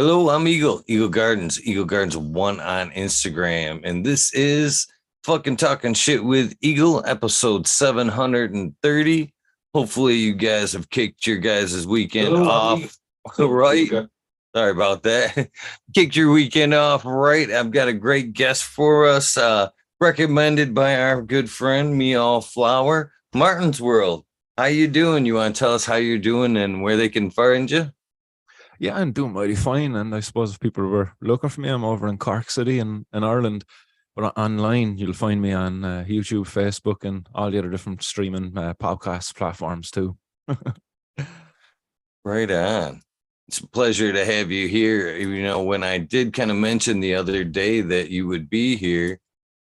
Hello, I'm Eagle Gardens 1 on Instagram, and this is fucking talking shit with Eagle, episode 730. Hopefully, you guys have kicked your guys' weekend off. Right? Sorry about that. Kicked your weekend off, right? I've got a great guest for us, recommended by our good friend, Me All Flower, Martin's World. How you doing? You want to tell us how you're doing and where they can find you? Yeah, I'm doing mighty fine. And I suppose if people were looking for me, I'm over in Cork City in Ireland. But online, you'll find me on YouTube, Facebook, and all the other different streaming podcast platforms too. Right on. It's a pleasure to have you here. You know, when I did kind of mention the other day that you would be here,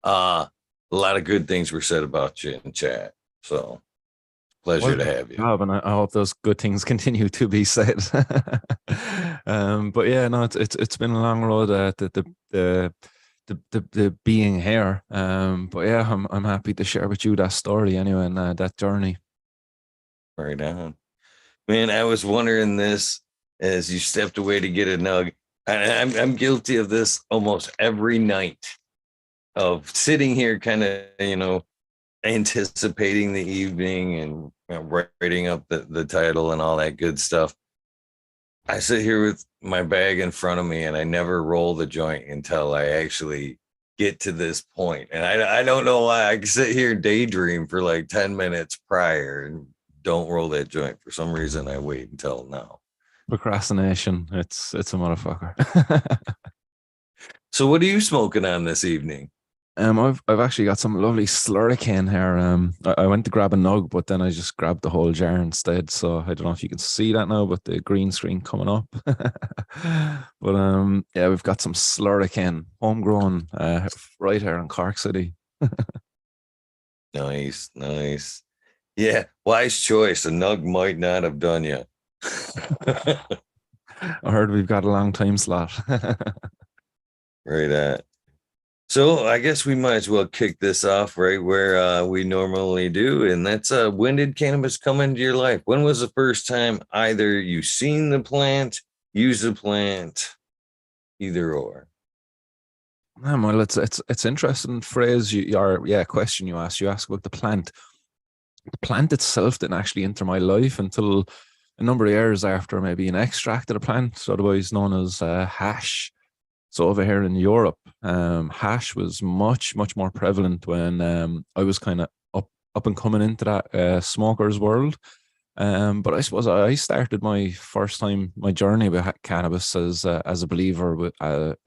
a lot of good things were said about you in chat. So, pleasure Well, to good have you. job, and I hope those good things continue to be said. But yeah, no, it's been a long road. The being here. But yeah, I'm happy to share with you that story anyway, and that journey. Right on. Man, I was wondering this as you stepped away to get a nug. I'm guilty of this almost every night of sitting here, kind of, anticipating the evening and writing up the title and all that good stuff. I sit here with my bag in front of me and I never roll the joint until I actually get to this point. And I don't know why I can sit here and daydream for like 10 minutes prior and don't roll that joint. For some reason, I wait until now. Procrastination. It's a motherfucker. So, what are you smoking on this evening? I've actually got some lovely slurricane here. I went to grab a nug, but then I just grabbed the whole jar instead. So I don't know if you can see that now, but the green screen coming up. But yeah, we've got some slurricane, homegrown, right here in Cork City. Nice, nice. Yeah, wise choice. A nug might not have done you. I heard we've got a long time slot. Right at. So I guess we might as well kick this off right where we normally do, and that's when did cannabis come into your life? When was the first time either you seen the plant, used the plant, either or? Well, it's interesting phrase or yeah, question you ask. You ask about the plant. The plant itself didn't actually enter my life until a number of years after maybe an extract of the plant, otherwise known as hash. So over here in Europe, hash was much more prevalent when I was kind of up and coming into that smokers world. But I suppose I started my first time my journey with cannabis as a believer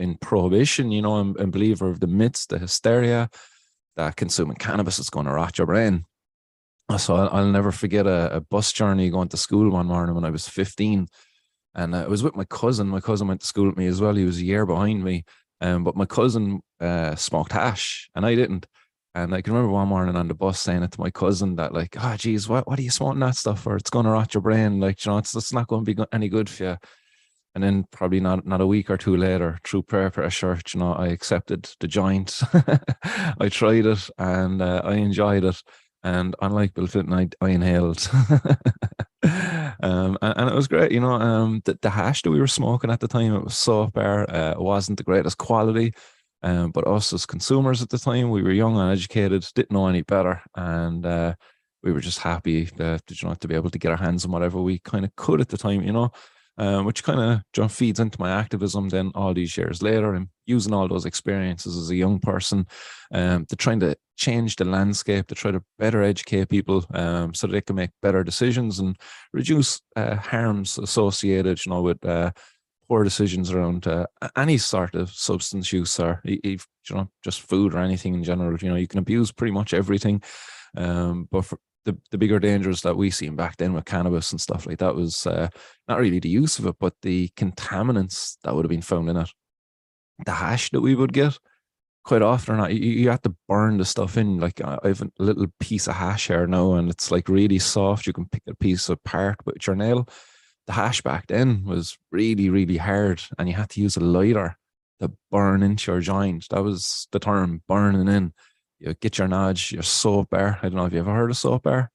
in prohibition. You know, I'm a believer of the myths, the hysteria that consuming cannabis is going to rot your brain. So I'll never forget a bus journey going to school one morning when I was 15, and I was with my cousin. My cousin went to school with me as well. He was a year behind me, but my cousin smoked hash and I didn't. And I can remember one morning on the bus saying it to my cousin that like, oh, geez, what are you smoking that stuff for? It's going to rot your brain. Like, you know, it's not going to be any good for you. And then probably not a week or two later, through prayer pressure, you know, I accepted the joint. I tried it and I enjoyed it. And unlike Bill Clinton, I inhaled. And it was great, you know. The hash that we were smoking at the time, it was so bare. It wasn't the greatest quality. But us as consumers at the time, we were young and educated, didn't know any better. And we were just happy that, you know, to be able to get our hands on whatever we kind of could at the time, you know, which kind of, you know, feeds into my activism then all these years later. And using all those experiences as a young person to trying to change the landscape, to try to better educate people so that they can make better decisions and reduce harms associated, you know, with poor decisions around any sort of substance use or you know, just food or anything in general. You know, you can abuse pretty much everything, but for the bigger dangers that we seen back then with cannabis and stuff like that was not really the use of it, but the contaminants that would have been found in it. The hash that we would get quite often or not, you have to burn the stuff in. Like I have a little piece of hash here now, and it's like really soft. You can pick a piece apart with your nail. The hash back then was really hard, and you had to use a lighter to burn into your joint. That was the term, burning in. You get your nodge, your soap bar. I don't know if you ever heard of soap bar.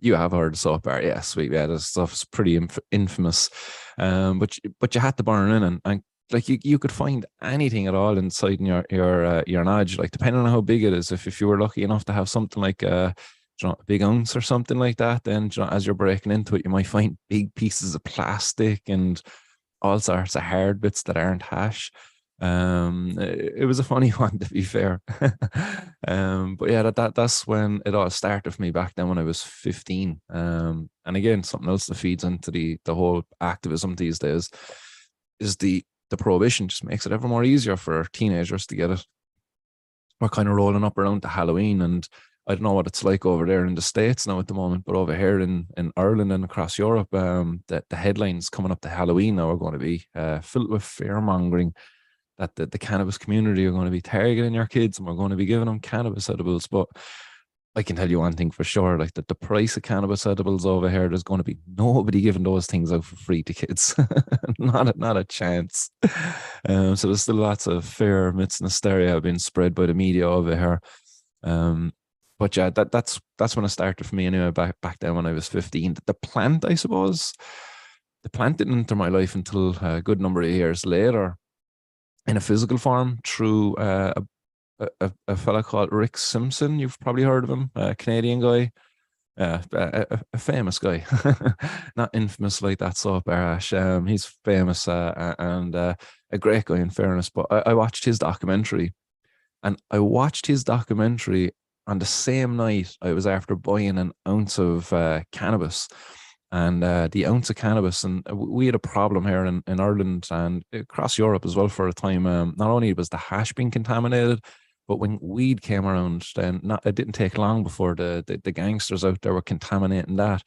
You have heard of Soap Bar, yeah, sweet, yeah. This stuff's pretty infamous, but you had to burn in, and like you could find anything at all inside in your nodge, like depending on how big it is. If you were lucky enough to have something like a big ounce or something like that, then as you're breaking into it, you might find big pieces of plastic and all sorts of hard bits that aren't hash. It was a funny one, to be fair. But yeah, that's when it all started for me back then when I was 15. And again, something else that feeds into the whole activism these days is the prohibition just makes it ever more easier for teenagers to get it. We're kind of rolling up around to Halloween, and I don't know what it's like over there in the States now at the moment, but over here in Ireland and across Europe, the headlines coming up to Halloween now are going to be filled with fear mongering that the cannabis community are going to be targeting your kids and we're going to be giving them cannabis edibles. But I can tell you one thing for sure, like that the price of cannabis edibles over here, there's going to be nobody giving those things out for free to kids. Not a chance. So there's still lots of fear, myths, and hysteria being spread by the media over here. But yeah, that's when it started for me anyway, back then when I was 15. The plant, I suppose, the plant didn't enter my life until a good number of years later in a physical form through a fella called Rick Simpson. You've probably heard of him, a Canadian guy, a famous guy, not infamous like that soap Arash. He's famous and a great guy in fairness. But I watched his documentary, and I watched his documentary on the same night I was after buying an ounce of cannabis. And the ounce of cannabis, and we had a problem here in Ireland and across Europe as well for a time. Not only was the hash being contaminated, but when weed came around, then it didn't take long before the gangsters out there were contaminating that,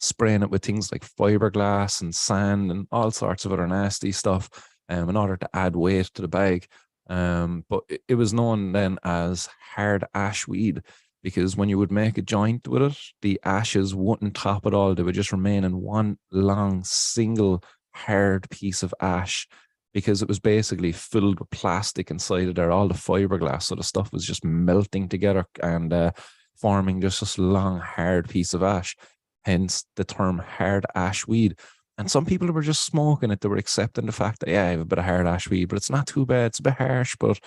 spraying it with things like fiberglass and sand and all sorts of other nasty stuff in order to add weight to the bag. But it was known then as hard ash weed because when you would make a joint with it, the ashes wouldn't top at all. They would just remain in one long, single, hard piece of ash because it was basically filled with plastic inside of there, all the fiberglass. So the stuff was just melting together and forming just this long, hard piece of ash. Hence the term hard ash weed. And some people were just smoking it. They were accepting the fact that, yeah, I have a bit of hard ash weed, but it's not too bad. It's a bit harsh, but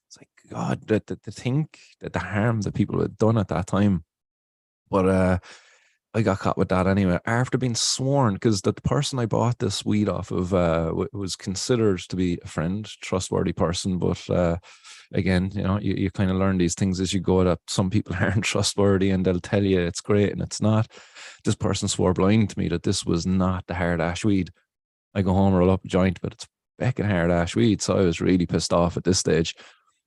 it's like, God, the think that the harm that people had done at that time. But I got caught with that anyway. After being sworn, because the person I bought this weed off of was considered to be a friend, trustworthy person. But again, you kind of learn these things as you go, that some people aren't trustworthy and they'll tell you it's great and it's not. This person swore blind to me that this was not the hard ash weed. I go home, roll up a joint, but it's becking hard ash weed. So I was really pissed off at this stage.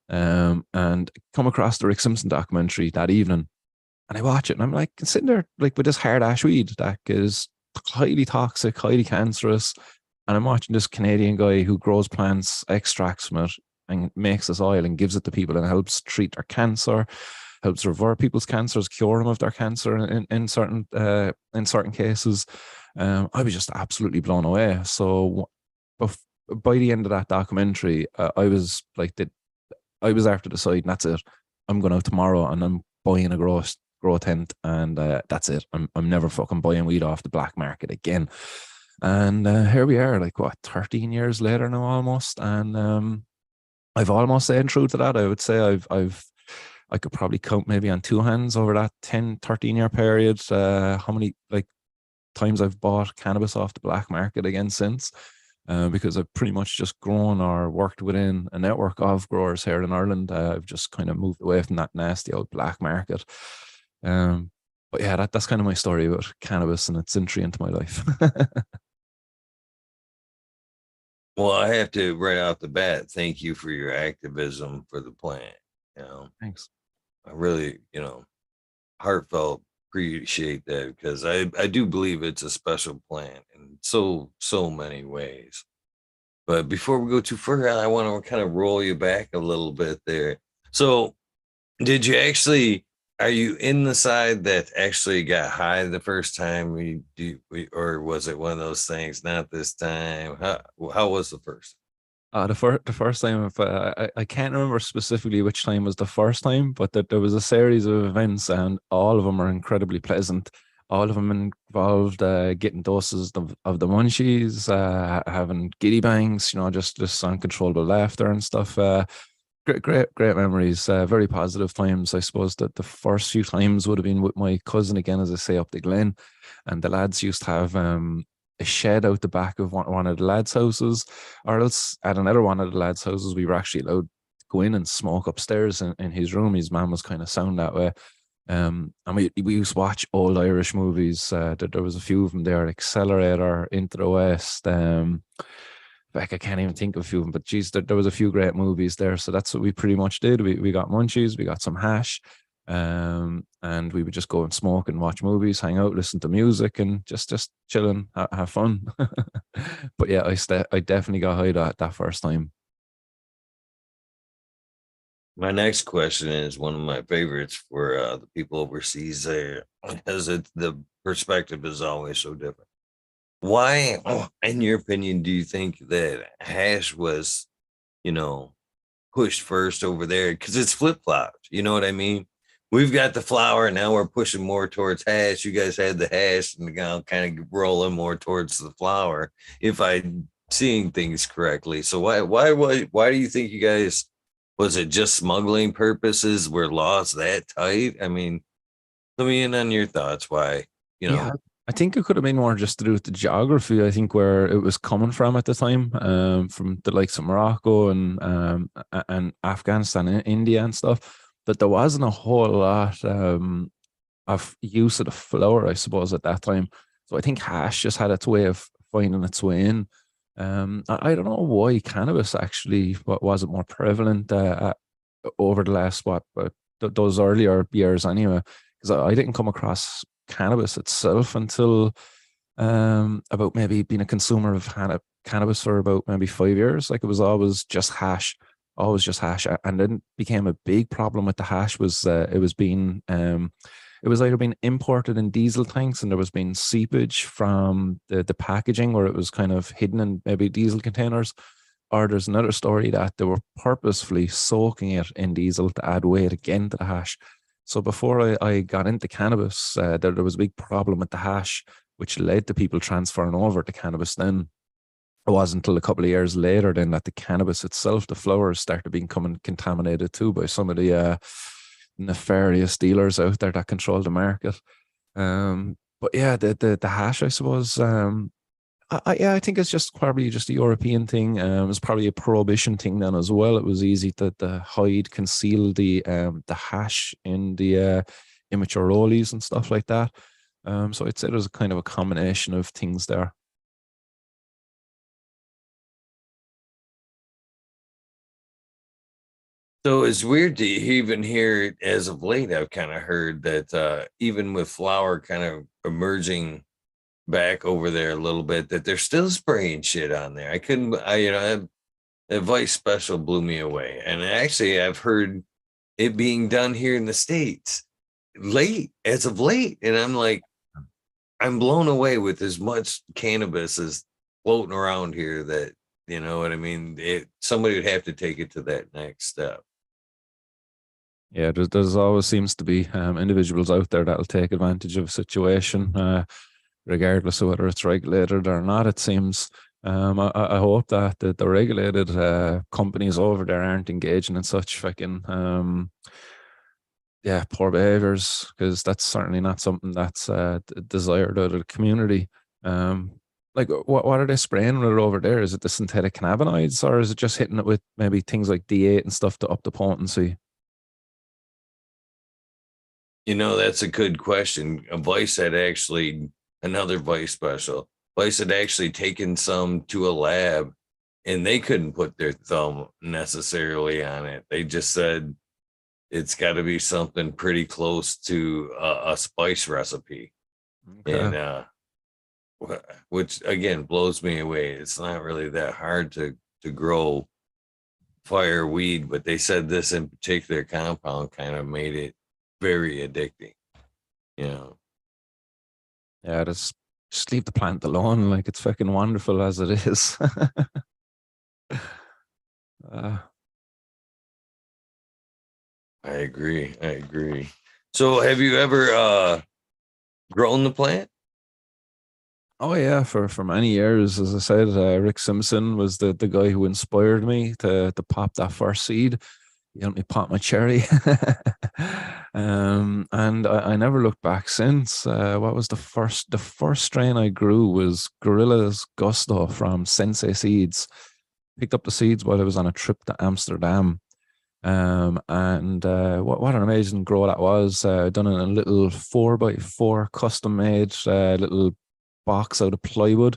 And come across the Rick Simpson documentary that evening. And I watch it and I'm like, sitting there like with this hard ash weed that is highly toxic, highly cancerous. And I'm watching this Canadian guy who grows plants, extracts from it, and makes this oil and gives it to people and helps treat their cancer, helps revert people's cancers, cure them of their cancer in certain cases. I was just absolutely blown away. So by the end of that documentary, I was like, I was after deciding that's it. I'm going out tomorrow and I'm buying a grow tent, and that's it. I'm never fucking buying weed off the black market again. And here we are, like what, 13 years later now almost, and I've almost said true to that. I would say I could probably count maybe on two hands over that 10-13 year period how many like times I've bought cannabis off the black market again since. Because I've pretty much just grown or worked within a network of growers here in Ireland. I've just kind of moved away from that nasty old black market. But yeah, that's kind of my story about cannabis and its entry into my life. Well, I have to right off the bat thank you for your activism for the plant. Thanks. I really, heartfelt appreciate that because I do believe it's a special plant in so many ways. But before we go too far, I want to kind of roll you back a little bit there. So, did you actually? Are you in the side that actually got high the first time or was it one of those things? Not this time. How was the first? The first time, I can't remember specifically which time was the first time, but that there was a series of events, and all of them are incredibly pleasant. all of them involved getting doses of the munchies, having giddy bangs, just uncontrollable laughter and stuff. Great memories. Very positive times. I suppose that the first few times would have been with my cousin again, as I say, up the Glen, and the lads used to have a shed out the back of one of the lads' houses, or else at another one of the lads' houses, we were actually allowed to go in and smoke upstairs in his room. His mum was kind of sound that way. And we used to watch old Irish movies. There was a few of them there, Accelerator, Into the West. Like I can't even think of a few of them, but geez, there was a few great movies there. So that's what we pretty much did. We got munchies, we got some hash, and we would just go and smoke and watch movies, hang out, listen to music, and just chill and have fun. But yeah, I definitely got high that first time. My next question is one of my favorites for the people overseas there, because the perspective is always so different. Why, in your opinion, do you think that hash was, you know, pushed first over there? Because it's flip flopped. You know what I mean? We've got the flour, and now we're pushing more towards hash. You guys had the hash, and now kind of rolling more towards the flour. If I'm seeing things correctly, so why do you think you guys? Was it just smuggling purposes? Were laws that tight? I mean, let me in on your thoughts. Why, you Yeah, know, I think it could have been more just to do with the geography. I think where it was coming from at the time, from the likes of Morocco and Afghanistan and India and stuff, that there wasn't a whole lot of use of the flour, I suppose, at that time. So I think hash just had its way of finding its way in. I don't know why cannabis actually wasn't more prevalent over the last but those earlier years anyway, because I didn't come across cannabis itself until about maybe being a consumer of cannabis for about maybe 5 years. Like it was always just hash, and then became a big problem with the hash was it was either being imported in diesel tanks and there was being seepage from the packaging where it was kind of hidden in maybe diesel containers, or there's another story that they were purposefully soaking it in diesel to add weight again to the hash. So before I got into cannabis, there was a big problem with the hash, which led to people transferring over to cannabis. Then it wasn't until a couple of years later then that the cannabis itself, the flowers, started becoming contaminated too by some of the nefarious dealers out there that control the market. But yeah, the hash, I suppose. Yeah, I think it's just probably just a European thing. It's probably a prohibition thing then as well. It was easy to hide, conceal the hash in the immature rollies and stuff like that. So I'd say there's a kind of a combination of things there. so it's weird to even hear as of late. I've kind of heard that even with flour kind of emerging back over there a little bit, that they're still spraying shit on there. I couldn't, I, you know, that Vice special blew me away. And actually, I've heard it being done here in the States late, as of late. And I'm like, I'm blown away with as much cannabis as floating around here that, you know what I mean? Somebody would have to take it to that next step. Yeah, there's always seems to be individuals out there that'll take advantage of a situation, regardless of whether it's regulated or not. It seems. I hope that the regulated companies over there aren't engaging in such fucking yeah, poor behaviors, because that's certainly not something that's desired out of the community. Like what are they spraying with it over there? Is it the synthetic cannabinoids, or is it just hitting it with maybe things like D8 and stuff to up the potency? You know, that's a good question. A Vice had actually, another Vice special, Vice had actually taken some to a lab and they couldn't put their thumb necessarily on it. They just said it's got to be something pretty close to a spice recipe. Okay. And, which again blows me away. It's not really that hard to grow fire weed, but they said this in particular compound kind of made it very addicting. You know, Yeah, just leave the plant alone. Like it's fucking wonderful as it is. uh, I agree. I agree. So have you ever Growing the plant? Oh yeah, for many years, as I said, Rick Simpson was the guy who inspired me to pop that first seed. He helped me pop my cherry, and I never looked back since. What was the first strain I grew was Gorilla's Gusto from Sensei Seeds. Picked up the seeds while I was on a trip to Amsterdam. And what an amazing grow that was. Done in a little 4x4 custom made little box out of plywood.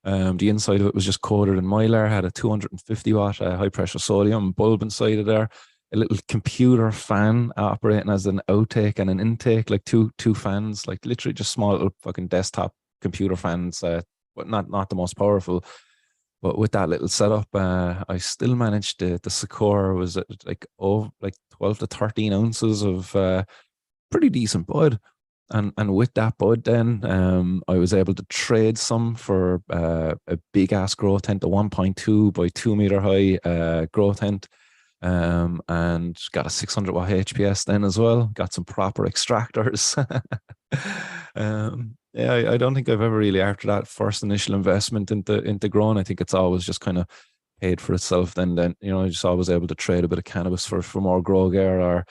The inside of it was just coated in mylar, had a 250 watt high pressure sodium bulb inside of there, a little computer fan operating as an outtake and an intake, like two fans, like literally just small little fucking desktop computer fans, but not the most powerful. But with that little setup, I still managed the Sakura was at like 12 to 13 ounces of pretty decent bud. And with that bud, then I was able to trade some for a big ass grow tent, a 1.2 by 2 meter high grow tent, and got a 600 watt HPS then as well. Got some proper extractors. Yeah, I don't think I've ever really, after that first initial investment into growing, I think it's always just kind of paid for itself. Then I just always able to trade a bit of cannabis for more grow gear, or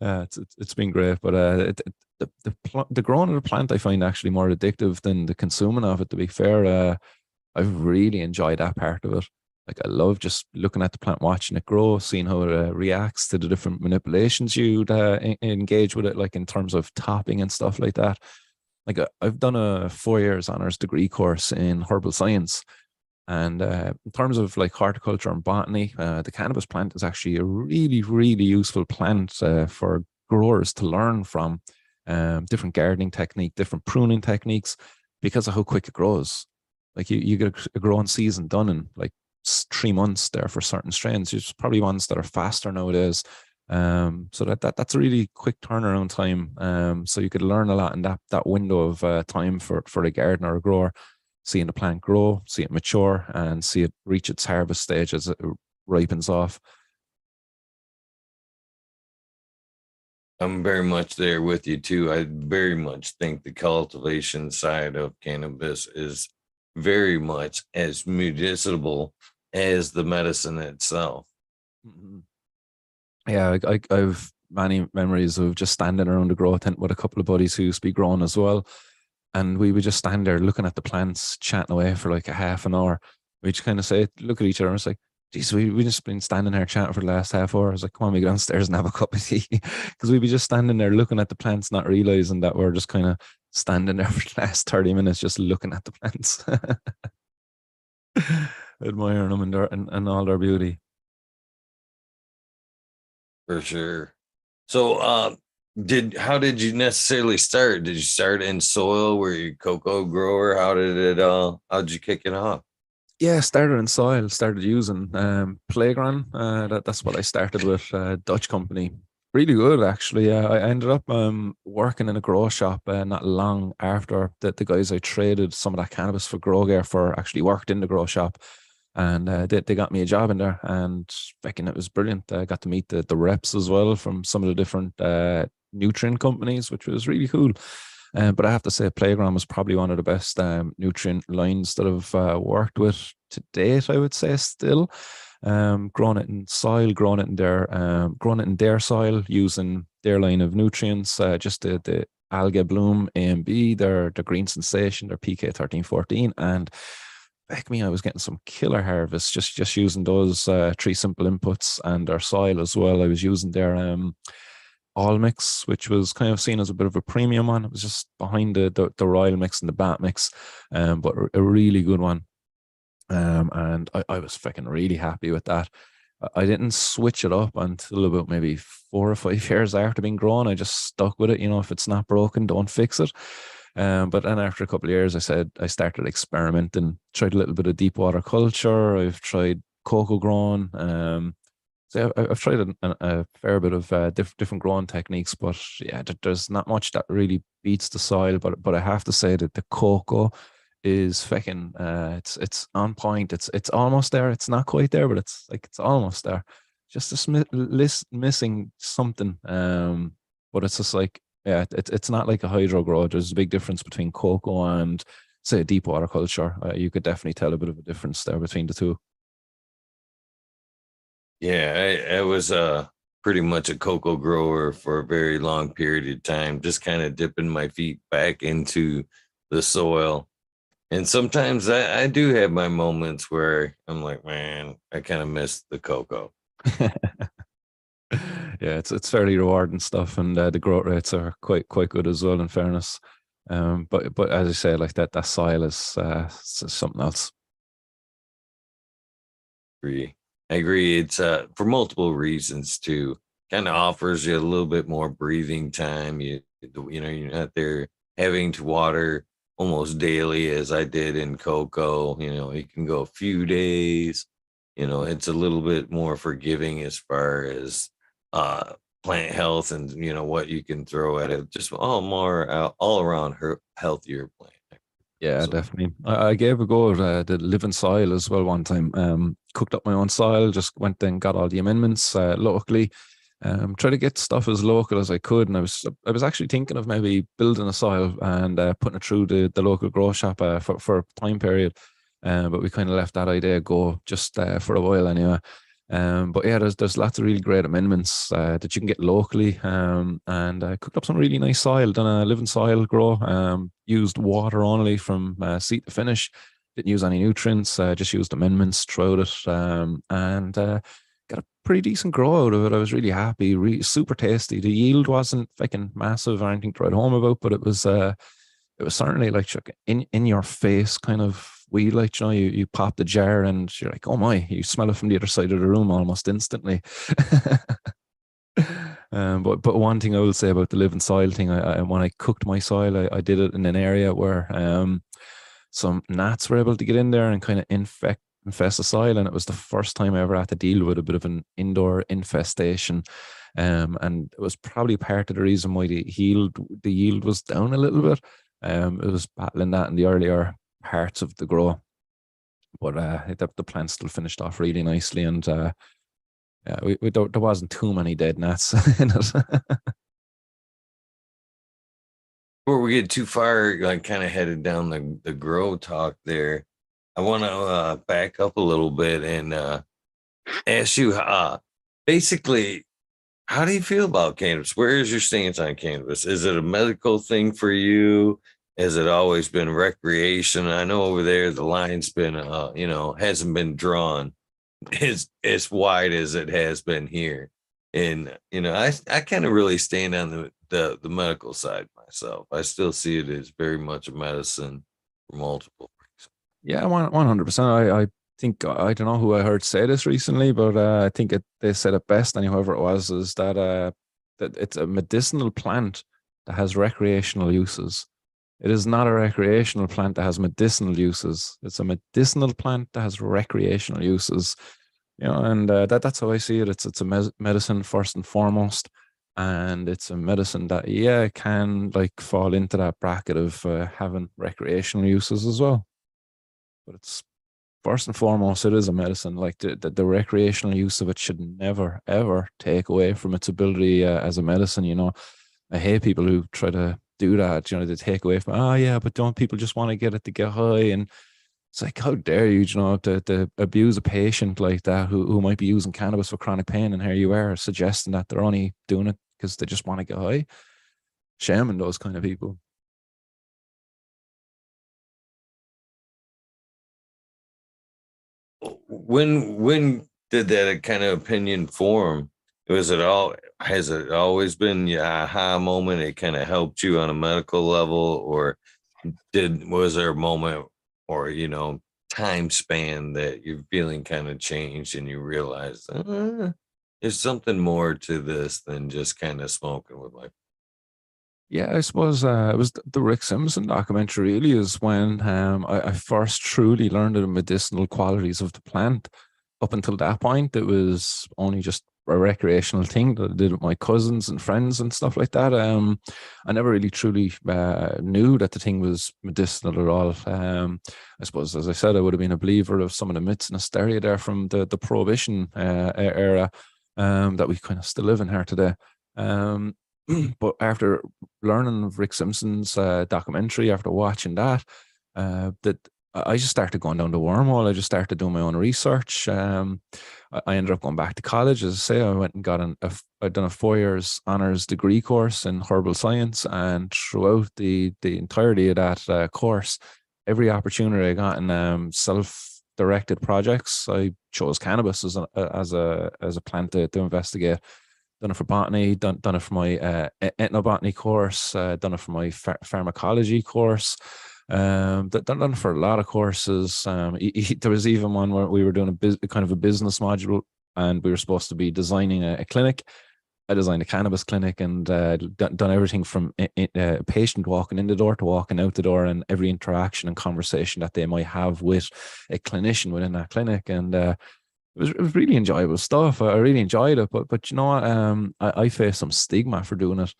it's been great. But the growing of the plant I find actually more addictive than the consuming of it. To be fair, I've really enjoyed that part of it. Like I love just looking at the plant, watching it grow, seeing how it reacts to the different manipulations you'd engage with it, like in terms of topping and stuff like that. Like I've done a 4 years honors degree course in herbal science, and in terms of like horticulture and botany, the cannabis plant is actually a really, really useful plant for growers to learn from, different gardening technique, different pruning techniques, because of how quick it grows. Like you get a growing season done in like 3 months there for certain strains. There's probably ones that are faster nowadays. So that's a really quick turnaround time. So you could learn a lot in that window of time for a gardener or a grower, seeing the plant grow, see it mature, and see it reach its harvest stage as it ripens off. I'm very much there with you too. I very much think the cultivation side of cannabis is very much as medicinal as the medicine itself. Mhm. Yeah, I've many memories of just standing around the grow tent with a couple of buddies who speak growing as well. And we would just stand there looking at the plants, chatting away for like a half an hour. We just kind of say, look at each other and it's like, geez, we just been standing there chatting for the last half hour. I was like, come on, we go downstairs and have a cup of tea. Because we'd be just standing there looking at the plants, not realizing that we're just kind of standing there for the last 30 minutes just looking at the plants, admiring them and all their beauty. For sure. So, did how did you necessarily start? Did you start in soil? Were you a cocoa grower? How did it? How'd you kick it off? Yeah, started in soil, started using Playground. That's what I started with, Dutch company. Really good, actually. I ended up working in a grow shop not long after the guys I traded some of that cannabis for grow gear for actually worked in the grow shop. And they got me a job in there, and fucking it was brilliant. I got to meet the reps as well from some of the different nutrient companies, which was really cool. But I have to say, Playground was probably one of the best nutrient lines that I've worked with to date. I would say still, growing it in soil, growing it in their soil using their line of nutrients, just the algae bloom A and B, their green sensation, their PK 1314, and heck me, I was getting some killer harvests just using those three simple inputs and their soil as well. I was using their all mix, which was kind of seen as a bit of a premium one. It was just behind the royal mix and the bat mix, but a really good one. And I was freaking really happy with that. I didn't switch it up until about maybe 4 or 5 years after being grown. I just stuck with it. If it's not broken, don't fix it. But then after a couple of years, I started experimenting, tried a little bit of deep water culture. I've tried cocoa growing. So I've tried a fair bit of different growing techniques, but yeah, there's not much that really beats the soil. But I have to say that the cocoa is fucking it's on point. It's almost there. It's not quite there, but it's almost there. Just missing something. But it's just like Yeah, it's not like a hydro grow. There's a big difference between cocoa and, say, deep water culture. You could definitely tell a bit of a difference there between the two. Yeah, I was pretty much a cocoa grower for a very long period of time, just kind of dipping my feet back into the soil. And sometimes I do have my moments where I'm like, man, I kind of miss the cocoa. Yeah, it's fairly rewarding stuff, and the growth rates are quite good as well. In fairness, but as I say, like that soil is something else. Agree. I agree. It's for multiple reasons too. Kind of offers you a little bit more breathing time. You're not there having to water almost daily as I did in cocoa. You can go a few days. It's a little bit more forgiving as far as uh plant health and what you can throw at it. Just all around healthier plant. Yeah, So definitely. I gave a go at the living soil as well one time. Cooked up my own soil, just went and got all the amendments locally. Try to get stuff as local as I could, and I was actually thinking of maybe building a soil and putting it through the local grow shop for a time period. But we kind of left that idea go just for a while anyway. But yeah, there's lots of really great amendments that you can get locally. And I cooked up some really nice soil, done a living soil grow. Used water only from seed to finish. Didn't use any nutrients. Just used amendments throughout it. And got a pretty decent grow out of it. I was really happy. Super tasty. The yield wasn't fucking massive or anything to write home about, but it was certainly like in your face kind of weed. Like, you pop the jar and you're like, oh my, you smell it from the other side of the room almost instantly. But one thing I will say about the living soil thing, when I cooked my soil, I did it in an area where some gnats were able to get in there and kind of infest the soil, and it was the first time I ever had to deal with a bit of an indoor infestation. And it was probably part of the reason why the yield was down a little bit. It was battling that in the earlier parts of the grow, but the plant still finished off really nicely, and yeah, there wasn't too many dead gnats in it. before we get too far, like kind of headed down the grow talk there, I want to back up a little bit and ask you, basically, how do you feel about cannabis? Where is your stance on cannabis? Is it a medical thing for you? Has it always been recreation? I know over there the line's been, hasn't been drawn as wide as it has been here. And I kind of really stand on the medical side myself. I still see it as very much a medicine for multiple reasons. Yeah, 100%. I think I don't know who I heard say this recently, but I think they said it best, and whoever it was, is that it's a medicinal plant that has recreational uses. It is not a recreational plant that has medicinal uses. It's a medicinal plant that has recreational uses. And that's how I see it. It's a medicine first and foremost, and it's a medicine that, yeah, can like fall into that bracket of having recreational uses as well. But it's first and foremost, it is a medicine. Like the recreational use of it should never ever take away from its ability as a medicine. I hate people who try to do that. They take away from, oh yeah, but don't people just want to get it to get high? And it's like, how dare you, to abuse a patient like that who might be using cannabis for chronic pain, and here you are suggesting that they're only doing it because they just want to get high. Shame on those kind of people. When did that kind of opinion form? Was it all Has it always been your aha moment? It kind of helped you on a medical level, or was there a moment or time span that your feeling kind of changed and you realized there's something more to this than just kind of smoking with my Yeah, I suppose it was the Rick Simpson documentary. Really, is when I first truly learned the medicinal qualities of the plant. Up until that point, it was only just a recreational thing that I did with my cousins and friends and stuff like that. I never really truly knew that the thing was medicinal at all. I suppose, as I said, I would have been a believer of some of the myths and hysteria there from the Prohibition era, that we kind of still live in here today. But after learning of Rick Simpson's documentary, after watching that, that I just started going down the wormhole. I just started doing my own research. I ended up going back to college. As I say, I went and got I'd done a 4 years honors degree course in herbal science, and throughout the entirety of that course, every opportunity I got in self-directed projects, I chose cannabis as a plant to investigate. Done it for botany, done it for my ethnobotany course, done it for my pharmacology course, done it for a lot of courses. There was even one where we were doing kind of a business module, and we were supposed to be designing a clinic. I designed a cannabis clinic, and done everything from a patient walking in the door to walking out the door, and every interaction and conversation that they might have with a clinician within that clinic. And it was really enjoyable stuff. I really enjoyed it, but you know what? I faced some stigma for doing it.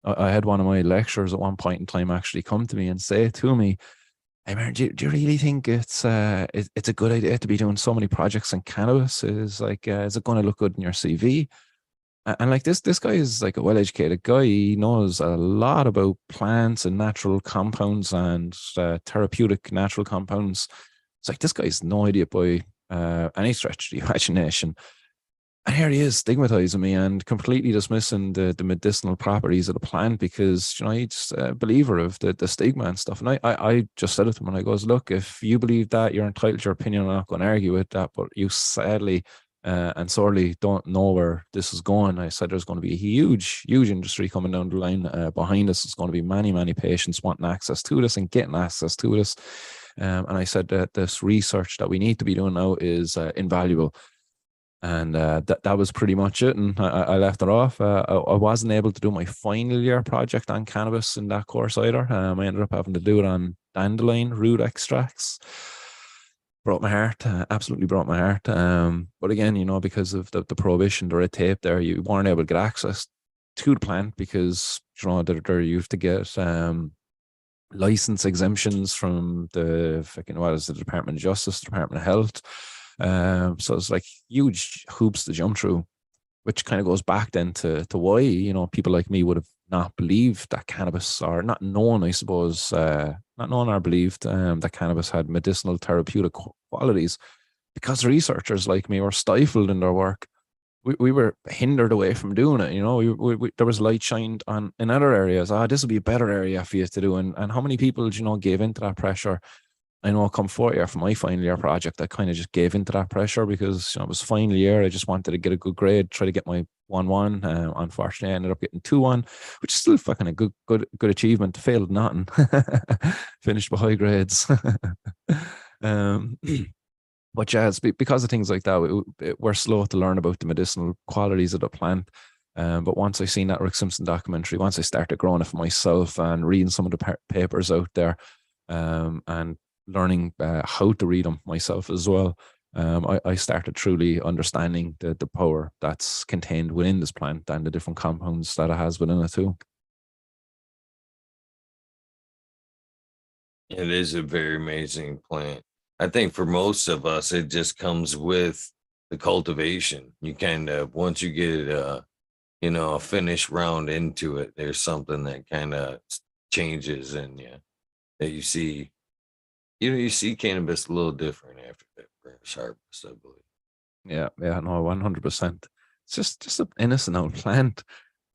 I had one of my lecturers at one point in time actually come to me and say to me, "Hey man, do you really think it's a good idea to be doing so many projects in cannabis? Is it going to look good in your CV?" And like this guy is like a well-educated guy. He knows a lot about plants and natural compounds and therapeutic natural compounds. It's like this guy's no idea by any stretch of the imagination. And here he is stigmatizing me and completely dismissing the medicinal properties of the plant because, he's a believer of the stigma and stuff. And I just said it to him, and I goes, "Look, if you believe that, you're entitled to your opinion. I'm not going to argue with that, but you sadly and sorely don't know where this is going." I said there's going to be a huge, huge industry coming down the line behind us. There's going to be many, many patients wanting access to this and getting access to this. And I said that this research that we need to be doing now is invaluable. And that was pretty much it. And I left it off. I wasn't able to do my final year project on cannabis in that course either. I ended up having to do it on dandelion root extracts. Broke my heart, absolutely broke my heart. But again, because of the prohibition, the red tape there, you weren't able to get access to the plant because, you have to get license exemptions from the Department of Justice, Department of Health. So it's like huge hoops to jump through, which kind of goes back then to why, people like me would have not believed that cannabis, or not known, I suppose, not known or believed that cannabis had medicinal therapeutic qualities, because researchers like me were stifled in their work. We were hindered away from doing it. There was light shined on in other areas. This will be a better area for you to do. And how many people, gave into that pressure? I know come 4th year for my final year project, I kind of just gave into that pressure because it was final year. I just wanted to get a good grade, try to get my 1-1. Unfortunately, I ended up getting 2-1, which is still fucking a good achievement. Failed nothing. Finished with high grades. um, but yeah, it's because of things like that, we're slow to learn about the medicinal qualities of the plant. But once I seen that Rick Simpson documentary, once I started growing it for myself and reading some of the papers out there, and learning how to read them myself as well, I started truly understanding the power that's contained within this plant and the different compounds that it has within it too. It is a very amazing plant. I think for most of us, it just comes with the cultivation. You kind of, once you get a finished round into it, there's something that kind of changes in you that you see. You see cannabis a little different after that first harvest, I believe. Yeah, no, 100%. It's just an innocent old plant.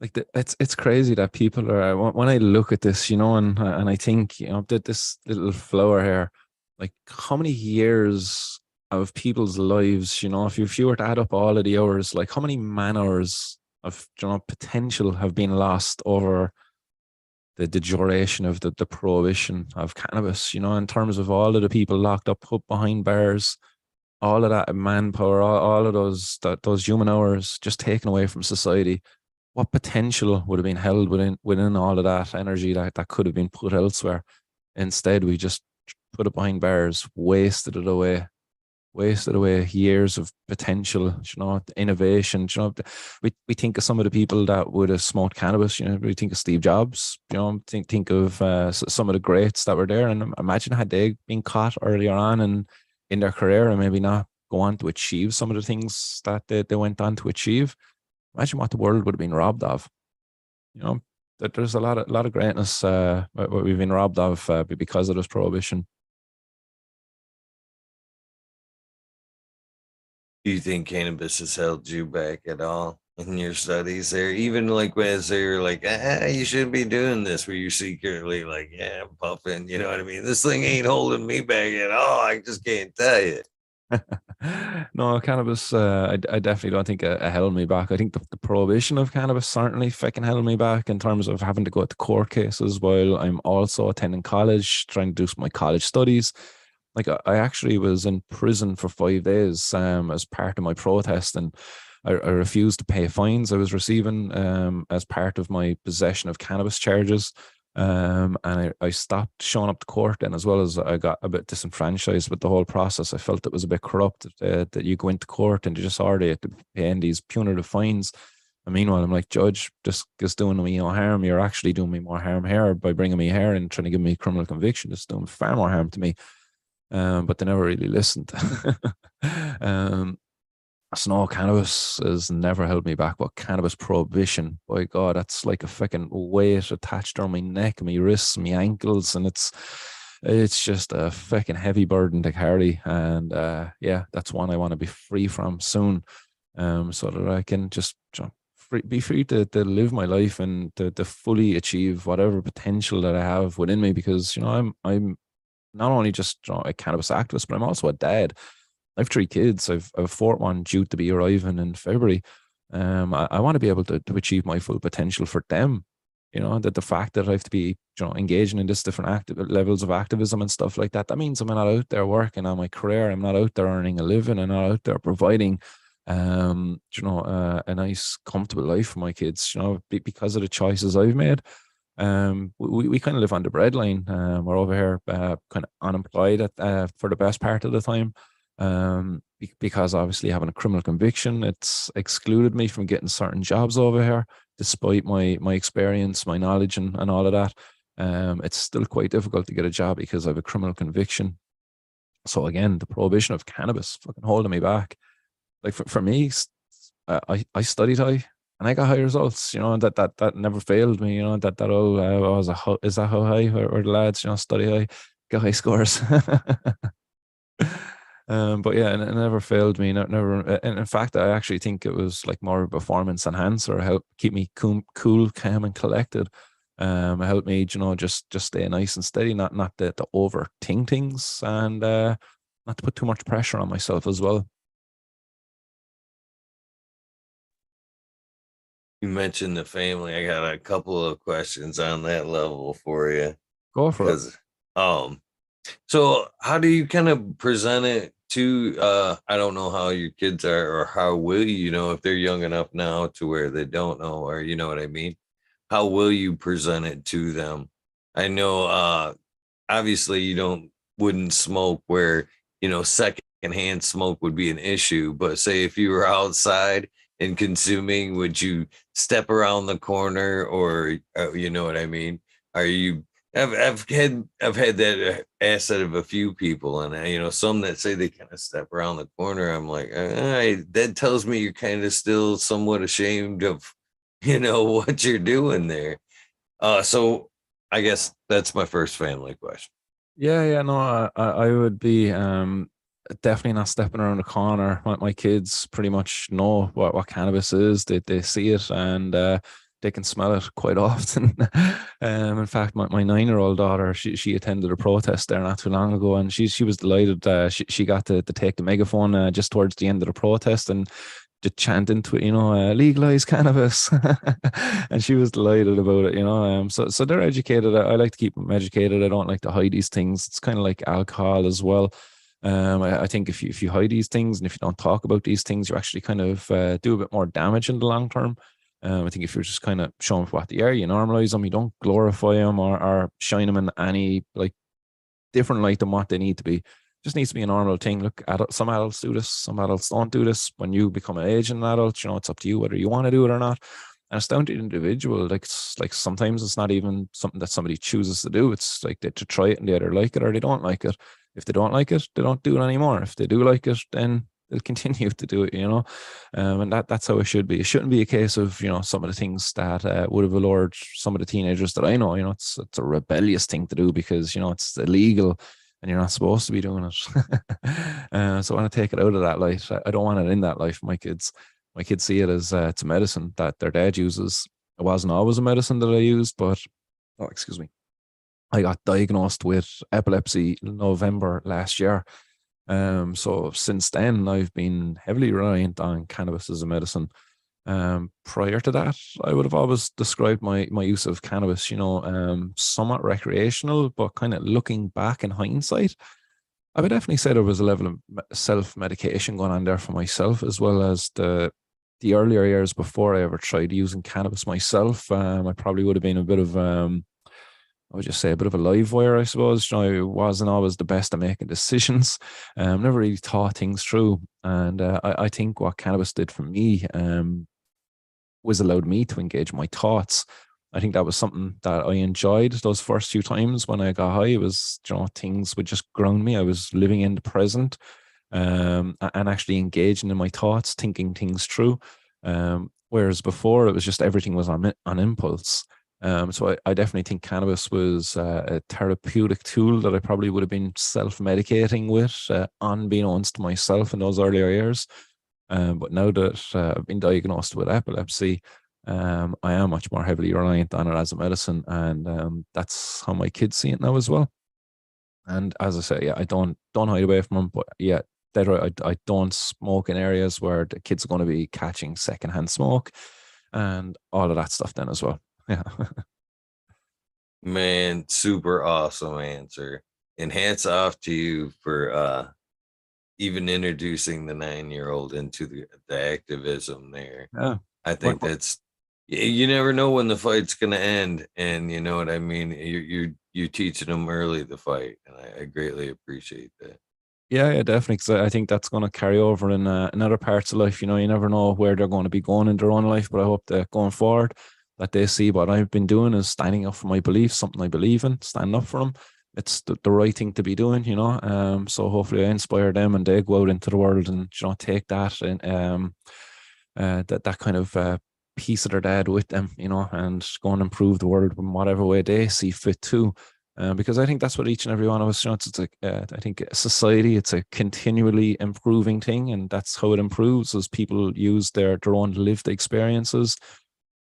Like it's crazy that people are, when I look at this, and I think, that this little flower here, like how many years of people's lives, if you were to add up all of the hours, like how many man hours of potential have been lost over the duration of the prohibition of cannabis, in terms of all of the people locked up, put behind bars, all of that manpower, all of those human hours just taken away from society. What potential would have been held within all of that energy that could have been put elsewhere? Instead, we just put it behind bars, wasted away years of potential, innovation. We think of some of the people that would have smoked cannabis. We think of Steve Jobs. Think of some of the greats that were there, and imagine had they been caught earlier on and in their career and maybe not go on to achieve some of the things that they went on to achieve. Imagine what the world would have been robbed of. you know, that there's a lot of greatness what we've been robbed of because of this prohibition. Do you think cannabis has held you back at all in your studies there? Even like as they're like, you shouldn't be doing this, where you're secretly like, yeah, I'm puffing, you know what I mean? This thing ain't holding me back at all. I just can't tell you. No, cannabis, I definitely don't think it held me back. I think the prohibition of cannabis certainly fucking held me back in terms of having to go to court cases while I'm also attending college, trying to do my college studies. Like I actually was in prison for 5 days as part of my protest, and I refused to pay fines I was receiving as part of my possession of cannabis charges. And I stopped showing up to court, and as well as I got a bit disenfranchised with the whole process. I felt it was a bit corrupt that you go into court and you just already have to pay in these punitive fines. And meanwhile, I'm like, Judge, this is doing me no harm. You're actually doing me more harm here by bringing me here and trying to give me a criminal conviction. It's doing far more harm to me. But they never really listened. um, Snow cannabis has never held me back, but cannabis prohibition, by God, that's like a fucking weight attached around my neck, my wrists, my ankles, and it's just a fucking heavy burden to carry. And yeah, that's one I want to be free from soon, so that I can just be free to live my life and to fully achieve whatever potential that I have within me. Because I'm not only just a cannabis activist, but I'm also a dad. I have 3 kids. I've a fourth one due to be arriving in February. I want to be able to achieve my full potential for them. That the fact that I have to be, engaging in this different levels of activism and stuff like that, that means I'm not out there working on my career. I'm not out there earning a living. I'm not out there providing, a nice, comfortable life for my kids, because of the choices I've made. We kind of live on the breadline. We're over here kind of unemployed for the best part of the time, because obviously having a criminal conviction, it's excluded me from getting certain jobs over here, despite my experience, my knowledge, and all of that. It's still quite difficult to get a job because I have a criminal conviction. So again, the prohibition of cannabis fucking holding me back. Like for me, I studied high and I got high results, and that never failed me, that all was is that how high or the lads, study high, get high scores. But yeah, and it never failed me. Never, and in fact, I actually think it was like more of a performance enhancer. Help keep me cool, calm, and collected. It helped me, just stay nice and steady, not to overthink things, and not to put too much pressure on myself as well. You mentioned the family. I got a couple of questions on that level for you Go for it. because, so how do you kind of present it to, I don't know how your kids are or how will you know if they're young enough now to where they don't know, or you know what I mean? How will you present it to them? I know, obviously you wouldn't smoke where, secondhand smoke would be an issue, but say if you were outside and consuming, would you step around the corner, or you know what I mean? Are you I've had that asset of a few people, and some that say they kind of step around the corner. I'm like, that tells me you're kind of still somewhat ashamed of what you're doing there. So I guess that's my first family question. Yeah, no, I would be definitely not stepping around the corner. My kids pretty much know what cannabis is. They see it, and they can smell it quite often. In fact, my 9-year-old daughter, she attended a protest there not too long ago, and she was delighted. She got to take the megaphone just towards the end of the protest, and to chant into it, legalize cannabis. And she was delighted about it, so they're educated. I like to keep them educated. I don't like to hide these things. It's kind of like alcohol as well. I think if you hide these things and if you don't talk about these things, you actually kind of do a bit more damage in the long term. I think if you're just kind of showing for what they are, you normalize them, you don't glorify them or shine them in any like different light than what they need to be. Just needs to be a normal thing. Look, some adults do this, some adults don't do this. When you become an age and an adult, it's up to you whether you want to do it or not. And it's down to the individual. Like sometimes it's not even something that somebody chooses to do. It's like they to try it and they either like it or they don't like it. If they don't like it, they don't do it anymore. If they do like it, then they'll continue to do it, and that's how it should be. It shouldn't be a case of some of the things that would have allured some of the teenagers that I know. It's a rebellious thing to do because it's illegal and you're not supposed to be doing it. So I want to take it out of that light. I don't want it in that life. My kids see it as it's a medicine that their dad uses. It wasn't always a medicine that I used, but oh, excuse me. I got diagnosed with epilepsy in November last year. So since then, I've been heavily reliant on cannabis as a medicine. Prior to that, I would have always described my use of cannabis, somewhat recreational, but kind of looking back in hindsight, I would definitely say there was a level of self medication going on there for myself, as well as the earlier years before I ever tried using cannabis myself. I probably would have been a bit of I would just say a bit of a live wire, I suppose. I wasn't always the best at making decisions. Never really thought things through. And I think what cannabis did for me was allowed me to engage my thoughts. I think that was something that I enjoyed those first few times when I got high. It was, things would just ground me. I was living in the present, and actually engaging in my thoughts, thinking things through. Whereas before, it was just everything was on impulse. So I definitely think cannabis was a therapeutic tool that I probably would have been self-medicating with, unbeknownst to myself in those earlier years. But now that I've been diagnosed with epilepsy, I am much more heavily reliant on it as a medicine, and that's how my kids see it now as well. And as I say, yeah, I don't hide away from them, but yeah, dead right, I don't smoke in areas where the kids are going to be catching secondhand smoke and all of that stuff then as well. Yeah. Man, super awesome answer. And hats off to you for even introducing the 9-year old into the activism there. Yeah. I What, think that's you never know when the fight's gonna end, and you know what I mean. You're teaching them early the fight, and I greatly appreciate that. yeah, definitely. Because I think that's going to carry over in other parts of life. You never know where they're going to be going in their own life, but I hope that going forward, that they see what I've been doing is standing up for my beliefs, something I believe in, standing up for them. It's the right thing to be doing. So hopefully I inspire them and they go out into the world and take that and that kind of piece of their dad with them, and go and improve the world in whatever way they see fit too. Because I think that's what each and every one of us, it's like, I think society, it's a continually improving thing, and that's how it improves as people use their own lived experiences.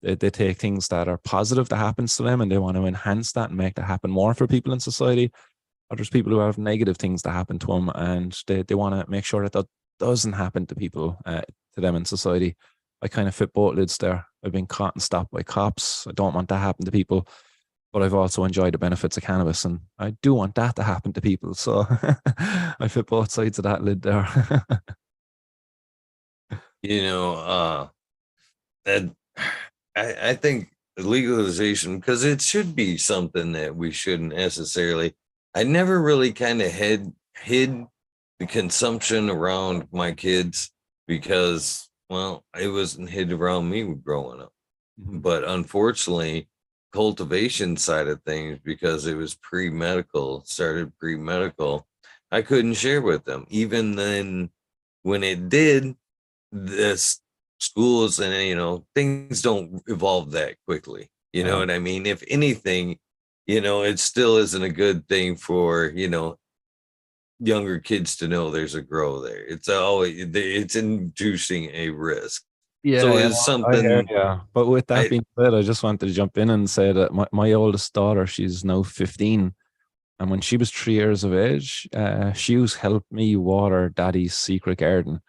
They take things that are positive that happens to them and they want to enhance that and make that happen more for people in society. Or there's people who have negative things that happen to them and they want to make sure that that doesn't happen to people, to them in society. I kind of fit both lids there. I've been caught and stopped by cops. I don't want that to happen to people, but I've also enjoyed the benefits of cannabis and I do want that to happen to people. So I fit both sides of that lid there. You know, that I think legalization, because it should be something that we shouldn't necessarily. I never really kind of hid the consumption around my kids because, well, it wasn't hid around me growing up. Mhm. But unfortunately, cultivation side of things, because it was pre-medical, started pre-medical, I couldn't share with them. Even then, when it did, this schools and things don't evolve that quickly. You know Yeah. what I mean? If anything, it still isn't a good thing for younger kids to know there's a grow there. It's always it's inducing a risk. Yeah, So yeah, is I hear something you. But with that I being said, I just wanted to jump in and say that my oldest daughter, she's now 15. And when she was 3 years of age, she used to help me water daddy's secret garden.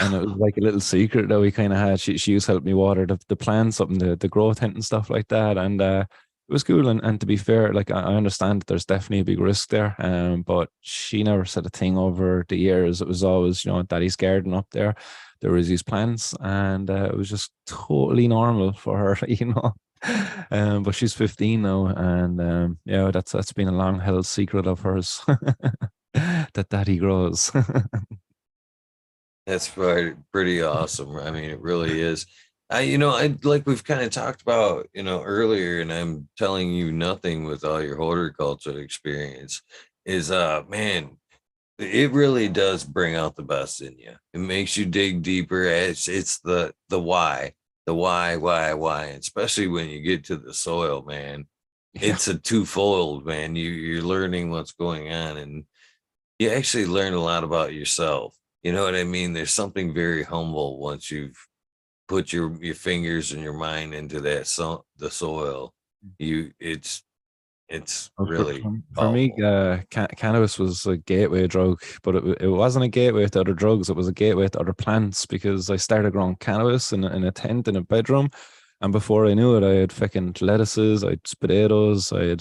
And it was like a little secret that we kind of had. She used to help me water the plants up in the grow tent and stuff like that. And it was cool. And to be fair, like I understand that there's definitely a big risk there. But she never said a thing over the years. It was always, daddy's garden up there. There was these plants, and it was just totally normal for her, But she's 15 now, and yeah, that's been a long held secret of hers that daddy grows. That's pretty awesome. I mean, it really is. I like we've kind of talked about, earlier, and I'm telling you nothing with all your horticulture experience is, man, it really does bring out the best in you. It makes you dig deeper. It's the why, why, especially when you get to the soil, man. Yeah, It's a twofold, man. You're learning what's going on, and you actually learn a lot about yourself. You know what I mean? There's something very humble once you've put your fingers and your mind into the soil. It's well, really for me, powerful. cannabis was a gateway drug, but it wasn't a gateway to other drugs. It was a gateway to other plants because I started growing cannabis in a tent in a bedroom. And before I knew it, I had fucking lettuces, I had potatoes, I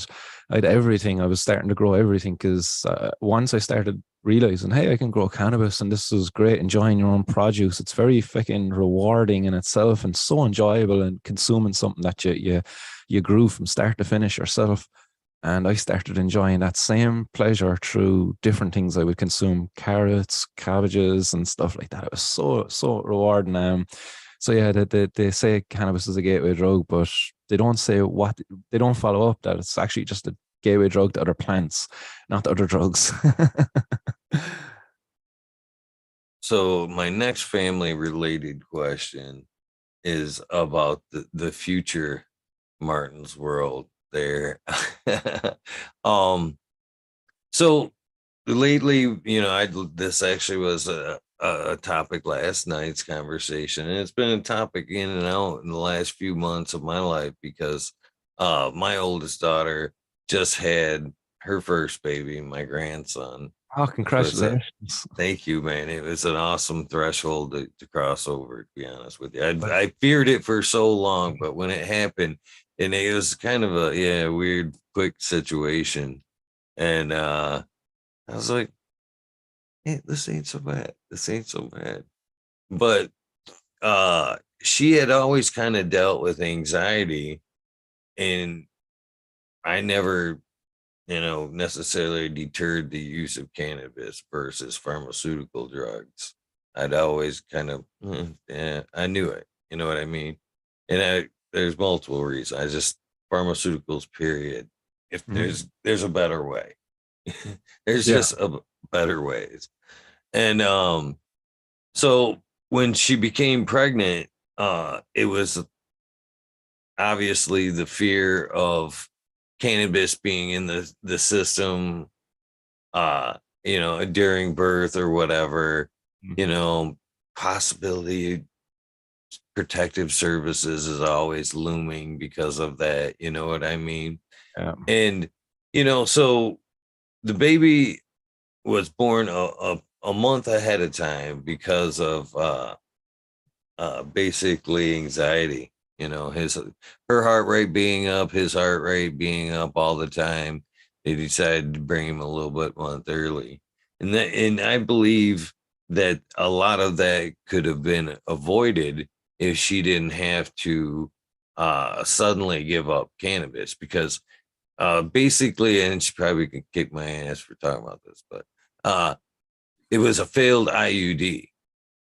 had everything. I was starting to grow everything because once I started realizing, hey, I can grow cannabis and this is great, enjoying your own produce. It's very fucking rewarding in itself and so enjoyable and consuming something that you grew from start to finish yourself. And I started enjoying that same pleasure through different things I would consume, carrots, cabbages, and stuff like that. It was so rewarding. So yeah, they say cannabis is a gateway drug, but they don't say what they don't follow up that it's actually just a gateway drug to other plants, not to other drugs. So my next family related question is about the future Martin's world there. um so lately, this actually was a topic last night's conversation, and it's been a topic in and out in the last few months of my life because my oldest daughter just had her first baby, my grandson. Oh, So it's a congratulations. thank you, man. It was an awesome threshold to cross over, to be honest with you. I feared it for so long, but when it happened, and it was kind of a weird, quick situation. And I was like, hey, this ain't so bad. This ain't so bad. But she had always kind of dealt with anxiety, and I never, necessarily deterred the use of cannabis versus pharmaceutical drugs. I'd always kind of, yeah, I knew it. You know what I mean? And there's multiple reasons. I just pharmaceuticals. Period. If Mhm. there's a better way, there's Yeah. just a better ways. And so when she became pregnant, it was obviously the fear of cannabis being in the system, during birth or whatever, Mhm. you know, possibility protective services is always looming because of that, you know what I mean? Yeah. And so the baby was born a month ahead of time because of basically anxiety. His her heart rate being up, his heart rate being up all the time. They decided to bring him a little bit month early, and I believe that a lot of that could have been avoided if she didn't have to suddenly give up cannabis because basically, and she probably can kick my ass for talking about this, but uh, it was a failed IUD.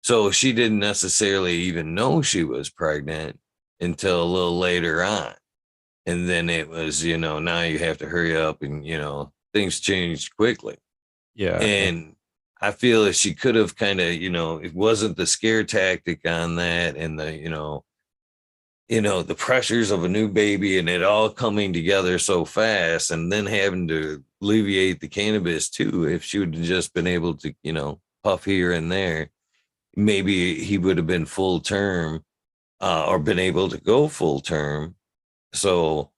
So she didn't necessarily even know she was pregnant until a little later on. And then it was, now you have to hurry up and, things changed quickly. Yeah. Yeah. And I feel that she could have kind of, it wasn't the scare tactic on that and the pressures of a new baby and it all coming together so fast and then having to alleviate the cannabis too. If she would have just been able to, puff here and there, maybe he would have been full term or been able to go full term. So,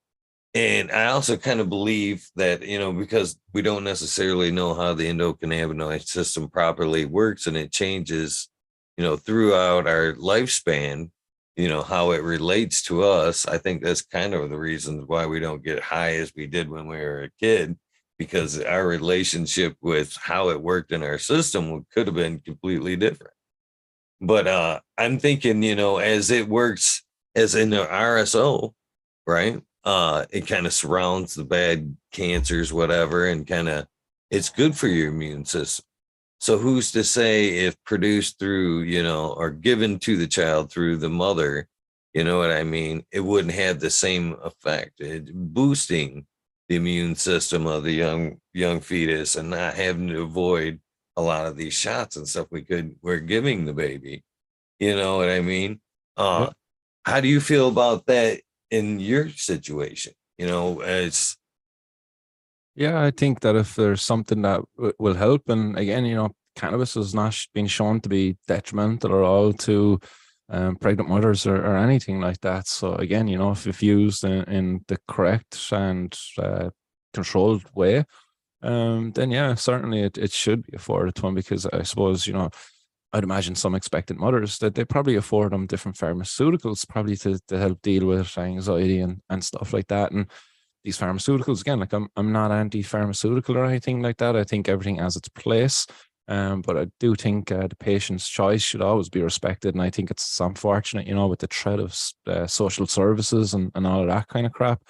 and I also kind of believe that, because we don't necessarily know how the endocannabinoid system properly works and it changes, throughout our lifespan, how it relates to us. I think that's kind of the reasons why we don't get high as we did when we were a kid, because our relationship with how it worked in our system could have been completely different. But I'm thinking, as it works as in the RSO, right? It kind of surrounds the bad cancers, whatever, and kind of it's good for your immune system. So who's to say if produced through, or given to the child through the mother, you know what I mean? It wouldn't have the same effect. Boosting the immune system of the young fetus and not having to avoid a lot of these shots and stuff we're giving the baby. You know what I mean? Yeah. How do you feel about that in your situation? You know, as Yeah, I think that if there's something that will help, and again, cannabis has not been shown to be detrimental at all to pregnant mothers or anything like that. So again, if used in the correct and controlled way, then yeah, certainly it should be afforded to them, because I suppose, I'd imagine some expectant mothers that they probably afford them different pharmaceuticals, probably to help deal with anxiety and stuff like that. And these pharmaceuticals, again, like I'm not anti-pharmaceutical or anything like that. I think everything has its place. But I do think the patient's choice should always be respected. And I think it's unfortunate, with the threat of social services and all of that kind of crap.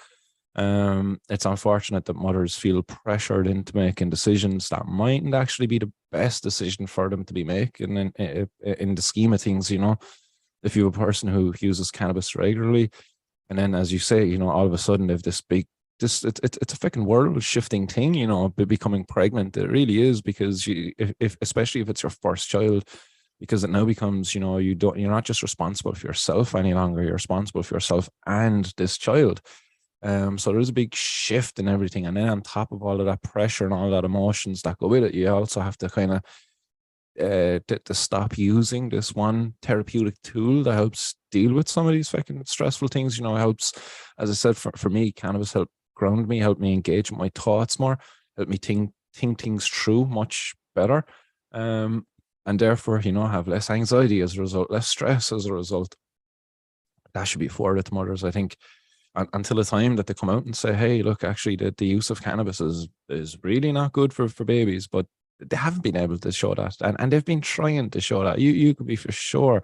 It's unfortunate that mothers feel pressured into making decisions that mightn't actually be the best decision for them to be making. And in the scheme of things, if you have a person who uses cannabis regularly, and then, as you say, all of a sudden, if this big, it's a fucking world shifting thing, becoming pregnant. It really is, because if especially if it's your first child, because it now becomes, you're not just responsible for yourself any longer. You're responsible for yourself and this child. So there's a big shift in everything. And then on top of all of that pressure and all that emotions that go with it, you also have to kind of to stop using this one therapeutic tool that helps deal with some of these fucking stressful things. It helps, as I said, for me, cannabis helped ground me, helped me engage with my thoughts more, helped me think things through much better. And therefore, have less anxiety as a result, less stress as a result. That should be afforded to mothers, I think, until the time that they come out and say, hey, look, actually the use of cannabis is really not good for babies. But they haven't been able to show that, and they've been trying to show that. You could be for sure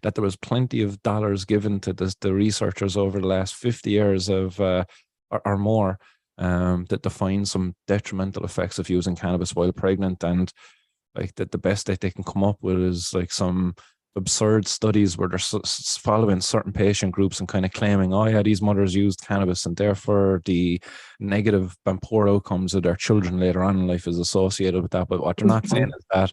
that there was plenty of dollars given to the researchers over the last 50 years of or more, that to find some detrimental effects of using cannabis while pregnant. And like the best that they can come up with is like some absurd studies where they're following certain patient groups and kind of claiming, oh yeah, these mothers used cannabis and therefore the negative and poor outcomes of their children later on in life is associated with that. But what they're not saying is that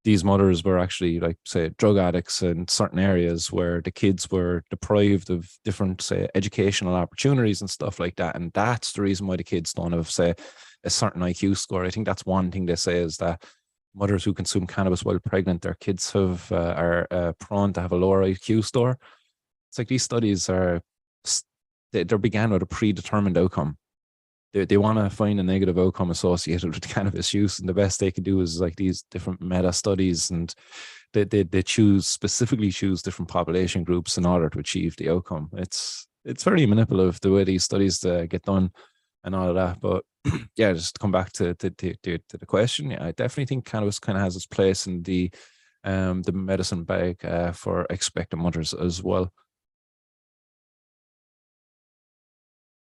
these mothers were actually, like, say, drug addicts in certain areas where the kids were deprived of different, say, educational opportunities and stuff like that. And that's the reason why the kids don't have, say, a certain IQ score. I think that's one thing they say, is that mothers who consume cannabis while pregnant, their kids are prone to have a lower IQ score. It's like these studies they're began with a predetermined outcome. They want to find a negative outcome associated with cannabis use, and the best they can do is like these different meta studies, and they specifically choose different population groups in order to achieve the outcome. It's very manipulative the way these studies get done and all of that. But yeah, just to come back to the question, yeah, I definitely think cannabis kind of has its place in the medicine bag for expectant mothers as well.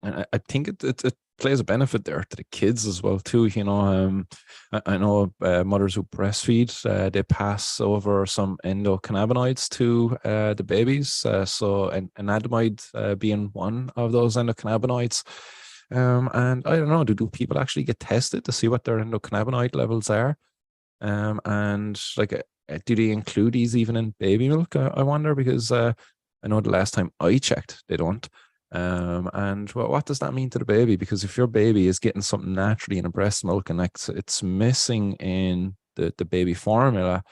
And I think it plays a benefit there to the kids as well too. I know mothers who breastfeed, they pass over some endocannabinoids to the babies. So an anandamide being one of those endocannabinoids. And I don't know, do people actually get tested to see what their endocannabinoid levels are? And like, do they include these even in baby milk? I wonder, because I know the last time I checked, they don't. And what does that mean to the baby? Because if your baby is getting something naturally in a breast milk and like it's missing in the baby formula,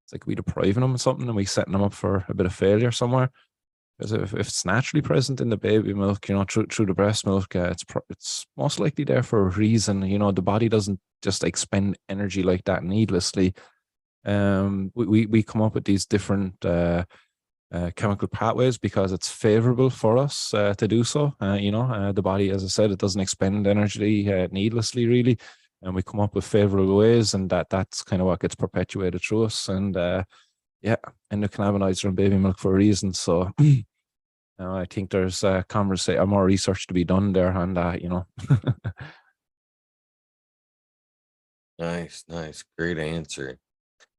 it's like we depriving them of something and we setting them up for a bit of failure somewhere. Because if it's naturally present in the baby milk, through the breast milk, it's most likely there for a reason. The body doesn't just expend energy like that needlessly. We come up with these different chemical pathways because it's favorable for us to do so. The body, as I said, it doesn't expend energy needlessly, really, and we come up with favorable ways, and that's kind of what gets perpetuated through us. And yeah, endocannabinoids are in baby milk for a reason. So I think there's more research to be done there on that. nice, great answer.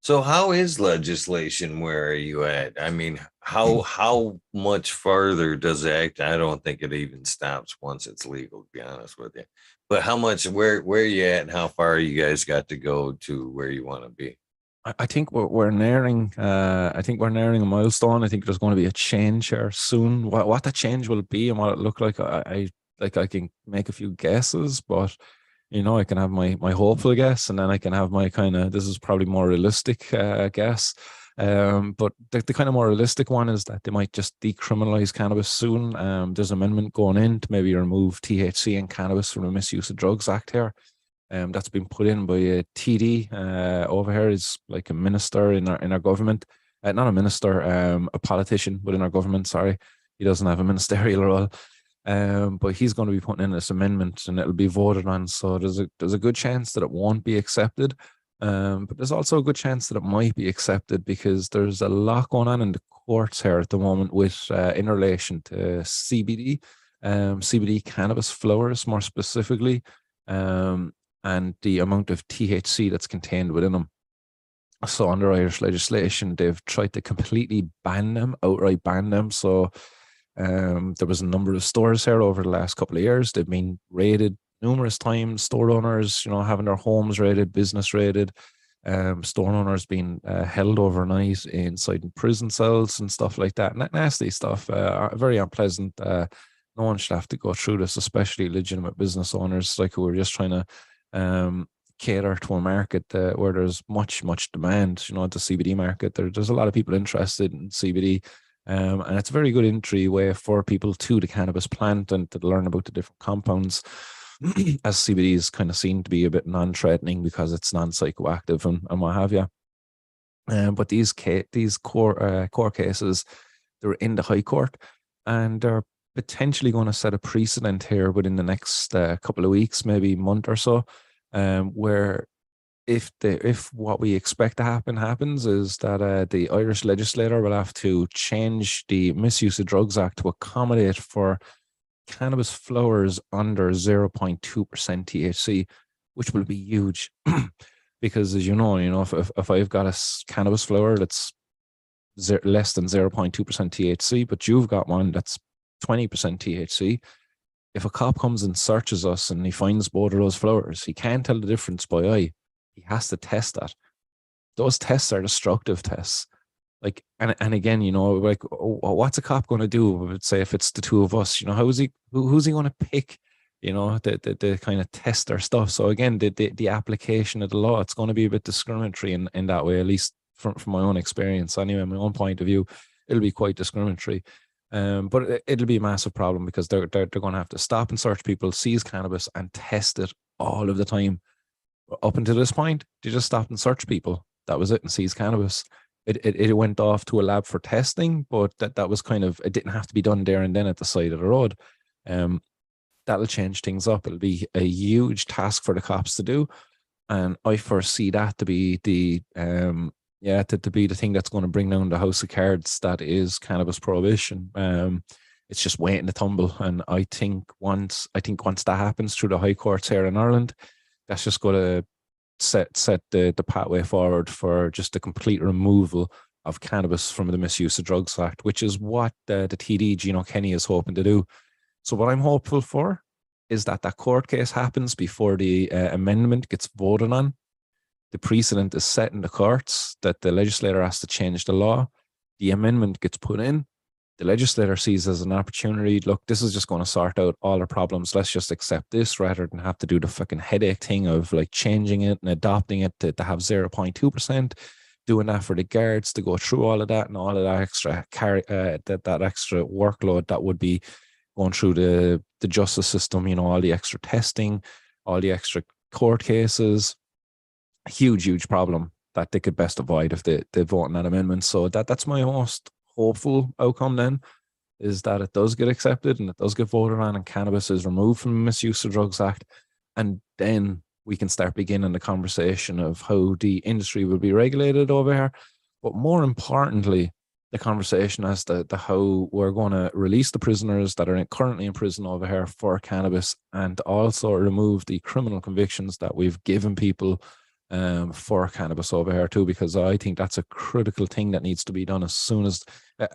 So how is legislation? Where are you at? I mean, how much farther does it act? I don't think it even stops once it's legal, to be honest with you. But how much where are you at and how far you guys got to go to where you want to be? I think we're nearing. I think we're nearing a milestone. I think there's going to be a change here soon. What that change will be and what it look like, I can make a few guesses, but I can have my hopeful guess, and then I can have my kind of, this is probably more realistic guess. But the kind of more realistic one is that they might just decriminalize cannabis soon. There's an amendment going in to maybe remove THC and cannabis from the Misuse of Drugs Act here. That's been put in by a TD over here. Is like a minister in our government, not a minister, a politician within our government. Sorry, he doesn't have a ministerial role, but he's going to be putting in this amendment, and it'll be voted on. So there's a good chance that it won't be accepted, but there's also a good chance that it might be accepted because there's a lot going on in the courts here at the moment with in relation to CBD, CBD cannabis flowers more specifically. And the amount of THC that's contained within them. So under Irish legislation, they've tried to completely ban them, outright ban them. So there was a number of stores here over the last couple of years. They've been raided numerous times. Store owners, having their homes raided, business raided. Store owners being held overnight inside in prison cells and stuff like that. Nasty stuff. Very unpleasant. No one should have to go through this, especially legitimate business owners like who are just trying to cater to a market where there's much demand. The CBD market, there's a lot of people interested in CBD, and it's a very good entry way for people to the cannabis plant and to learn about the different compounds. As CBD is kind of seen to be a bit non-threatening because it's non-psychoactive and what have you. But these core cases, they're in the High Court, and they're potentially going to set a precedent here within the next couple of weeks, maybe month or so, where if what we expect to happen happens, is that the Irish legislator will have to change the Misuse of Drugs Act to accommodate for cannabis flowers under 0.2% THC, which will be huge. Because as you know, if I've got a cannabis flower that's less than 0.2% THC, but you've got one that's 20% THC, if a cop comes and searches us and he finds both of those flowers, he can't tell the difference by eye. He has to test that. Those tests are destructive tests. Like, and again, like, what's a cop going to do? I would say if it's the two of us, who's he going to pick? The kind of test their stuff. So again, the application of the law, it's going to be a bit discriminatory in that way, at least from my own experience. Anyway, my own point of view, it'll be quite discriminatory. But it'll be a massive problem because they're going to have to stop and search people, seize cannabis, and test it all of the time. Up until this point, they just stopped and searched people. That was it, and seized cannabis. It went off to a lab for testing, but that was kind of, it didn't have to be done there and then at the side of the road. That'll change things up. It'll be a huge task for the cops to do, and I foresee that to be the to be the thing that's going to bring down the house of cards that is cannabis prohibition. It's just waiting to tumble, and I think once that happens through the high courts here in Ireland, that's just going to set the pathway forward for just the complete removal of cannabis from the Misuse of Drugs Act, which is what the TD Gino Kenny is hoping to do. So what I'm hopeful for is that court case happens before the amendment gets voted on. The precedent is set in the courts that the legislator has to change the law. The amendment gets put in. The legislator sees as an opportunity, look, this is just going to sort out all our problems. Let's just accept this rather than have to do the fucking headache thing of like changing it and adopting it to have 0.2%, doing that for the guards to go through all of that and all of that extra that extra workload that would be going through the justice system, all the extra testing, all the extra court cases. A huge problem that they could best avoid if they vote on that amendment. So that's my most hopeful outcome then, is that it does get accepted and it does get voted on and cannabis is removed from the Misuse of Drugs Act. And then we can start beginning the conversation of how the industry will be regulated over here. But more importantly, the conversation as to how we're going to release the prisoners that are currently in prison over here for cannabis, and also remove the criminal convictions that we've given people for cannabis over here too, because I think that's a critical thing that needs to be done as soon as,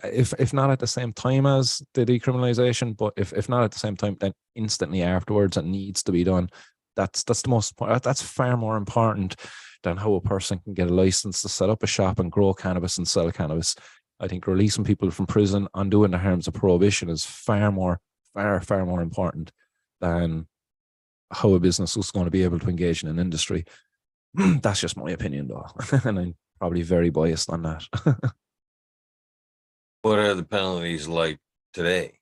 if not at the same time as the decriminalization, but if not at the same time, then instantly afterwards, it needs to be done. That's the most, that's far more important than how a person can get a license to set up a shop and grow cannabis and sell cannabis. I think releasing people from prison and doing the harms of prohibition is far more important than how a business is going to be able to engage in an industry. That's just my opinion, though, and I'm probably very biased on that. What are the penalties like today?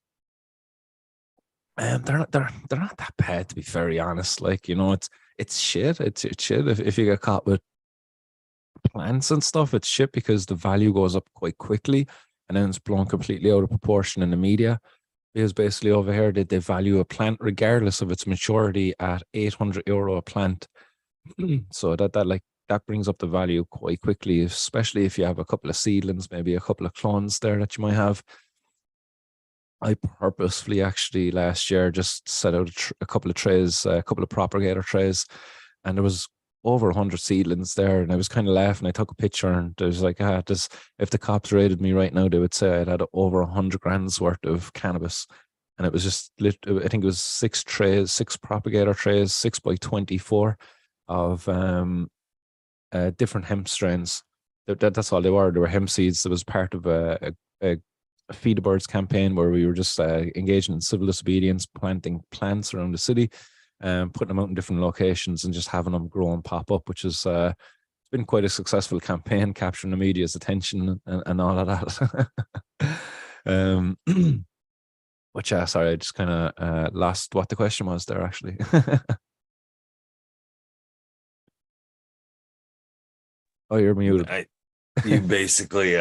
They're not that bad, to be very honest. Like, you know, it's shit. It's shit if you get caught with plants and stuff. It's shit because the value goes up quite quickly, and then it's blown completely out of proportion in the media. Because basically over here they value a plant regardless of its maturity at €800 a plant. So that brings up the value quite quickly, especially if you have a couple of seedlings, maybe a couple of clones there that you might have. I purposefully actually last year just set out a couple of trays, a couple of propagator trays, and there was over 100 seedlings there, and I was kind of laughing. I took a picture, and there's like, if the cops raided me right now, they would say I'd had over 100 grams worth of cannabis, and it was just I think it was six propagator trays, 6x24 of different hemp strains. That's all they were. They were hemp seeds. That was part of a Feed the Birds campaign where we were just engaging in civil disobedience, planting plants around the city, putting them out in different locations and just having them grow and pop up, which is it's been quite a successful campaign, capturing the media's attention and all of that. But yeah, sorry, I just kind of lost what the question was there, actually. Oh, you're muted. You basically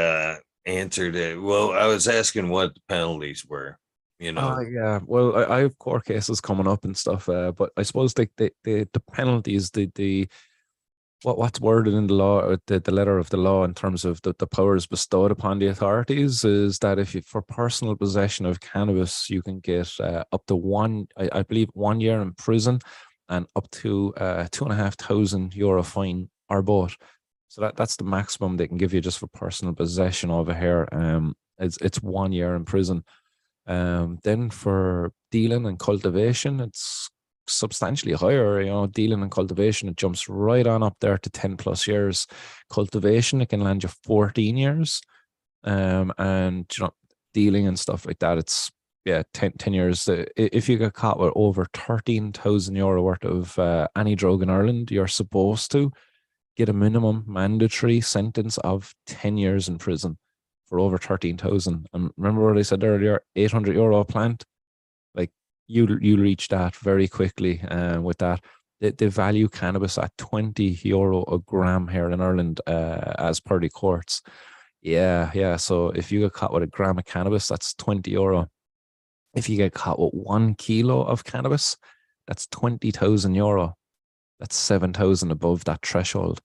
answered it. Well, I was asking what the penalties were. You know, Yeah. Well, I have court cases coming up and stuff, but I suppose the penalties, what's worded in the law, or the letter of the law in terms of the powers bestowed upon the authorities is that if you, for personal possession of cannabis, you can get up to I believe 1 year in prison and up to €2,500 fine or both. So that's the maximum they can give you just for personal possession over here. It's 1 year in prison. Then for dealing and cultivation, it's substantially higher. You know, dealing and cultivation, it jumps right on up there to 10+ years. Cultivation, it can land you 14 years. And you know, dealing and stuff like that, it's 10 years. If you get caught with over €13,000 worth of any drug in Ireland, you're supposed to get a minimum mandatory sentence of 10 years in prison for over 13,000. And remember what I said earlier, €800 a plant, like you reach that very quickly. With that, they value cannabis at €20 a gram here in Ireland, as per the courts. Yeah. So if you get caught with a gram of cannabis, that's €20. If you get caught with 1 kilo of cannabis, that's €20,000. That's 7,000 above that threshold.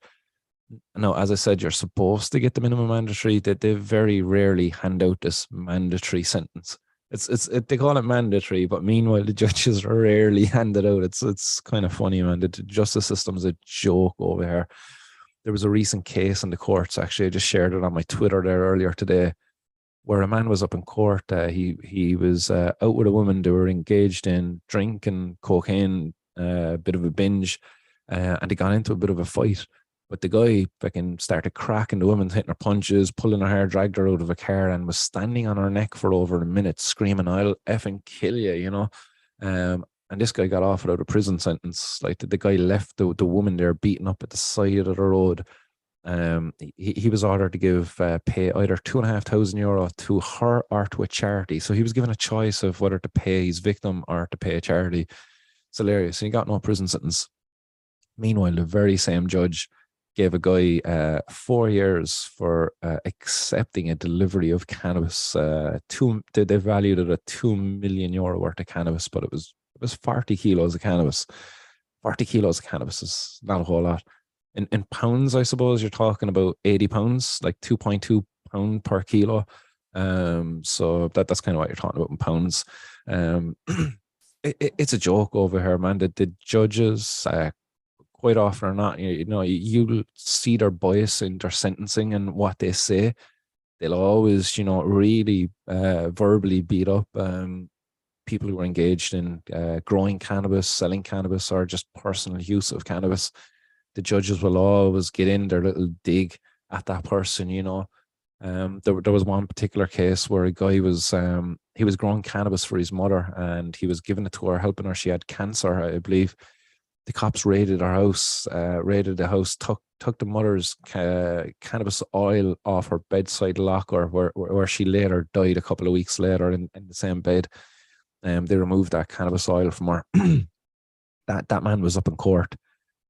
Now, as I said, you're supposed to get the minimum mandatory. That they very rarely hand out this mandatory sentence. They call it mandatory, but meanwhile the judges rarely hand it out. It's kind of funny, man. The justice system is a joke over here. There was a recent case in the courts. Actually, I just shared it on my Twitter there earlier today, where a man was up in court. He was out with a woman. They were engaged in drink and cocaine, a bit of a binge, and they got into a bit of a fight. But the guy fucking started cracking the woman, hitting her punches, pulling her hair, dragged her out of a car, and was standing on her neck for over a minute, screaming, "I'll effing kill you," you know. And this guy got off without a prison sentence. Like the guy left the woman there beaten up at the side of the road. He was ordered to give pay either €2,500 to her or to a charity. So he was given a choice of whether to pay his victim or to pay a charity. It's hilarious. And he got no prison sentence. Meanwhile, the very same judge gave a guy 4 years for accepting a delivery of cannabis. They valued it at €2 million worth of cannabis, but it was 40 kilos of cannabis. 40 kilos of cannabis is not a whole lot. In pounds, I suppose you're talking about 80 pounds, like 2.2 pound per kilo. So that's kind of what you're talking about in pounds. It's a joke over here, man. The judges, quite often or not, you'll see their bias in their sentencing and what they say. They'll always, really verbally beat up people who are engaged in growing cannabis, selling cannabis, or just personal use of cannabis. The judges will always get in their little dig at that person. There was one particular case where a guy was he was growing cannabis for his mother, and he was giving it to her, helping her. She had cancer, I believe. The cops raided her house, took the mother's cannabis oil off her bedside locker, where she later died a couple of weeks later in the same bed. They removed that cannabis oil from her. That man was up in court,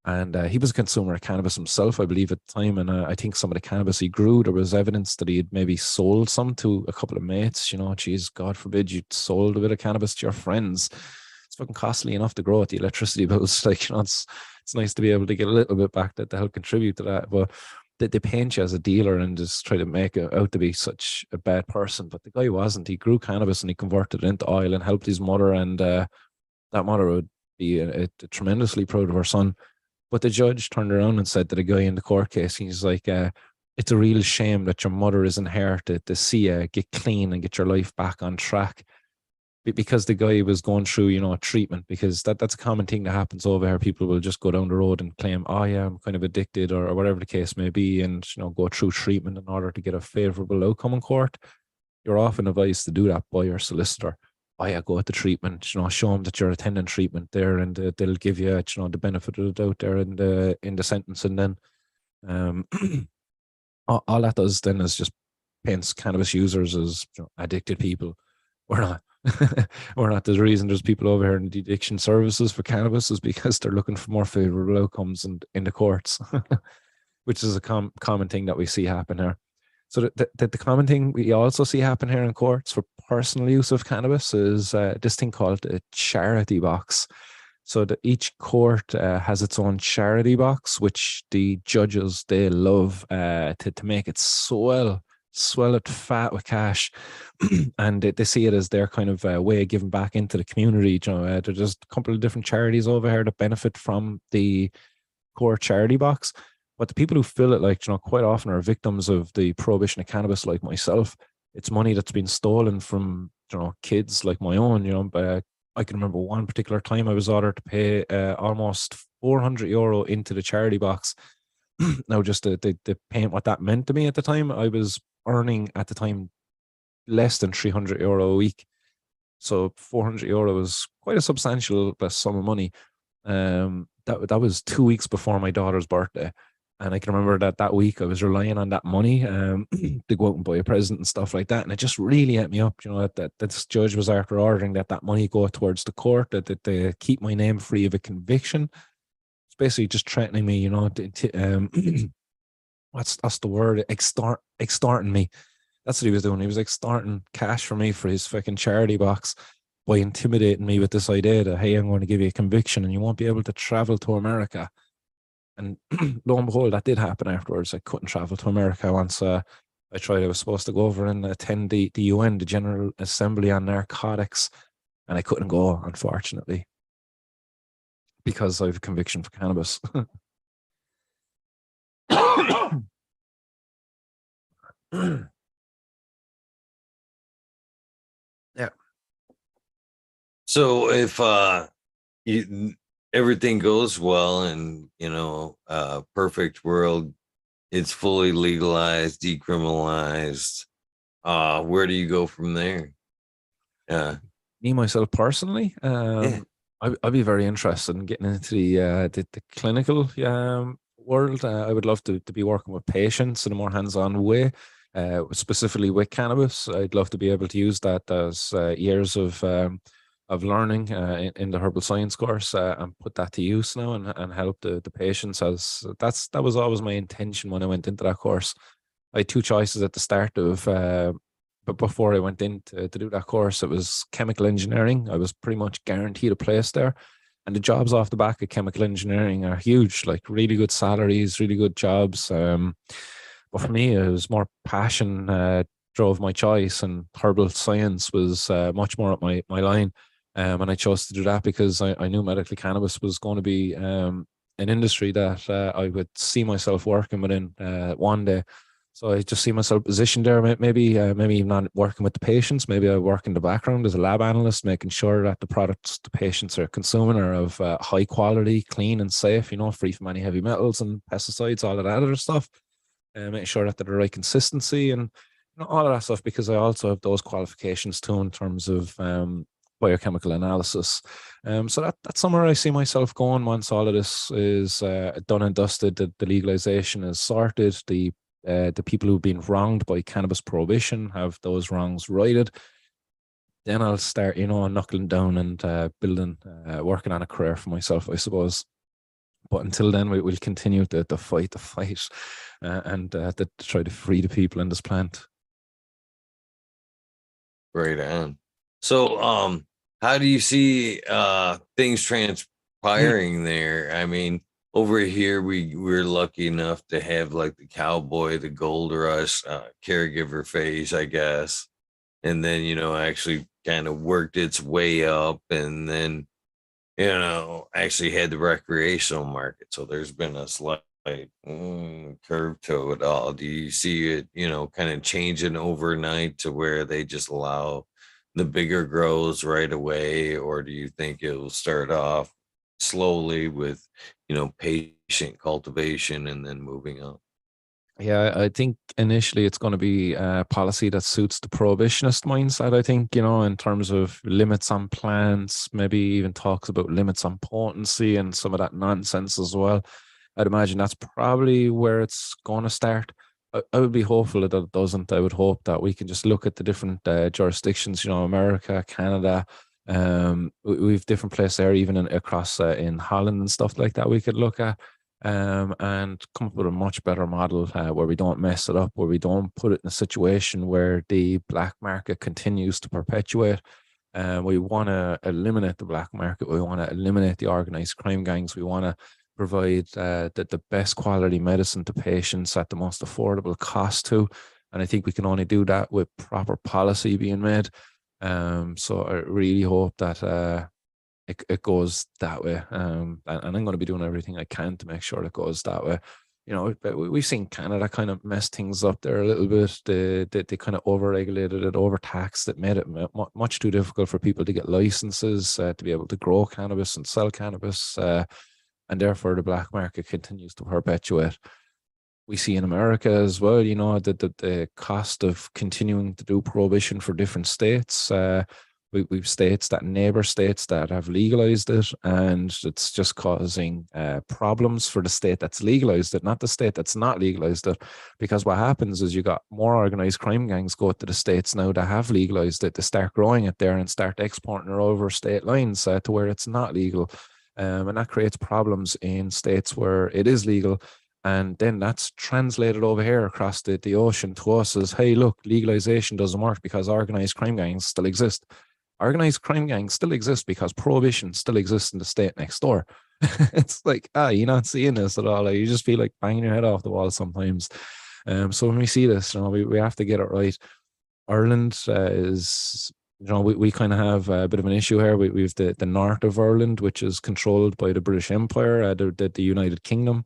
and he was a consumer of cannabis himself, I believe, at the time. And I think some of the cannabis he grew, there was evidence that he had maybe sold some to a couple of mates. Geez, God forbid you sold a bit of cannabis to your friends. It's fucking costly enough to grow at the electricity bills. Like, it's nice to be able to get a little bit back to help contribute to that. But they paint you as a dealer and just try to make it out to be such a bad person. But the guy wasn't. He grew cannabis and he converted it into oil and helped his mother. And that mother would be tremendously proud of her son. But the judge turned around and said to the guy in the court case, he's like, it's a real shame that your mother isn't here to see you get clean and get your life back on track. Because the guy was going through, treatment, because that's a common thing that happens over here. People will just go down the road and claim, oh yeah, I'm kind of addicted or whatever the case may be, and go through treatment in order to get a favorable outcome in court. You're often advised to do that by your solicitor. Oh yeah, go at the treatment, show them that you're attending treatment there, and they'll give you, the benefit of the doubt there in the sentence. And then all that does then is just paints cannabis users as addicted people. We're not. We're not. The reason there's people over here in the addiction services for cannabis is because they're looking for more favorable outcomes in the courts, which is a common thing that we see happen here. So the common thing we also see happen here in courts for personal use of cannabis is this thing called a charity box. So that each court has its own charity box, which the judges, they love to make it swell it fat with cash. And they see it as their kind of way of giving back into the community. There's just a couple of different charities over here that benefit from the core charity box. But the people who fill it, like, quite often are victims of the prohibition of cannabis, like myself. It's money that's been stolen from, kids like my own, but I can remember one particular time I was ordered to pay almost €400 into the charity box. Now, just to paint what that meant to me at the time, I was earning at the time less than €300 a week. So €400 was quite a substantial sum of money. That was 2 weeks before my daughter's birthday. And I can remember that week I was relying on that money to go out and buy a present and stuff like that. And it just really ate me up, that this judge was after ordering that money go towards the court, that they keep my name free of a conviction. It's basically just threatening me, what's the word? Extorting me. That's what he was doing. He was extorting cash for me for his fucking charity box by intimidating me with this idea that, hey, I'm going to give you a conviction and you won't be able to travel to America. And lo and behold, that did happen afterwards. I couldn't travel to America once I tried. I was supposed to go over and attend the UN, the General Assembly on Narcotics, and I couldn't go, unfortunately, because I have a conviction for cannabis. Yeah. So if everything goes well and perfect world, it's fully legalized, decriminalized, where do you go from there? Me myself personally, Yeah. I'd be very interested in getting into the clinical world. I would love to be working with patients in a more hands-on way, specifically with cannabis. I'd love to be able to use that as years of learning in the herbal science course and put that to use now and help the patients. As that was always my intention when I went into that course. I had two choices at the start of but before I went in to do that course. It was chemical engineering. I was pretty much guaranteed a place there. And the jobs off the back of chemical engineering are huge, like really good salaries, really good jobs. But for me, it was more passion drove my choice, and herbal science was much more up my line. And I chose to do that because I knew medical cannabis was going to be an industry that I would see myself working within one day. So I just see myself positioned there. Maybe even not working with the patients. Maybe I work in the background as a lab analyst, making sure that the products the patients are consuming are of high quality, clean and safe. Free from any heavy metals and pesticides, all of that other stuff. Making sure that they're the right consistency and all of that stuff. Because I also have those qualifications too in terms of biochemical analysis. So that's somewhere I see myself going once all of this is done and dusted. The legalization is sorted. The people who've been wronged by cannabis prohibition have those wrongs righted. Then I'll start, knuckling down and building, working on a career for myself, I suppose. But until then, we will continue to fight the fight and to try to free the people in this plant. Right on. So, how do you see things transpiring there? I mean, over here we're lucky enough to have like the cowboy, the gold rush, caregiver phase, I guess, and then actually kind of worked its way up, and then actually had the recreational market. So there's been a slight curve to it all. Do you see it, kind of changing overnight to where they just allow the bigger grows right away? Or do you think it will start off slowly with, patient cultivation and then moving on? Yeah, I think initially it's going to be a policy that suits the prohibitionist mindset. I think, in terms of limits on plants, maybe even talks about limits on potency and some of that nonsense as well. I'd imagine that's probably where it's going to start. I would be hopeful that it doesn't. I would hope that we can just look at the different jurisdictions, America, Canada. We've different places there, even across in Holland and stuff like that we could look at and come up with a much better model where we don't mess it up, where we don't put it in a situation where the black market continues to perpetuate. We want to eliminate the black market. We want to eliminate the organized crime gangs. We want to provide the best quality medicine to patients at the most affordable cost too. And I think we can only do that with proper policy being made. So I really hope that it goes that way. And I'm going to be doing everything I can to make sure it goes that way. But we've seen Canada kind of mess things up there a little bit. They kind of overregulated it, overtaxed it, made it much too difficult for people to get licenses to be able to grow cannabis and sell cannabis. And therefore the black market continues to perpetuate. We see in America as well, the cost of continuing to do prohibition for different states. We've states that neighbor states that have legalized it, and it's just causing problems for the state that's legalized it, not the state that's not legalized it. Because what happens is you got more organized crime gangs go to the states now that have legalized it to start growing it there and start exporting it over state lines to where it's not legal. And that creates problems in states where it is legal. And then that's translated over here across the ocean to us as, hey, look, legalization doesn't work because organized crime gangs still exist. Organized crime gangs still exist because prohibition still exists in the state next door. It's like, you're not seeing this at all. Like, you just feel like banging your head off the wall sometimes. So when we see this, we have to get it right. Ireland is, we kind of have a bit of an issue here. We've the north of Ireland, which is controlled by the British Empire, the United Kingdom.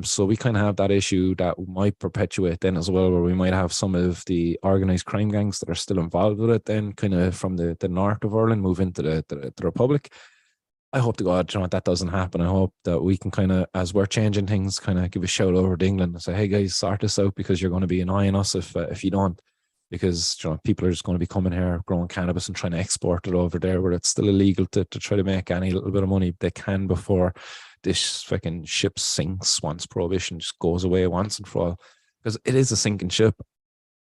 So we kind of have that issue that might perpetuate then as well, where we might have some of the organized crime gangs that are still involved with it then kind of from the north of Ireland move into the Republic. I hope to God, that doesn't happen. I hope that we can kind of, as we're changing things, kind of give a shout over to England and say, hey guys, sort this out because you're going to be annoying us if you don't. Because people are just going to be coming here growing cannabis and trying to export it over there where it's still illegal to try to make any little bit of money they can before this fucking ship sinks once prohibition just goes away once and for all. Because it is a sinking ship.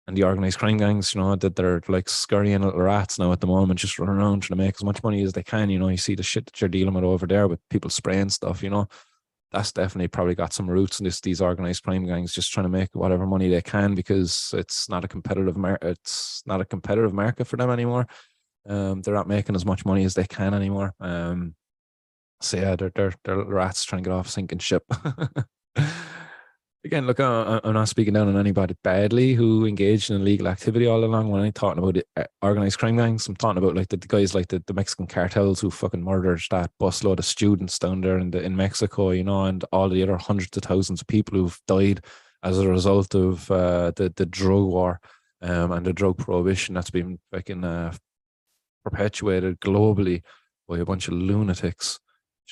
And the organized crime gangs, that they're like scurrying little rats now at the moment, just running around trying to make as much money as they can. You see the shit that you're dealing with over there with people spraying stuff, that's definitely probably got some roots in these organized crime gangs just trying to make whatever money they can because it's not a competitive market. It's not a competitive market for them anymore. They're not making as much money as they can anymore. So yeah, they're rats trying to get off a sinking ship. Again, look, I'm not speaking down on anybody badly who engaged in illegal activity all along. When I'm talking about organized crime gangs, I'm talking about like the guys like the Mexican cartels who fucking murdered that busload of students down there in Mexico, and all the other hundreds of thousands of people who've died as a result of the drug war and the drug prohibition that's been fucking perpetuated globally by a bunch of lunatics.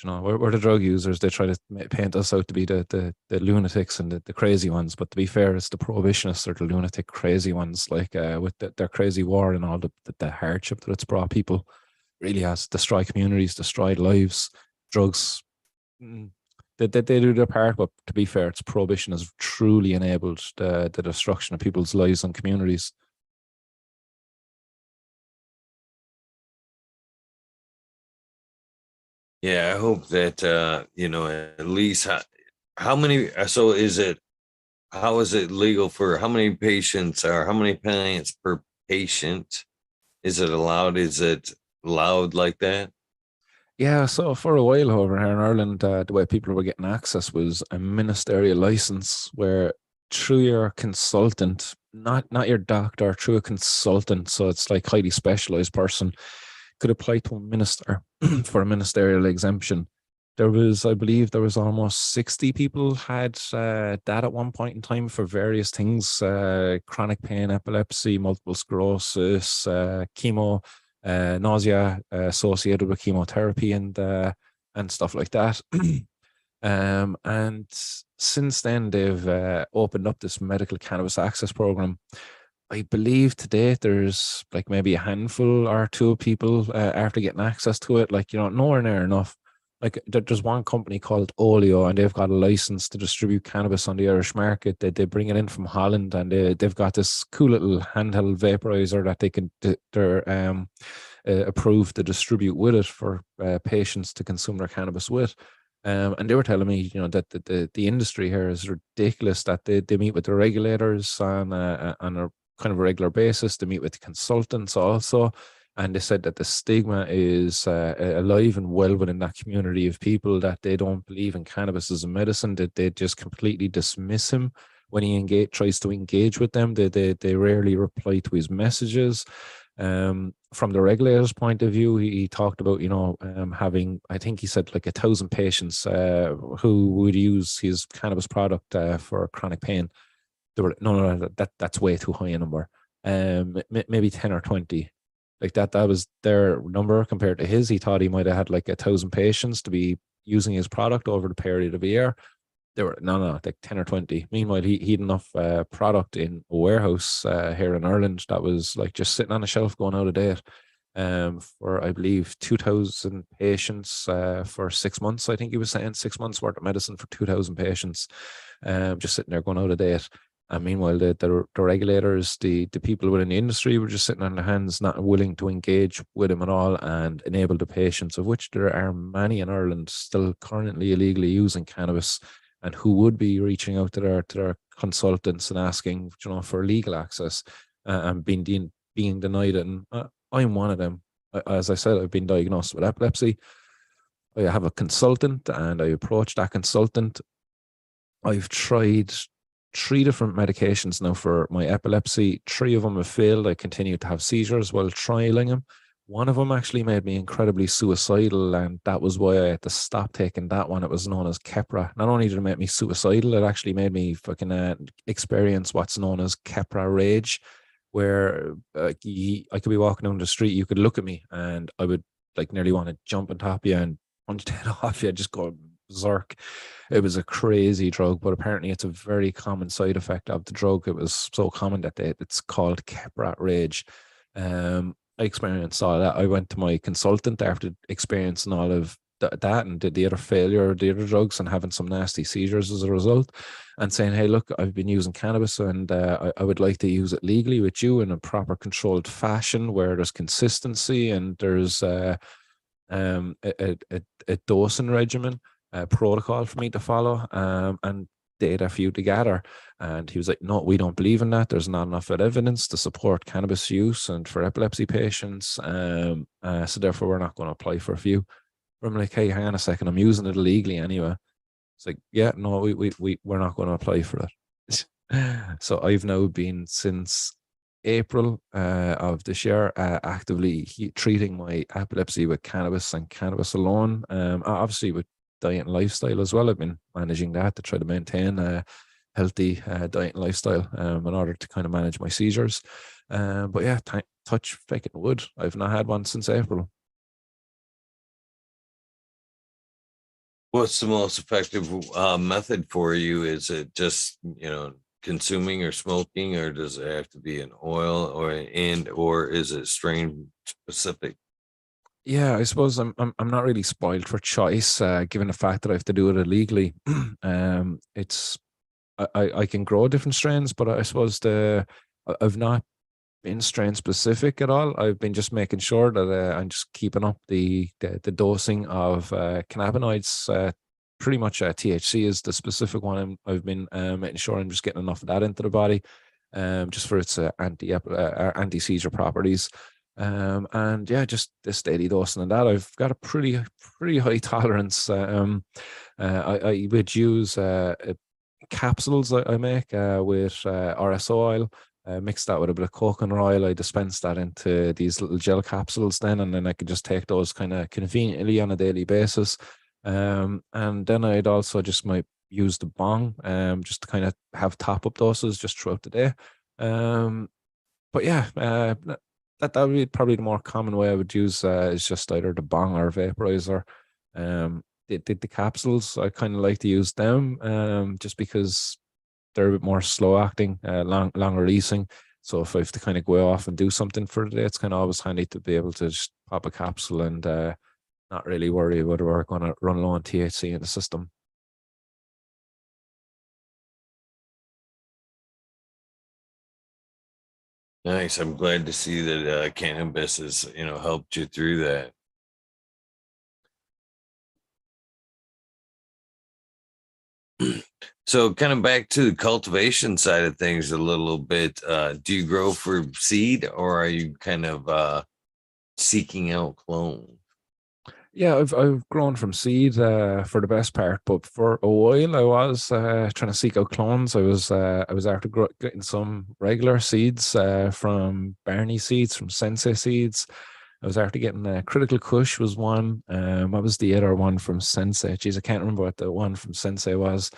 We're the drug users. They try to paint us out to be the lunatics and the crazy ones. But to be fair, it's the prohibitionists or the lunatic crazy ones, like with their crazy war and all the hardship that it's brought people. Really has destroyed communities, destroyed lives. Drugs, mm, they do their part. But to be fair, it's prohibition has truly enabled the destruction of people's lives and communities. Yeah, I hope that at least how many so is it how is it legal for how many patients or how many plants per patient? Is it allowed? Is it allowed like that? Yeah, so for a while over here in Ireland, the way people were getting access was a ministerial license where through your consultant, not your doctor, through a consultant, so it's like highly specialized person, could apply to a minister for a ministerial exemption. I believe, there was almost 60 people had that at one point in time for various things, chronic pain, epilepsy, multiple sclerosis, chemo, nausea associated with chemotherapy and stuff like that. And since then, they've opened up this medical cannabis access program. I believe to date there's like maybe a handful or two of people after getting access to it. Like, nowhere near enough. Like, there's one company called Oleo, and they've got a license to distribute cannabis on the Irish market. They bring it in from Holland, and they've got this cool little handheld vaporizer that they're approved to distribute with it for patients to consume their cannabis with. And they were telling me, that the industry here is ridiculous. That they meet with the regulators on a kind of a regular basis. They meet with consultants also, and they said that the stigma is alive and well within that community of people, that they don't believe in cannabis as a medicine. That they just completely dismiss him when he tries to engage with them. They rarely reply to his messages. From the regulator's point of view, he talked about, having, I think he said, like 1,000 patients who would use his cannabis product for chronic pain. They were, no, that's way too high a number. Maybe 10 or 20. Like that was their number compared to his. He thought he might have had like 1,000 patients to be using his product over the period of a year. They were no, like 10 or 20. Meanwhile, he had enough product in a warehouse here in Ireland that was like just sitting on a shelf going out of date for, I believe, 2,000 patients for 6 months. I think he was saying 6 months worth of medicine for 2,000 patients, just sitting there going out of date. And meanwhile, the regulators, the people within the industry were just sitting on their hands, not willing to engage with him at all and enable the patients, of which there are many in Ireland still currently illegally using cannabis, and who would be reaching out to their consultants and asking, for legal access and being denied it. And I'm one of them. As I said, I've been diagnosed with epilepsy. I have a consultant, and I approached that consultant. I've tried 3 different medications now for my epilepsy. 3 of them have failed. I continue to have seizures while trialing them. One of them actually made me incredibly suicidal, and that was why I had to stop taking that one. It was known as Keppra. Not only did it make me suicidal, it actually made me fucking experience what's known as Keppra rage, where I could be walking down the street, you could look at me, and I would like nearly want to jump on top of you and punch the head off you, just go berserk. It was a crazy drug, but apparently it's a very common side effect of the drug. It was so common that it's called Keppra rage. I experienced all that. I went to my consultant after experiencing all of that and did the other failure, the other drugs, and having some nasty seizures as a result, and saying, "Hey, look, I've been using cannabis, and I would like to use it legally with you in a proper, controlled fashion where there's consistency and there's a dosing regimen, a protocol for me to follow, and data for you to gather." And he was like, "No, we don't believe in that. There's not enough evidence to support cannabis use and for epilepsy patients. So therefore, we're not going to apply for a few." I'm like, "Hey, hang on a second. I'm using it illegally anyway." It's like, yeah, no, we're not going to apply for it. So I've now been since April of this year actively treating my epilepsy with cannabis and cannabis alone. Obviously with diet and lifestyle as well. I've been managing that to try to maintain a healthy diet and lifestyle in order to kind of manage my seizures. But yeah, touch fucking wood. I've not had one since April. What's the most effective method for you? Is it just, consuming or smoking, or does it have to be an oil, or is it strain specific? Yeah, I suppose I'm not really spoiled for choice, given the fact that I have to do it illegally. It's I can grow different strains, but I suppose I've not been strain specific at all. I've been just making sure that I'm just keeping up the dosing of cannabinoids. Pretty much THC is the specific one. I've been making sure I'm just getting enough of that into the body, just for its anti seizure properties. And yeah, just the steady dosing of that. I've got a pretty high tolerance. I would use capsules I make with RSO oil. Mix that with a bit of coconut oil. I dispense that into these little gel capsules and then I can just take those kind of conveniently on a daily basis. And then I'd also just might use the bong, just to kind of have top up doses just throughout the day. But yeah, that would be probably the more common way I would use is just either the bong or vaporizer. The capsules I kind of like to use them, just because they're a bit more slow acting, long releasing. So if I have to kind of go off and do something for the day, it's kind of always handy to be able to just pop a capsule and not really worry whether we're going to run low on THC in the system. Nice. I'm glad to see that cannabis has, helped you through that. So, kind of back to the cultivation side of things a little bit. Do you grow for seed, or are you kind of seeking out clones? Yeah, I've grown from seed for the best part, but for a while I was trying to seek out clones. I was after getting some regular seeds from Barney Seeds, from Sensei Seeds. I was after getting Critical Kush was one. What was the other one from Sensei? Geez, I can't remember what the one from Sensei was.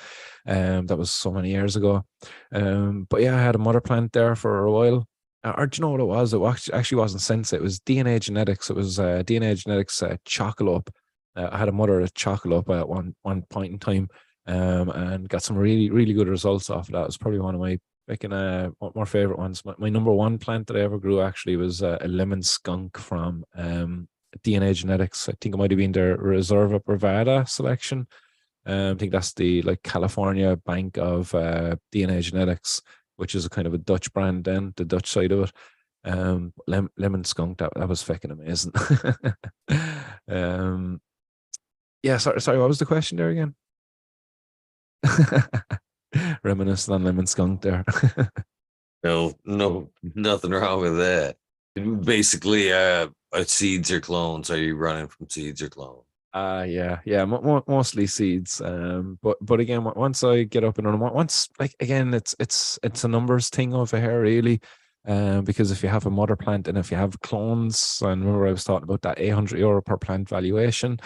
That was so many years ago. But yeah, I had a mother plant there for a while. Or do you know what it was? It actually wasn't Sensei. It was DNA genetics. It was DNA genetics chocolate. I had a mother at chocolate at one point in time, and got some really good results off of that. It was probably one of my picking more favorite ones. My number one plant that I ever grew actually was a lemon skunk from DNA genetics. I think it might have been their Reserva Privada selection. I think that's the like California bank of DNA genetics, which is a kind of a Dutch brand. Then the Dutch side of it, lemon skunk. That was fucking amazing. um, yeah. Sorry. What was the question there again? Reminiscing on lemon skunk there. No, no, nothing wrong with that. Basically, seeds or clones. Are you running from seeds or clones? Yeah, mostly seeds. But again, once I get up and running, once like again, it's a numbers thing over here, really. Because if you have a mother plant and if you have clones, and remember I was talking about that €800 per plant valuation,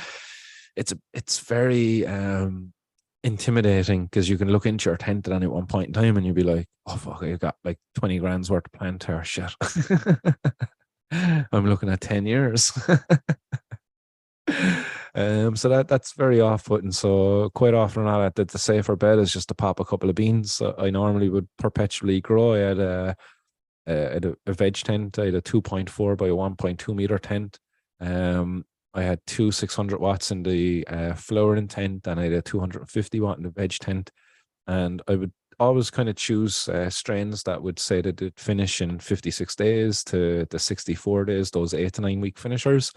it's very intimidating because you can look into your tent at any one point in time and you'll be like, oh fuck, I got like 20 grand's worth of plant here, shit. I'm looking at 10 years. So that's very off-putting. So quite often on that, the safer bet is just to pop a couple of beans. So I normally would perpetually grow. I had a veg tent. I had a 2.4 by a 1.2 meter tent. I had two 600 watts in the flowering tent, and I had a 250 watt in the veg tent. And I would always kind of choose strains that would say that it finish in 56 days to the 64 days, those 8 to 9 week finishers,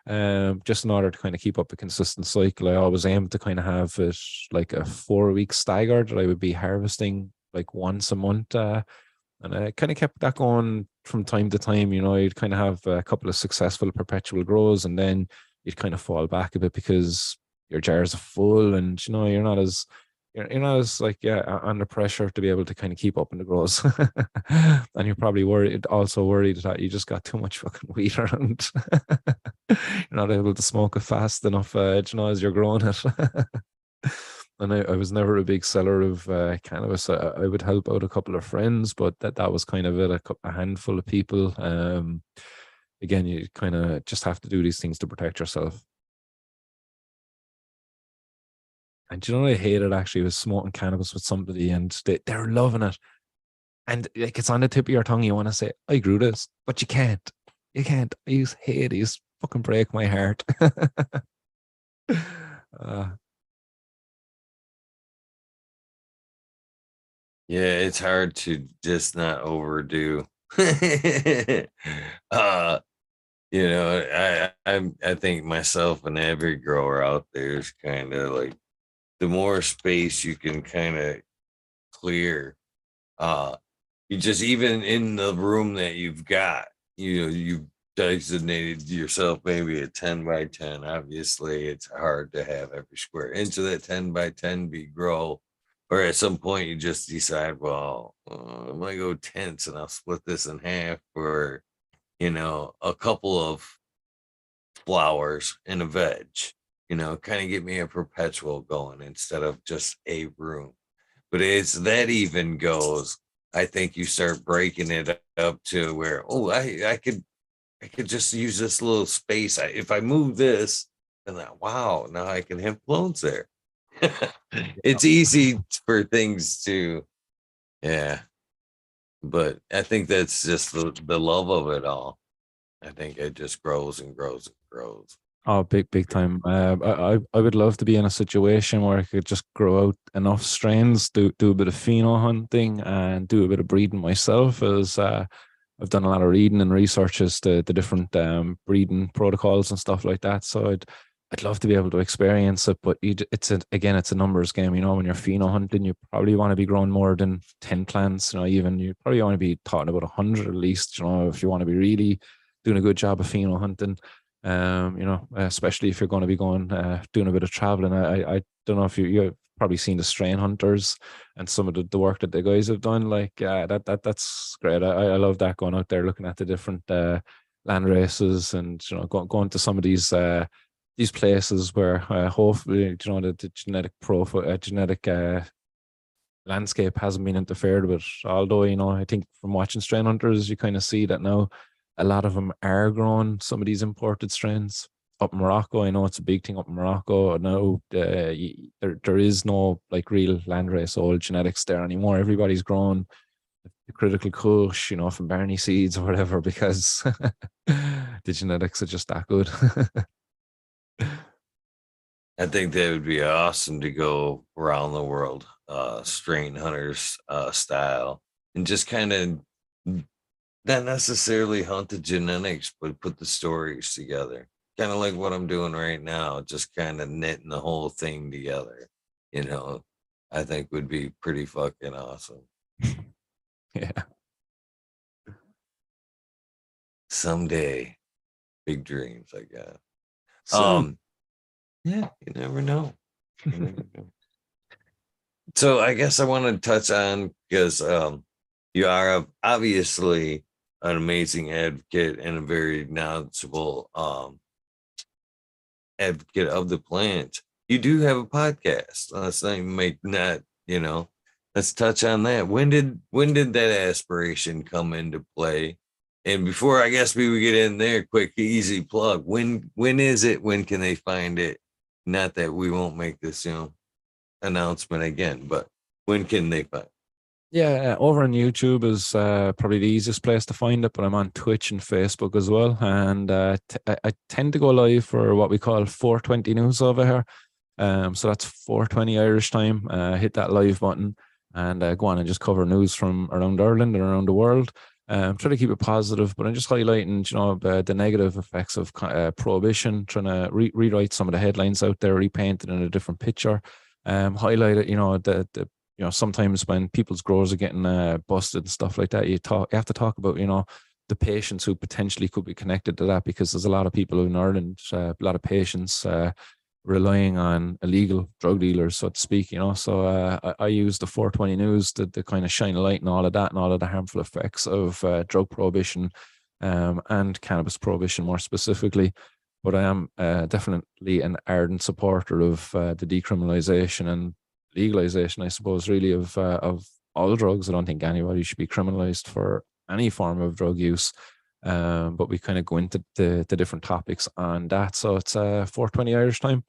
just in order to kind of keep up a consistent cycle. I always aim to kind of have it like a 4 week stagger that I would be harvesting like once a month. And I kind of kept that going from time to time. You'd kind of have a couple of successful perpetual grows, and then you'd kind of fall back a bit because your jars are full, and you're not as you're not as like under pressure to be able to kind of keep up in the grows. And you're probably worried that you just got too much fucking weed around. You're not able to smoke it fast enough, as you're growing it. And I was never a big seller of cannabis. I would help out a couple of friends, but that was kind of it, a handful of people. Again, you kind of just have to do these things to protect yourself. And what I hated actually was smoking cannabis with somebody, and they're loving it. And like it's on the tip of your tongue. You want to say, I grew this, but you can't. You can't. I use hate. You fucking break my heart. uh, Yeah, it's hard to just not overdo. uh, I think myself and every grower out there is kind of like the more space you can kind of clear, uh, you just even in the room that you've got, you designated yourself maybe a 10 by 10. Obviously, it's hard to have every square inch of that 10 by 10 be grow. Or at some point, you just decide, well, I'm going to go tenths and I'll split this in half for, a couple of flowers and a veg, kind of get me a perpetual going instead of just a room. But as that even goes, I think you start breaking it up to where, I could just use this little space. If I move this, then wow, now I can have clones there. It's easy for things to, yeah. But I think that's just the love of it all. I think it just grows and grows and grows. oh, big time. I would love to be in a situation where I could just grow out enough strains, do a bit of pheno hunting, and do a bit of breeding myself. As I've done a lot of reading and research as to the different breeding protocols and stuff like that. So I'd love to be able to experience it, but again, it's a numbers game. When you're pheno hunting, you probably want to be growing more than 10 plants. Even you probably want to be talking about 100 at least. If you want to be really doing a good job of pheno hunting. Especially if you're going to be going doing a bit of traveling. I don't know if you've probably seen the strain hunters and some of the work that the guys have done. Like that's great. I love that, going out there looking at the different land races, and going to some of these places where hopefully the genetic profile, genetic landscape hasn't been interfered with. Although I think from watching strain hunters, you kind of see that now a lot of them are growing some of these imported strains up in Morocco. I know it's a big thing up in Morocco now. There is no like real landrace old genetics there anymore. Everybody's growing the critical kush, from Barney seeds or whatever, because the genetics are just that good. I think that would be awesome to go around the world, strain hunters style, and just kind of not necessarily hunt the genetics, but put the stories together. Kind of like what I'm doing right now, just kind of knitting the whole thing together. You know, I think would be pretty fucking awesome. Yeah. Someday, big dreams, I guess. So Yeah, you never know. You never know. So I guess I want to touch on, because you are obviously an amazing advocate and a very knowledgeable advocate of the plant. You do have a podcast. Let's not make not, let's touch on that. When did that aspiration come into play? And before I guess we would get in there, quick, easy plug. When is it? When can they find it? Not that we won't make this, announcement again, but when can they find? yeah, over on YouTube is probably the easiest place to find it, but I'm on Twitch and Facebook as well. And I tend to go live for what we call 420 news over here. So that's 420 Irish time. Hit that live button and go on and just cover news from around Ireland and around the world. Try to keep it positive, but I'm just highlighting, the negative effects of prohibition, trying to rewrite some of the headlines out there, repaint it in a different picture. Highlight it, sometimes when people's growers are getting busted and stuff like that, you have to talk about, the patients who potentially could be connected to that, because there's a lot of people in Ireland, a lot of patients relying on illegal drug dealers, so to speak, you know. So I use the 420 news to kind of shine a light on all of that and all of the harmful effects of drug prohibition, and cannabis prohibition more specifically. But I am definitely an ardent supporter of the decriminalization and legalization, I suppose, really of all drugs. I don't think anybody should be criminalized for any form of drug use. But we kind of go into the different topics on that. So it's 420 Irish time.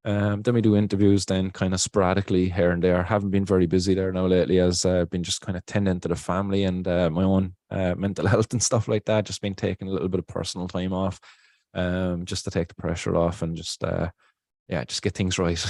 Then we do interviews then kind of sporadically here and there. Haven't been very busy there now lately, as I've been just kind of tending to the family and my own mental health and stuff like that. Just been taking a little bit of personal time off, just to take the pressure off and just yeah, just get things right.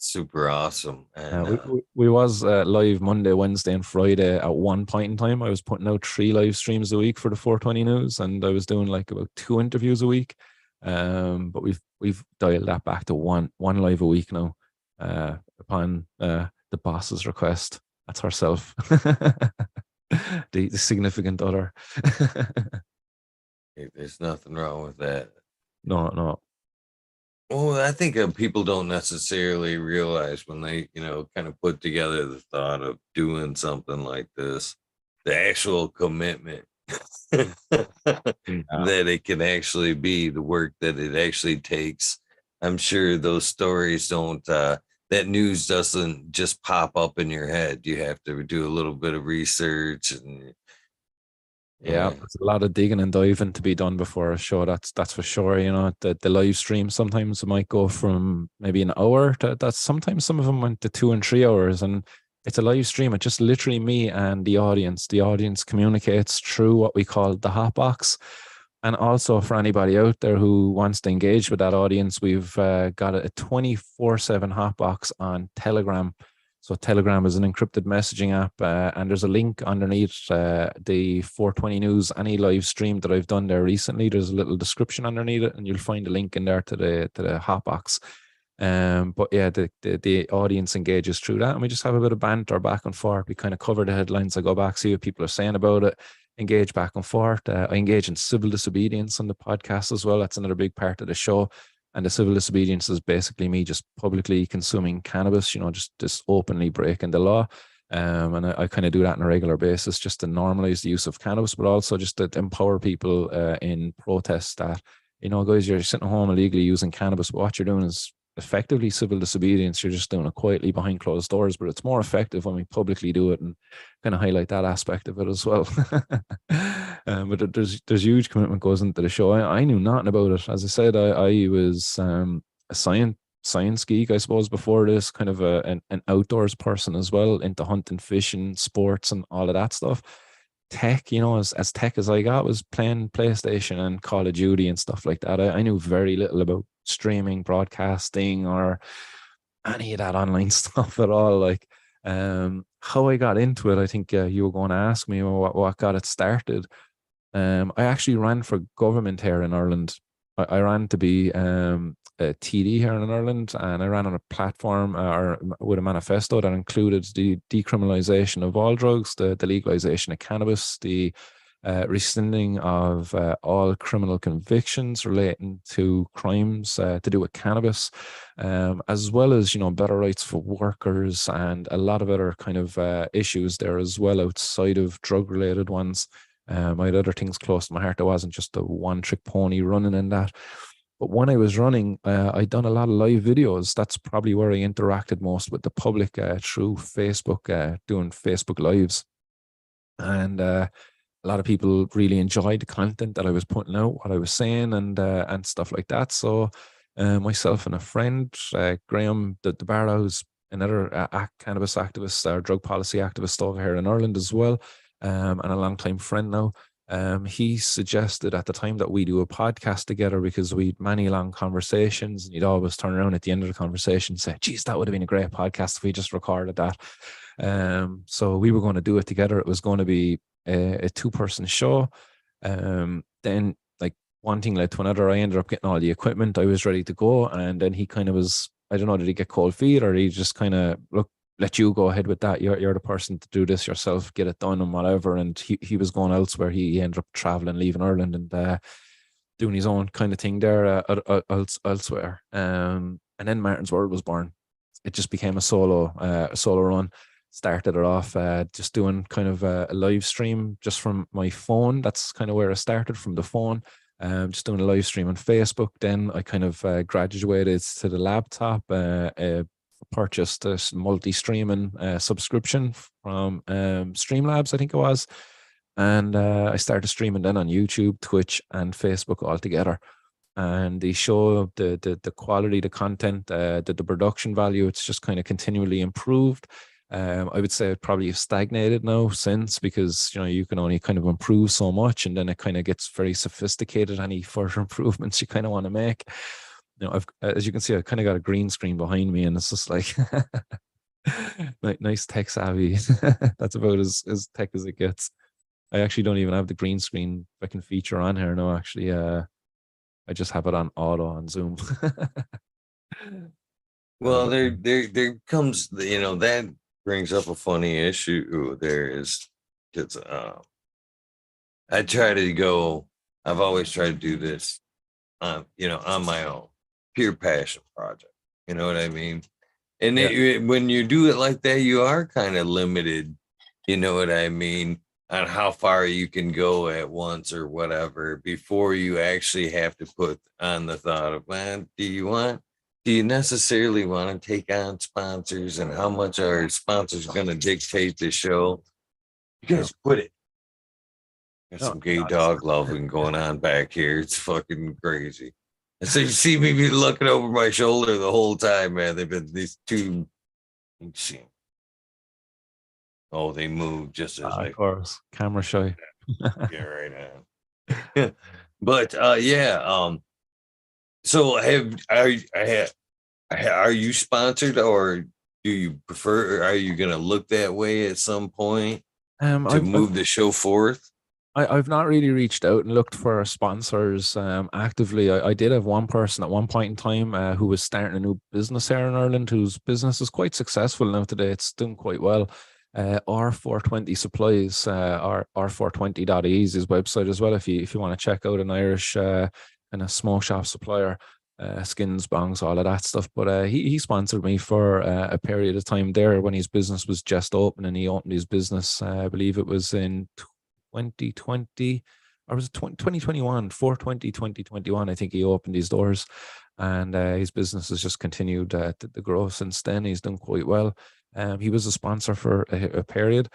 Super awesome. And We was live Monday, Wednesday, and Friday at one point in time. I was putting out 3 live streams a week for the 420 News, and I was doing like about 2 interviews a week. But we've dialed that back to one live a week now, upon the boss's request. That's herself, the significant other. there's nothing wrong with that. No, no. Well, I think people don't necessarily realize when they, kind of put together the thought of doing something like this, the actual commitment that it can actually be, the work that it actually takes. I'm sure those stories don't, that news doesn't just pop up in your head. You have to do a little bit of research and Yeah, yeah. there's a lot of digging and diving to be done before a show. That's for sure. You know, the live stream sometimes it might go from maybe an hour to that's sometimes some of them went to 2 and 3 hours, and it's a live stream. It's just literally me and the audience. The audience communicates through what we call the hot box. And also for anybody out there who wants to engage with that audience, we've got a 24/7 hot box on Telegram. So Telegram is an encrypted messaging app, and there's a link underneath the 420 News, any live stream that I've done there recently. There's a little description underneath it, and you'll find a link in there to the hotbox. But yeah, the audience engages through that, and we just have a bit of banter back and forth. We kind of cover the headlines. I go back, see what people are saying about it, engage back and forth. I engage in civil disobedience on the podcast as well. That's another big part of the show. And the civil disobedience is basically me just publicly consuming cannabis, just openly breaking the law. And I kind of do that on a regular basis just to normalize the use of cannabis, but also just to empower people in protests that, guys, you're sitting at home illegally using cannabis, but what you're doing is effectively civil disobedience. You're just doing it quietly behind closed doors, but it's more effective when we publicly do it and kind of highlight that aspect of it as well. But there's huge commitment goes into the show. I knew nothing about it. As I said, I was a science geek, I suppose, before this, kind of an outdoors person as well, into hunting, fishing, sports, and all of that stuff. Tech, as tech as I got, was playing PlayStation and Call of Duty and stuff like that. I knew very little about streaming, broadcasting, or any of that online stuff at all. Like, how I got into it, I think you were going to ask me what got it started. I actually ran for government here in Ireland. I ran to be a TD here in Ireland, and I ran on a platform or with a manifesto that included the decriminalisation of all drugs, the legalisation of cannabis, the rescinding of all criminal convictions relating to crimes to do with cannabis, as well as better rights for workers and a lot of other kind of issues there as well outside of drug related ones. I had other things close to my heart. I wasn't just a one trick pony running in that. But when I was running, I'd done a lot of live videos. That's probably where I interacted most with the public through Facebook, doing Facebook Lives. And a lot of people really enjoyed the content that I was putting out, what I was saying, and stuff like that. So myself and a friend, Graham the Barrow, who's another cannabis activist or drug policy activist over here in Ireland as well, and a long-time friend now. He suggested at the time that we do a podcast together because we'd many long conversations, and he'd always turn around at the end of the conversation and say, geez, that would have been a great podcast if we just recorded that. So we were going to do it together. It was going to be a 2-person show. Then like one thing led to another. I ended up getting all the equipment. I was ready to go. And then he kind of was, I don't know, did he get cold feet or he just kind of, look, let you go ahead with that. You're the person to do this yourself, get it done and whatever. And he was going elsewhere. He ended up traveling, leaving Ireland. And doing his own kind of thing there elsewhere. And then Martin's World was born. It just became a solo run. Started it off just doing kind of a live stream just from my phone. That's kind of where I started, from the phone. Just doing a live stream on Facebook. Then I kind of graduated to the laptop, purchased a multi-streaming subscription from Streamlabs, I think it was. And I started streaming then on YouTube, Twitch, and Facebook all together. And the show, the quality, the content, the production value, it's just kind of continually improved. I would say it probably stagnated now since, because you can only kind of improve so much, and then it kind of gets very sophisticated. Any further improvements you kind of want to make. I've, as you can see, I kind of got a green screen behind me, and it's just like nice tech savvy. That's about as tech as it gets. I actually don't even have the green screen fucking feature on here. No, actually, I just have it on auto on Zoom. Well, there comes, that brings up a funny issue. There is, because I try to go. I've always tried to do this, on my own, pure passion project. You know what I mean? And Yeah. when you do it like that, you are kind of limited. You know what I mean? On how far you can go at once or whatever before you actually have to put on the thought of, man, do you necessarily want to take on sponsors, and how much are sponsors going to dictate the show? You Yeah. guys quit it. Got No, some gay no, it's dog loving going on back here. It's fucking crazy. And so you see me be looking over my shoulder the whole time, man. They've been these two. Oh, they move just as of I course, camera shy. get right now. But yeah, so are you sponsored, or do you prefer, or are you gonna look that way at some point to I've move the show forth? I've not really reached out and looked for sponsors actively. I did have one person at one point in time who was starting a new business here in Ireland, whose business is quite successful now today. It's doing quite well. R420 Supplies, R420.ie is his website as well. If you want to check out an Irish kind of smoke shop supplier, skins, bongs, all of that stuff. But he sponsored me for a period of time there when his business was just open, and he opened his business. I believe it was in 2020, or was it 2021, 420 2021, I think he opened his doors, and his business has just continued to grow since then. He's done quite well. He was a sponsor for a period.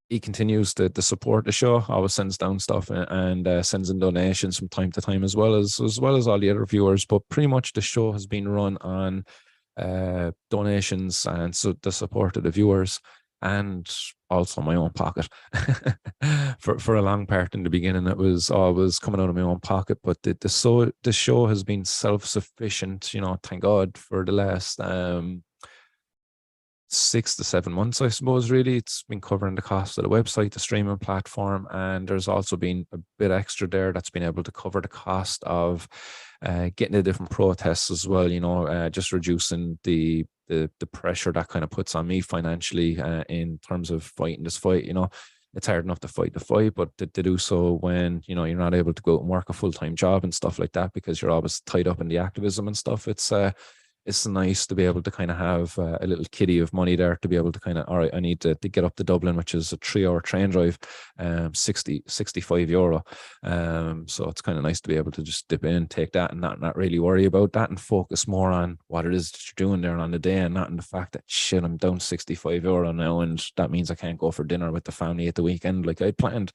He continues to support the show, always sends down stuff, and sends in donations from time to time, as well as all the other viewers. But pretty much the show has been run on donations and so the support of the viewers, and also my own pocket. For a long part in the beginning, it was always coming out of my own pocket. But the show has been self sufficient. Thank God, for the last 6 to 7 months, I suppose. Really, it's been covering the cost of the website, the streaming platform, and there's also been a bit extra there that's been able to cover the cost of getting the different protests as well. Just reducing the pressure that kind of puts on me financially in terms of fighting this fight. It's hard enough to fight the fight, but to do so when you're not able to go out and work a full-time job and stuff like that, because you're always tied up in the activism and stuff. It's nice to be able to kind of have a little kitty of money there to be able to kind of, all right, I need to get up to Dublin, which is a 3-hour train drive, 65 euro. So it's kind of nice to be able to just dip in, take that, and not really worry about that, and focus more on what it is that you're doing there on the day, and not in the fact that, shit, I'm down 65 euro now, and that means I can't go for dinner with the family at the weekend like I planned.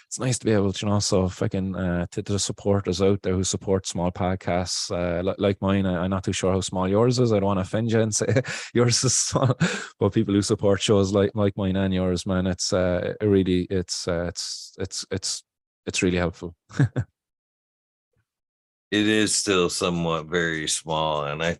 It's nice to be able to, so if I can, to the supporters out there who support small podcasts like mine. I'm not too sure how small yours is. I don't want to offend you and say yours is small, but people who support shows like mine and yours, man, it's really, it's really helpful. It is still somewhat very small, and I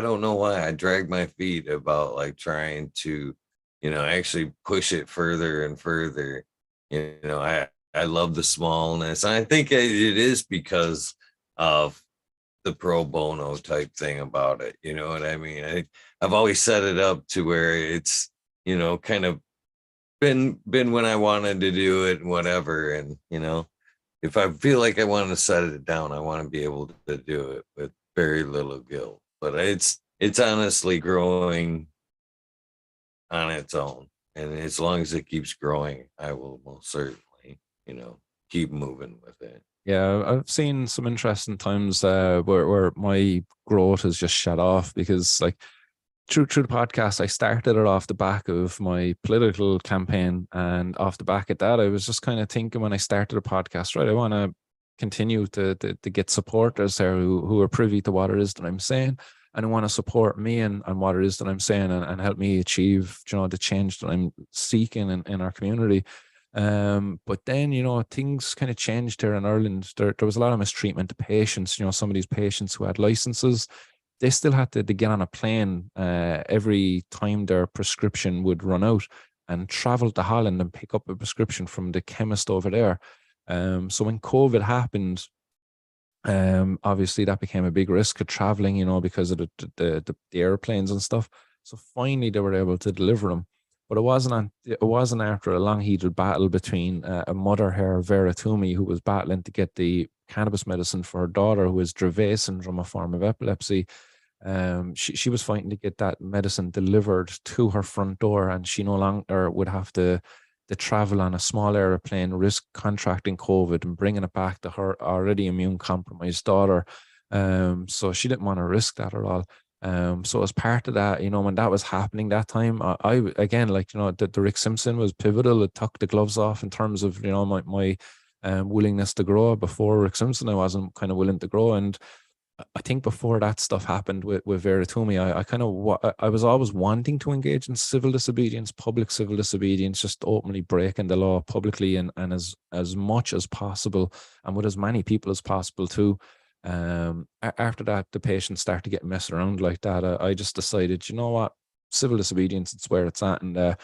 don't know why I drag my feet about like trying to, actually push it further and further. I love the smallness. I think it is because of the pro bono type thing about it. You know what I mean? I've always set it up to where it's, kind of been when I wanted to do it and whatever. And, if I feel like I want to set it down, I want to be able to do it with very little guilt. But it's honestly growing on its own. And as long as it keeps growing, I will most certainly, keep moving with it. Yeah, I've seen some interesting times where my growth has just shut off because, like, through the podcast, I started it off the back of my political campaign, and off the back of that, I was just kind of thinking when I started a podcast, right, I want to continue to get supporters there who are privy to what it is that I'm saying, and who want to support me and what it is that I'm saying, and help me achieve, the change that I'm seeking in our community. But then, things kind of changed here in Ireland. There was a lot of mistreatment to patients. Some of these patients who had licenses, they still had to get on a plane every time their prescription would run out, and travel to Holland and pick up a prescription from the chemist over there. So when COVID happened, obviously that became a big risk of traveling, because of the airplanes and stuff. So finally they were able to deliver them. But it wasn't after a long heated battle between a mother here, Vera Toomey, who was battling to get the cannabis medicine for her daughter, who has Dravet syndrome, a form of epilepsy. She was fighting to get that medicine delivered to her front door, and she no longer would have to travel on a small aeroplane, risk contracting COVID and bringing it back to her already immune compromised daughter. So she didn't want to risk that at all. So as part of that, when that was happening that time, I again, like, the Rick Simpson was pivotal. It took the gloves off in terms of, my willingness to grow. Before Rick Simpson, I wasn't kind of willing to grow. And I think before that stuff happened with Vera Toomey, I was always wanting to engage in civil disobedience, public civil disobedience, just openly breaking the law publicly, and as much as possible, and with as many people as possible too. After that, the patients start to get messed around like that. I just decided, you know what, civil disobedience, it's where it's at. And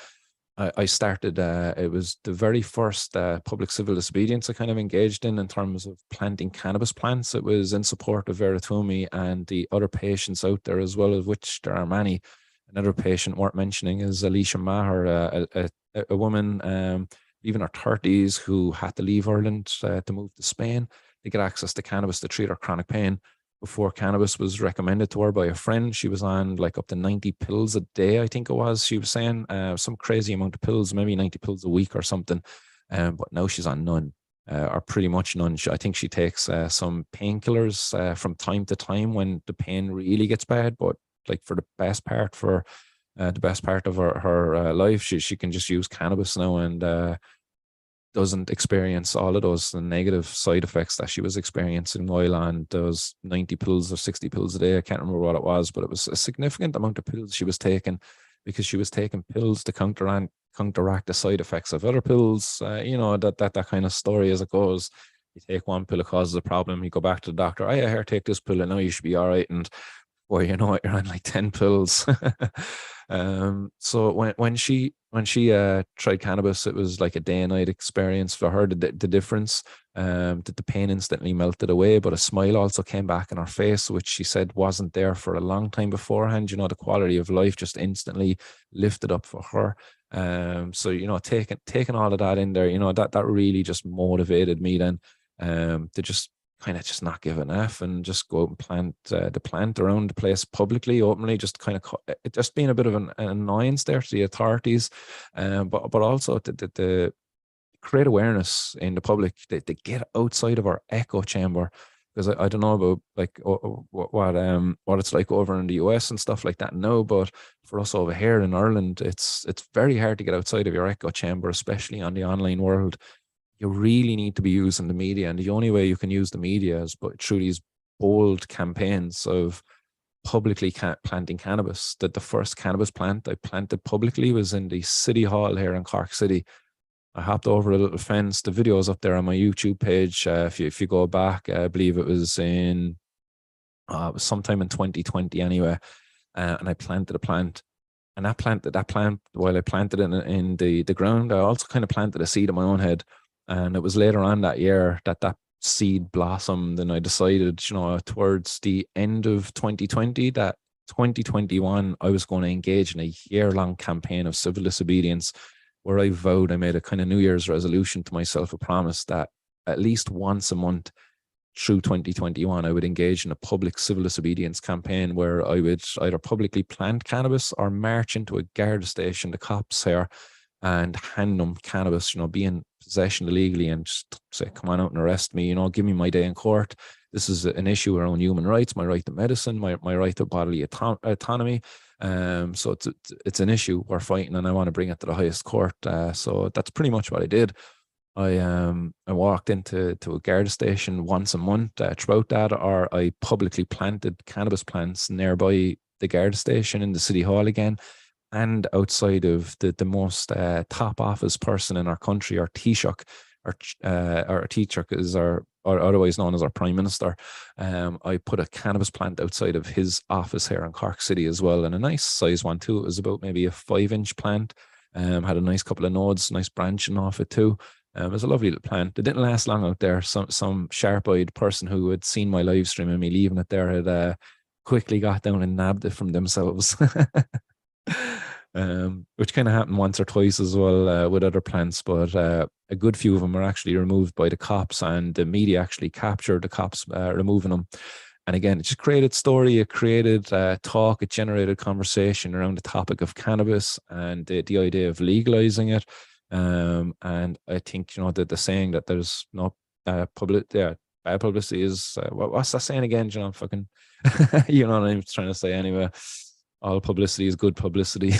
I started, it was the very first public civil disobedience I kind of engaged in terms of planting cannabis plants. It was in support of Vera Toomey and the other patients out there, as well, of which there are many. Another patient worth mentioning is Alicia Maher, a woman, even her 30s, who had to leave Ireland to move to Spain to get access to cannabis to treat her chronic pain. Before cannabis was recommended to her by a friend, she was on like up to 90 pills a day, I think it was. She was saying some crazy amount of pills, maybe 90 pills a week or something. But now she's on none, or pretty much none. I think she takes some painkillers from time to time when the pain really gets bad. But like for the best part, of her life, she can just use cannabis now, and doesn't experience all of those negative side effects that she was experiencing while on those 90 pills or 60 pills a day. I can't remember what it was, but it was a significant amount of pills she was taking, because she was taking pills to counteract the side effects of other pills. That kind of story as it goes. You take one pill, it causes a problem. You go back to the doctor. Oh, yeah, here, take this pill, and now you should be all right. And boy, you know what, you're on like 10 pills. So when she tried cannabis, it was like a day and night experience for her. The difference, that the pain instantly melted away, but a smile also came back in her face, which she said wasn't there for a long time beforehand. The quality of life just instantly lifted up for her. So taking all of that in there, that really just motivated me then, to just kind of just not give an F and just go out and plant the plant around the place publicly, openly, just kind of just being a bit of an annoyance there to the authorities, but also to create awareness in the public, to get outside of our echo chamber. Because I don't know about like what it's like over in the US and stuff like that now, but for us over here in Ireland, it's very hard to get outside of your echo chamber, especially on the online world. You really need to be using the media, and the only way you can use the media is through these bold campaigns of publicly planting cannabis. That the first cannabis plant I planted publicly was in the city hall here in Cork City. I hopped over a little fence. The video's up there on my YouTube page. If you go back, I believe it was it was sometime in 2020 anyway, and I planted a plant. And that plant, while I planted it in the ground, I also kind of planted a seed in my own head. And it was later on that year that seed blossomed, and I decided, towards the end of 2020, that 2021, I was going to engage in a year-long campaign of civil disobedience, where I made a kind of New Year's resolution to myself, a promise that at least once a month through 2021, I would engage in a public civil disobedience campaign where I would either publicly plant cannabis or march into a guard station, the cops here, and hand them cannabis, be in possession illegally, and just say, come on out and arrest me, give me my day in court. This is an issue around human rights, my right to medicine, my right to bodily autonomy. So it's an issue we're fighting, and I want to bring it to the highest court. So that's pretty much what I did. I walked into a guard station once a month throughout that, or I publicly planted cannabis plants nearby the guard station in the city hall again, and outside of the most top office person in our country, our Taoiseach. Our Taoiseach is or otherwise known as our Prime Minister. I put a cannabis plant outside of his office here in Cork City as well, and a nice size one too. It was about maybe a 5-inch plant. Had a nice couple of nodes, nice branching off it too. It was a lovely little plant. It didn't last long out there. Some sharp-eyed person who had seen my live stream and me leaving it there had quickly got down and nabbed it from themselves. Which kind of happened once or twice as well with other plants, but a good few of them were actually removed by the cops, and the media actually captured the cops removing them. And again, it just created story, it created talk, it generated conversation around the topic of cannabis and the idea of legalizing it. And I think, the saying that there's no bad publicity is, what's that saying again, fucking, you know what I'm trying to say anyway. All publicity is good publicity.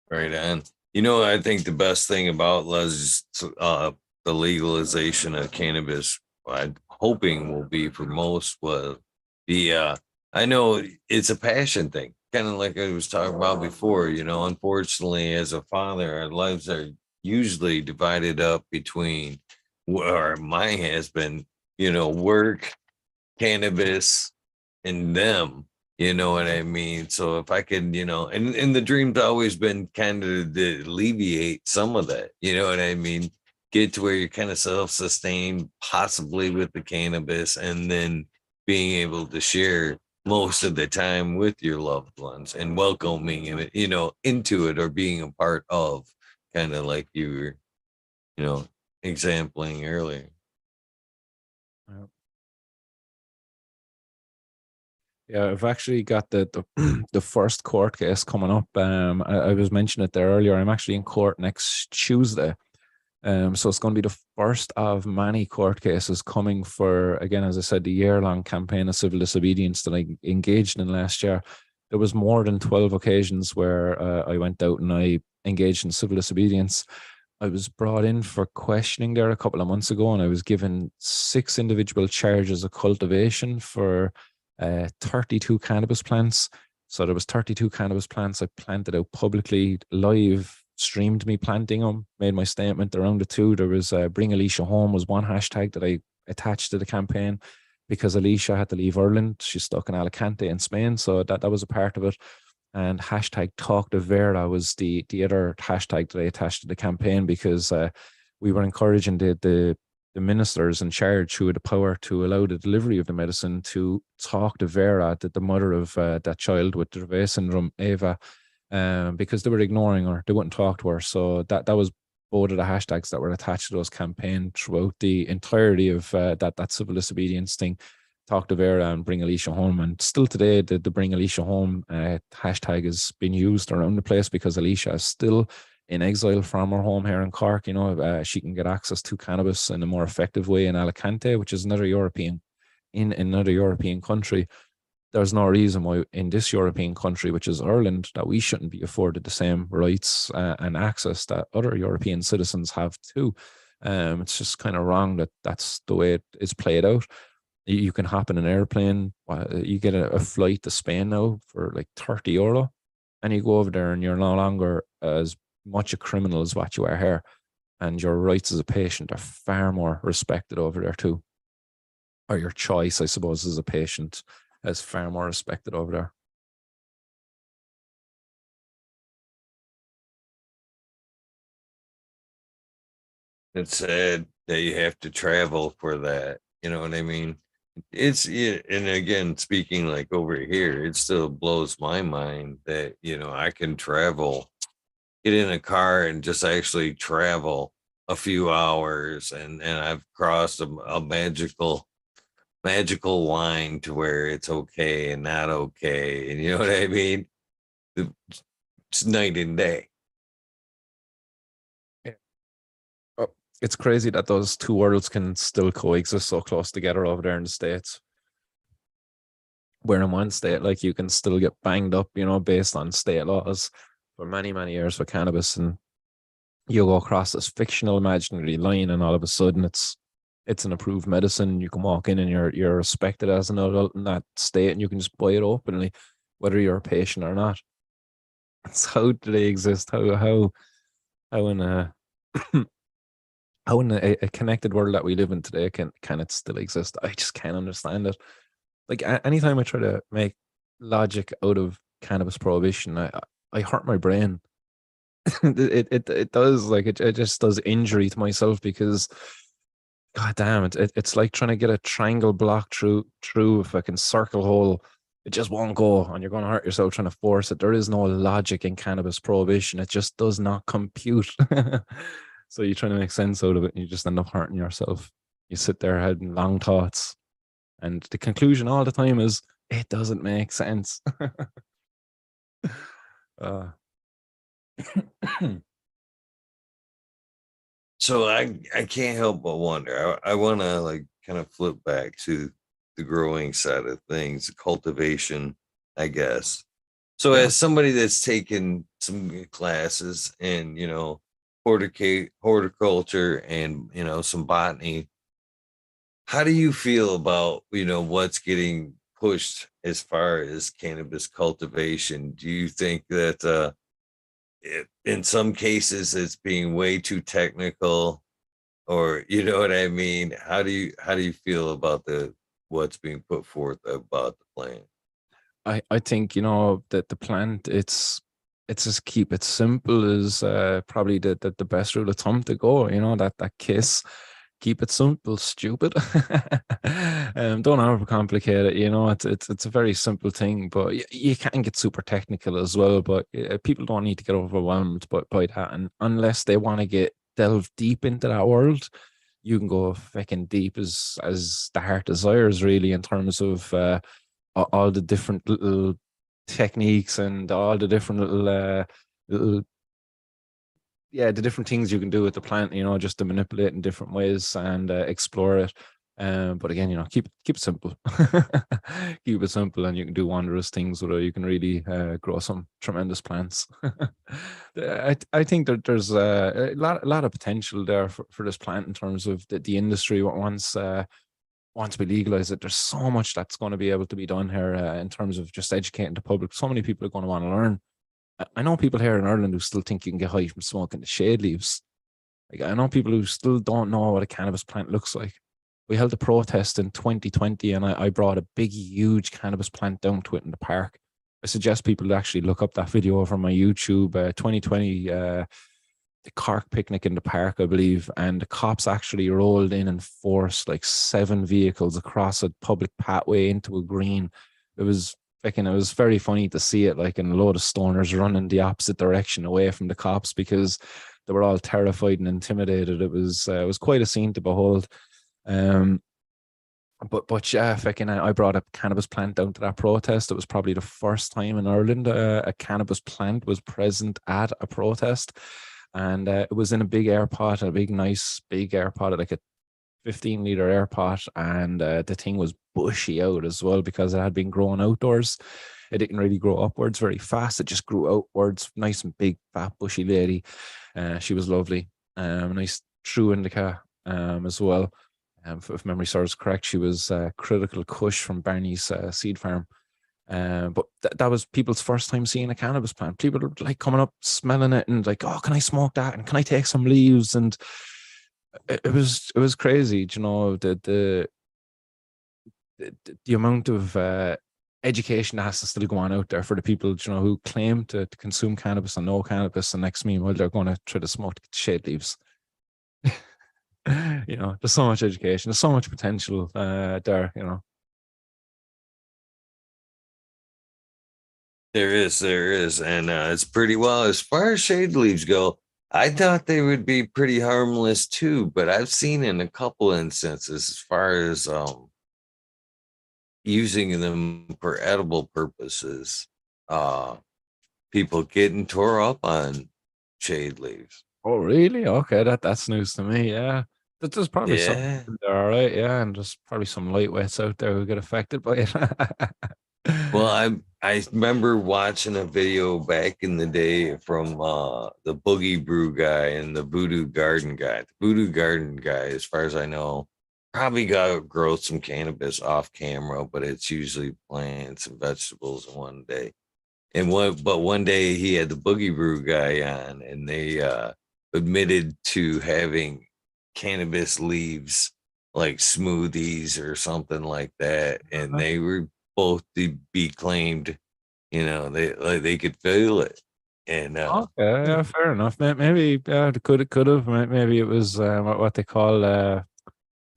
Right on. I think the best thing about the legalization of cannabis, I'm hoping will be for most, was I know it's a passion thing, kind of like I was talking about before. Unfortunately, as a father, our lives are usually divided up between, or mine has been, work, cannabis, and them. You know what I mean? So if I could, and the dream's always been kind of to alleviate some of that, you know what I mean? Get to where you're kind of self-sustained, possibly with the cannabis, and then being able to share most of the time with your loved ones and welcoming it, into it, or being a part of, kind of like you were, exampling earlier. Yeah, I've actually got the first court case coming up. I was mentioning it there earlier. I'm actually in court next Tuesday. So it's going to be the first of many court cases coming for, again, as I said, the year-long campaign of civil disobedience that I engaged in last year. There was more than 12 occasions where I went out and I engaged in civil disobedience. I was brought in for questioning there a couple of months ago, and I was given 6 individual charges of cultivation for 32 cannabis plants. So there was 32 cannabis plants I planted out publicly, live streamed me planting them, made my statement around the two. There was Bring Alicia Home was one hashtag that I attached to the campaign because Alicia had to leave Ireland. She's stuck in Alicante in Spain. So that was a part of it. And hashtag Talk to Vera was the other hashtag that I attached to the campaign because we were encouraging the ministers in charge who had the power to allow the delivery of the medicine to talk to Vera, the mother of that child with Dravet syndrome, Ava, because they were ignoring her. They wouldn't talk to her. So that was both of the hashtags that were attached to those campaign throughout the entirety of that civil disobedience thing. Talk to Vera and Bring Alicia Home. And still today, the Bring Alicia Home hashtag is being used around the place because Alicia is still in exile from her home here in Cork. She can get access to cannabis in a more effective way in Alicante, which is another European country. There's no reason why in this European country, which is Ireland, that we shouldn't be afforded the same rights and access that other European citizens have too. It's just kind of wrong that that's the way it is played out. You can hop in an airplane. You get a flight to Spain now for like €30, and you go over there and you're no longer as much a criminal as what you are here. And your rights as a patient are far more respected over there too. Or your choice, I suppose, as a patient is far more respected over there. It's sad that you have to travel for that. You know what I mean? It's yeah, and again, speaking like over here, it still blows my mind that I can travel, get in a car, and just actually travel a few hours, and I've crossed a magical line to where it's okay and not okay, and you know what I mean. It's night and day. Yeah. Oh, it's crazy that those two worlds can still coexist so close together over there in the States. Where in one state, like you can still get banged up, based on state laws for many, many years with cannabis, and you go across this fictional imaginary line, and all of a sudden it's an approved medicine. You can walk in and you're respected as an adult in that state, and you can just buy it openly, whether you're a patient or not. So how do they exist? How in a how in a connected world that we live in today can it still exist? I just can't understand it. Like anytime I try to make logic out of cannabis prohibition, I hurt my brain. It does, like it just does injury to myself, because god damn it's like trying to get a triangle block through a fucking circle hole. It just won't go, and you're going to hurt yourself trying to force it. There is no logic in cannabis prohibition. It just does not compute. So you're trying to make sense out of it, and you just end up hurting yourself. You sit there having long thoughts, and the conclusion all the time is it doesn't make sense. uh, So I can't help but wonder. I want to like kind of flip back to the growing side of things, cultivation, I guess. So yeah. as somebody that's taken some classes in, horticulture and some botany, how do you feel about, what's getting pushed as far as cannabis cultivation? Do you think that in some cases it's being way too technical, or you know what I mean? How do you feel about the what's being put forth about the plant? I think that the plant, it's just keep it simple is probably the best rule of thumb to go. That kiss, keep it simple, stupid. Don't overcomplicate it. It's a very simple thing, but you can get super technical as well. But people don't need to get overwhelmed by that, and unless they want to get delve deep into that world, you can go fucking deep as the heart desires, really, in terms of all the different little techniques and all the different little yeah, the different things you can do with the plant, just to manipulate in different ways and explore it. But again, keep it simple. Keep it simple, and you can do wondrous things with it. You can really grow some tremendous plants. I think that there's a lot of potential there for this plant in terms of the industry. Once we legalize it, there's so much that's going to be able to be done here in terms of just educating the public. So many people are going to want to learn. I know people here in Ireland who still think you can get high from smoking the shade leaves. Like, I know people who still don't know what a cannabis plant looks like. We held a protest in 2020, and I brought a big, huge cannabis plant down to it in the park. I suggest people to actually look up that video over my YouTube. 2020, the Cork picnic in the park, I believe, and the cops actually rolled in and forced like 7 vehicles across a public pathway into a green. It was it was very funny to see it, like, and a load of stoners running the opposite direction away from the cops because they were all terrified and intimidated. It was quite a scene to behold. Um, but yeah, I brought a cannabis plant down to that protest. It was probably the first time in Ireland a cannabis plant was present at a protest, and it was in a big air pot, a big nice big air pot, like a 15-liter air pot, and the thing was bushy out as well because it had been growing outdoors. It didn't really grow upwards very fast. It just grew outwards, nice and big, fat, bushy lady. She was lovely. Nice true indica as well. If memory serves correct, she was Critical Kush from Barney's seed farm. But that was people's first time seeing a cannabis plant. People were like coming up, smelling it, and like, oh, can I smoke that? And can I take some leaves? And it was crazy. The amount of education that has to still go on out there for the people who claim to consume cannabis and know cannabis, and next meanwhile they're going to try to smoke shade leaves. There's so much education, there's so much potential there. There is, and it's pretty well as far as shade leaves go. I thought they would be pretty harmless too, but I've seen in a couple instances as far as using them for edible purposes, uh, people getting tore up on shade leaves. Oh, really? Okay, that's news to me. Yeah, there's probably some Yeah. in there, all right. Yeah, and there's probably some lightweights out there who get affected by it. Well, I remember watching a video back in the day from the Boogie Brew guy and the Voodoo Garden guy. The Voodoo Garden guy, as far as I know, probably got grow some cannabis off camera, but it's usually plants and vegetables in one day. But one day he had the Boogie Brew guy on, and they admitted to having cannabis leaves like smoothies or something like that, and they were both to be claimed, they could feel it, and Okay, yeah, fair enough. Maybe yeah, it could have. Maybe it was what they call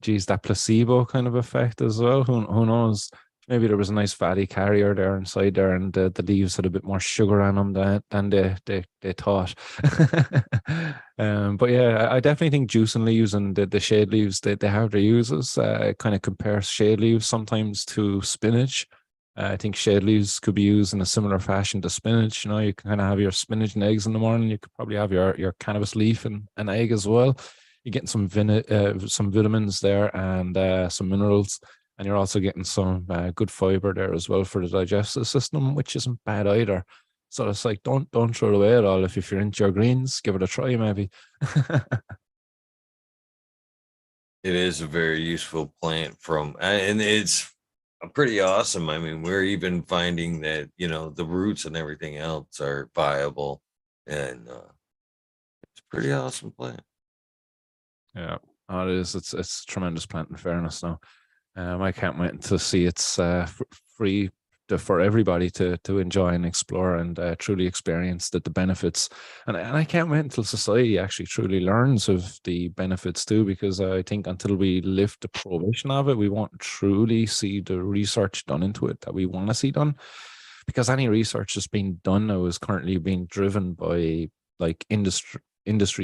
geez, that placebo kind of effect as well. Who knows? Maybe there was a nice fatty carrier there inside there, and the leaves had a bit more sugar on them than they thought. But yeah, I definitely think juicing leaves and the shade leaves they have their uses. Kind of compare shade leaves sometimes to spinach. I think shade leaves could be used in a similar fashion to spinach. You know, you can kind of have your spinach and eggs in the morning. You could probably have your cannabis leaf and an egg as well. You're getting some vitamins there and some minerals, and you're also getting some good fiber there as well for the digestive system, which isn't bad either. So it's like don't throw it away at all. If you're into your greens, give it a try maybe. it is a very useful plant and it's pretty awesome. I mean, we're even finding that the roots and everything else are viable, and it's a pretty awesome plant. Yeah, oh, it is. It's a tremendous plant in fairness now. I can't wait to see it's free for everybody to enjoy and explore and truly experience the benefits. And I can't wait until society actually truly learns of the benefits too, because I think until we lift the prohibition of it, we won't truly see the research done into it that we want to see done. Because any research that's being done now is currently being driven by like industry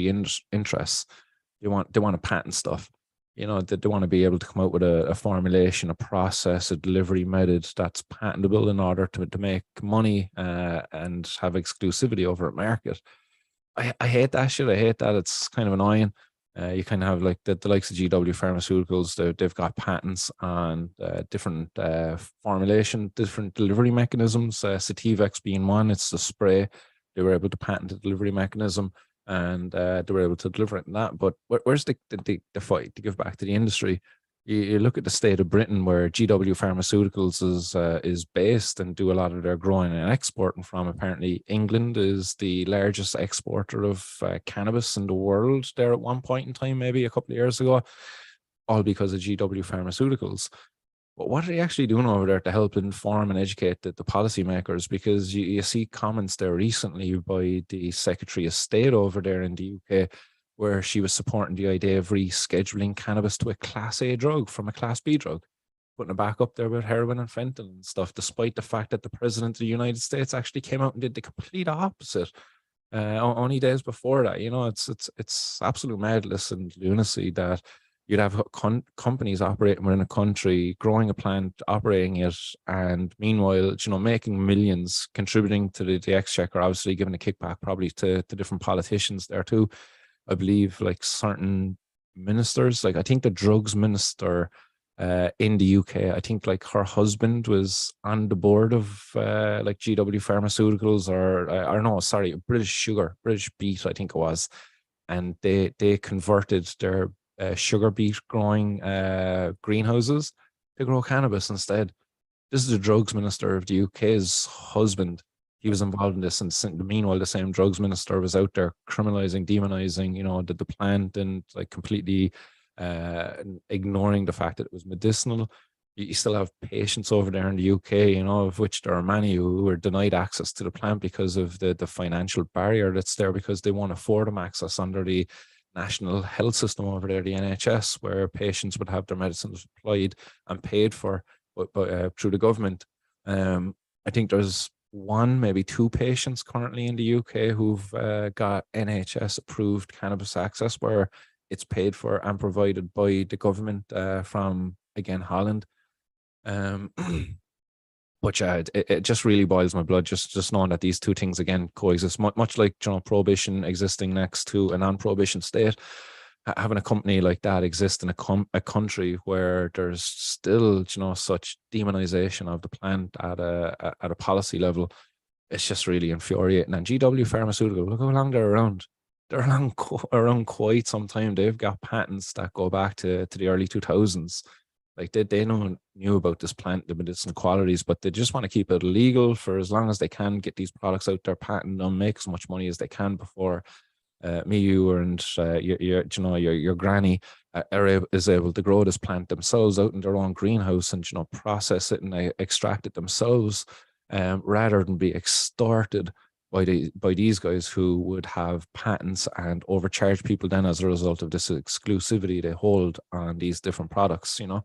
interests. They want to patent stuff. You know, they want to be able to come out with a formulation, a process, a delivery method that's patentable in order to make money and have exclusivity over a market. I hate that shit. I hate that. It's kind of annoying. You kind of have like the likes of GW Pharmaceuticals. They've got patents on different formulation, different delivery mechanisms. Sativex being one. It's the spray. They were able to patent the delivery mechanism, and they were able to deliver it in that. But where's the fight to give back to the industry? You look at the state of Britain, where GW Pharmaceuticals is based and do a lot of their growing and exporting from. Apparently, England is the largest exporter of cannabis in the world. There at one point in time, maybe a couple of years ago, all because of GW Pharmaceuticals. But what are they actually doing over there to help inform and educate the policymakers? Because you see comments there recently by the Secretary of State over there in the UK, where she was supporting the idea of rescheduling cannabis to a Class A drug from a Class B drug, putting it back up there with heroin and fentanyl and stuff, despite the fact that the President of the United States actually came out and did the complete opposite. Only days before that, you know, it's absolute madness and lunacy that you'd have companies operating within a country, growing a plant, operating it, and meanwhile, you know, making millions, contributing to the exchequer, obviously giving a kickback probably to different politicians there too. I believe like certain ministers, like I think the drugs minister in the UK, I think like her husband was on the board of like GW Pharmaceuticals or no, sorry, British Sugar, British Beet, I think it was, and they converted their sugar beet growing greenhouses to grow cannabis instead. This is the drugs minister of the UK's husband. He was involved in this, and meanwhile, the same drugs minister was out there criminalizing, demonizing, you know, the plant and like completely ignoring the fact that it was medicinal. You still have patients over there in the UK, you know, of which there are many who are denied access to the plant because of the financial barrier that's there because they won't afford them access under the national health system over there, the NHS, where patients would have their medicines applied and paid for through the government. I think there's one, maybe two patients currently in the UK who've got NHS approved cannabis access, where it's paid for and provided by the government from, again, Holland. Um, but yeah, it just really boils my blood just knowing that these two things again coexist, much like, you know, prohibition existing next to a non-prohibition state. Having a company like that exist in a country where there's still, you know, such demonization of the plant at a policy level, it's just really infuriating. And GW Pharmaceutical, look how long they're around. They're around quite some time. They've got patents that go back to the early 2000s. Like they knew about this plant, the medicinal qualities, but they just want to keep it illegal for as long as they can, get these products out there, patent them, make as much money as they can before me, you, and your granny is able to grow this plant themselves out in their own greenhouse and, you know, process it and extract it themselves, rather than be extorted by these guys who would have patents and overcharge people then as a result of this exclusivity they hold on these different products. You know,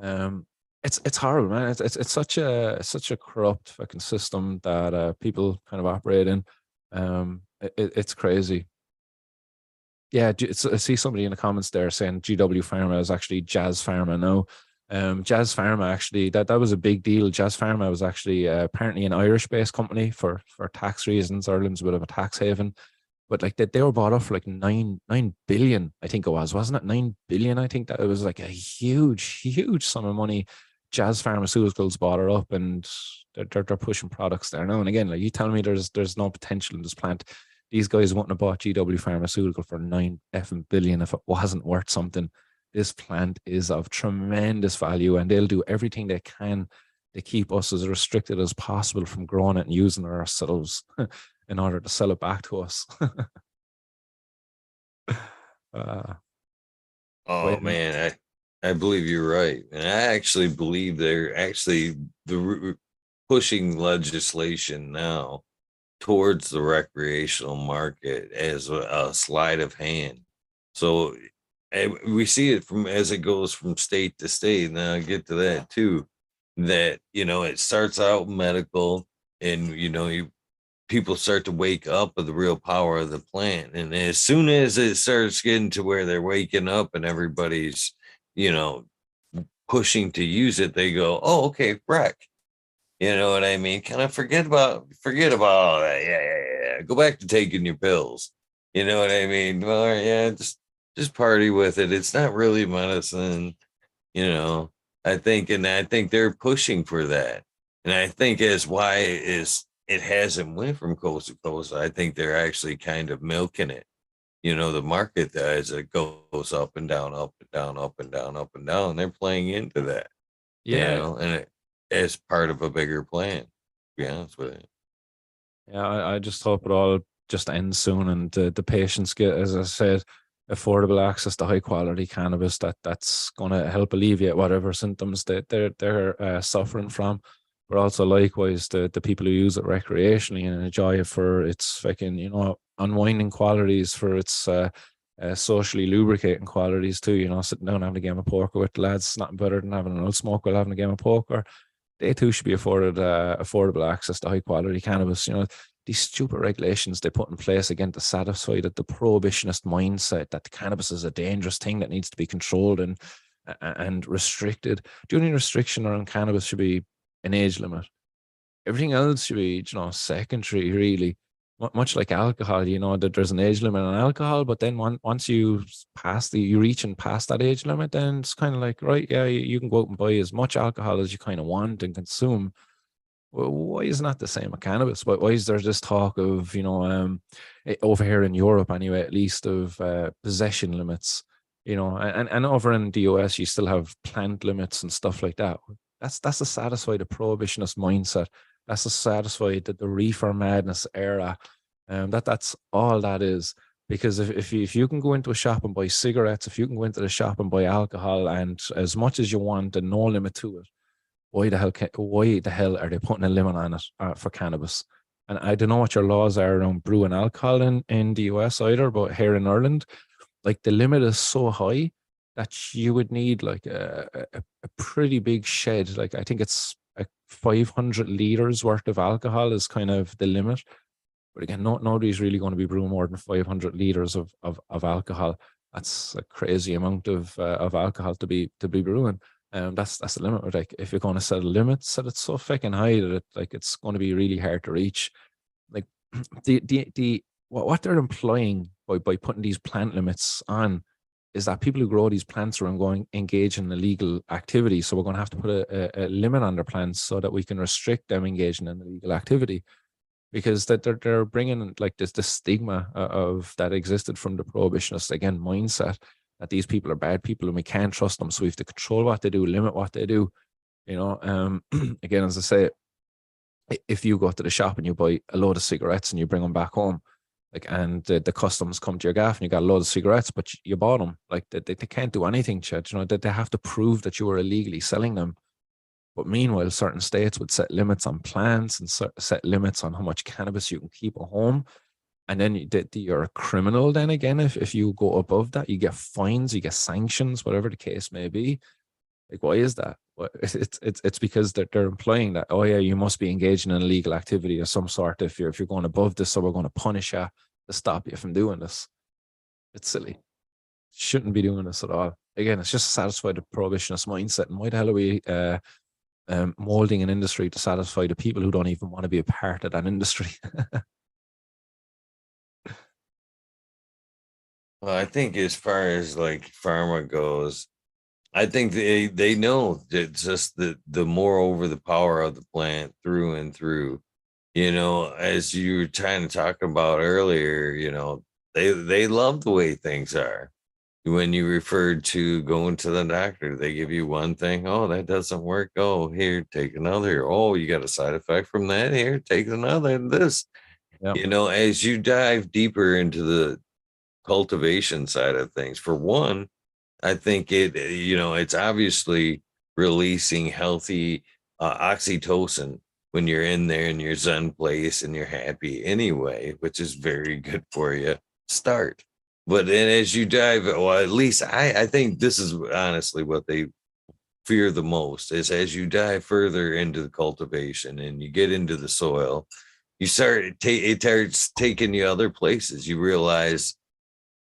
um, it's horrible, man. It's such a corrupt fucking system that people kind of operate in. It's crazy. Yeah, I see somebody in the comments there saying GW Pharma is actually Jazz Pharma now. Jazz Pharma, actually, that was a big deal. Jazz Pharma was actually apparently an Irish-based company for tax reasons. Ireland's a bit of a tax haven, but like they were bought up for like nine billion, I think it was, wasn't it? 9 billion, I think that it was like a huge sum of money. Jazz Pharmaceuticals bought it up, and they're pushing products there now. And again, like, you tell me there's no potential in this plant. These guys wouldn't have bought GW Pharmaceutical for 9 billion if it wasn't worth something. This plant is of tremendous value, and they'll do everything they can to keep us as restricted as possible from growing it and using it ourselves in order to sell it back to us. uh, Oh but yeah, man, I believe you're right, and I actually believe they're actually pushing legislation now towards the recreational market as a sleight of hand. So we see it from as it goes from state to state. And I'll get to that too. That, you know, it starts out medical, and you know, people start to wake up with the real power of the plant. And as soon as it starts getting to where they're waking up and everybody's, you know, pushing to use it, they go, "Oh, okay, wreck." You know what I mean? Kind of forget about all that. Yeah. Go back to taking your pills. You know what I mean? Well, yeah, just party with it. It's not really medicine, you know. I think they're pushing for that. And I think as why it hasn't went from coast to coast, I think they're actually kind of milking it. You know, the market as it goes up and down, up and down, up and down, up and down. They're playing into that, you yeah, know, and as part of a bigger plan, to be honest with you. yeah. I just hope it all just ends soon, and the patients get, as I said, affordable access to high quality cannabis that's going to help alleviate whatever symptoms that they're suffering from. But also, likewise, the people who use it recreationally and enjoy it for its fucking, you know, unwinding qualities, for its socially lubricating qualities too. You know, sitting down having a game of poker with the lads, nothing better than having an old smoke while having a game of poker. They too should be afforded affordable access to high quality cannabis. You know, these stupid regulations they put in place again to satisfy the prohibitionist mindset that the cannabis is a dangerous thing that needs to be controlled and restricted. The only restriction around cannabis should be an age limit. Everything else should be, you know, secondary, really. Much like alcohol, you know, that there's an age limit on alcohol, but then once you reach and pass that age limit, then it's kind of like, right, yeah, you can go out and buy as much alcohol as you kind of want and consume. Well, why isn't that the same with cannabis? Why is there this talk of, you know, over here in Europe anyway, at least, of possession limits, you know, and over in the US, you still have plant limits and stuff like that. That's to satisfy the prohibitionist mindset. That's to satisfy the reefer madness era. That's all that is. Because if you can go into a shop and buy cigarettes, if you can go into the shop and buy alcohol and as much as you want and no limit to it, why the hell are they putting a limit on it for cannabis? And I don't know what your laws are around brewing alcohol in the US either, but here in Ireland, like the limit is so high that you would need like a pretty big shed. Like I think it's like 500 liters worth of alcohol is kind of the limit. But again, nobody's really going to be brewing more than 500 liters of alcohol. That's a crazy amount of alcohol to be brewing. That's the limit. Like, if you're going to set a limit, set it so fucking high that it's going to be really hard to reach. Like, the what they're implying by putting these plant limits on is that people who grow these plants are going engage in illegal activity. So we're going to have to put a limit on their plants so that we can restrict them engaging in illegal activity, because that they're bringing like this stigma of that existed from the prohibitionist, again, mindset, that these people are bad people and we can't trust them, so we have to control what they do, limit what they do. Again, as I say, if you go to the shop and you buy a load of cigarettes and you bring them back home, like, and the customs come to your gaff and you got a load of cigarettes, but you bought them, like they can't do anything, Chad. That they have to prove that you were illegally selling them. But meanwhile, certain states would set limits on plants and set limits on how much cannabis you can keep at home. And then you're a criminal then again. If you go above that, you get fines, you get sanctions, whatever the case may be. Like, why is that? It's because they're implying that, oh yeah, you must be engaging in illegal activity of some sort if you're going above this, so we're going to punish you to stop you from doing this. It's silly. Shouldn't be doing this at all. Again, it's just to satisfy the prohibitionist mindset. And why the hell are we molding an industry to satisfy the people who don't even want to be a part of that industry? Well, I think as far as like pharma goes, I think they know that just the moreover the power of the plant through and through. As you were trying to talk about earlier, they love the way things are. When you referred to going to the doctor, they give you one thing. Oh, that doesn't work. Oh, here, take another. Oh, you got a side effect from that. Here, take another. This. Yeah. As you dive deeper into the cultivation side of things, for one, I think it's obviously releasing healthy oxytocin when you're in there in your Zen place and you're happy anyway, which is very good for you. Start. But then as you dive, well, at least I think this is honestly what they fear the most is as you dive further into the cultivation and you get into the soil, you start, it starts taking you other places. You realize,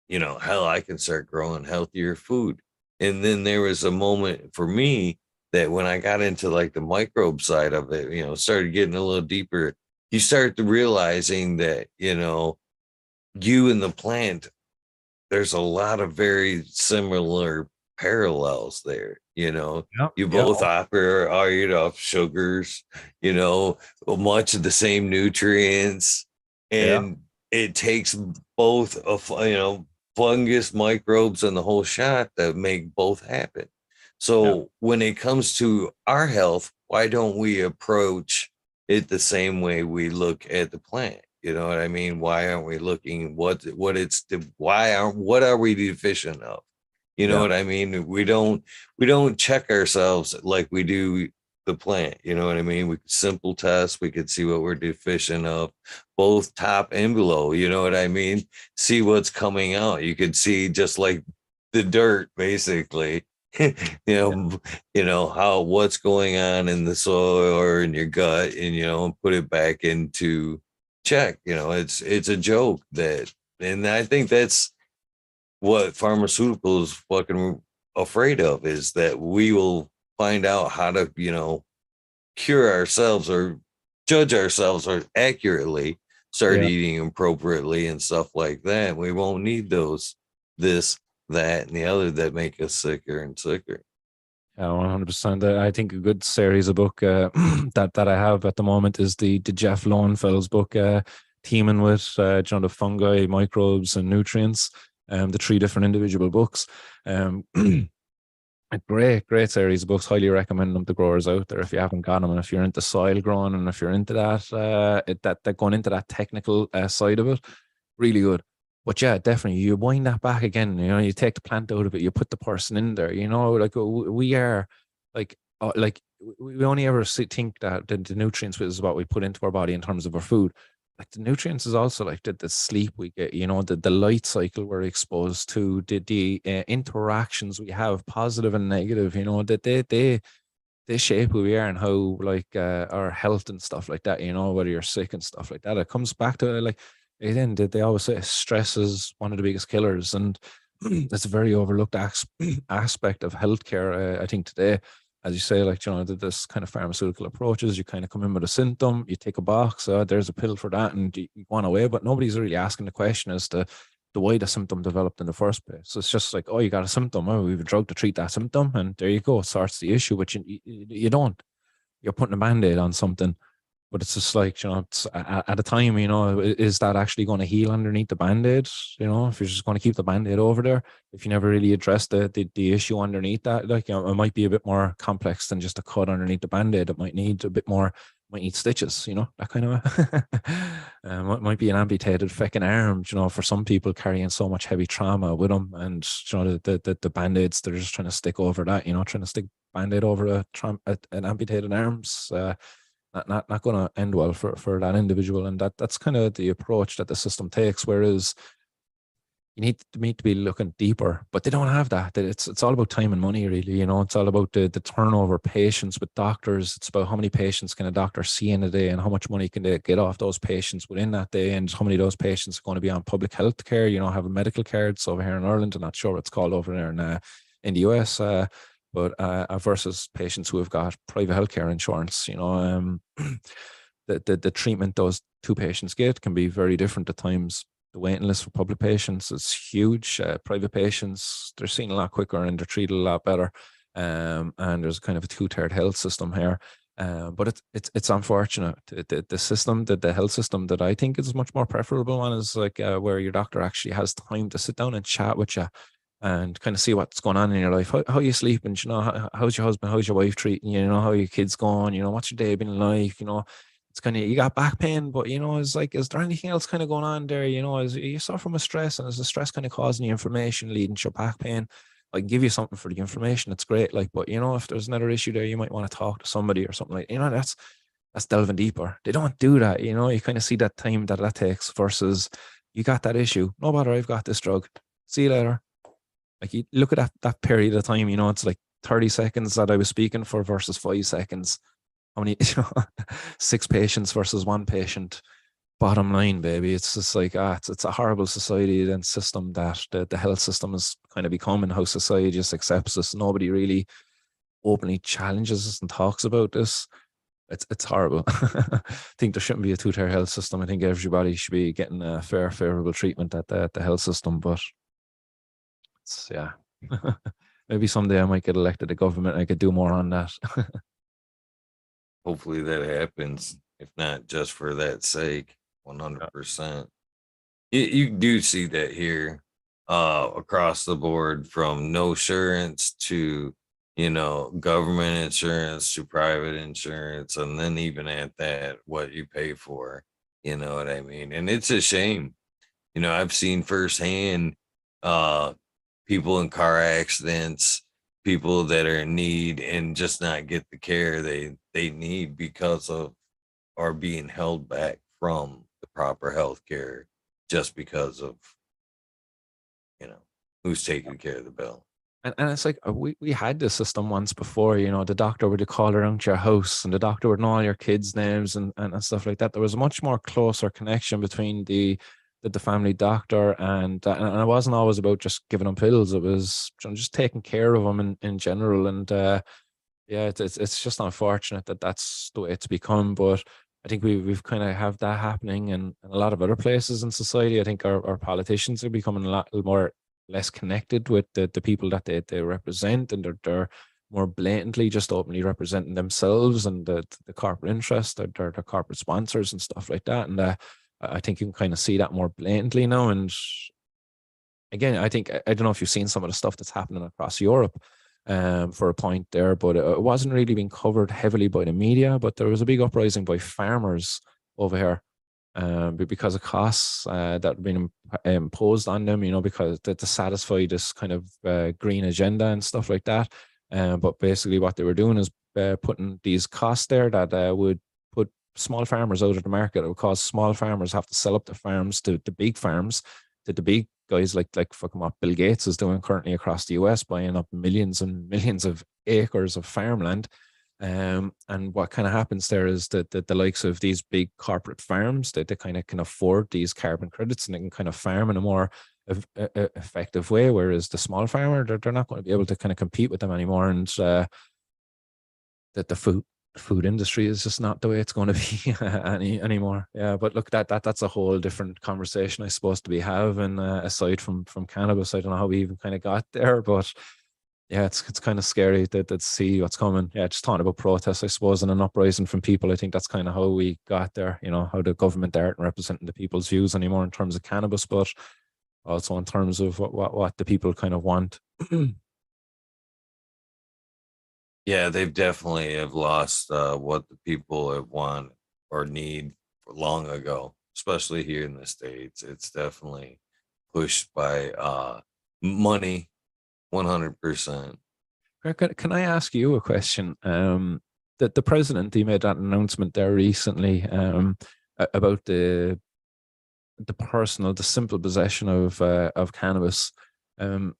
hell, I can start growing healthier food. And then there was a moment for me that when I got into like the microbe side of it, started getting a little deeper, you start to realizing that, you and the plant, there's a lot of very similar parallels there. Yeah. You Yeah. both operate off sugars, much of the same nutrients, Yeah. and it takes both of fungus, microbes, and the whole shot that make both happen. Yeah. So when it comes to our health, why don't we approach it the same way we look at the plant? You know what I mean? Why aren't we looking what are we deficient of? You know Yeah. what I mean? We don't check ourselves like we do the plant. You know what I mean? We could simple test, we could see what we're deficient of, both top and below. You know what I mean? See what's coming out. You could see just like the dirt, basically. you Yeah. how what's going on in the soil or in your gut, and put it back into check. It's a joke that, and I think that's what pharmaceuticals fucking afraid of, is that we will find out how to cure ourselves or judge ourselves or accurately start Yeah. eating appropriately and stuff like that. We won't need those this, that, and the other that make us sicker and sicker. Yeah, 100%. I think a good series of book that I have at the moment is the Jeff Lowenfeld's book, Teeming with the fungi, microbes, and nutrients. The three different individual books. A great series of books. Highly recommend them to growers out there if you haven't got them, and if you're into soil growing, and if you're into that going into that technical side of it, really good. But yeah, definitely, you wind that back again. You take the plant out of it, you put the person in there. Like we are, like we only ever think that the nutrients is what we put into our body in terms of our food. Like, the nutrients is also like the sleep we get, the light cycle we're exposed to, the interactions we have, positive and negative, that they they shape who we are and how like our health and stuff like that, whether you're sick and stuff like that. It comes back to like again, they always say stress is one of the biggest killers, and it's a very overlooked aspect of healthcare. I think today, as you say, like this kind of pharmaceutical approaches, you kind of come in with a symptom, you take a box, there's a pill for that, and you go on away. But nobody's really asking the question as to the way the symptom developed in the first place. So it's just like, oh, you got a symptom. Oh, we have a drug to treat that symptom, and there you go. It sorts the issue, but you don't. You're putting a band-aid on something, but it's just like, it's, at a time, is that actually going to heal underneath the band-aid? If you're just going to keep the band-aid over there, if you never really address the issue underneath that, like, it might be a bit more complex than just a cut underneath the band-aid. It might need a bit more, might need stitches, that kind of might be an amputated fucking arm, for some people carrying so much heavy trauma with them. And, the band-aids, they're just trying to stick over that, trying to stick band-aid over an amputated arms, not going to end well for that individual. And that's kind of the approach that the system takes. Whereas you need to be looking deeper, but they don't have that. It's all about time and money, really. It's all about the turnover patients with doctors. It's about how many patients can a doctor see in a day, and how much money can they get off those patients within that day, and how many of those patients are going to be on public health care. Have a medical cards over here in Ireland. I'm not sure what it's called over there in the US. But versus patients who have got private healthcare insurance, the treatment those two patients get can be very different at times. The waiting list for public patients is huge. Private patients, they're seen a lot quicker and they're treated a lot better. And there's kind of a two-tiered health system here. But it's unfortunate. The system, the health system that I think is much more preferable one is like where your doctor actually has time to sit down and chat with you and kind of see what's going on in your life. How you sleeping? How's your husband? How's your wife treating you? How your kids going? What's your day been like? It's kind of, you got back pain, but it's like, is there anything else kind of going on there? Is you suffer from stress, and is the stress kind of causing you inflammation leading to your back pain? I can give you something for the information. It's great. Like, but if there's another issue there, you might want to talk to somebody or something like, that's delving deeper. They don't do that. You kind of see that time that takes versus you got that issue. No matter, I've got this drug. See you later. Like, you look at that period of time, it's like 30 seconds that I was speaking for versus 5 seconds. How many, 6 patients versus 1 patient. Bottom line, baby, it's just like, it's a horrible society and system that the health system has kind of become, and how society just accepts this. Nobody really openly challenges us and talks about this. It's horrible. I think there shouldn't be a two-tier health system. I think everybody should be getting a favorable treatment at the health system, but yeah. Maybe someday I might get elected to government. I could do more on that. Hopefully that happens, if not just for that sake. 100%. You do see that here, across the board, from no insurance to government insurance to private insurance, and then even at that, what you pay for. You know what I mean? And it's a shame. I've seen firsthand uh people in car accidents, people that are in need and just not get the care they need because of, are being held back from the proper health care, just because of you know who's taking care of the bill. And it's like, we had this system once before, the doctor would call around to your house, and the doctor would know all your kids' names and stuff like that. There was a much more closer connection between the family doctor, and it wasn't always about just giving them pills. It was just taking care of them in general. And yeah, it's just unfortunate that that's the way it's become. But I think we've kind of have that happening in a lot of other places in society. I think our politicians are becoming a lot more less connected with the people that they represent, and they're more blatantly just openly representing themselves and the corporate interests, their corporate sponsors and stuff like that. And I think you can kind of see that more blatantly now. And again, I think, I don't know if you've seen some of the stuff that's happening across Europe, for a point there, but it wasn't really being covered heavily by the media. But there was a big uprising by farmers over here, because of costs that have been imposed on them, because to satisfy this kind of green agenda and stuff like that. But basically what they were doing is putting these costs there that would put small farmers out of the market. It would cause small farmers have to sell up the farms to the big farms, to the big guys like fucking what Bill Gates is doing currently across the US, buying up millions and millions of acres of farmland. And what kind of happens there is that the likes of these big corporate farms, that they kind of can afford these carbon credits and they can kind of farm in a more effective way, whereas the small farmer, they're not going to be able to kind of compete with them anymore. And that the food industry is just not the way it's going to be anymore. Yeah, but look, that's a whole different conversation I suppose to be having, aside from cannabis. I don't know how we even kind of got there, but yeah, it's kind of scary to see what's coming. Yeah, just talking about protests, I suppose, and an uprising from people. I think that's kind of how we got there. You know, how the government aren't representing the people's views anymore in terms of cannabis, but also in terms of what the people kind of want. Yeah, they've definitely have lost what the people have want or need for long ago, especially here in the States. It's definitely pushed by money 100%. Can I ask you a question? The president, he made that announcement there recently, about the simple possession of cannabis. Um,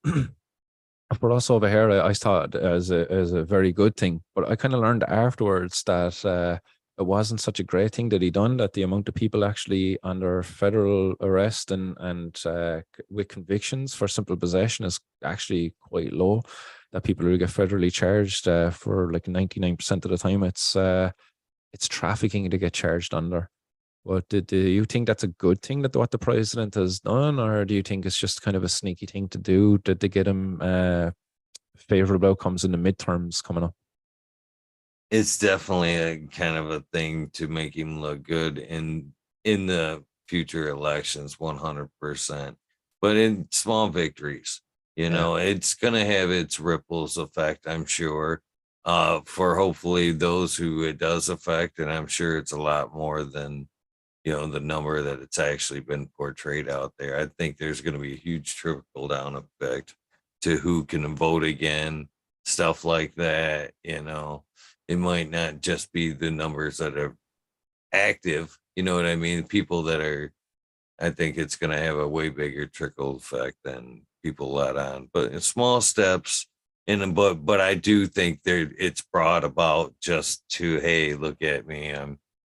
for us over here, I thought as a very good thing, but I kind of learned afterwards that it wasn't such a great thing that he done. That the amount of people actually under federal arrest and with convictions for simple possession is actually quite low. That people who get federally charged for like 99% of the time, it's trafficking to get charged under. But do you think that's a good thing that what the president has done, or do you think it's just kind of a sneaky thing to do to get him favorable outcomes in the midterms coming up? It's definitely a kind of a thing to make him look good in the future elections 100%. But in small victories, Yeah. it's going to have its ripples effect, I'm sure. For hopefully those who it does affect, and I'm sure it's a lot more than the number that it's actually been portrayed out there. I think there's going to be a huge trickle down effect to who can vote again, stuff like that. It might not just be the numbers that are active, you know what I mean? People that are, I think it's going to have a way bigger trickle effect than people let on. But in small steps, but I do think it's brought about just to, hey, look at me,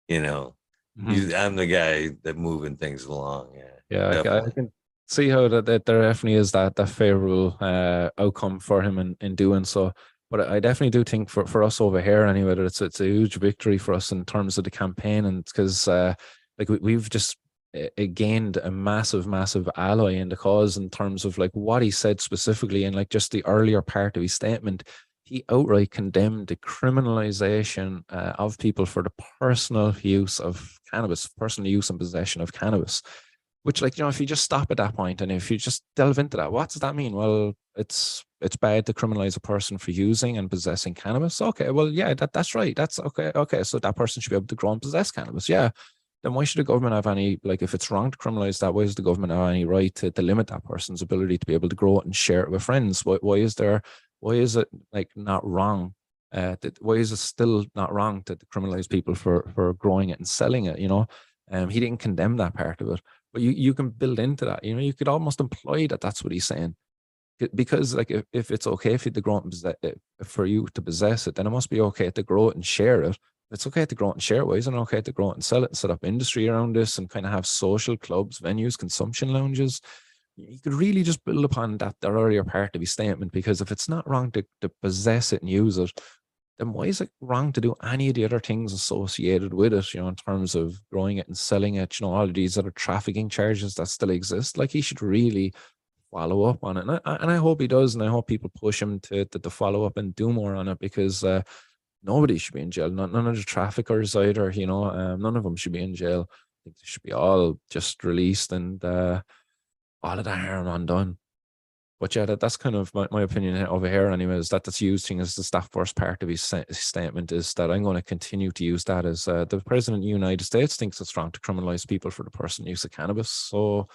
you know, Mhm. I'm the guy that moving things along. Yeah, Yeah, I definitely. can see how that there definitely is that favorable outcome for him in doing so. But I definitely do think for us over here anyway that it's a huge victory for us in terms of the campaign, and because like we've just gained a massive ally in the cause in terms of like what he said specifically, and like just the earlier part of his statement. He outright condemned the criminalization of people for the personal use of cannabis, personal use and possession of cannabis. Which, like, if you just stop at that point and if you just delve into that, what does that mean? Well, it's bad to criminalize a person for using and possessing cannabis. Okay, well, yeah, that's right. That's okay. Okay, so that person should be able to grow and possess cannabis. Yeah. Then why should the government have any, like, if it's wrong to criminalize that, why does the government have any right to limit that person's ability to be able to grow it and share it with friends? Why is it like not wrong? Why is it still not wrong to criminalize people for growing it and selling it? He didn't condemn that part of it, but you can build into that. You could almost imply that that's what he's saying. Because like if it's okay for you to grow it and for you to possess it, then it must be okay to grow it and share it. If it's okay to grow it and share it, why isn't it okay to grow it and sell it and set up industry around this and kind of have social clubs, venues, consumption lounges? You could really just build upon that earlier part of his statement, because if it's not wrong to possess it and use it, then why is it wrong to do any of the other things associated with it, in terms of growing it and selling it, all of these other trafficking charges that still exist? Like, he should really follow up on it. And I hope he does. And I hope people push him to follow up and do more on it, because nobody should be in jail. None of the traffickers either, none of them should be in jail. I think they should be all just released and all of the harm undone. But yeah, that's kind of my opinion over here anyway, is that that's using as the staff first part of his statement, is that I'm going to continue to use that as the president of the United States thinks it's wrong to criminalize people for the personal use of cannabis. So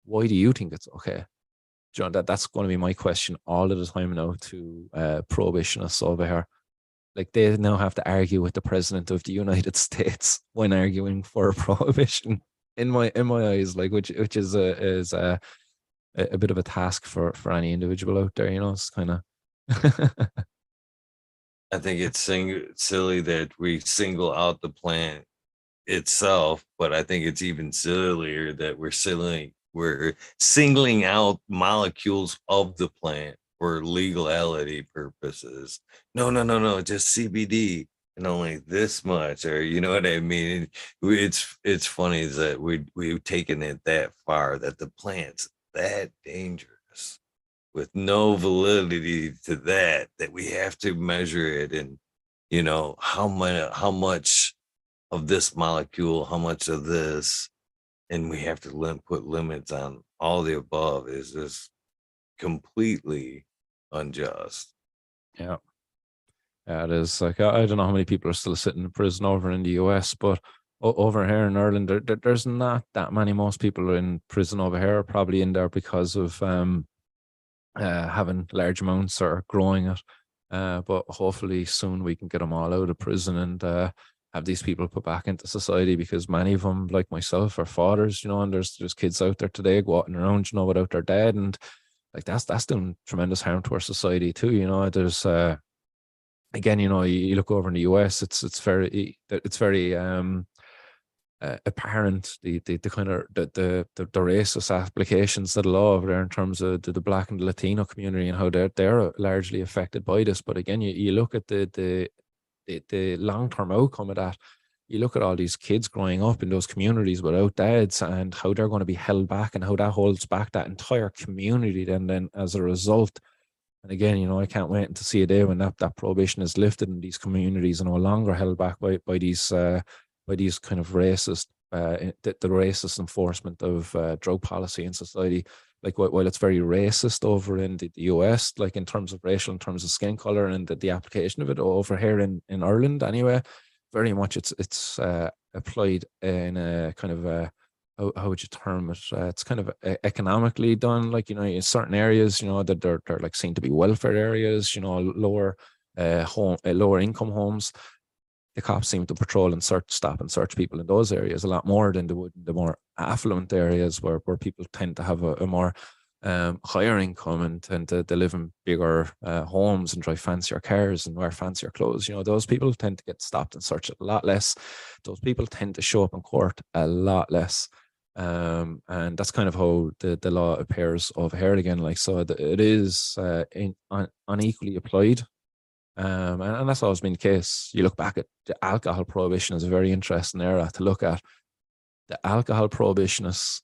why do you think it's okay? John, that's going to be my question all of the time now to prohibitionists over here. Like, they now have to argue with the president of the United States when arguing for prohibition. In my eyes, like, which is a bit of a task for any individual out there. It's kind of I think it's silly that we single out the plant itself, but I think it's even sillier that we're singling out molecules of the plant for legality purposes. No, no, no, no, just CBD and only this much, or you know what I mean? It's funny that we've taken it that far that the plant's that dangerous with no validity to that we have to measure it and how much of this molecule, how much of this, and we have to put limits on all the above is just completely unjust. Yeah. Yeah, it is. Like, I don't know how many people are still sitting in prison over in the US, but over here in Ireland, there's not that many. Most people are in prison over here are probably in there because of having large amounts or growing it. But hopefully soon we can get them all out of prison and have these people put back into society, because many of them, like myself, are fathers, and there's kids out there today walking around, without their dad, and like that's doing tremendous harm to our society too. There's again, you look over in the US, it's very apparent the kind of the racist applications that the law over there in terms of the black and the Latino community and how they're largely affected by this. But again, you look at the long term outcome of that. You look at all these kids growing up in those communities without dads and how they're going to be held back and how that holds back that entire community. Then as a result, and again, I can't wait to see a day when that prohibition is lifted and these communities are no longer held back by these kind of racist the racist enforcement of drug policy in society. Like while it's very racist over in the US, like in terms of racial, in terms of skin color, and the application of it over here in Ireland anyway, very much it's applied in a kind of a how would you term it? It's kind of economically done, like in certain areas, that they're like seen to be welfare areas, lower lower income homes. The cops seem to patrol and stop and search people in those areas a lot more than they would in the more affluent areas where people tend to have a more higher income and tend to live in bigger homes and drive fancier cars and wear fancier clothes. Those people tend to get stopped and searched a lot less. Those people tend to show up in court a lot less. And that's kind of how the law appears over here again. Like, so it is unequally applied. And that's always been the case. You look back at the alcohol prohibition is a very interesting era to look at. The alcohol prohibitionists,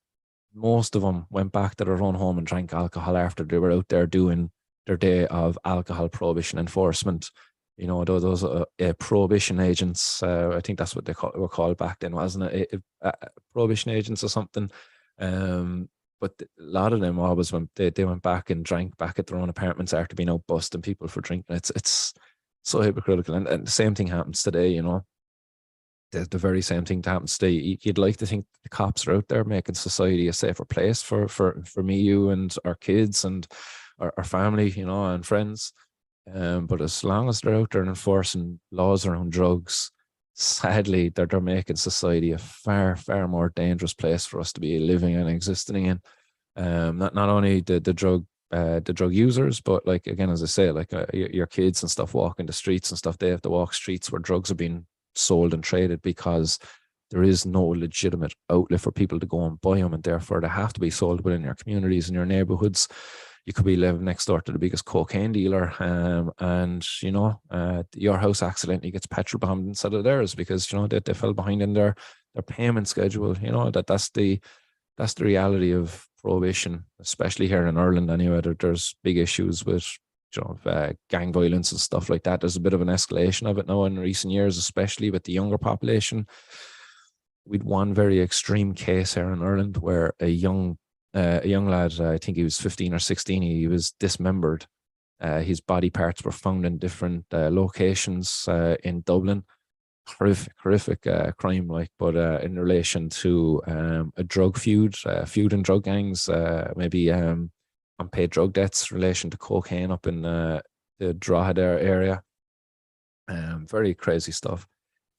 most of them went back to their own home and drank alcohol after they were out there doing their day of alcohol prohibition enforcement. Those prohibition agents, I think that's what were called back then, wasn't it? Prohibition agents or something. But a lot of them always they went back and drank back at their own apartments after being out busting people for drinking. It's so hypocritical, and the same thing happens today. The very same thing that happens today. You'd like to think the cops are out there making society a safer place for me, you, and our kids and our family, and friends. But as long as they're out there enforcing laws around drugs, sadly, they're making society a far, far more dangerous place for us to be living and existing in. Not only the drug users, but like, again, as I say, like your kids and stuff walking the streets and stuff, they have to walk streets where drugs are being sold and traded because there is no legitimate outlet for people to go and buy them, and therefore they have to be sold within your communities and your neighborhoods. You could be living next door to the biggest cocaine dealer, and your house accidentally gets petrol bombed instead of theirs because they fell behind in their payment schedule. That's the reality of prohibition, especially here in Ireland. Anyway, there's big issues with gang violence and stuff like that. There's a bit of an escalation of it now in recent years, especially with the younger population. We'd one very extreme case here in Ireland where a young lad, I think he was 15 or 16, he was dismembered. His body parts were found in different locations in Dublin. Horrific crime, like, but in relation to a drug feud in drug gangs, maybe unpaid drug debts, relation to cocaine up in the Drogheda area. Very crazy stuff.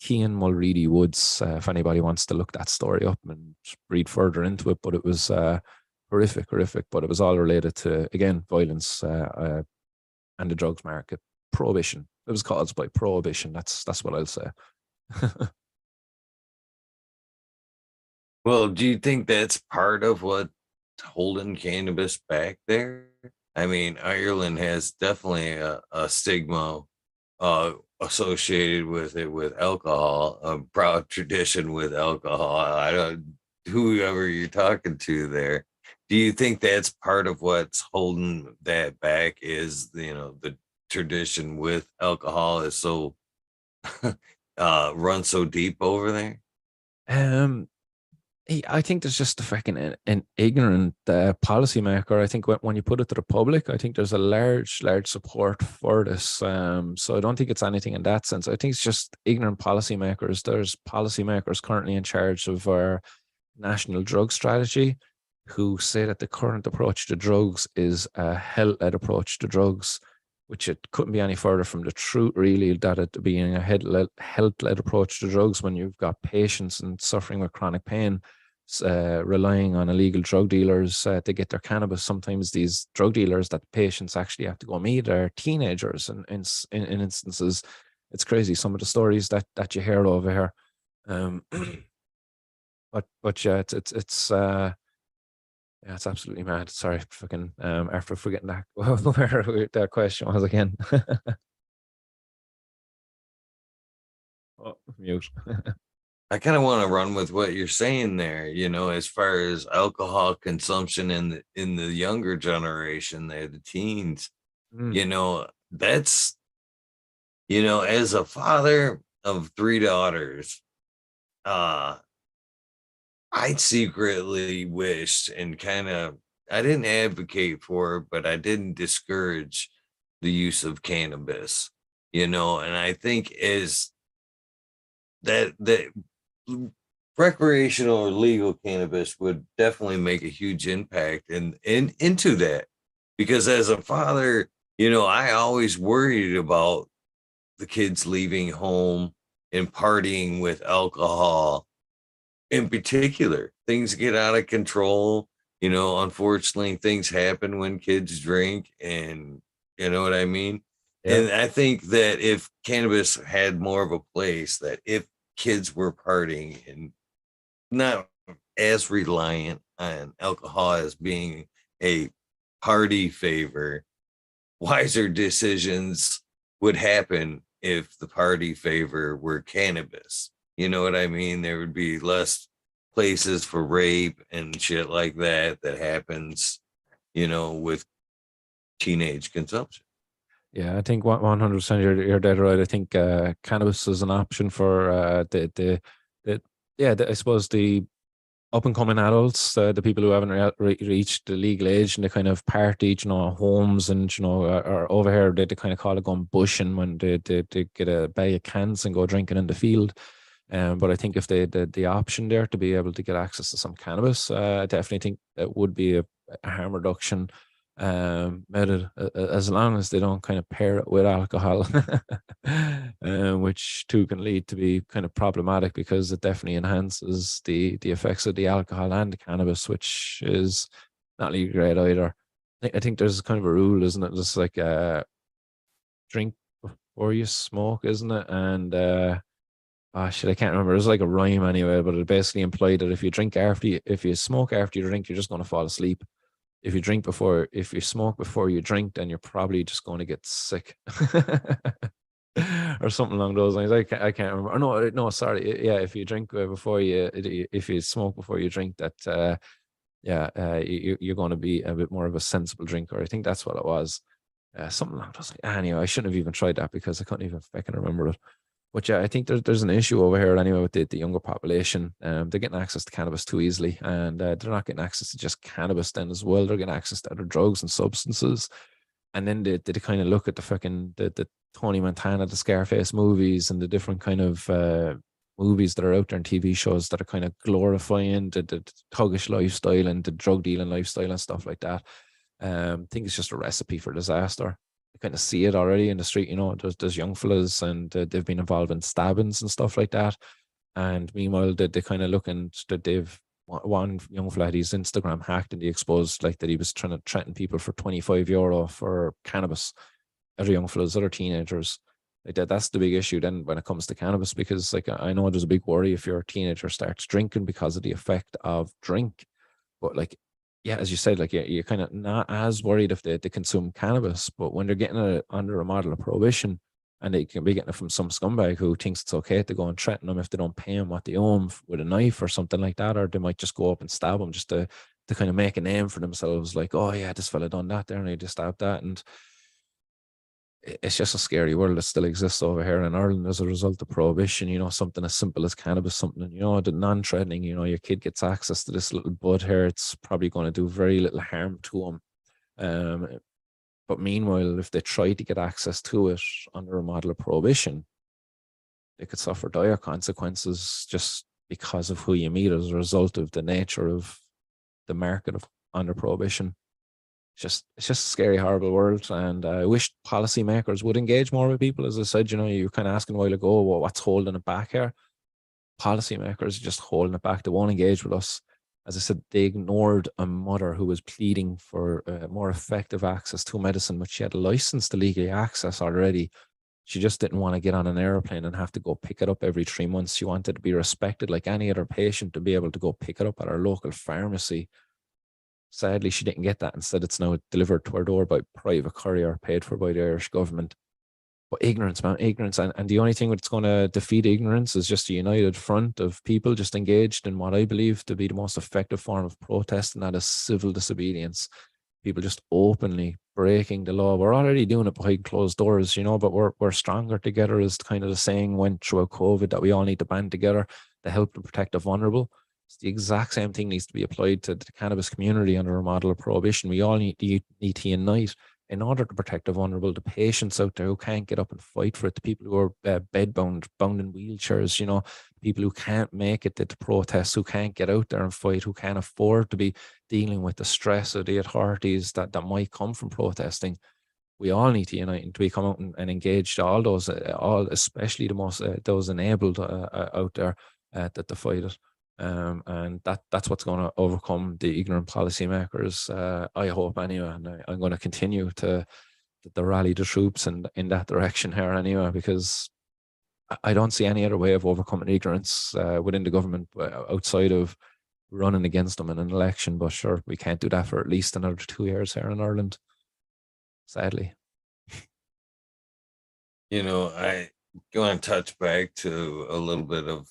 Cian Mulready Woods, if anybody wants to look that story up and read further into it, but it was horrific, but it was all related to, again, violence and the drugs market, prohibition, was caused by prohibition. That's what I'll say. Well, do you think that's part of what's holding cannabis back there? I mean, Ireland has definitely a stigma uh, associated with it with alcohol, a proud tradition with alcohol. I don't, whoever you're talking to there, do you think that's part of what's holding that back is, the tradition with alcohol is so run so deep over there? Um, I think there's just a fucking an ignorant policymaker. I think when you put it to the public, I think there's a large support for this. So I don't think it's anything in that sense. I think it's just ignorant policymakers. There's policymakers currently in charge of our national drug strategy who say that the current approach to drugs is a health-led approach to drugs, which it couldn't be any further from the truth, really, that it being a health-led approach to drugs when you've got patients and suffering with chronic pain, relying on illegal drug dealers to get their cannabis. Sometimes these drug dealers that patients actually have to go meet are teenagers, and in instances, it's crazy. Some of the stories that you hear over here. But yeah, it's absolutely mad. Sorry, fucking after forgetting that where that question was again. Oh, mute. I kind of want to run with what you're saying there, as far as alcohol consumption in the younger generation, they're the teens, Mm, that's, as a father of three daughters, uh, I secretly wished and kind of, I didn't advocate for it, but I didn't discourage the use of cannabis, and I think as that recreational or legal cannabis would definitely make a huge impact into that, because as a father, I always worried about the kids leaving home and partying with alcohol. In particular, things get out of control. Unfortunately, things happen when kids drink, and you know what I mean. yeah, And I think that if cannabis had more of a place, that if kids were partying and not as reliant on alcohol as being a party favor, wiser decisions would happen if the party favor were cannabis. You know what I mean? There would be less places for rape and shit like that happens, with teenage consumption. yeah. I think 100% you're dead right. I think cannabis is an option for the yeah. I suppose the up and coming adults, the people who haven't reached the legal age and they kind of party, homes and are over here. They kind of call it going bushing when they get a bag of cans and go drinking in the field. But I think if they the option there to be able to get access to some cannabis, I definitely think that would be a harm reduction method, as long as they don't kind of pair it with alcohol, which too can lead to be kind of problematic because it definitely enhances the effects of the alcohol and the cannabis, which is not really great either. I think there's kind of a rule, isn't it? Just like drink before you smoke, isn't it? And shit, I can't remember. There's like a rhyme anyway, but it basically implied that if you smoke after you drink, you're just going to fall asleep. If you smoke before you drink, then you're probably just going to get sick. Or something along those lines. I can't remember. No, sorry. Yeah, if you drink before if you smoke before you drink, that you're going to be a bit more of a sensible drinker. I think that's what it was. Something along those lines. Anyway, I shouldn't have even tried that because I couldn't even fucking remember it. But yeah, I think there's an issue over here anyway with the younger population. They're getting access to cannabis too easily, and they're not getting access to just cannabis then as well. They're getting access to other drugs and substances. And then they kind of look at the fucking the Tony Montana, the Scarface movies, and the different kind of movies that are out there and TV shows that are kind of glorifying the thuggish lifestyle and the drug dealing lifestyle and stuff like that. I think it's just a recipe for disaster. You kind of see it already in the street. There's young fellas and they've been involved in stabbings and stuff like that. And meanwhile, they kind of looking that they've one young fella had his Instagram hacked and he exposed like that he was trying to threaten people for €25 for cannabis. Other young fellas, other teenagers. Like that's the big issue then when it comes to cannabis, because like I know there's a big worry if your teenager starts drinking because of the effect of drink. But like, yeah, as you said, like you're kind of not as worried if they consume cannabis, but when they're getting it under a model of prohibition, and they can be getting it from some scumbag who thinks it's okay to go and threaten them if they don't pay him what they owe him with a knife or something like that, or they might just go up and stab him just to kind of make a name for themselves, like, oh yeah, this fella done that there and he just stabbed that. And it's just a scary world that still exists over here in Ireland as a result of prohibition. Something as simple as cannabis, something, the non-threatening, your kid gets access to this little bud here, it's probably going to do very little harm to him. But meanwhile, if they try to get access to it under a model of prohibition, they could suffer dire consequences just because of who you meet as a result of the nature of the market of under prohibition. It's just a scary, horrible world. And I wish policymakers would engage more with people. As I said, you were kind of asking a while ago, well, what's holding it back here? Policymakers are just holding it back. They won't engage with us. As I said, they ignored a mother who was pleading for more effective access to medicine, but she had a license to legally access already. She just didn't want to get on an airplane and have to go pick it up every 3 months. She wanted to be respected like any other patient, to be able to go pick it up at her local pharmacy. Sadly, she didn't get that. Instead, it's now delivered to her door by private courier paid for by the Irish government. But ignorance, man, ignorance. And the only thing that's going to defeat ignorance is just a united front of people just engaged in what I believe to be the most effective form of protest, and that is civil disobedience. People just openly breaking the law. We're already doing it behind closed doors, but we're stronger together, is kind of the saying went throughout COVID, that we all need to band together to help and protect the vulnerable. It's the exact same thing needs to be applied to the cannabis community under a model of prohibition. We all need to unite in order to protect the vulnerable, the patients out there who can't get up and fight for it, the people who are bedbound, bound in wheelchairs, people who can't make it to the protests, who can't get out there and fight, who can't afford to be dealing with the stress of the authorities that might come from protesting. We all need to unite and to come out and engage all those, especially the most those enabled out there that to fight it. And that's what's going to overcome the ignorant policymakers. I hope anyway, and I'm going to continue to rally the troops in that direction here anyway, because I don't see any other way of overcoming ignorance within the government outside of running against them in an election. But sure, we can't do that for at least another 2 years here in Ireland, sadly. I want to touch back to a little bit of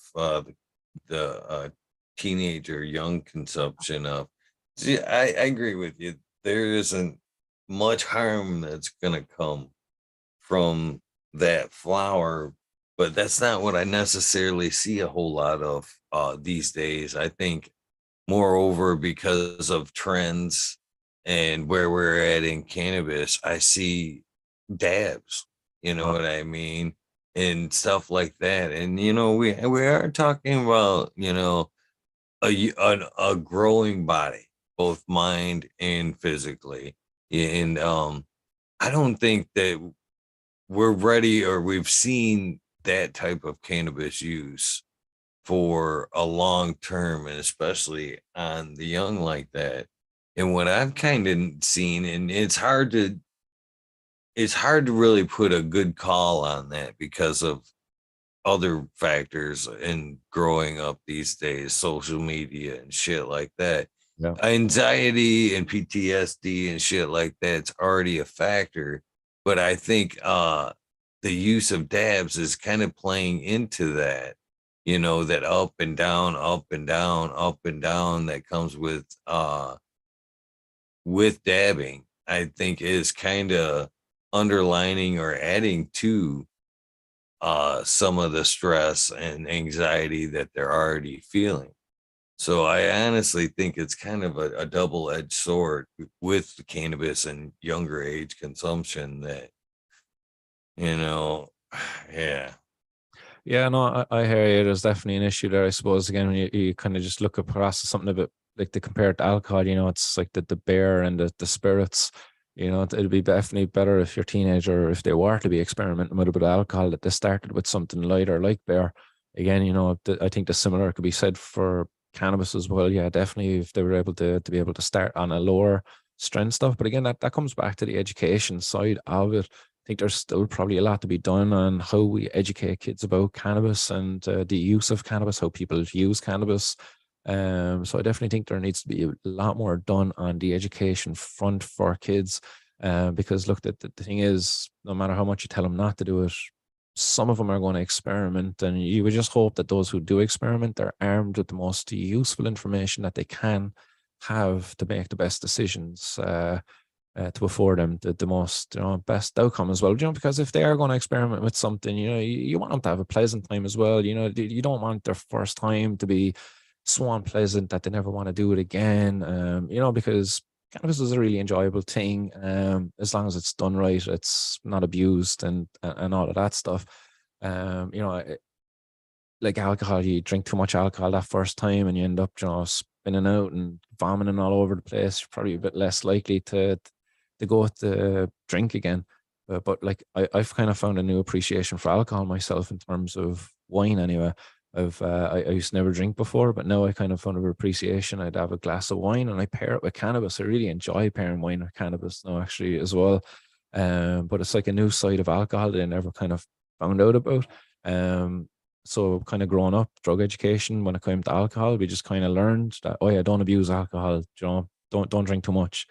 the teenager young consumption of. See, I agree with you. There isn't much harm that's going to come from that flower, but that's not what I necessarily see a whole lot of these days. I think, moreover, because of trends and where we're at in cannabis, I see dabs, you know what I mean, and stuff like that. And we are talking about a growing body, both mind and physically. And I don't think that we're ready, or we've seen that type of cannabis use for a long term, and especially on the young like that. And what I've kind of seen, and it's hard to really put a good call on that because of other factors in growing up these days, social media and shit like that. Yeah. Anxiety and PTSD and shit like that's already a factor. But I think the use of dabs is kind of playing into that, that up and down, up and down, up and down that comes with dabbing, I think is kind of underlining or adding to some of the stress and anxiety that they're already feeling. So I honestly think it's kind of a double-edged sword with the cannabis and younger age consumption that, yeah. Yeah, no, I hear you. There's definitely an issue there, I suppose. Again, when you kind of just look across something a bit like to compare it to alcohol, it's like the beer and the spirits. It'd be definitely better if your teenager, if they were to be experimenting with a bit of alcohol, that they started with something lighter like beer. Again, I think the similar could be said for cannabis as well. Yeah, definitely if they were able to be able to start on a lower strength stuff. But again, that comes back to the education side of it. think there's still probably a lot to be done on how we educate kids about cannabis and the use of cannabis, how people use cannabis. So I definitely think there needs to be a lot more done on the education front for kids. Because look, the thing is, no matter how much you tell them not to do it, some of them are going to experiment, and you would just hope that those who do experiment, they're armed with the most useful information that they can have to make the best decisions. To afford them the most, best outcome as well. Because if they are going to experiment with something, you want them to have a pleasant time as well. You don't want their first time to be so unpleasant that they never want to do it again. Because cannabis is a really enjoyable thing. As long as it's done right, it's not abused and all of that stuff. Like alcohol, you drink too much alcohol that first time and you end up, spinning out and vomiting all over the place. You're probably a bit less likely to go with the drink again. But like I've kind of found a new appreciation for alcohol myself in terms of wine anyway. I used to never drink before, but now I kind of found an appreciation. I'd have a glass of wine and I pair it with cannabis. I really enjoy pairing wine with cannabis now actually as well. But it's like a new side of alcohol that I never kind of found out about. So kind of growing up, drug education, when it came to alcohol, we just kind of learned that, oh yeah, don't abuse alcohol, don't drink too much.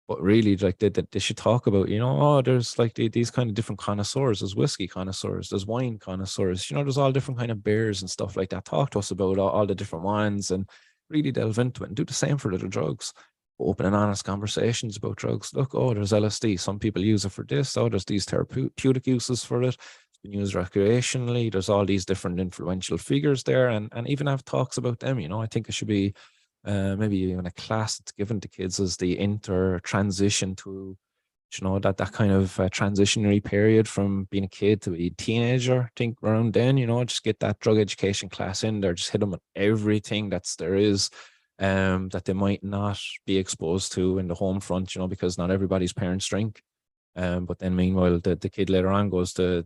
But really, like they should talk about, there's like these kind of different connoisseurs. There's whiskey connoisseurs, there's wine connoisseurs. There's all different kind of beers and stuff like that. Talk to us about all the different wines and really delve into it, and do the same for the drugs. Open and honest conversations about drugs. Look, oh, there's LSD. Some people use it for this. Oh, there's these therapeutic uses for it. It's been used recreationally. There's all these different influential figures there, and even have talks about them. I think it should be maybe even a class that's given to kids as the inter transition to, that kind of transitionary period from being a kid to a teenager. I think around then, just get that drug education class in there, just hit them with everything there is, that they might not be exposed to in the home front, because not everybody's parents drink. But then meanwhile, the kid later on goes to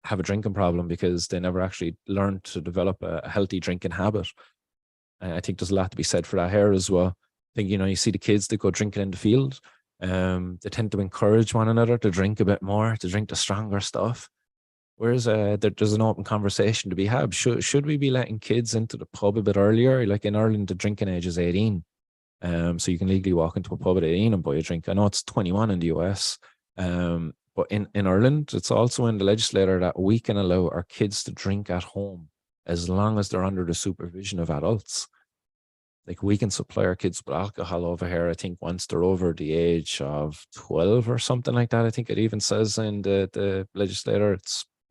have a drinking problem because they never actually learned to develop a healthy drinking habit. I think there's a lot to be said for that here as well. I think, you see the kids that go drinking in the field. They tend to encourage one another to drink a bit more, to drink the stronger stuff. Whereas there's an open conversation to be had. Should we be letting kids into the pub a bit earlier? Like in Ireland, the drinking age is 18. So you can legally walk into a pub at 18 and buy a drink. I know it's 21 in the US. But in Ireland, it's also in the legislature that we can allow our kids to drink at home as long as they're under the supervision of adults. Like we can supply our kids with alcohol over here, I think once they're over the age of 12 or something like that. I think it even says in the legislator.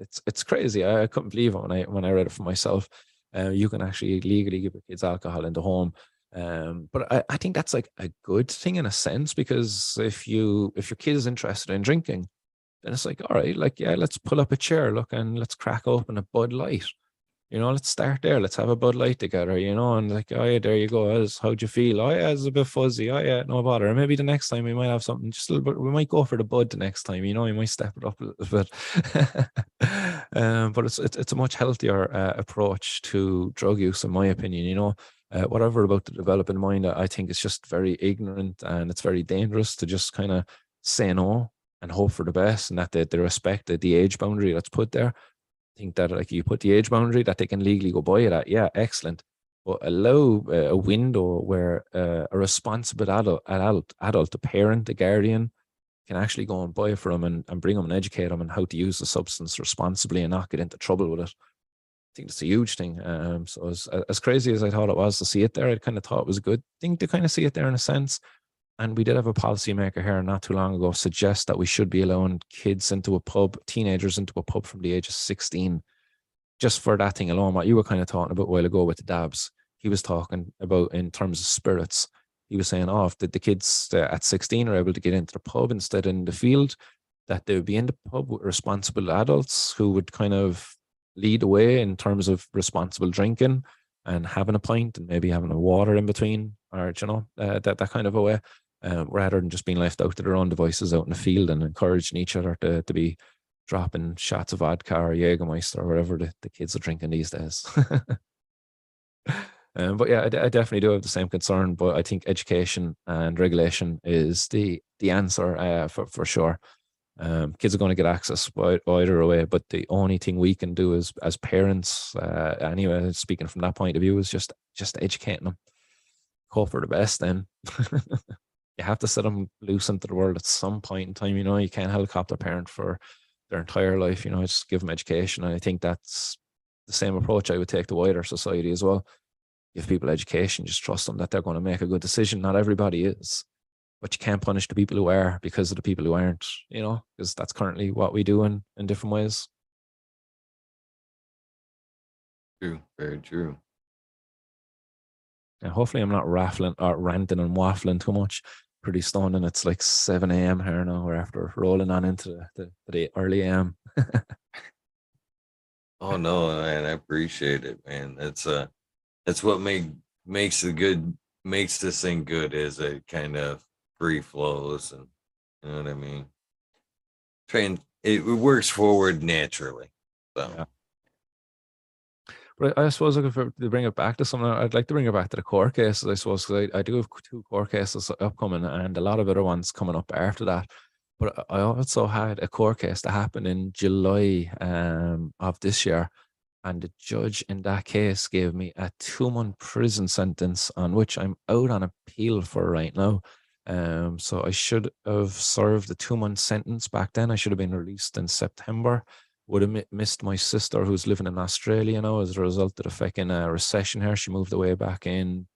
It's crazy. I couldn't believe it when I read it for myself. You can actually legally give your kids alcohol in the home. But I think that's like a good thing in a sense, because if your kid is interested in drinking, then it's like, all right, like, yeah, let's pull up a chair, look, and let's crack open a Bud Light. Let's start there. Let's have a Bud Light together, and like, oh yeah, there you go. How'd you feel? Oh yeah, it's a bit fuzzy. Oh yeah, no bother. And maybe the next time we might have something just a little bit. We might go for the Bud the next time. We might step it up a little bit. But it's a much healthier approach to drug use, in my opinion. Whatever about the developing mind, I think it's just very ignorant, and it's very dangerous to just kind of say no and hope for the best, and that they respect the age boundary that's put there. Think that like you put the age boundary that they can legally go buy it at, yeah, excellent. But allow a window where a responsible adult, a parent, a guardian, can actually go and buy it for them and bring them and educate them on how to use the substance responsibly and not get into trouble with it. I think that's a huge thing. So as crazy as I thought it was to see it there, I kind of thought it was a good thing to kind of see it there in a sense. And we did have a policymaker here not too long ago suggest that we should be allowing kids into a pub, teenagers into a pub from the age of 16, just for that thing alone. What you were kind of talking about a while ago with the dabs, he was talking about in terms of spirits. He was saying, if the kids at 16 are able to get into the pub instead in the field, that they would be in the pub with responsible adults who would kind of lead the way in terms of responsible drinking and having a pint and maybe having a water in between, or that kind of a way. Rather than just being left out to their own devices out in the field and encouraging each other to be dropping shots of vodka or Jägermeister or whatever the kids are drinking these days. But yeah, I definitely do have the same concern, but I think education and regulation is the answer for sure. Kids are going to get access either way, but the only thing we can do is as parents, anyway, speaking from that point of view, is just educating them. Hope for the best. Then you have to set them loose into the world at some point in time. You can't helicopter parent for their entire life. Just give them education. And I think that's the same approach I would take to wider society as well. Give people education, just trust them that they're going to make a good decision. Not everybody is, but you can't punish the people who are because of the people who aren't, because that's currently what we do in different ways. True, very true. And hopefully I'm not raffling or ranting and waffling too much. Pretty stoned, and it's like 7 a.m. here now. We're after rolling on into the early AM. Oh no, man, I appreciate it, man. That's what makes this thing good, is it kind of free flows, and you know what I mean. It works forward naturally. So Yeah. But I suppose looking to bring it back to something, I'd like to bring it back to the court cases, I suppose, because I do have 2 court cases upcoming and a lot of other ones coming up after that. But I also had a court case that happened in July of this year. And the judge in that case gave me a 2-month prison sentence, on which I'm out on appeal for right now. So I should have served the 2-month sentence back then. I should have been released in September. Would have missed my sister, who's living in Australia now as a result of the fucking recession here. She moved away back in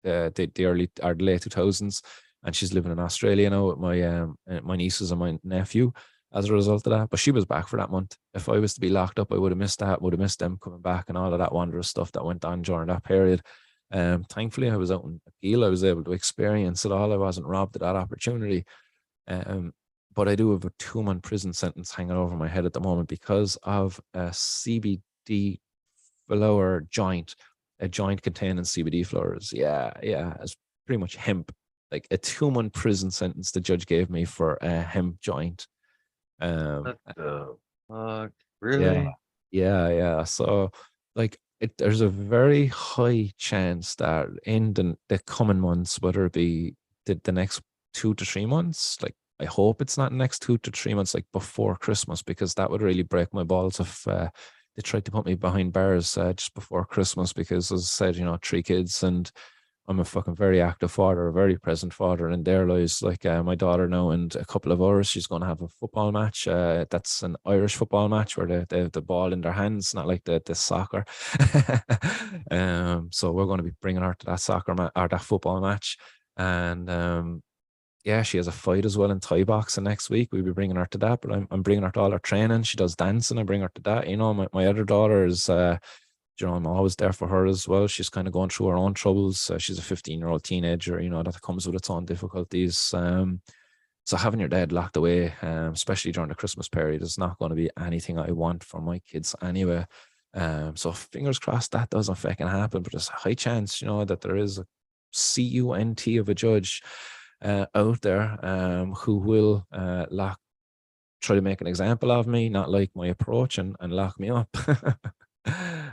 the early or the late 2000s, and she's living in Australia now with my nieces and my nephew as a result of that. But she was back for that month. If I was to be locked up, I would have missed that, would have missed them coming back and all of that wondrous stuff that went on during that period. Thankfully, I was out in appeal. I was able to experience it all. I wasn't robbed of that opportunity. But I do have a 2-month prison sentence hanging over my head at the moment because of a CBD flower joint, a joint containing CBD flowers. Yeah, it's pretty much hemp. Like a 2-month prison sentence the judge gave me for a hemp joint. what the fuck? Yeah, Really? yeah. So, like, there's a very high chance that in the coming months, whether it be the next 2 to 3 months, like, I hope it's not the next 2 to 3 months, like before Christmas, because that would really break my balls if they tried to put me behind bars just before Christmas. Because, as I said, 3 kids, and I'm a fucking very active father, a very present father in their lives. Like my daughter now, in a couple of hours, she's going to have a football match. That's an Irish football match where they have the ball in their hands, not like the soccer. So we're going to be bringing her to that or that football match. And yeah, she has a fight as well in Thai boxing next week. We'll be bringing her to that, but I'm bringing her to all her training. She does dancing. I bring her to that. My other daughter is, I'm always there for her as well. She's kind of going through her own troubles. She's a 15-year-old teenager, that comes with its own difficulties. So having your dad locked away, especially during the Christmas period, is not going to be anything I want for my kids anyway. So fingers crossed that doesn't fucking happen, but there's a high chance, that there is a CUNT of a judge out there who will try to make an example of me, not like my approach, and lock me up.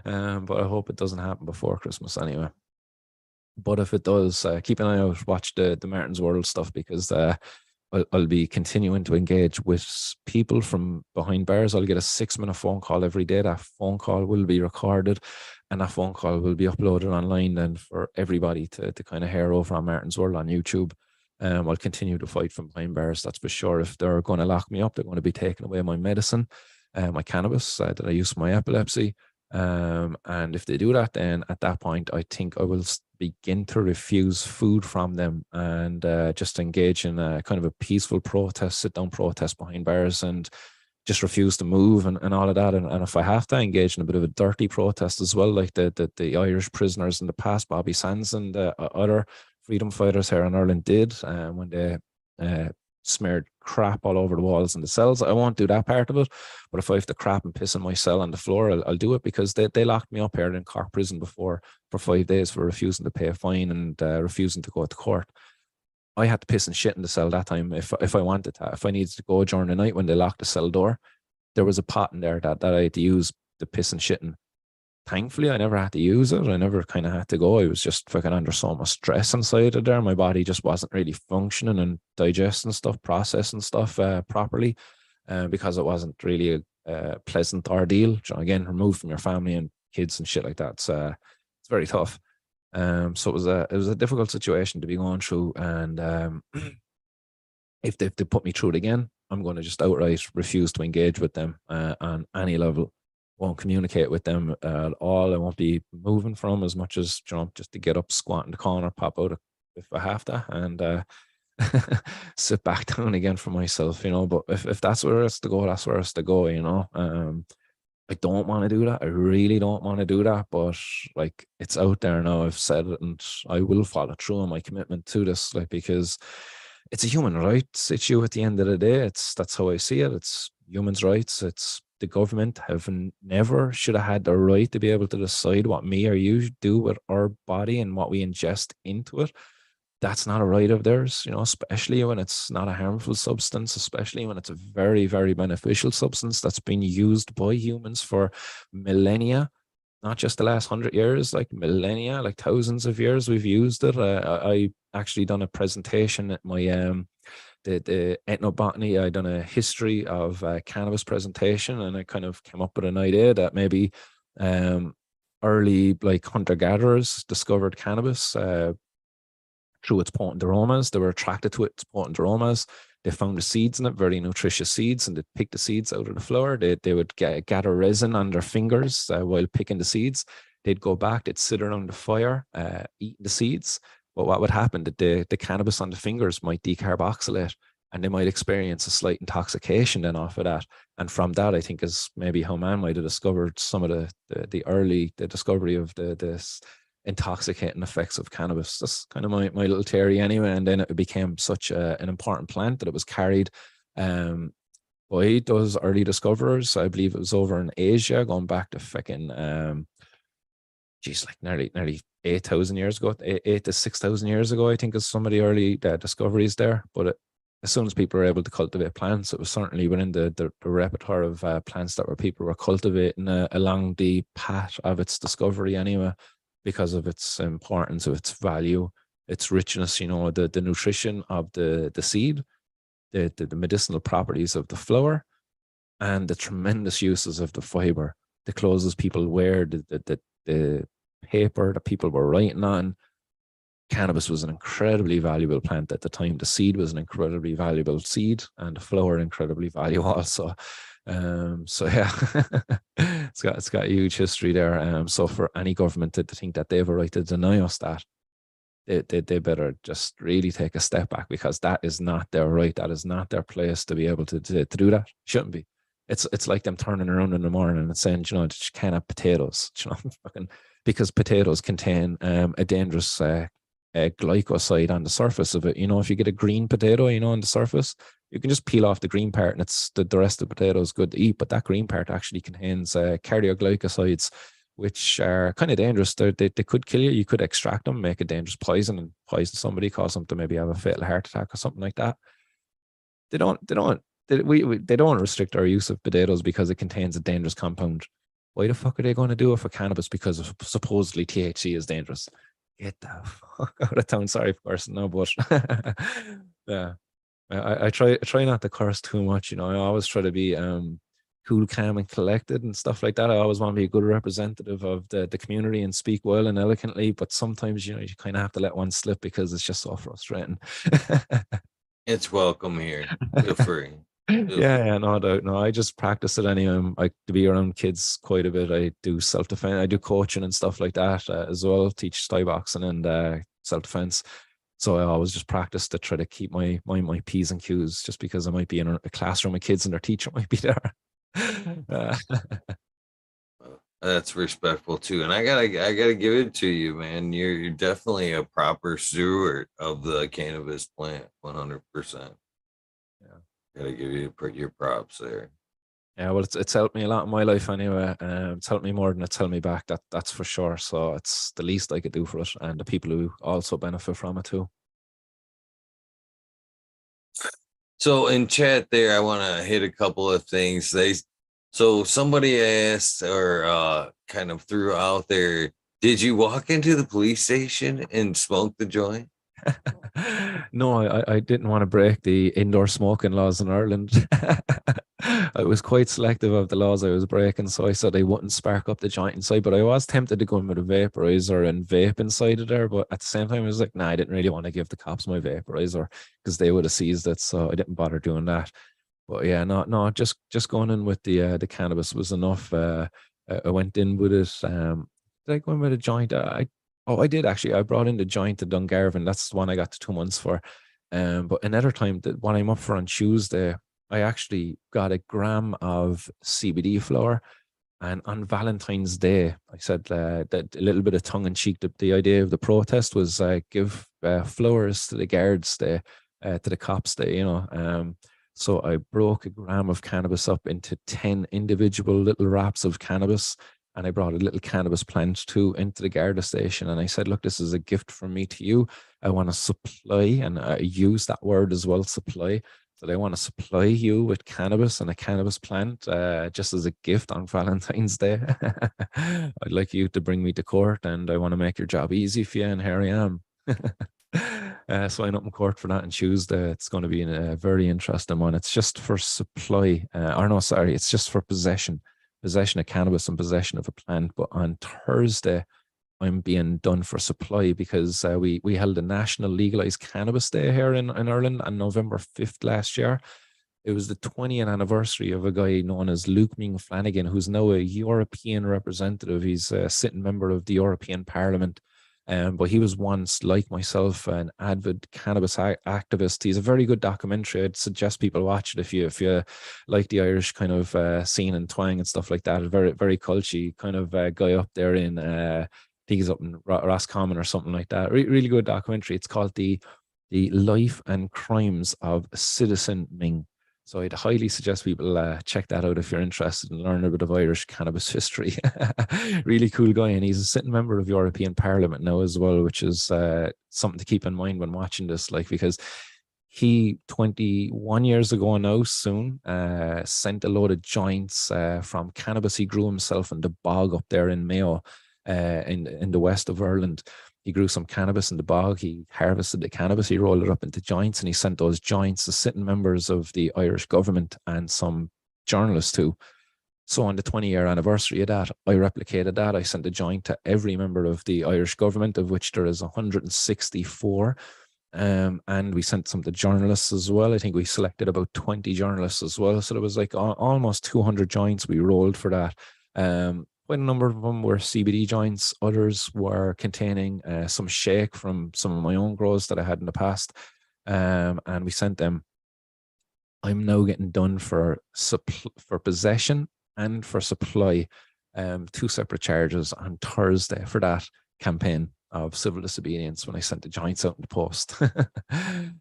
But I hope it doesn't happen before Christmas anyway. But if it does, keep an eye out, watch the Martin's World stuff, because I'll be continuing to engage with people from behind bars. I'll get a 6-minute phone call every day. That phone call will be recorded, and that phone call will be uploaded online then for everybody to kind of hear over on Martin's World on YouTube. I'll continue to fight from behind bars, that's for sure. If they're going to lock me up, they're going to be taking away my medicine, my cannabis that I use for my epilepsy. And if they do that, then at that point, I think I will begin to refuse food from them, and just engage in a kind of a peaceful protest, sit down protest behind bars, and just refuse to move and all of that. And if I have to engage in a bit of a dirty protest as well, like the Irish prisoners in the past, Bobby Sands and other freedom fighters here in Ireland did, when they smeared crap all over the walls in the cells. I won't do that part of it, but if I have to crap and piss in my cell on the floor, I'll do it, because they locked me up here in Cork prison before for 5 days for refusing to pay a fine and refusing to go to court. I had to piss and shit in the cell that time if I wanted to. If I needed to go during the night when they locked the cell door, there was a pot in there that I had to use the piss and shit in. thankfully I never had to use it. I never kind of had to go. I was just fucking under so much stress inside of there. My body just wasn't really functioning and digesting stuff, processing stuff properly, because it wasn't really a pleasant ordeal. Again, removed from your family and kids and shit like that. It's very tough. So it was a difficult situation to be going through, and if they put me through it again, I'm going to just outright refuse to engage with them on any level. Won't communicate with them at all. I won't be moving from as much as, just to get up, squat in the corner, pop out if I have to, and sit back down again for myself. But if that's where it's to go, that's where it's to go. I don't want to do that. I really don't want to do that. But like, it's out there now. I've said it, and I will follow through on my commitment to this. Like, because it's a human rights issue at the end of the day. That's how I see it. It's humans' rights. It's the government never should have had the right to be able to decide what me or you do with our body and what we ingest into it. That's not a right of theirs, especially when it's not a harmful substance, especially when it's a very, very beneficial substance that's been used by humans for millennia, not just the last 100 years, like millennia, like thousands of years we've used it. I actually done a presentation at my the ethnobotany. I done a history of cannabis presentation, and I kind of came up with an idea that maybe early like hunter gatherers discovered cannabis through its potent aromas. They were attracted to its potent aromas. They found the seeds in it, very nutritious seeds, and they'd pick the seeds out of the flower. They would gather resin on their fingers while picking the seeds. They'd go back, they'd sit around the fire, eating the seeds. But what would happen, that the cannabis on the fingers might decarboxylate, and they might experience a slight intoxication then off of that. And from that, I think, is maybe how man might have discovered some of the discovery of this intoxicating effects of cannabis. That's kind of my little theory anyway. And then it became such an important plant that it was carried by those early discoverers. I believe it was over in Asia, going back to fucking like nearly 8,000 years ago, 8 to 6,000 years ago, I think, is some of the early discoveries there. But as soon as people were able to cultivate plants, it was certainly within the repertoire of plants that people were cultivating along the path of its discovery anyway, because of its importance, of its value, its richness, the nutrition of the seed, the medicinal properties of the flower, and the tremendous uses of the fiber, the clothes people wear, the paper that people were writing on. Cannabis was an incredibly valuable plant at the time. The seed was an incredibly valuable seed, and the flower incredibly valuable also. So yeah, it's got a huge history there. So for any government to think that they have a right to deny us that, they better just really take a step back, because that is not their right. That is not their place to be able to do that. Shouldn't be. It's like them turning around in the morning and saying, you can't have potatoes, because potatoes contain a dangerous glycoside on the surface of it. If you get a green potato, on the surface, you can just peel off the green part, and it's the rest of the potato is good to eat. But that green part actually contains cardioglycosides, which are kind of dangerous. They could kill you. You could extract them, make a dangerous poison, and poison somebody, cause them to maybe have a fatal heart attack or something like that. They don't restrict our use of potatoes because it contains a dangerous compound. Why the fuck are they going to do it for cannabis? Because supposedly THC is dangerous. Get the fuck out of town. Sorry, person. No, but yeah, I try not to curse too much. I always try to be cool, calm, and collected and stuff like that. I always want to be a good representative of the community and speak well and eloquently. But sometimes you kind of have to let one slip, because it's just so frustrating. It's welcome here. Feel free. Yeah, no doubt. No, I just practice it anyway. I to be around kids quite a bit. I do self-defense. I do coaching and stuff like that as well. Teach Thai boxing and self-defense. So I always just practice to try to keep my P's and Q's, just because I might be in a classroom with kids and their teacher might be there. That's respectful too, and I gotta give it to you, man. You're definitely a proper steward of the cannabis plant, 100%. Yeah, Gotta give you your props there. yeah. Well, it's helped me a lot in my life anyway. It's helped me more than it's held me back. That's for sure. So it's the least I could do for it, and the people who also benefit from it too. So in chat there, I want to hit a couple of things. So somebody asked or kind of threw out there, did you walk into the police station and smoke the joint? No, I didn't want to break the indoor smoking laws in Ireland. I was quite selective of the laws I was breaking, so I said I wouldn't spark up the joint inside. But I was tempted to go in with a vaporizer and vape inside of there. But at the same time, I was like, nah, I didn't really want to give the cops my vaporizer because they would have seized it. So I didn't bother doing that. But yeah, no, just going in with the cannabis was enough. I went in with it. Did I go in with a joint? I did actually. I brought in the joint to Dungarvan. That's the one I got to 2 months for. But another time that when I'm up for on Tuesday, I actually got a gram of CBD flower. And on Valentine's Day, I said that a little bit of tongue in cheek. The idea of the protest was give flowers to the guards, to the cops. So I broke a gram of cannabis up into 10 individual little wraps of cannabis. And I brought a little cannabis plant too into the Garda station. And I said, look, this is a gift from me to you. I want to supply, and I use that word as well, supply, that I want to supply you with cannabis and a cannabis plant just as a gift on Valentine's Day. I'd like you to bring me to court and I want to make your job easy for you. And here I am. So I'm up in court for that on Tuesday. It's going to be a very interesting one. It's just for supply, or no, sorry, it's just for possession of cannabis and possession of a plant. But on Thursday, I'm being done for supply because we held a national legalized cannabis day here in Ireland on November 5th last year. It was the 20th anniversary of a guy known as Luke Ming Flanagan, who's now a European representative. He's a sitting member of the European Parliament. But he was once, like myself, an avid cannabis activist. He's a very good documentary. I'd suggest people watch it if you like the Irish kind of scene and twang and stuff like that. A very, very culty kind of guy up there in think he's up in Roscommon or something like that. Really good documentary. It's called the Life and Crimes of Citizen Ming. So I'd highly suggest people check that out if you're interested in learning a bit of Irish cannabis history. Really cool guy, and he's a sitting member of European Parliament now as well, which is something to keep in mind when watching this, like because he 21 years ago now soon sent a load of joints from cannabis he grew himself in the bog up there in Mayo in the west of Ireland. He grew some cannabis in the bog. He harvested the cannabis. He rolled it up into joints and he sent those joints to sitting members of the Irish government and some journalists too. So on the 20-year anniversary of that, I replicated that. I sent a joint to every member of the Irish government, of which there is 164. And we sent some to journalists as well. I think we selected about 20 journalists as well. So there was like almost 200 joints we rolled for that. Quite a number of them were CBD joints. Others were containing some shake from some of my own grows that I had in the past. And we sent them. I'm now getting done for possession and for supply, two separate charges on Thursday for that campaign of civil disobedience when I sent the joints out in the post.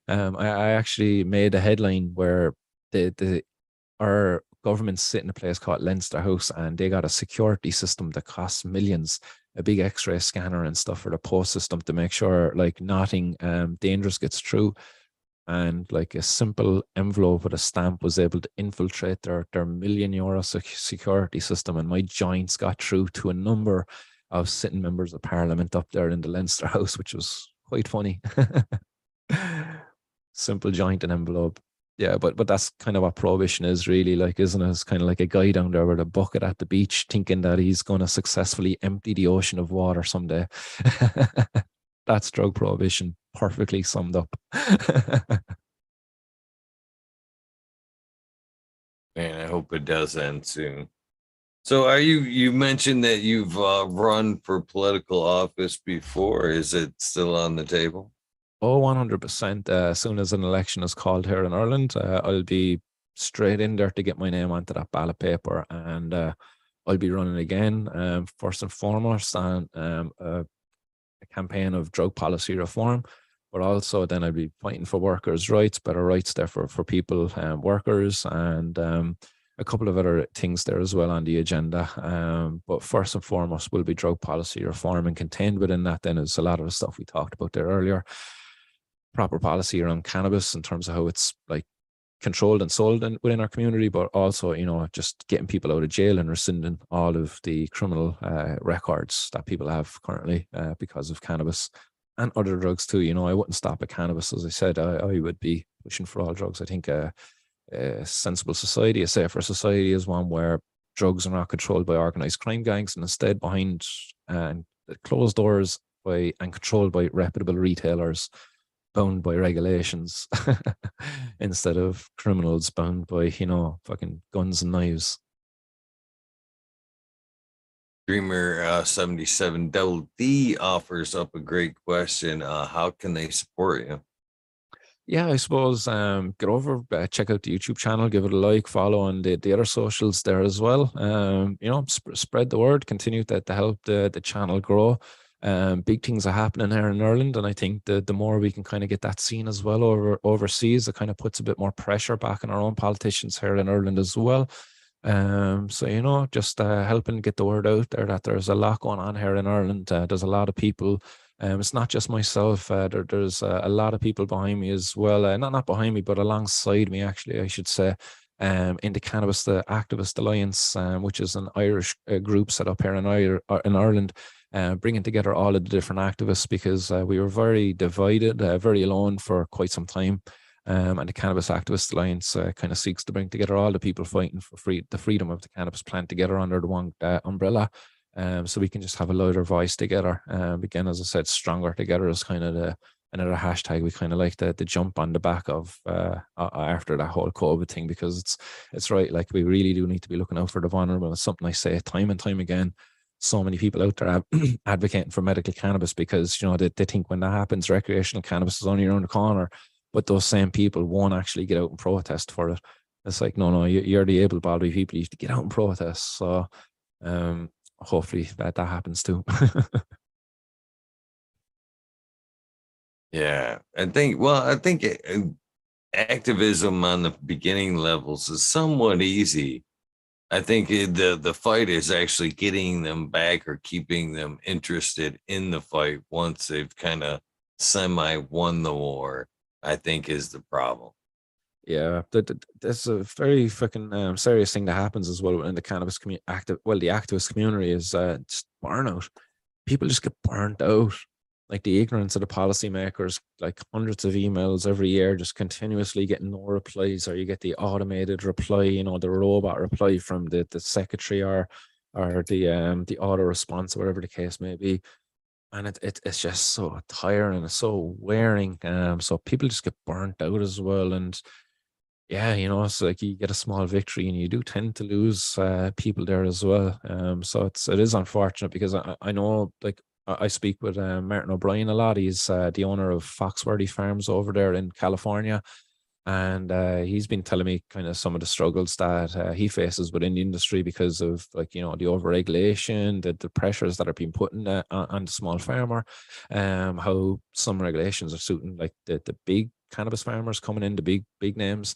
I actually made a headline where our government sit in a place called Leinster House and they got a security system that costs millions, a big x-ray scanner and stuff for the post system to make sure like nothing dangerous gets through. And like a simple envelope with a stamp was able to infiltrate their €1 million security system. And my joints got through to a number of sitting members of parliament up there in the Leinster House, which was quite funny. Simple joint and envelope. Yeah, but that's kind of what prohibition is really like, isn't it? It's kind of like a guy down there with a bucket at the beach thinking that he's going to successfully empty the ocean of water someday. That's drug prohibition, perfectly summed up. Man, I hope it does end soon. So you mentioned that you've run for political office before. Is it still on the table? Oh, 100%. As soon as an election is called here in Ireland, I'll be straight in there to get my name onto that ballot paper and I'll be running again, first and foremost, on a campaign of drug policy reform, but also then I'd be fighting for workers' rights, better rights there for people, workers, and a couple of other things there as well on the agenda. But first and foremost will be drug policy reform, and contained within that then is a lot of the stuff we talked about there earlier. Proper policy around cannabis in terms of how it's like controlled and sold within our community, but also, just getting people out of jail and rescinding all of the criminal records that people have currently because of cannabis and other drugs too. I wouldn't stop at cannabis. As I said, I would be pushing for all drugs. I think a sensible society, a safer society, is one where drugs are not controlled by organized crime gangs and instead behind closed doors and controlled by reputable retailers bound by regulations instead of criminals bound by, fucking guns and knives. Dreamer 77 Double D offers up a great question. How can they support you? Yeah, I suppose get over, check out the YouTube channel, give it a like, follow on the other socials there as well. Spread the word, continue to help the channel grow. Big things are happening here in Ireland, and I think the more we can kind of get that seen as well overseas, it kind of puts a bit more pressure back on our own politicians here in Ireland as well. So just helping get the word out there that there's a lot going on here in Ireland. There's a lot of people. It's not just myself. There's a lot of people behind me as well. Not behind me, but alongside me, actually, I should say. In the Cannabis, the Activist Alliance, which is an Irish group set up here in Ireland, bringing together all of the different activists, because we were very divided, very alone for quite some time. And the Cannabis Activist Alliance kind of seeks to bring together all the people fighting for the freedom of the cannabis plant together under the one umbrella. So we can just have a louder voice together. Again, as I said, stronger together is kind of another hashtag we kind of like to jump on the back of after that whole COVID thing, because it's right. Like, we really do need to be looking out for the vulnerable. It's something I say time and time again. So many people out there advocating for medical cannabis because, they think when that happens, recreational cannabis is only around the corner. But those same people won't actually get out and protest for it. It's like, no, you're the able-bodied people. You have to get out and protest. So hopefully that happens too. Yeah, I think activism on the beginning levels is somewhat easy. I think the fight is actually getting them back or keeping them interested in the fight once they've kind of semi won the war, I think, is the problem. Yeah, that's a very fucking serious thing that happens as well in the cannabis community. The activist community is just burnout. People just get burnt out. Like, the ignorance of the policymakers, like hundreds of emails every year, just continuously getting no replies, or you get the automated reply, the robot reply from the secretary or the auto response, or whatever the case may be. And it's just so tiring and it's so wearing. So people just get burnt out as well. And yeah, it's like you get a small victory and you do tend to lose people there as well. So it is unfortunate, because I know, like, I speak with Martin O'Brien a lot. He's the owner of Foxworthy Farms over there in California. And he's been telling me kind of some of the struggles that he faces within the industry because of, like, the overregulation, the pressures that are being put on the small farmer, how some regulations are suiting, like, the big cannabis farmers coming in, the big names.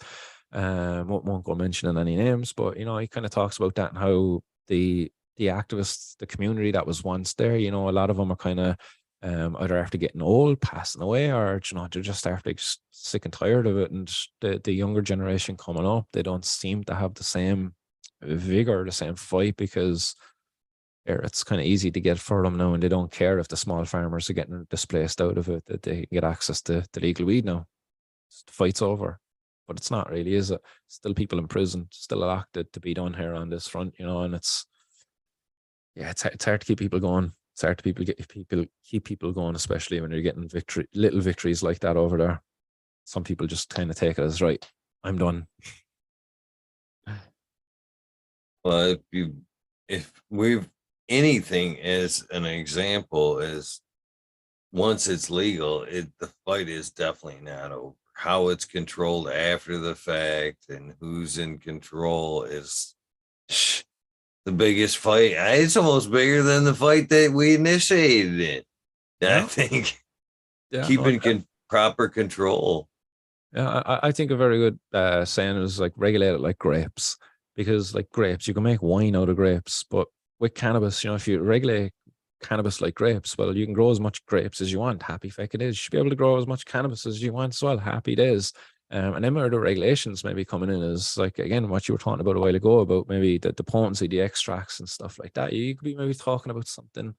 Won't go mentioning any names, but he kind of talks about that and how the activists, the community that was once there, a lot of them are kind of either after getting old, passing away, or they're just after sick and tired of it. And the younger generation coming up, they don't seem to have the same vigor, the same fight, because it's kind of easy to get for them now, and they don't care if the small farmers are getting displaced out of it, that they can get access to legal weed now. The fight's over. But it's not really, is it? Still people in prison, still a lot to be done here on this front, and it's hard to keep people going. It's hard to keep people going, especially when you're getting little victories like that over there. Some people just kind of take it as, right, I'm done. Well, if we've anything as an example is, once it's legal, the fight is definitely not over. How it's controlled after the fact and who's in control is the biggest fight. It's almost bigger than the fight that we initiated it. Yeah. I think keeping proper control. Yeah, I think a very good saying is, like, regulate it like grapes, because, like, grapes, you can make wine out of grapes, but with cannabis, if you regulate cannabis like grapes, well, you can grow as much grapes as you want. Happy feck it is. You should be able to grow as much cannabis as you want as well. Happy days. And then where the regulations maybe coming in is like, again, what you were talking about a while ago about maybe the potency, the extracts and stuff like that. You could be maybe talking about something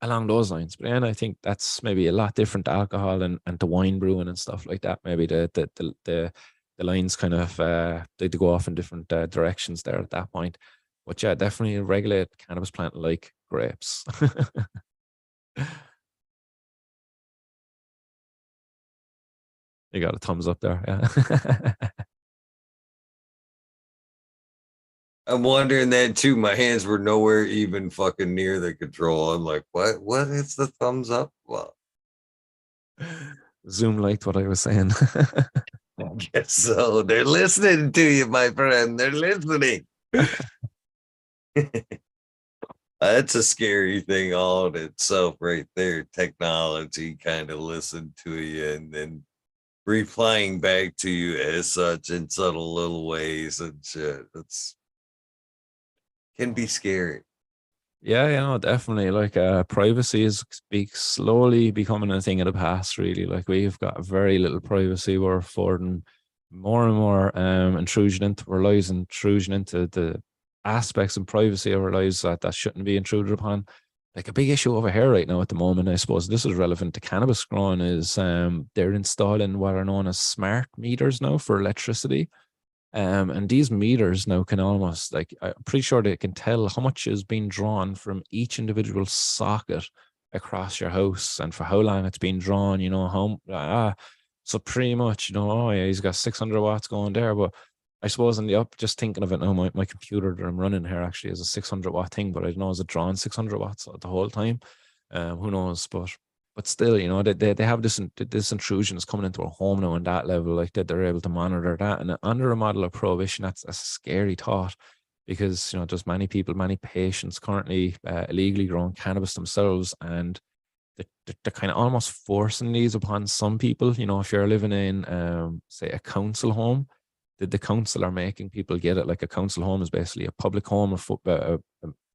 along those lines. But then I think that's maybe a lot different to alcohol and to wine brewing and stuff like that. Maybe the lines kind of they go off in different directions there at that point. But yeah, definitely regulate cannabis plant like grapes. You got a thumbs up there. Yeah. I'm wondering that too. My hands were nowhere even fucking near the control. I'm like, what? What is the thumbs up? Well, Zoom liked what I was saying. I guess so. They're listening to you, my friend. They're listening. That's a scary thing all in itself, right there. Technology kind of listen to you and then replying back to you as such in subtle little ways and shit. It's can be scary. Yeah, definitely. Like privacy is slowly becoming a thing of the past, really. Like we've got very little privacy. We're affording more and more intrusion into our lives, intrusion into the aspects and privacy of our lives that shouldn't be intruded upon. Like a big issue over here right now at the moment, I suppose this is relevant to cannabis growing, is they're installing what are known as smart meters now for electricity. And these meters now can almost, like, I'm pretty sure they can tell how much is being drawn from each individual socket across your house and for how long it's been drawn, so pretty much, oh yeah, he's got 600 watts going there. But I suppose in the up, just thinking of it now, my computer that I'm running here actually is a 600-watt thing, but I don't know, is it drawn 600 watts the whole time? Who knows? But still, they have this intrusion is coming into our home now on that level, like that they're able to monitor that. And under a model of prohibition, that's a scary thought, because there's many people, many patients currently illegally growing cannabis themselves, and they're kind of almost forcing these upon some people. If you're living in say a council home, the council are making people get it. Like a council home is basically a public home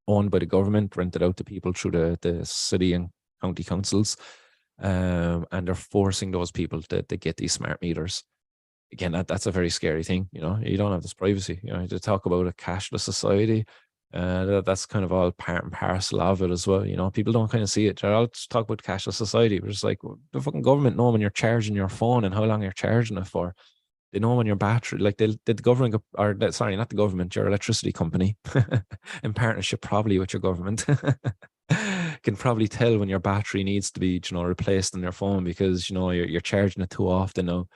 owned by the government, rented out to people through the city and county councils, and they're forcing those people to get these smart meters. Again, that's a very scary thing. You don't have this privacy. To talk about a cashless society, that's kind of all part and parcel of it as well. People don't kind of see it. They're all talk about cashless society, but it's like the fucking government know when you're charging your phone and how long you're charging it for. They know when your battery, like the government, sorry, not the government, your electricity company, in partnership probably with your government, can probably tell when your battery needs to be, replaced on your phone, because you're charging it too often now.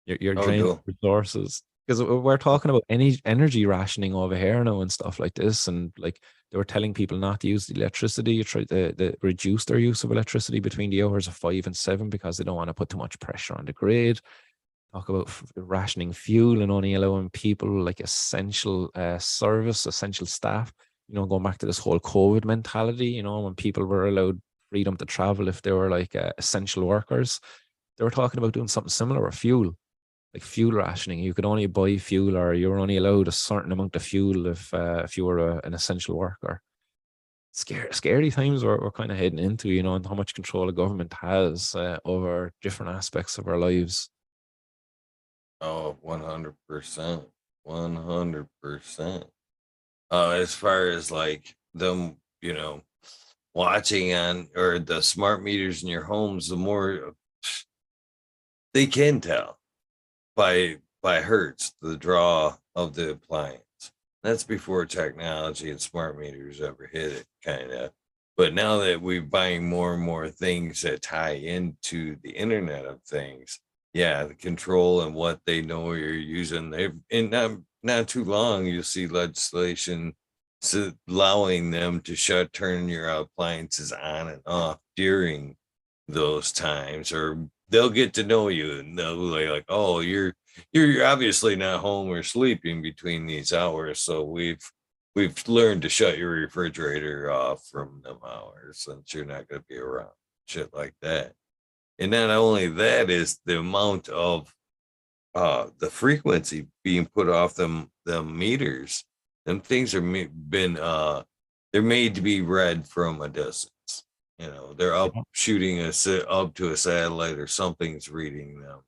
You're Oh, draining no. resources. Because we're talking about any energy rationing over here now and stuff like this, and like they were telling people not to use the electricity. You try to reduce their use of electricity between the hours of 5 and 7 because they don't want to put too much pressure on the grid. Talk about rationing fuel and only allowing people like essential service, essential staff. Going back to this whole COVID mentality. When people were allowed freedom to travel if they were like essential workers, they were talking about doing something similar with fuel, like fuel rationing. You could only buy fuel, or you were only allowed a certain amount of fuel if you were an essential worker. Scary times we're kind of heading into, and how much control the government has over different aspects of our lives. Oh, 100%. 100%. As far as like them, watching on or the smart meters in your homes, the more they can tell by hertz the draw of the appliance. That's before technology and smart meters ever hit it, kind of. But now that we're buying more and more things that tie into the Internet of Things, yeah, the control and what they know you're using. They've in not too long, you'll see legislation allowing them to turn your appliances on and off during those times, or they'll get to know you and they'll be like, oh, you're obviously not home or sleeping between these hours, so we've learned to shut your refrigerator off from them hours since you're not going to be around, shit like that. And not only that is the amount of the frequency being put off them meters. Them things are been they're made to be read from a distance. They're up shooting up to a satellite or something's reading them,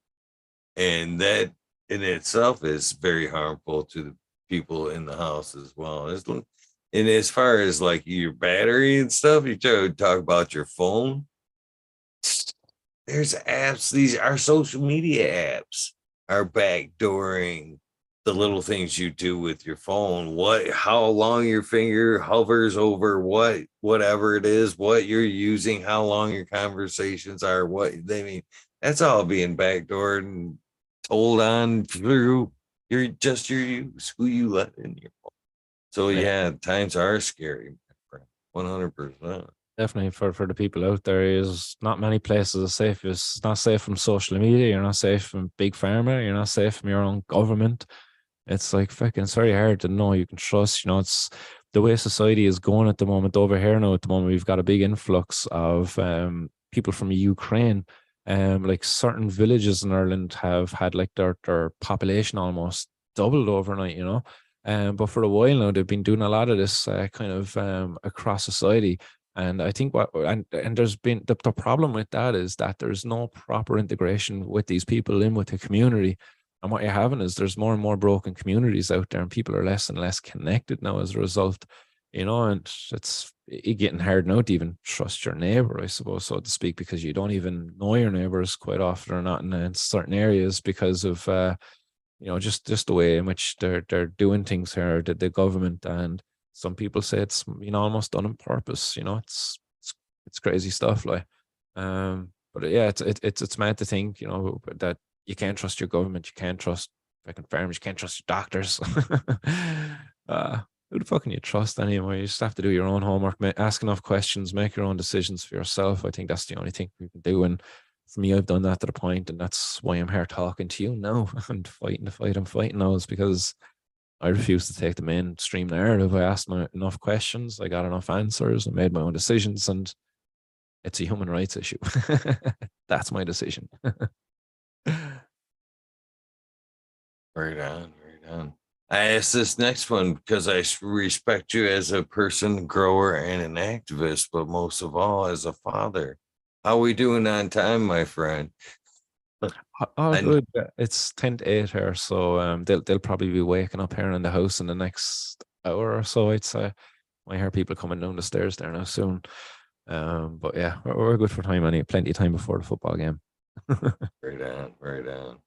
and that in itself is very harmful to the people in the house as well. And as far as like your battery and stuff, you try to talk about your phone. There's apps. These are social media apps are backdooring the little things you do with your phone. How long your finger hovers over whatever it is, what you're using, how long your conversations are, what they mean. That's all being backdoored and told on through your use, who you let in your phone. So yeah, times are scary, my friend. 100%. Definitely for the people out there, is not many places are safe. It's not safe from social media. You're not safe from big pharma. You're not safe from your own government. It's like fucking, it's very hard to know you can trust. It's the way society is going at the moment over here now. At the moment, we've got a big influx of people from Ukraine. Like certain villages in Ireland have had like their population almost doubled overnight. But for a while now, they've been doing a lot of this kind of across society. And I think and there's been the problem with that is that there's no proper integration with these people in with the community. And what you're having is there's more and more broken communities out there, and people are less and less connected now as a result. And it's getting hard now to even trust your neighbor, I suppose, so to speak, because you don't even know your neighbors quite often or not in certain areas because of just the way in which they're doing things here, the government. And some people say it's almost done on purpose. It's crazy stuff, like. But yeah, it's mad to think that you can't trust your government, you can't trust fucking farmers, you can't trust your doctors. Who the fuck can you trust anyway? You just have to do your own homework, ask enough questions, make your own decisions for yourself. I think that's the only thing we can do. And for me, I've done that to the point, and that's why I'm here talking to you now and fighting the fight I'm fighting now, is because I refuse to take the mainstream narrative. I asked enough questions, I got enough answers, I made my own decisions, and it's a human rights issue. That's my decision. Right on, right on. I asked this next one because I respect you as a person, grower, and an activist, but most of all as a father. How we doing on time, my friend? All And good. It's 10 to 8 here, so they'll probably be waking up here in the house in the next hour or so. I'd say I hear people coming down the stairs there now soon. But yeah, we're good for time. Plenty of time before the football game. right on, right on.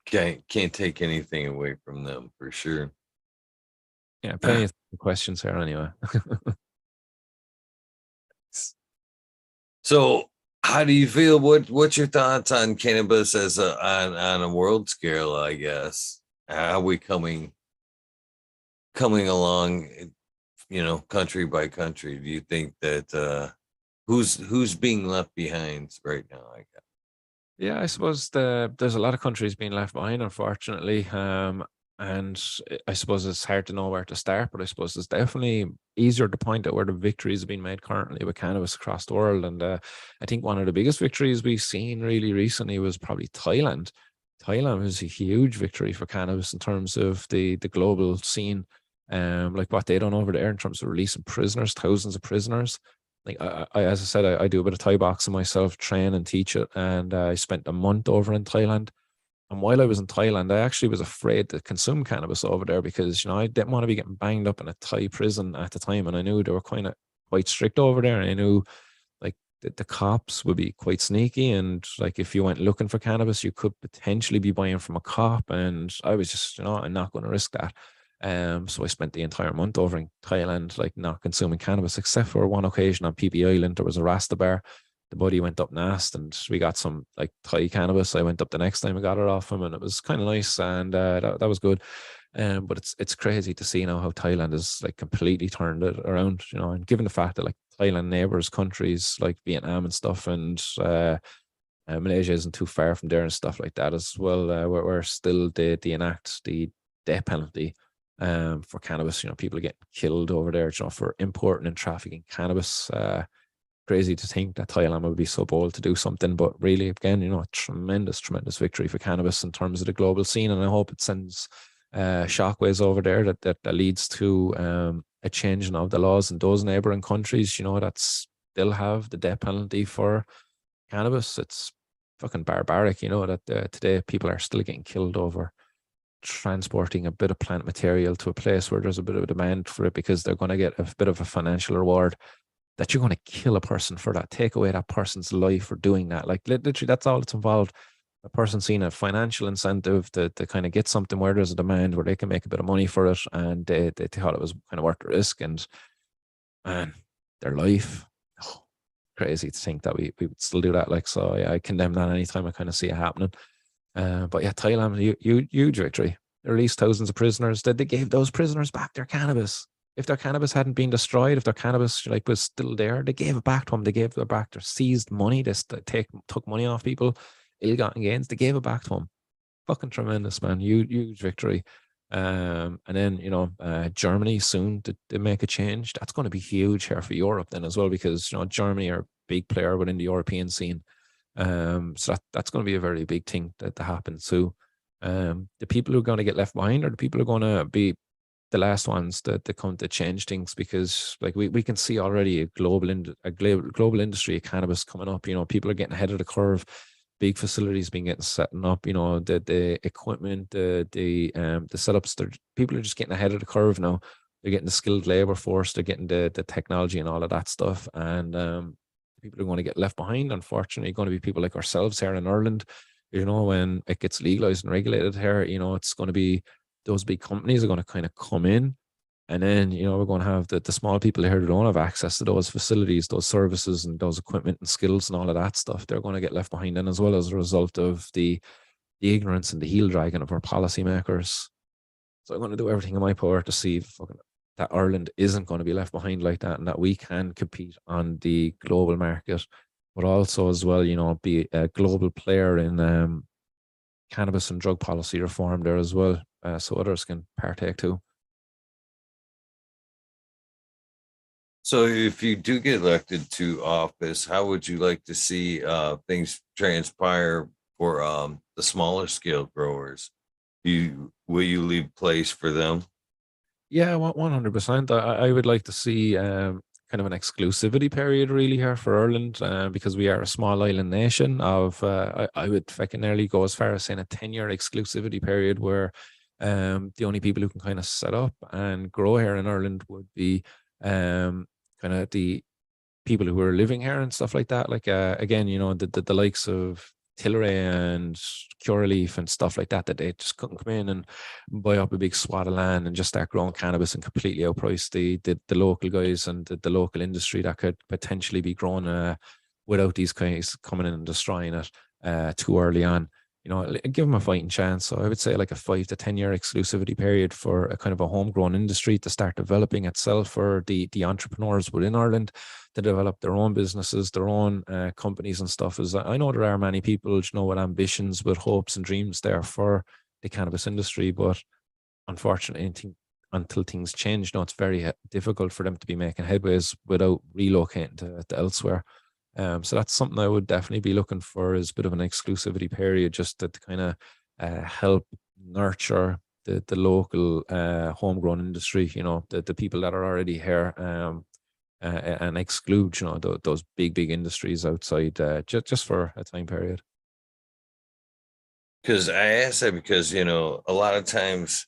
Can't take anything away from them for sure. Yeah, plenty of questions here anyway. So, how do you feel? What's your thoughts on cannabis as on a world scale? I guess how are we coming along? Country by country. Do you think that who's being left behind right now? I guess. Yeah, I suppose there's a lot of countries being left behind, unfortunately. And I suppose it's hard to know where to start, but I suppose it's definitely easier to point out where the victories have been made currently with cannabis across the world. And I think one of the biggest victories we've seen really recently was probably Thailand. Thailand was a huge victory for cannabis in terms of the global scene. Like what they done over there in terms of releasing prisoners, thousands of prisoners. Like as I said, I do a bit of Thai boxing myself, train and teach it, and I spent a month over in Thailand. And while I was in Thailand, I actually was afraid to consume cannabis over there because I didn't want to be getting banged up in a Thai prison at the time, and I knew they were kind of quite strict over there, and I knew like the cops would be quite sneaky, and like if you went looking for cannabis, you could potentially be buying from a cop, and I was just I'm not going to risk that. So I spent the entire month over in Thailand, like not consuming cannabis, except for one occasion on PP Island. There was a Rasta bar. The buddy went up and asked, and we got some like Thai cannabis. I went up the next time, I got it off him, and it was kind of nice, and that was good. But it's crazy to see now how Thailand is like completely turned it around, and given the fact that like Thailand neighbors countries like Vietnam and stuff, and Malaysia isn't too far from there and stuff like that as well. We're still they enact the death penalty for cannabis. People get killed over there, for importing and trafficking cannabis. Crazy to think that Thailand would be so bold to do something, but really, again, a tremendous, tremendous victory for cannabis in terms of the global scene, and I hope it sends shockwaves over there that leads to a changing of the laws in those neighboring countries. That still have the death penalty for cannabis. It's fucking barbaric, that today people are still getting killed over transporting a bit of plant material to a place where there's a bit of a demand for it because they're going to get a bit of a financial reward. That you're going to kill a person for that, take away that person's life for doing that. Like literally, that's all that's involved. A person seeing a financial incentive to kind of get something where there's a demand where they can make a bit of money for it, and they thought it was kind of worth the risk. And man, their life, oh, crazy to think that we would still do that. Like, so yeah, I condemn that anytime I kind of see it happening. But yeah, Thailand, huge victory. They released thousands of prisoners. They gave those prisoners back their cannabis. If their cannabis hadn't been destroyed, if their cannabis like was still there, they gave it back to them. They gave it back their seized money. They took money off people, ill-gotten gains. They gave it back to them. Fucking tremendous, man. Huge victory. And then Germany soon to make a change. That's going to be huge here for Europe then as well, because Germany are a big player within the European scene. So that's going to be a very big thing that happens. So the people who are going to get left behind are the people who are going to be the last ones that come to change things, because like we can see already a global industry of cannabis coming up. People are getting ahead of the curve. Big facilities being getting setting up. The equipment, the setups. People are just getting ahead of the curve now. They're getting the skilled labor force. They're getting the technology and all of that stuff. And people are going to get left behind. Unfortunately, going to be people like ourselves here in Ireland. When it gets legalized and regulated here, it's going to be those big companies are going to kind of come in, and then we're going to have the small people here who don't have access to those facilities, those services, and those equipment and skills and all of that stuff. They're going to get left behind, and as well as a result of the ignorance and the heel dragging of our policymakers. So I'm going to do everything in my power to see that Ireland isn't going to be left behind like that, and that we can compete on the global market, but also as well, be a global player in cannabis and drug policy reform there as well, so others can partake too. So, if you do get elected to office, how would you like to see things transpire for the smaller scale growers? Will you leave place for them? Yeah, 100%. I would like to see kind of an exclusivity period really here for Ireland, because we are a small island nation. I would fucking nearly go as far as saying a 10-year exclusivity period where the only people who can kind of set up and grow here in Ireland would be kind of the people who are living here and stuff like that. Like again, the likes of Tilray and Curaleaf and stuff like that they just couldn't come in and buy up a big swath of land and just start growing cannabis and completely outprice the local guys and the local industry that could potentially be grown without these guys coming in and destroying it too early on. Give them a fighting chance. So I would say like a 5 to 10 year exclusivity period for a kind of a homegrown industry to start developing itself for the entrepreneurs within Ireland to develop their own businesses, their own companies and stuff. As I know there are many people, with ambitions, with hopes and dreams there for the cannabis industry, but unfortunately, until things change, it's very difficult for them to be making headways without relocating to elsewhere. So that's something I would definitely be looking for, is a bit of an exclusivity period, just to kind of help nurture the local homegrown industry, the people that are already here, and exclude, those big industries outside just for a time period. Because I ask that because, a lot of times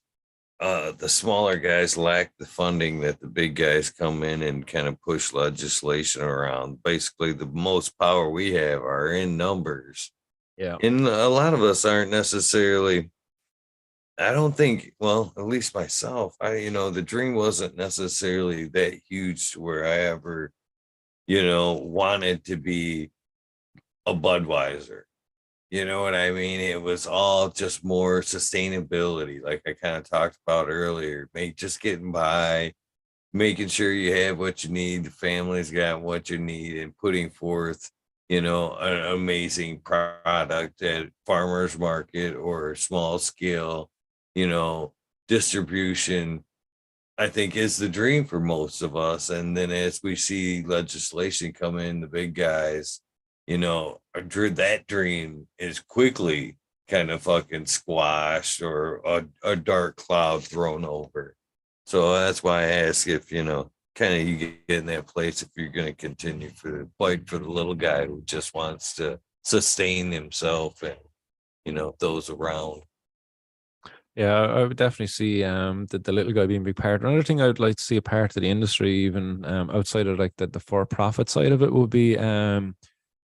the smaller guys lack the funding that the big guys come in and kind of push legislation around. Basically, the most power we have are in numbers. Yeah. And a lot of us aren't necessarily, I don't think, well, at least myself, the dream wasn't necessarily that huge to where I ever, wanted to be a Budweiser. You know what I mean? It was all just more sustainability, like I kind of talked about earlier. Just getting by, making sure you have what you need, the family's got what you need, and putting forth, an amazing product at farmers market or small scale, you know, distribution. I think is the dream for most of us. And then as we see legislation come in, the big guys, that dream is quickly kind of fucking squashed or a dark cloud thrown over. So that's why I ask if, kind of you get in that place if you're going to continue for the fight for the little guy who just wants to sustain himself and those around. Yeah, I would definitely see the little guy being a big part. Another thing I would like to see a part of the industry, even outside of like the for profit side of it, would be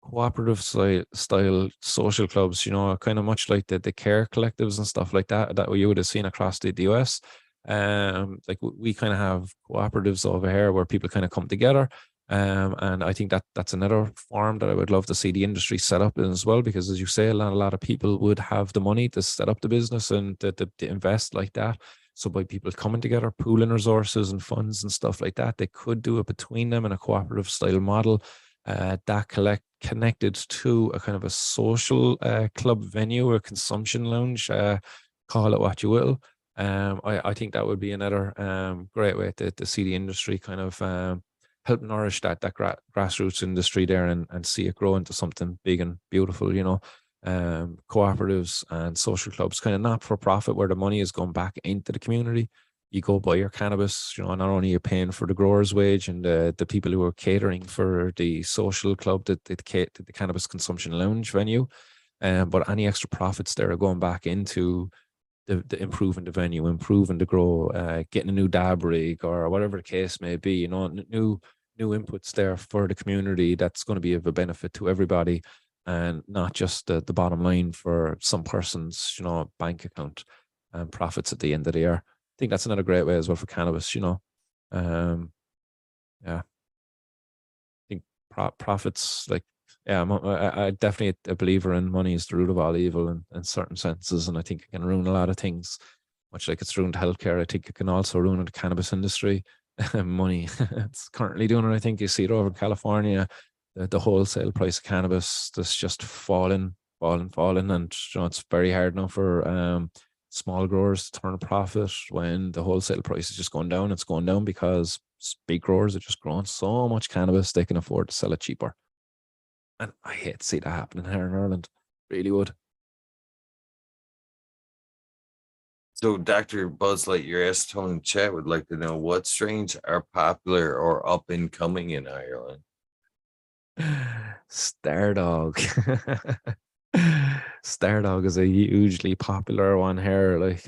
cooperative style social clubs, kind of much like the care collectives and stuff like that you would have seen across the US. Like we kind of have cooperatives over here where people kind of come together. And I think that's another form that I would love to see the industry set up in as well, because as you say, a lot of people would have the money to set up the business and to invest like that. So by people coming together, pooling resources and funds and stuff like that, they could do it between them in a cooperative style model that connected to a kind of a social club venue or consumption lounge, call it what you will. I think that would be another great way to see the industry kind of help nourish that grassroots industry there and see it grow into something big and beautiful, cooperatives and social clubs, kind of not for profit, where the money is going back into the community. You go buy your cannabis, not only you're paying for the grower's wage and the people who are catering for the social club, the cannabis consumption lounge venue, but any extra profits there are going back into the improving the venue, improving the grow, getting a new dab rig or whatever the case may be, new inputs there for the community that's going to be of a benefit to everybody, and not just the bottom line for some person's bank account and profits at the end of the year. I think that's another great way as well for cannabis. Um, yeah, I think profits, like, yeah, I definitely a believer in money is the root of all evil in certain senses, and I think it can ruin a lot of things. Much like it's ruined healthcare, I think it can also ruin the cannabis industry. Money, it's currently doing it. I think you see it over in California. The wholesale price of cannabis that's just falling, and it's very hard now for small growers to turn a profit when the wholesale price is just going down. It's going down because big growers are just growing so much cannabis they can afford to sell it cheaper. And I hate to see that happening here in Ireland. Really would. So Dr. Buzz Lightyear Acetone in chat would like to know what strains are popular or up and coming in Ireland. Stardog. Stardog is a hugely popular one here, like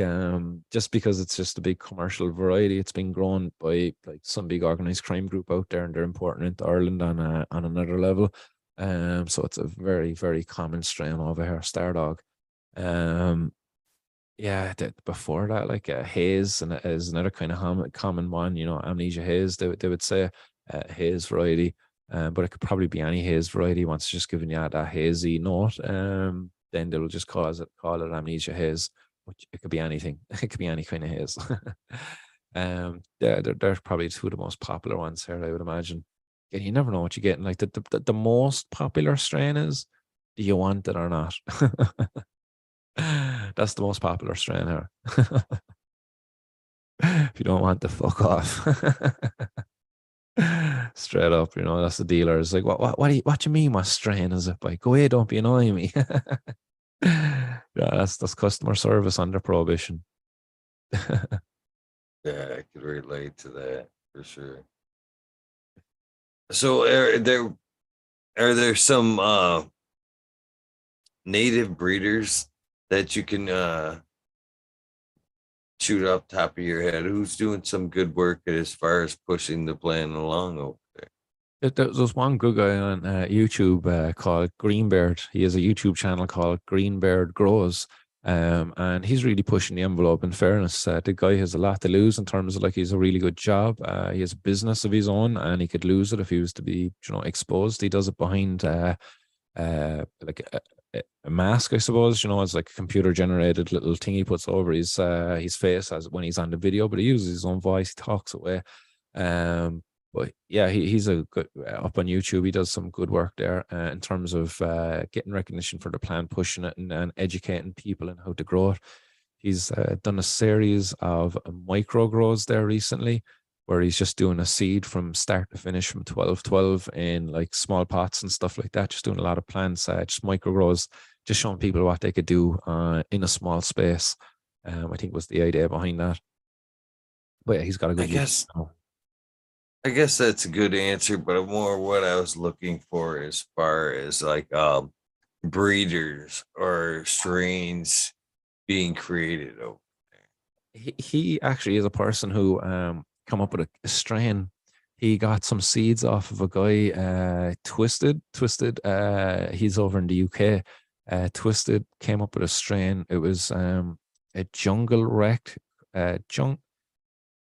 just because it's just a big commercial variety. It's been grown by like some big organized crime group out there, and they're importing it into Ireland on another level. So it's a very, very common strain over here, Stardog. Um, yeah, before that, like haze and is another kind of common one. Amnesia haze. They would say haze variety, but it could probably be any haze variety. Once it's just giving you that hazy note, then they'll just call it amnesia haze. Which it could be anything. It could be any kind of haze. They're probably two of the most popular ones here, I would imagine. And you never know what you're getting. Like the most popular strain is, do you want it or not? That's the most popular strain here. If you don't want to fuck off. Straight up, that's the dealer. It's like, what do you mean? What strain is it? Like, go away, don't be annoying me. Yeah, that's customer service under prohibition. Yeah, I could relate to that for sure. So are there some native breeders that you can shoot off top of your head? Who's doing some good work as far as pushing the plan along over there? There's one good guy on YouTube called Greenbeard. He has a YouTube channel called Greenbeard Grows. And he's really pushing the envelope. In fairness, the guy has a lot to lose in terms of like he's a really good job. He has a business of his own, and he could lose it if he was to be, exposed. He does it behind like a mask, I suppose. It's like a computer generated little thing he puts over his face as when he's on the video, but he uses his own voice. He talks away. But yeah, he's a good up on YouTube. He does some good work there in terms of getting recognition for the plant, pushing it, and educating people on how to grow it. He's done a series of micro grows there recently, where he's just doing a seed from start to finish from 12-12 in like small pots and stuff like that. Just doing a lot of plants, just micro grows, just showing people what they could do in a small space. I think was the idea behind that. But yeah, he's got a I good YouTube guess channel. I guess that's a good answer, but more what I was looking for as far as like breeders or strains being created over He actually is a person who come up with a strain. He got some seeds off of a guy, Twisted. He's over in the UK. Twisted came up with a strain. It was a jungle wreck. Jung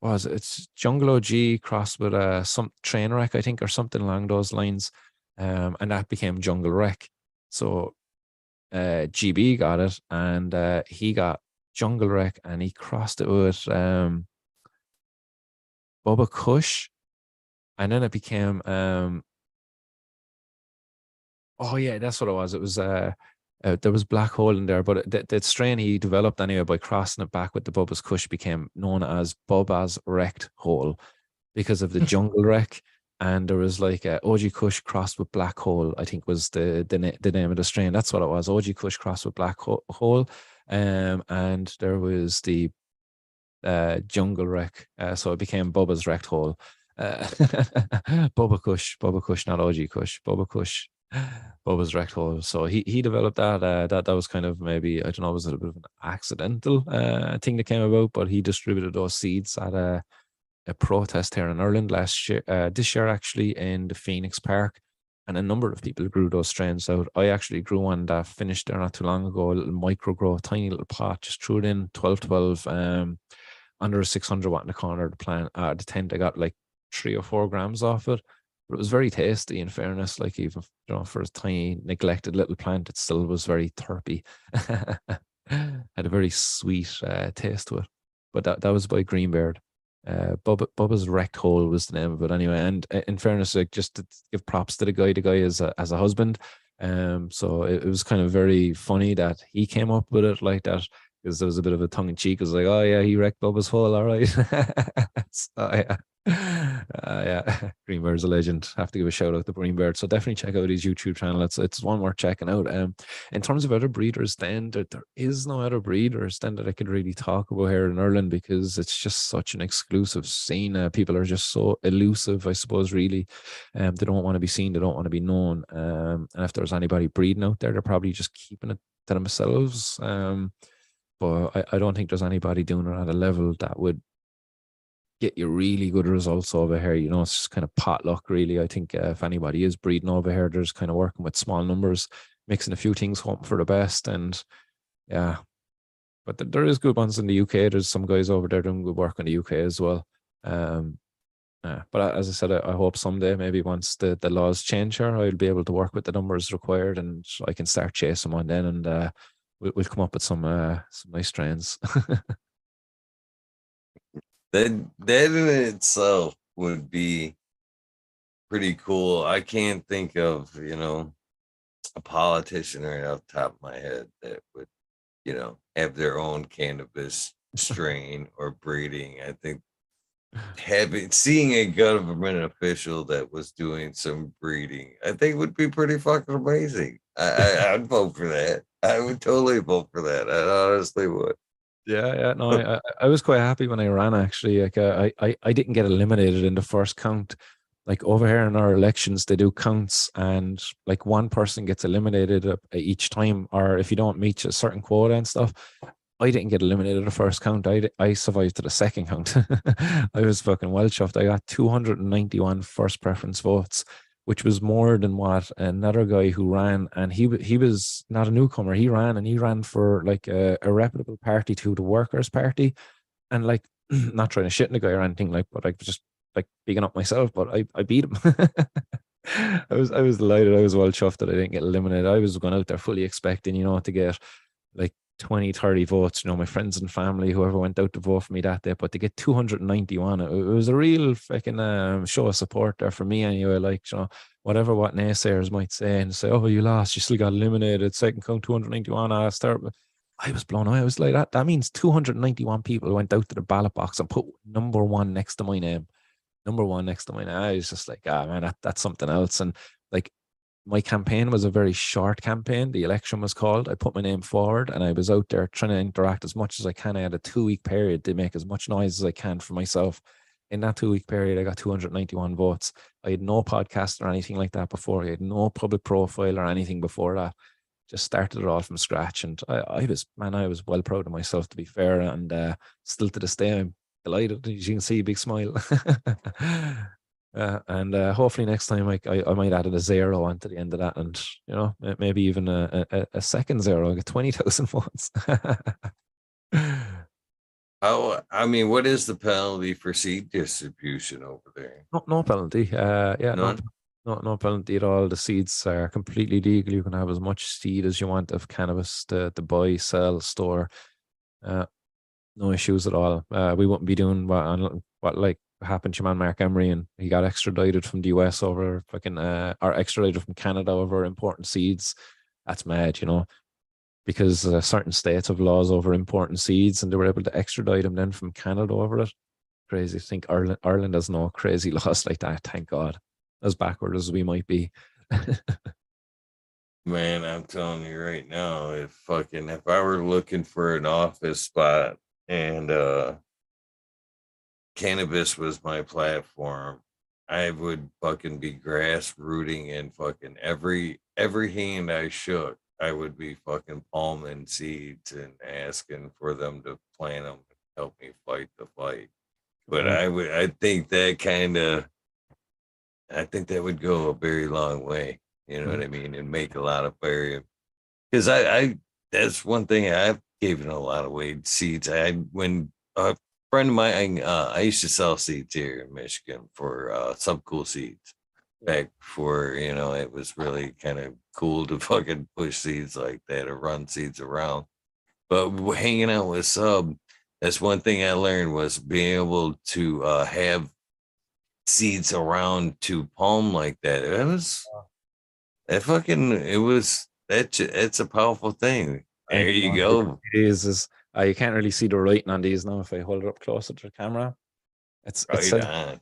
was it? It's jungle OG crossed with some train wreck, I think, or something along those lines. And that became jungle wreck. So GB got it, and he got Jungle Wreck, and he crossed it with Bubba Kush, and then it became oh yeah, that's what it was. It was there was Black Hole in there, but the strain he developed anyway by crossing it back with the Bubba's Kush became known as Bubba's Wrecked Hole because of the Jungle Wreck. And there was like OG Kush crossed with Black Hole, I think was the name of the strain. That's what it was. OG Kush crossed with Black Hole. And there was the Jungle Wreck. So it became Bubba's Wrecked Hole. Bubba Kush, not OG Kush, Bubba Kush, Bubba's Wrecked Hole. So he developed that. That was kind of maybe, I don't know, was it a bit of an accidental thing that came about, but he distributed those seeds at a protest here in Ireland last year, this year actually in the Phoenix Park, and a number of people grew those strains out. I actually grew one that finished there not too long ago, a little micro grow, tiny little pot, just threw it in 12 under a 600 watt in the corner of the plant. The tent, I got like 3 or 4 grams off it, but it was very tasty. In fairness, like even for a tiny neglected little plant, it still was very terpy. Had a very sweet taste to it. But that was by Greenbeard. Bubba's Wrecked Hole was the name of it anyway. And in fairness, like just to give props to the guy is as a husband. So it was kind of very funny that he came up with it like that, because there was a bit of a tongue in cheek. It was like, oh yeah, he wrecked Bubba's hole, all right. So, yeah. Yeah, Greenbird's a legend. Have to give a shout out to Greenbird. So definitely check out his YouTube channel. It's one worth checking out. In terms of other breeders, then there is no other breeders then that I could really talk about here in Ireland, because it's just such an exclusive scene. People are just so elusive, I suppose. Really, they don't want to be seen. They don't want to be known. And if there's anybody breeding out there, they're probably just keeping it to themselves. But I don't think there's anybody doing it at a level that would get you really good results over here. You know, it's just kind of potluck, really. I think if anybody is breeding over here, they're just kind of working with small numbers, mixing a few things, hoping for the best. And yeah, but there is good ones in the UK. There's some guys over there doing good work in the UK as well. But as I said, I hope someday, maybe once the laws change here, I'll be able to work with the numbers required, and I can start chasing one then, and we'll come up with some nice strains. that in itself would be pretty cool. I can't think of, a politician right off the top of my head that would, have their own cannabis strain or breeding. I think seeing a government official that was doing some breeding, I think would be pretty fucking amazing. I'd vote for that. I would totally vote for that. I honestly would. Yeah. No, I was quite happy when I ran, actually. Like I didn't get eliminated in the first count. Like over here in our elections, they do counts, and like one person gets eliminated each time, or if you don't meet a certain quota and stuff. I didn't get eliminated the first count. I survived to the second count. I was fucking well chuffed. I got 291 first preference votes, which was more than what another guy who ran, and he was not a newcomer. He ran, and he ran for like a reputable party, to the Workers' Party, and like not trying to shit in the guy or anything, like, but I was just like bigging up myself. But I beat him. I was delighted. I was well chuffed that I didn't get eliminated. I was going out there fully expecting, to get like 20, 30 votes, my friends and family, whoever went out to vote for me that day, but to get 291, it was a real fucking show of support there for me anyway. Like, whatever what naysayers might say and say, oh, you lost, you still got eliminated, second count 291, I was blown away. I was like, that means 291 people went out to the ballot box and put number one next to my name. Number one next to my name. I was just like, man, that's something else. And like, my campaign was a very short campaign. The election was called. I put my name forward, and I was out there trying to interact as much as I can. I had a 2-week period to make as much noise as I can for myself. In that 2-week period, I got 291 votes. I had no podcast or anything like that before. I had no public profile or anything before that. just started it all from scratch. And I was well proud of myself, to be fair. And still to this day, I'm delighted. As you can see, big smile. And hopefully next time I might add a zero onto the end of that, and maybe even a second zero. I get 20,000 votes. Oh, I mean, what is the penalty for seed distribution over there? No penalty. Yeah, None. no penalty at all. The seeds are completely legal. You can have as much seed as you want of cannabis to buy, sell, store. No issues at all. We wouldn't be doing what like happened to man Mark Emery, and he got extradited from the US over fucking or extradited from Canada over important seeds. That's mad, because certain states have laws over importing seeds, and they were able to extradite him then from Canada over it. Crazy to think Ireland has no crazy laws like that. Thank God. As backward as we might be. Man, I'm telling you right now, if I were looking for an office spot and cannabis was my platform, I would fucking be grassrooting and fucking every hand I shook, I would be fucking palming seeds and asking for them to plant them and help me fight the fight. But I think that would go a very long way. You know what I mean? And make a lot of very, because I that's one thing I've given a lot of away seeds. When a friend of mine, I used to sell seeds here in Michigan for some cool seeds back before, it was really kind of cool to fucking push seeds like that or run seeds around. But hanging out with Sub, that's one thing I learned was being able to have seeds around to palm like that. It's a powerful thing. I There you know go. it is you can't really see the writing on these now if I hold it up closer to the camera. It Right says on.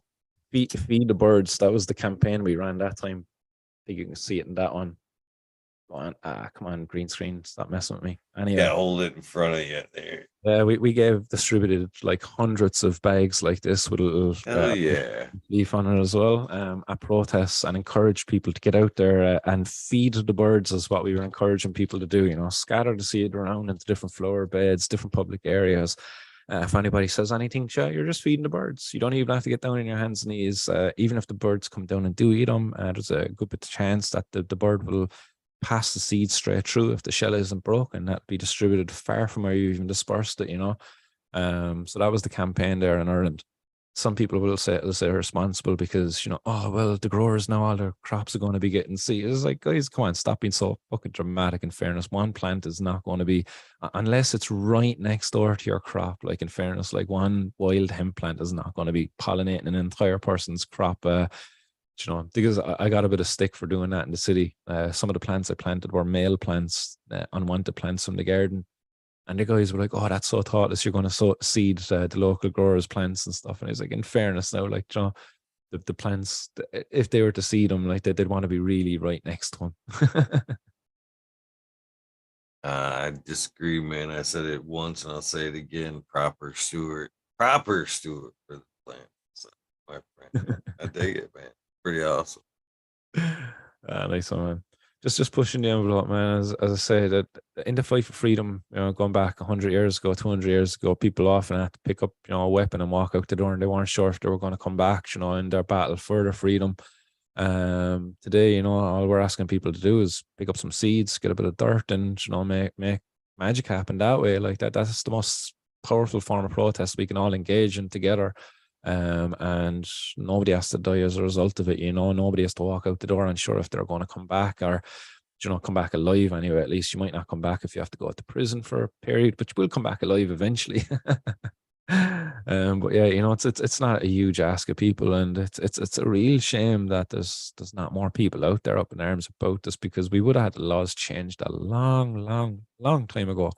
feed the birds. That was the campaign we ran that time. I think you can see it in that one. Go on. Come on, green screen. Stop messing with me. Anyway. Yeah, hold it in front of you there. We distributed like hundreds of bags like this with a little Hell yeah. leaf on it as well at protests, and encourage people to get out there and feed the birds is what we were encouraging people to do. Scatter the seed around into different flower beds, different public areas. If anybody says anything, you're just feeding the birds. You don't even have to get down on your hands and knees. Even if the birds come down and do eat them, there's a good bit of chance that the bird will pass the seed straight through if the shell isn't broken. That'll be distributed far from where you even dispersed it, So that was the campaign there in Ireland. Some people will say they're responsible because, oh, well, the growers now, all their crops are going to be getting seed. It's like, guys, come on, stop being so fucking dramatic. In fairness, one plant is not going to be, unless it's right next door to your crop, like in fairness, like one wild hemp plant is not going to be pollinating an entire person's crop. Because I got a bit of stick for doing that in the city. Some of the plants I planted were male plants, unwanted plants from the garden. And the guys were like, oh, that's so thoughtless. You're going to seed the local growers' plants and stuff. And he's like, in fairness now, like, the plants, if they were to seed them, like, they'd want to be really right next to them. I disagree, man. I said it once and I'll say it again. Proper steward for the plant. So, my friend, I dig it, man. Pretty awesome. Nice one, man. Just pushing the envelope, man. As I say, that in the fight for freedom, going back 100 years ago, 200 years ago, people often had to pick up, a weapon and walk out the door, and they weren't sure if they were going to come back, in their battle for their freedom. Today, all we're asking people to do is pick up some seeds, get a bit of dirt, and make magic happen that way. Like that. That's the most powerful form of protest we can all engage in together. And nobody has to die as a result of it. Nobody has to walk out the door unsure if they're going to come back or come back alive anyway. At least you might not come back if you have to go to prison for a period, but you will come back alive eventually. But yeah, it's not a huge ask of people, and it's a real shame that there's not more people out there up in arms about this, because we would have had the laws changed a long time ago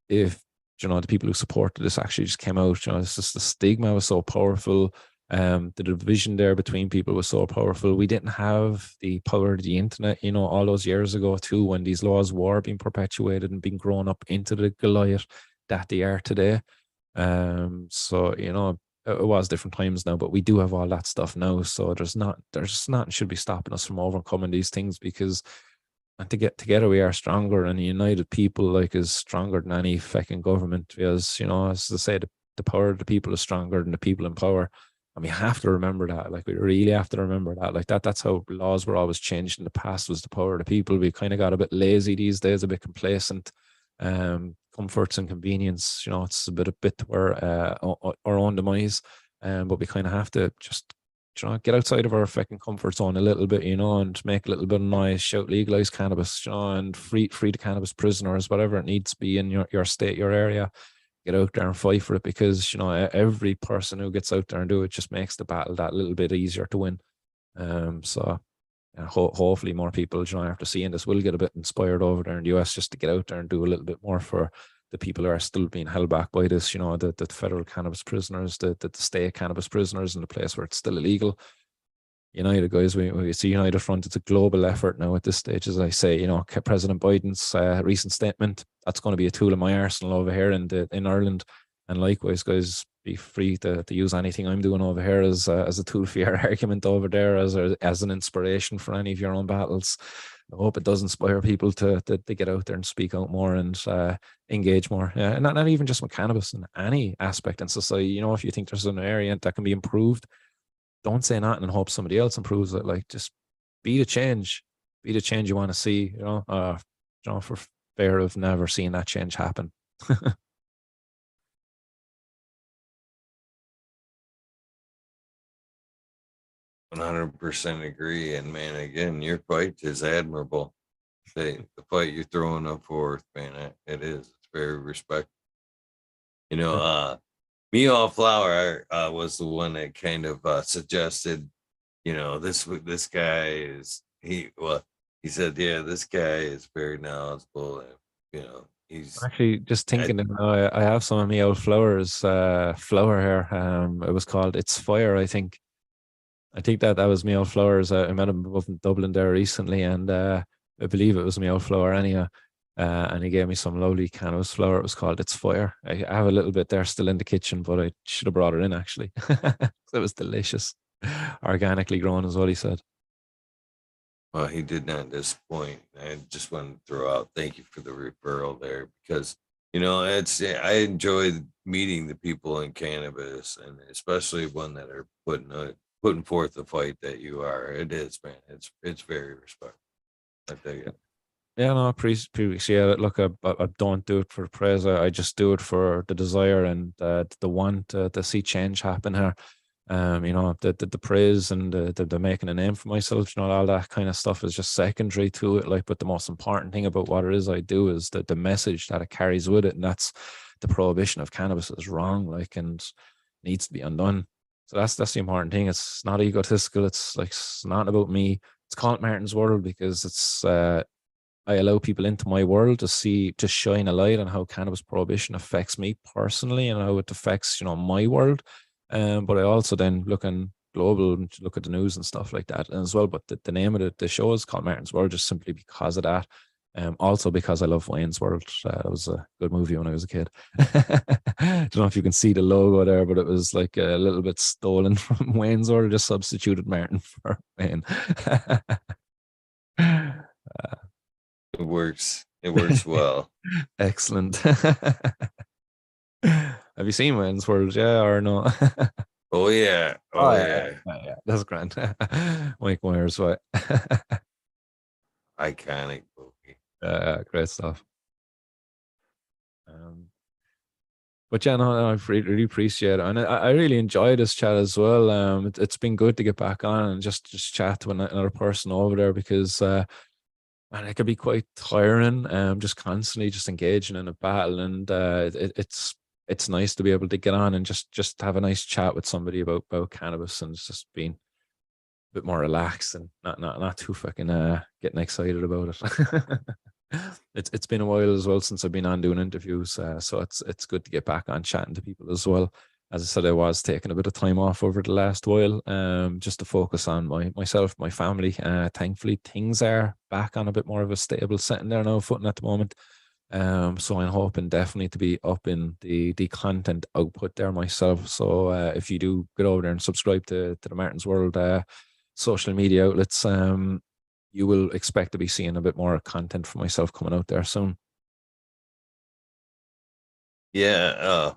if the people who supported this actually just came out. It's just the stigma was so powerful. The division there between people was so powerful. We didn't have the power of the internet, all those years ago too, when these laws were being perpetuated and being grown up into the Goliath that they are today. So it was different times now, but we do have all that stuff now. So there's nothing should be stopping us from overcoming these things, because and to get together we are stronger, and a united people like is stronger than any fucking government, because as they say, the power of the people is stronger than the people in power. And we have to remember that. Like, we really have to remember that. Like, that's how laws were always changed in the past, was the power of the people. We kind of got a bit lazy these days, a bit complacent. Comforts and convenience, it's a bit to our own demise. But we kind of have to just get outside of our fucking comfort zone a little bit, and make a little bit of noise, shout legalize cannabis, and free the cannabis prisoners, whatever it needs to be in your state, your area. Get out there and fight for it, because every person who gets out there and do it just makes the battle that little bit easier to win. So yeah, hopefully more people, after seeing this, will get a bit inspired over there in the US, just to get out there and do a little bit more for the people who are still being held back by this, the federal cannabis prisoners, the state cannabis prisoners in the place where it's still illegal. United, guys, we see United front. It's a global effort now at this stage. As I say, President Biden's recent statement, that's going to be a tool in my arsenal over here in Ireland. And likewise, guys, be free to use anything I'm doing over here as a tool for your argument over there, as an inspiration for any of your own battles. I hope it does inspire people to get out there and speak out more, and engage more. Yeah, and not even just with cannabis, in any aspect in society. If you think there's an area that can be improved, don't say nothing and hope somebody else improves it. Like, just be the change. Be the change you want to see. For fear of never seeing that change happen. 100% agree. And man, again, your fight is admirable. The fight you're throwing up forth, man, it is. It's very respectful. Mio Flower was the one that kind of suggested, this guy is he said, yeah, this guy is very knowledgeable, and he's Actually, just thinking, I have some of Mio Flower's flower here. It was called It's Fire, I think. I think that was Mio Flowers. I met him up in Dublin there recently, and I believe it was Mio Flower anyhow. And he gave me some lovely cannabis flower. It was called It's Fire. I have a little bit there still in the kitchen, but I should have brought it in actually. It was delicious. Organically grown is what he said. well, he did not disappoint. I just want to throw out thank you for the referral there, because I enjoy meeting the people in cannabis, and especially one that are putting forth the fight that you are. It is, man. It's very respectful. I think it. Yeah, no, I appreciate it. Look, I don't do it for praise. I just do it for the desire and the want to see change happen here. The praise and the making a name for myself, all that kind of stuff is just secondary to it. Like, but the most important thing about what it is I do is that the message that it carries with it, and that's the prohibition of cannabis is wrong, like, and needs to be undone. So that's the important thing. It's not egotistical. It's not about me. It's called Martin's World because it's I allow people into my world to shine a light on how cannabis prohibition affects me personally and how it affects, my world. But I also then look in global and look at the news and stuff like that as well. But the name of the show is called Martin's World just simply because of that. Also because I love Wayne's World. It was a good movie when I was a kid. Don't know if you can see the logo there, but it was like a little bit stolen from Wayne's World. Just substituted Martin for Wayne. It works. It works well. Excellent. Have you seen Wayne's World? Yeah, or no? Oh yeah. Oh Oh yeah, yeah. yeah. That's grand. Mike Myers, right? Iconic movie. Great stuff. Um, but yeah, no, I really appreciate it, and I really enjoy this chat as well. It's been good to get back on and just chat to another person over there because and it can be quite tiring, just constantly just engaging in a battle, and it's nice to be able to get on and just have a nice chat with somebody about cannabis, and it's just being a bit more relaxed and not too fucking getting excited about it. It's been a while as well since I've been on doing interviews, so it's good to get back on chatting to people as well. As I said, I was taking a bit of time off over the last while, just to focus on myself, my family. Thankfully, things are back on a bit more of a stable setting there now, footing at the moment. So I'm hoping definitely to be up in the content output there myself. So if you do get over there and subscribe to the Martin's World social media outlets, you will expect to be seeing a bit more content for myself coming out there soon. Yeah,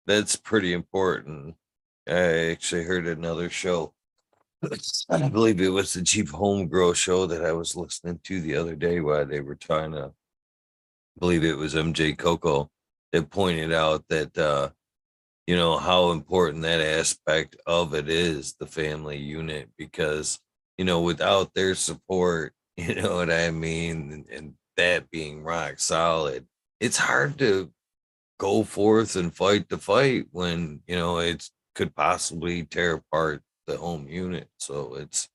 that's pretty important. I actually heard another show. I believe it was the Cheap Home Grow show that I was listening to the other day while they were trying to, I believe it was MJ Coco that pointed out that how important that aspect of it is, the family unit, because without their support, you know what I mean, and that being rock solid, it's hard to go forth and fight the fight when it could possibly tear apart the home unit. So it's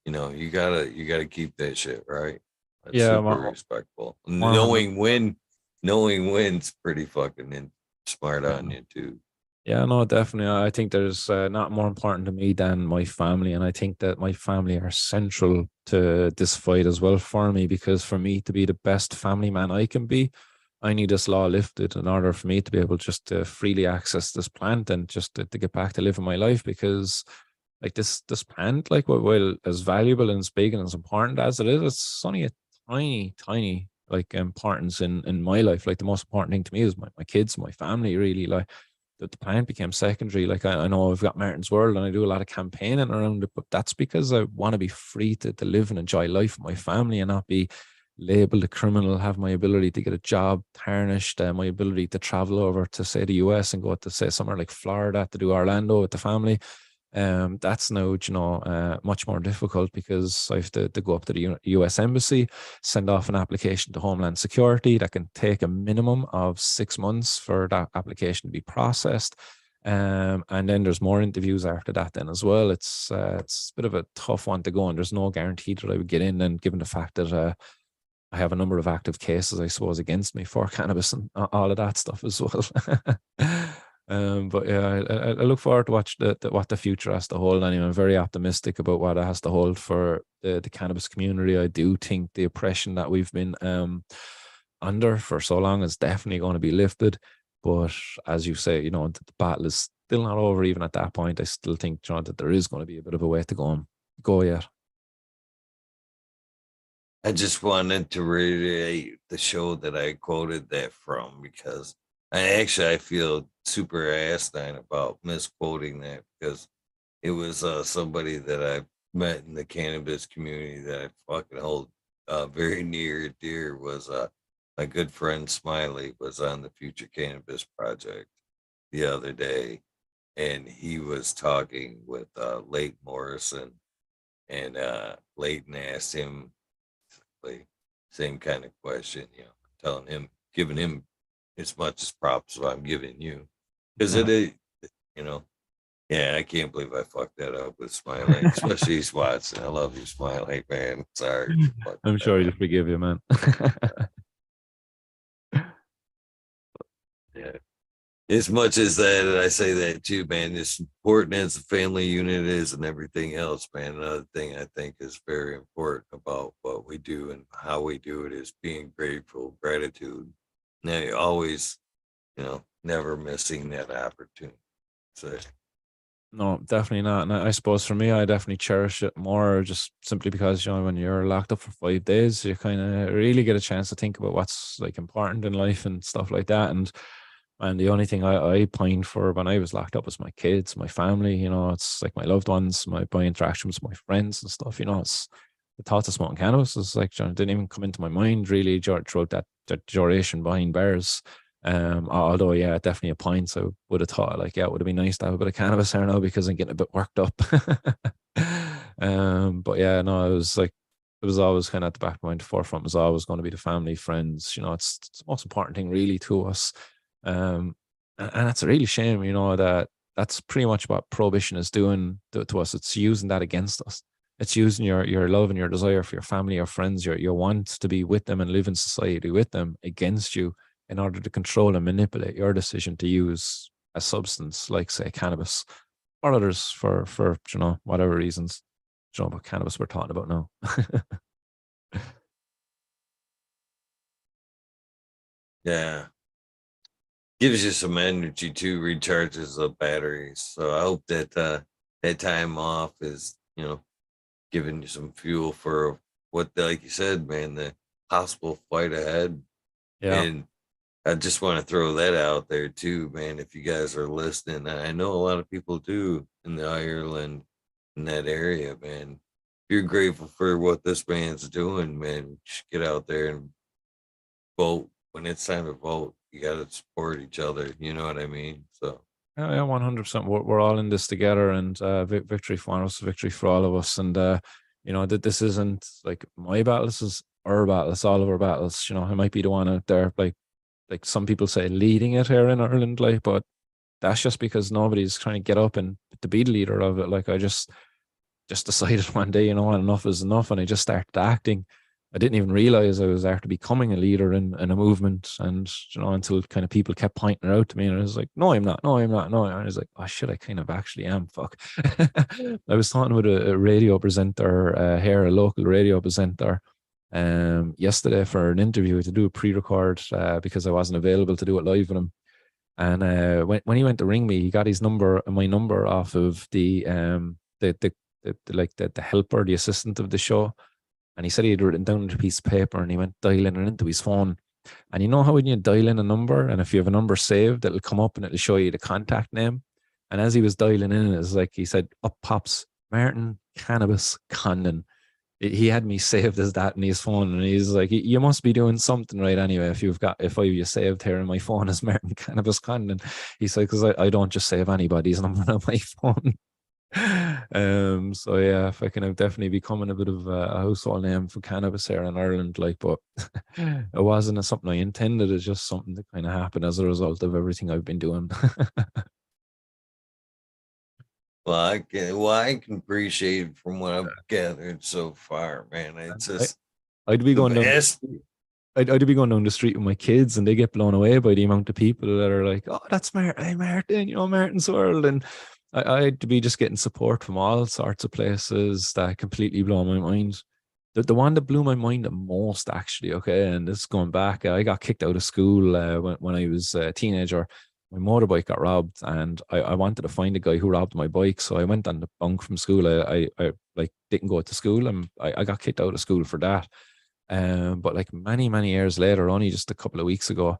you gotta keep that shit right. That's Yeah, super respectful. 100. Knowing when's pretty fucking smart Yeah. on you too. Yeah, no, definitely. I think there's not more important to me than my family. And I think that my family are central to this fight as well for me, because for me to be the best family man I can be, I need this law lifted in order for me to be able just to freely access this plant and just to get back to living my life. Because like this plant, like while as valuable and as big and as important as it is, it's only a tiny like importance in my life. Like the most important thing to me is my kids, my family, really. Like the plant became secondary. Like I know I've got Martin's World and I do a lot of campaigning around it, but that's because I want to be free to live and enjoy life with my family and not be labeled a criminal, have my ability to get a job tarnished, my ability to travel over to say the US and go to say somewhere like Florida to do Orlando with the family. That's now, much more difficult because I have to go up to the US Embassy, send off an application to Homeland Security that can take a minimum of 6 months for that application to be processed. And then there's more interviews after that then as well. It's a bit of a tough one to go, and there's no guarantee that I would get in. And given the fact that I have a number of active cases, I suppose, against me for cannabis and all of that stuff as well. But yeah, I look forward to watch what the future has to hold. Anyway, I'm very optimistic about what it has to hold for the cannabis community. I do think the oppression that we've been under for so long is definitely going to be lifted. But as you say, the battle is still not over. Even at that point, I still think, John, that there is going to be a bit of a way to go yet. I just wanted to reiterate the show that I quoted that from, because I feel super asinine about misquoting that, because it was somebody that I met in the cannabis community that I fucking hold very near and dear. Was my good friend Smiley was on the Future Cannabis Project the other day, and he was talking with Leighton Morrison, and Leighton asked him the same kind of question, telling him, giving him as much as props as I'm giving you, because Yeah. it is, you know, yeah, I can't believe I fucked that up with Smiley, especially Watson. I love you, Smiley, man. Sorry for fucking I'm that sure he'll up. forgive you, man. Yeah. As much as that, I say that too, man. As important as the family unit is and everything else, man. Another thing I think is very important about what we do and how we do it is being grateful, gratitude. Now, you always, never missing that opportunity. So, No, definitely not. And I suppose for me, I definitely cherish it more just simply because, when you're locked up for 5 days, you kind of really get a chance to think about what's like important in life and stuff like that. And the only thing I pined for when I was locked up was my kids, my family, it's like my loved ones, my interactions with my friends and stuff, it's the thoughts of smoking cannabis is like, didn't even come into my mind really throughout that duration behind bars. Although, yeah, definitely a pint. So I would have thought, like, yeah, it would have been nice to have a bit of cannabis here now because I'm getting a bit worked up. But yeah, no, it was like, it was always kind of at the back of my mind, the forefront was always going to be the family, friends. It's the most important thing really to us. And it's a really shame, that that's pretty much what prohibition is doing to us. It's using that against us. It's using your love and your desire for your family or friends, your want to be with them and live in society with them against you in order to control and manipulate your decision to use a substance like, say, cannabis or others for whatever reasons. What cannabis we're talking about now. yeah, gives you some energy too, recharges the batteries. So I hope that that time off is, giving you some fuel for what, like you said, man, the possible fight ahead. Yeah. And I just want to throw that out there too, man. If you guys are listening, I know a lot of people do in the Ireland, in that area, man. If you're grateful for what this man's doing, man, just get out there and vote. When it's time to vote, you got to support each other. You know what I mean? So, Yeah, 100%. We're all in this together, and victory for us, victory for all of us. And that this isn't like my battle. This is our battle. It's all of our battles. I might be the one out there, like some people say, leading it here in Ireland, like, but that's just because nobody's trying to get up and to be the leader of it. Like, I just decided one day, enough is enough, and I just started acting. I didn't even realize I was after becoming a leader in a movement, and until kind of people kept pointing it out to me, and I was like, "No, I'm not. No, I'm not. No." And I was like, "Oh shit, I kind of actually am." Fuck. I was talking with a radio presenter here, a local radio presenter, yesterday for an interview to do a pre-record because I wasn't available to do it live with him. And when he went to ring me, he got my number off of the helper, the assistant of the show, and he said he had written down a piece of paper, and he went dialing it into his phone. And you know how when you dial in a number, and if you have a number saved, it'll come up and it'll show you the contact name. And as he was dialing in, it was like he said, "Up pops Martin Cannabis Condon." He had me saved as that in his phone, and he's like, "You must be doing something right anyway if I you saved here in my phone as Martin Cannabis Condon." He's like, "Because I don't just save anybody's number on my phone." So yeah, if I can have definitely becoming a bit of a household name for cannabis here in Ireland, like, but it wasn't something I intended. It's just something that kind of happened as a result of everything I've been doing. well, I can appreciate from what I've gathered so far, man. It's I, just I'd be the going down. best. I'd be going down the street with my kids, and they get blown away by the amount of people that are like, "Oh, that's Martin, hey, Martin, Martin's World." And I'd be just getting support from all sorts of places that completely blow my mind. The one that blew my mind the most, actually, okay, and this is going back, I got kicked out of school when I was a teenager. My motorbike got robbed, and I wanted to find the guy who robbed my bike. So I went on the bunk from school. I like didn't go to school, and I got kicked out of school for that. But like many, many years later, only just a couple of weeks ago,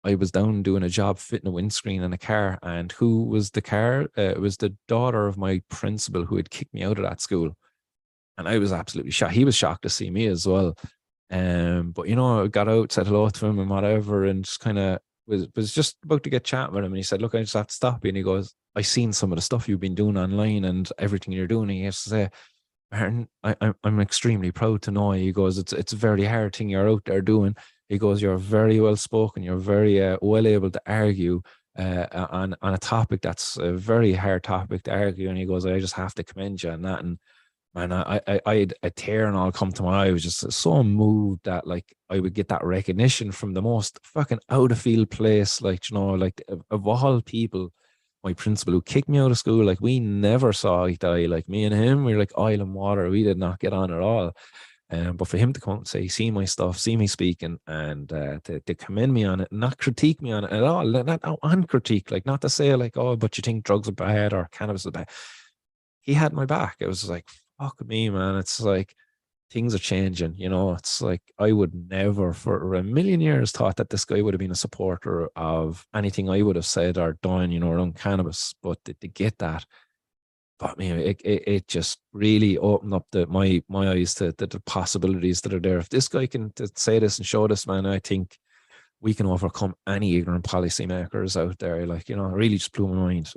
I was down doing a job fitting a windscreen in a car. And who was the car? It was the daughter of my principal who had kicked me out of that school. And I was absolutely shocked. He was shocked to see me as well. But I got out, said hello to him and whatever, and just kind of was just about to get chatting with him. And he said, "Look, I just have to stop you." And he goes, "I seen some of the stuff you've been doing online and everything you're doing." And he has to say, "Martin, I'm extremely proud to know." He goes, "It's a very hard thing you're out there doing." He goes, "You're very well spoken. You're very well able to argue on a topic that's a very hard topic to argue." And he goes, "I just have to commend you on that." And man, I had a tear and all come to my eye. I was just so moved that like I would get that recognition from the most fucking out of field place, like like of all people, my principal who kicked me out of school. Like we never saw eye to eye. Like me and him, we were like oil and water. We did not get on at all. But for him to come and say, "See my stuff, see me speaking," and to commend me on it, not critique me on it at all, not on critique, like not to say like, "Oh, but you think drugs are bad or cannabis is bad." He had my back. It was like, fuck me, man. It's like things are changing. It's like I would never for a million years thought that this guy would have been a supporter of anything I would have said or done, around cannabis. But to get that, but it just really opened up my eyes to the possibilities that are there. If this guy can say this and show this, man, I think we can overcome any ignorant policymakers out there. Like, it really just blew my mind.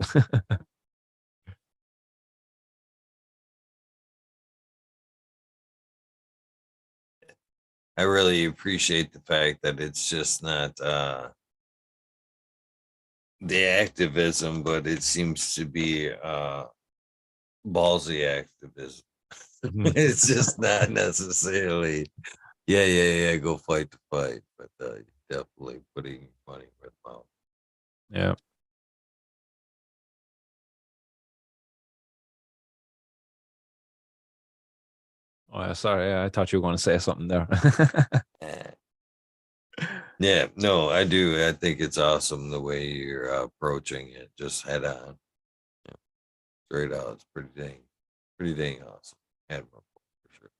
I really appreciate the fact that it's just not the activism, but it seems to be ballsy activism. Mhm. It's just not necessarily, yeah, yeah, yeah, go fight the fight, but definitely putting money where the mouth. Yeah. Oh, yeah, sorry. I thought you were going to say something there. Eh. Yeah, no, I do. I think it's awesome the way you're approaching it, just head on, yeah, straight out. It's pretty dang awesome. Admirable for sure.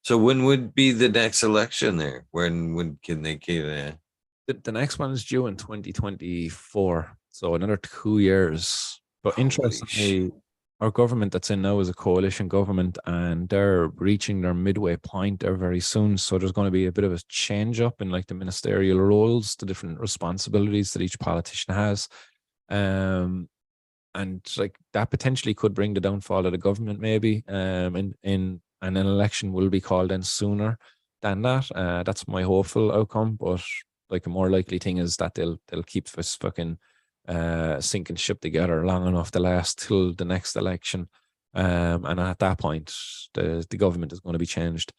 So when would be the next election there? When can they get that? The next one is due in 2024, so another 2 years. But Holy shit. interestingly, our government that's in now is a coalition government, and they're reaching their midway point there very soon. So there's going to be a bit of a change up in like the ministerial roles, the different responsibilities that each politician has. And like that potentially could bring the downfall of the government, maybe. In and an election will be called in sooner than that. That's my hopeful outcome. But like a more likely thing is that they'll keep this fucking sinking ship together long enough to last till the next election. And at that point, the government is going to be changed.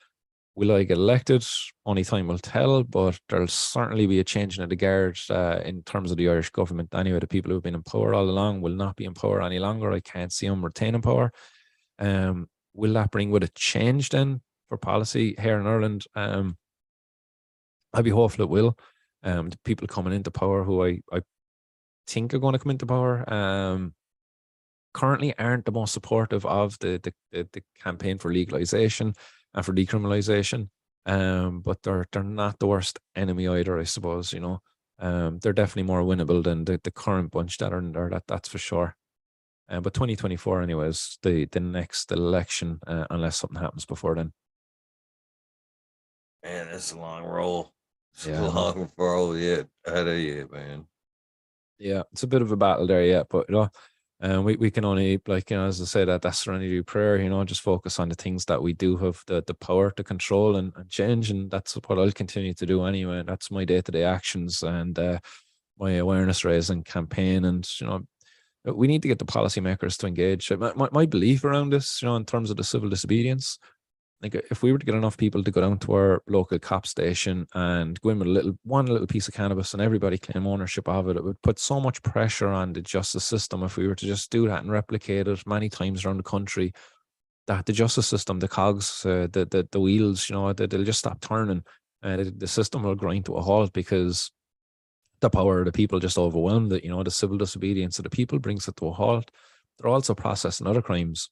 Will I get elected? Only time will tell, but there'll certainly be a change in the guard in terms of the Irish government. Anyway, the people who've been in power all along will not be in power any longer. I can't see them retaining power. Will that bring with it change then for policy here in Ireland? I'd be hopeful it will. The people coming into power who I think are going to come into power currently aren't the most supportive of the campaign for legalization and for decriminalization. But they're not the worst enemy either, I suppose, you know. They're definitely more winnable than the current bunch that are in there, that's for sure. But 2024 anyways, the next election, unless something happens before then. Man, that's a long roll. It's a Yeah, no. long roll yet ahead of you, man. Yeah, it's a bit of a battle there yet, but you know, we can only, like, you know, as I say, that's serenity prayer, you know, just focus on the things that we do have the power to control and change, and that's what I'll continue to do anyway. And that's my day-to-day actions and my awareness raising campaign. And you know, we need to get the policymakers to engage. My belief around this, you know, in terms of the civil disobedience, like if we were to get enough people to go down to our local cop station and go in with one little piece of cannabis and everybody claim ownership of it, it would put so much pressure on the justice system if we were to just do that and replicate it many times around the country, that the justice system, the cogs, the wheels, you know, they'll just stop turning. The system will grind to a halt because the power of the people just overwhelmed it. You know, the civil disobedience of the people brings it to a halt. They're also processing other crimes,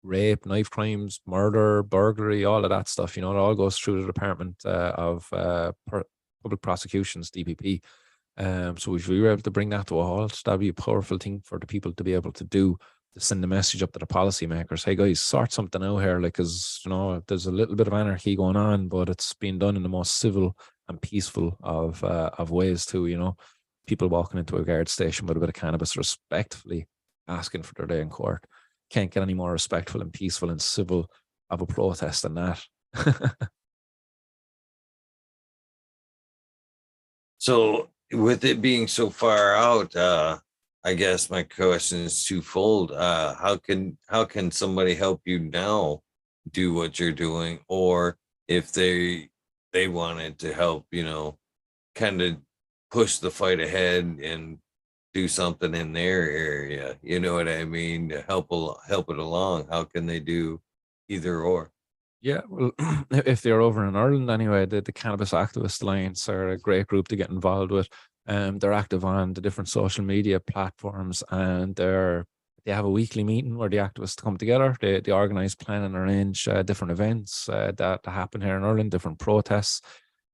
rape, knife crimes, murder, burglary, all of that stuff. You know, it all goes through the Department of Public Prosecutions, DPP. So if we were able to bring that to a halt, that'd be a powerful thing for the people to be able to do, to send a message up to the policymakers. Hey guys, sort something out here, like, cause you know, there's a little bit of anarchy going on, but it's being done in the most civil and peaceful of ways too. You know, people walking into a guard station with a bit of cannabis, respectfully asking for their day in court. Can't get any more respectful and peaceful and civil of a protest than that. So with it being so far out, I guess my question is twofold. How can somebody help you now do what you're doing? Or if they wanted to help, you know, kind of push the fight ahead and do something in their area, you know what I mean, to help it along, how can they do either or? Yeah, well, if they're over in Ireland anyway, the Cannabis Activist Alliance are a great group to get involved with. They're active on the different social media platforms, and they have a weekly meeting where the activists come together. They organize, plan, and arrange different events that happen here in Ireland, different protests.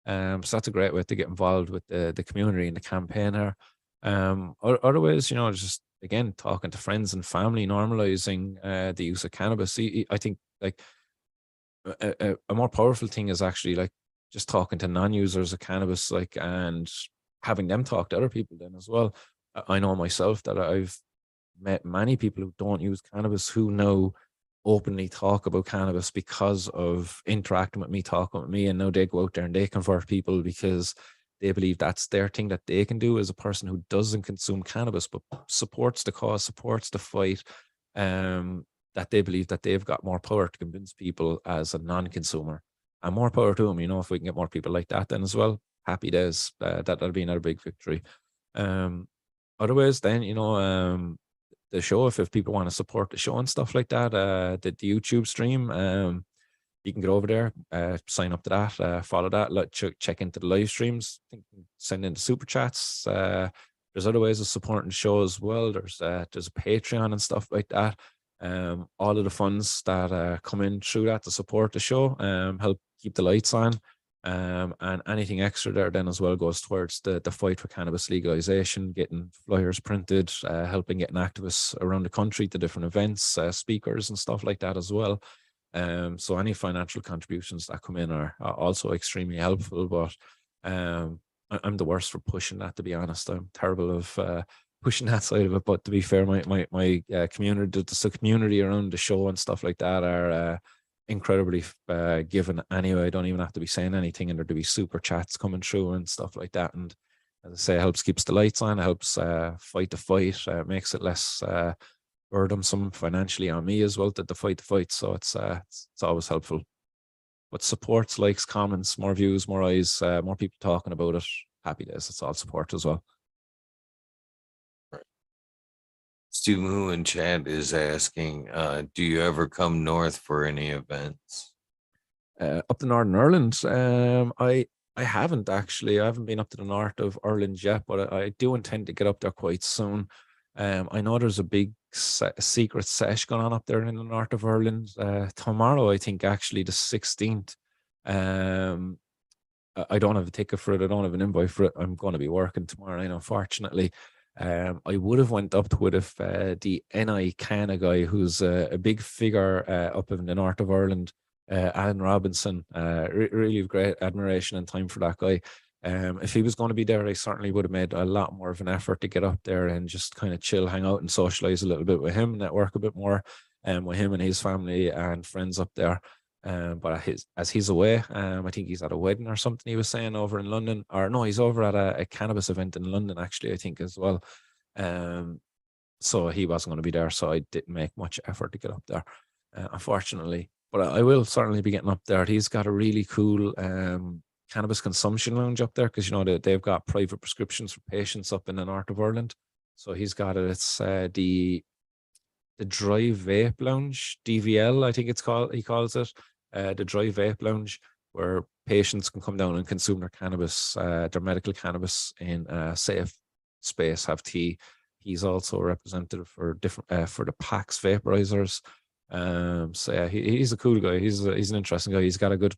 So that's a great way to get involved with the community and the campaign here. Otherwise, you know, just again talking to friends and family, normalizing the use of cannabis. I think like a more powerful thing is actually like just talking to non-users of cannabis, like, and having them talk to other people then as well. I know myself that I've met many people who don't use cannabis who now openly talk about cannabis because of interacting with me, talking with me, and now they go out there and they convert people because they believe that's their thing that they can do as a person who doesn't consume cannabis but supports the cause, supports the fight. That they believe that they've got more power to convince people as a non-consumer, and more power to them. You know, if we can get more people like that, then as well, happy days. That'll be another big victory. Um, Otherwise, then you know, the show, if people want to support the show and stuff like that, the YouTube stream, you can get over there, sign up to that, follow that, check into the live streams, send in the super chats. There's other ways of supporting the show as well. There's a Patreon and stuff like that. All of the funds that come in through that to support the show help keep the lights on. And anything extra there then as well goes towards the fight for cannabis legalization, getting flyers printed, helping getting activists around the country to different events, speakers and stuff like that as well. So any financial contributions that come in are also extremely helpful. But I'm the worst for pushing that, to be honest. I'm terrible of pushing that side of it. But to be fair, my community, the community around the show and stuff like that are incredibly given anyway. I don't even have to be saying anything, and there'd be super chats coming through and stuff like that. And as I say, it helps keeps the lights on, it helps fight the fight, makes it less burdensome financially on me as well to fight the fight. So it's always helpful. But supports, likes, comments, more views, more eyes, more people talking about it. Happy days. It's all support as well. Stu Moo in chat is asking, do you ever come north for any events? Up to Northern Ireland, I haven't actually. I haven't been up to the north of Ireland yet, but I do intend to get up there quite soon. I know there's a big secret sesh going on up there in the north of Ireland tomorrow. I think actually the 16th. I don't have a ticket for it. I don't have an invite for it. I'm going to be working tomorrow night, unfortunately. I would have went up to it if the NI Canna guy, who's a big figure up in the north of Ireland, Alan Robinson, really great admiration and time for that guy. If he was going to be there, I certainly would have made a lot more of an effort to get up there and just kind of chill, hang out and socialize a little bit with him, network a bit more with him and his family and friends up there. But as he's away, I think he's at a wedding or something he was saying over in London, or no, he's over at a cannabis event in London actually, I think as well. So he wasn't going to be there, so I didn't make much effort to get up there, unfortunately. But I will certainly be getting up there. He's got a really cool cannabis consumption lounge up there, because you know they've got private prescriptions for patients up in the north of Ireland. So he's got it. It's the Dry Vape Lounge, DVL, I think it's called. He calls it the Dry Vape Lounge, where patients can come down and consume their cannabis, their medical cannabis in a safe space, have tea. He's also a representative for different for the PAX vaporizers. So yeah, he's a cool guy. He's an interesting guy. He's got a good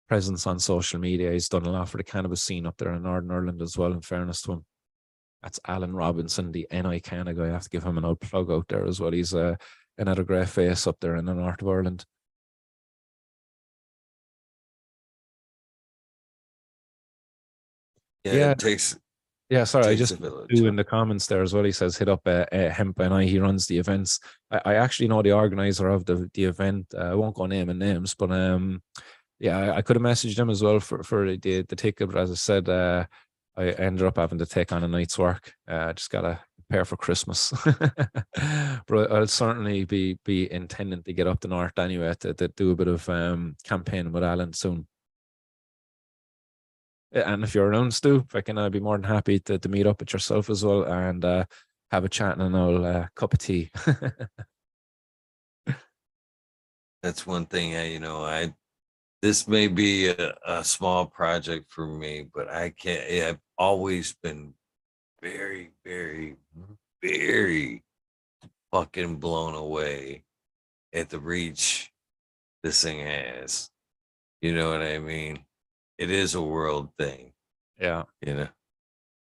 presence on social media. He's done a lot for the cannabis scene up there in Northern Ireland as well, in fairness to him. That's Alan Robinson, the NI Canna guy. I have to give him an old plug out there as well. He's another great face up there in the north of Ireland. Yeah, it takes. Yeah, sorry, I takes just a village. do in the comments there as well. He says, hit up Hemp and he runs the events. I actually know the organizer of the event. I won't go naming names, but yeah, I could have messaged him as well for the ticket. But as I said, I ended up having to take on a night's work. Just got to prepare for Christmas. But I'll certainly be intending to get up the north anyway to do a bit of campaigning with Alan soon. And if you're around, Stu, I'd be more than happy to meet up with yourself as well and have a chat and an old cup of tea. That's one thing. This may be a small project for me, but I can't. I've always been very, very, very fucking blown away at the reach this thing has. You know what I mean? It is a world thing. Yeah.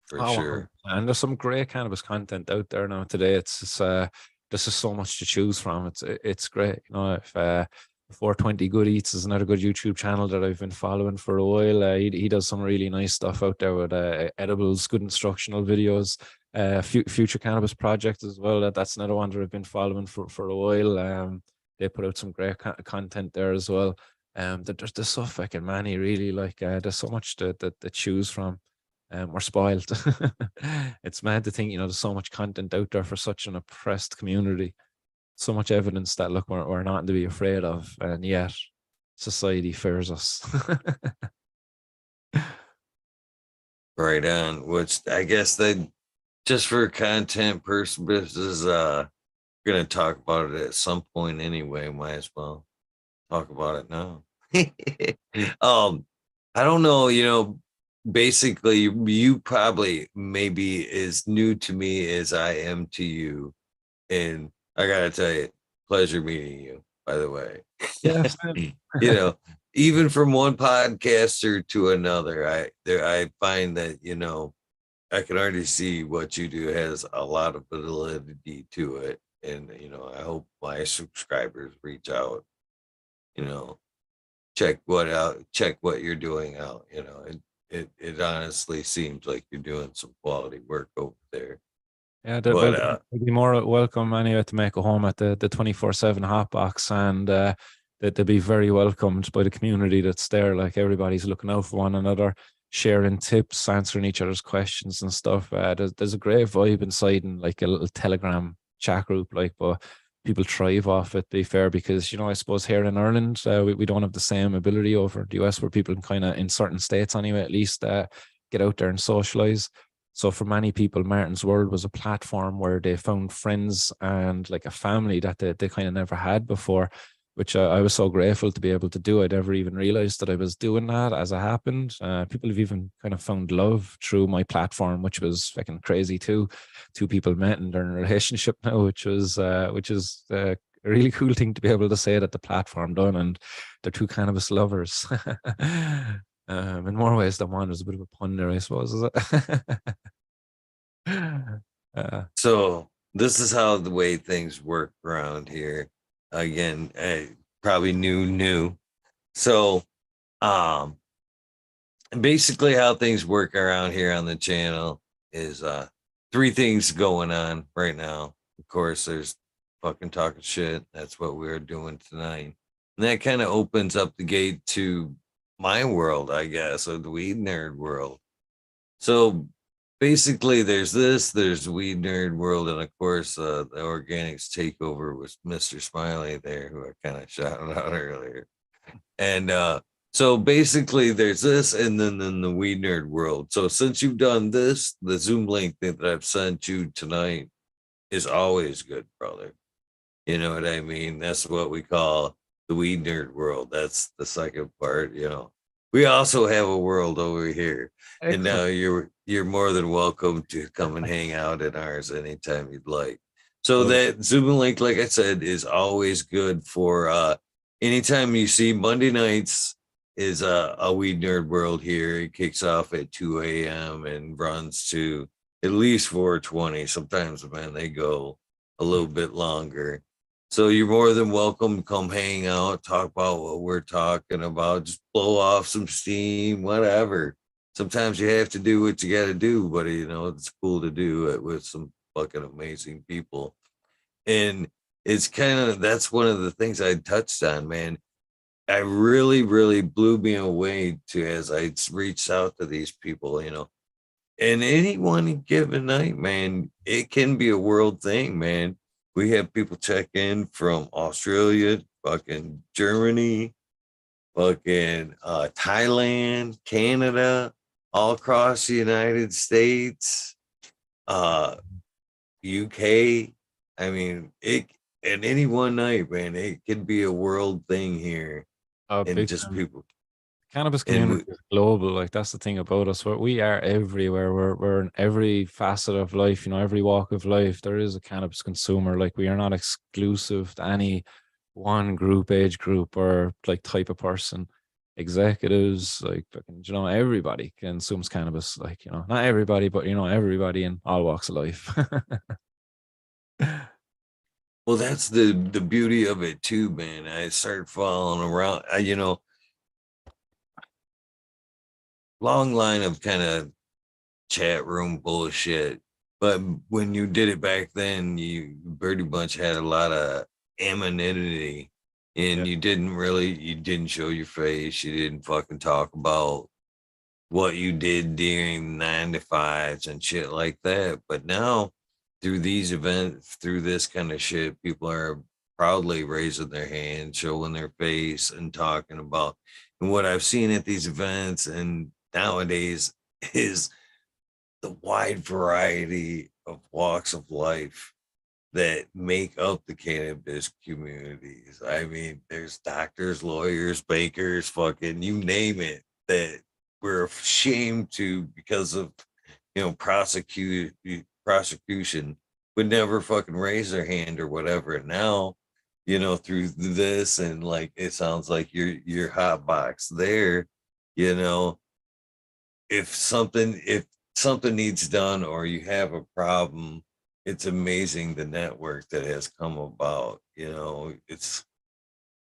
For sure. And there's some great cannabis content out there now today. It's there's just so much to choose from. It's great. If 420 Good Eats is another good YouTube channel that I've been following for a while. He does some really nice stuff out there with edibles, good instructional videos. Future Cannabis Project as well. That's another one that I've been following for a while. They put out some great content there as well. There's so fucking many, really. There's so much to choose from. We're spoiled. It's mad to think, there's so much content out there for such an oppressed community. So much evidence that look, we're not to be afraid of, and yet society fears us. Right on. Which I guess they just for content purposes, we're gonna talk about it at some point anyway. Might as well talk about it now. I don't know, basically you probably maybe as new to me as I am to you. And I gotta tell you, pleasure meeting you, by the way. Yes. You know, even from one podcaster to another, I find that, I can already see what you do has a lot of validity to it. And, I hope my subscribers reach out, you know, check what you're doing out. It honestly seems like you're doing some quality work over there. Yeah, But they'd be more welcome anyway to make a home at the 24/7 hotbox, and that they'd be very welcomed by the community that's there. Like everybody's looking out for one another, sharing tips, answering each other's questions and stuff. There's a great vibe inside, and like a little Telegram chat group, like, but people thrive off it. To be fair, because I suppose here in Ireland, we don't have the same ability over the US, where people can kind of, in certain states anyway, at least get out there and socialize. So for many people, Martin's World was a platform where they found friends and like a family that they kind of never had before, which I was so grateful to be able to do. I never even realized that I was doing that as it happened. People have even kind of found love through my platform, which was fucking crazy too. Two people met and they're in a relationship now, which is a really cool thing to be able to say that the platform done, and they're two cannabis lovers. In more ways than one. There's a bit of a pun there, I suppose, is it? so this is how the way things work around here. Again, probably new. So, um, basically how things work around here on the channel is three things going on right now. Of course, there's fucking talking shit. That's what we're doing tonight. And that kind of opens up the gate to my world, I guess, or the weed nerd world. So basically there's the weed nerd world, and of course the organics takeover with Mr. Smiley there, who I kind of shouted out earlier. And so basically there's this, and then the weed nerd world. So since you've done this, the Zoom link that I've sent you tonight is always good, brother. You know what I mean? That's what we call the weed nerd world. That's the second part. We also have a world over here. And Excellent. now you're more than welcome to come and hang out in ours anytime you'd like. So Love it. that Zoom link, like I said, is always good for anytime you see Monday nights is a weed nerd world here. It kicks off at 2 a.m. and runs to at least 4:20. Sometimes, man, they go a little bit longer. So you're more than welcome to come hang out, talk about what we're talking about, just blow off some steam, whatever. Sometimes you have to do what you got to do, but it's cool to do it with some fucking amazing people. And it's kind of that's one of the things I touched on, man. I really, really blew me away to as I reached out to these people. And any one given night, man, it can be a world thing, man. We have people check in from Australia, fucking Germany, fucking Thailand, Canada, all across the United States, uh, UK. I mean, it and any one night, man, it can be a world thing here, and Big just time. people. Cannabis And community is global. Like that's the thing about us. We are everywhere. We're in every facet of life. Every walk of life. There is a cannabis consumer. Like we are not exclusive to any one group, age group, or like type of person. Executives, like fucking, everybody consumes cannabis. Like not everybody, but everybody in all walks of life. well, that's the beauty of it too, man. I started following around. Long line of kind of chat room bullshit. But when you did it back then, you Birdie Bunch had a lot of anonymity, and Yeah. you didn't show your face. You didn't fucking talk about what you did during 9 to 5s and shit like that. But now, through these events, through this kind of shit, people are proudly raising their hand, showing their face, and talking about. And what I've seen at these events and nowadays is the wide variety of walks of life that make up the cannabis communities. I mean, there's doctors, lawyers, bakers, fucking you name it, that we're ashamed to because of prosecution, would never fucking raise their hand or whatever. And now, through this, and like it sounds like your hot box there, you know, if something needs done or you have a problem, it's amazing the network that has come about. It's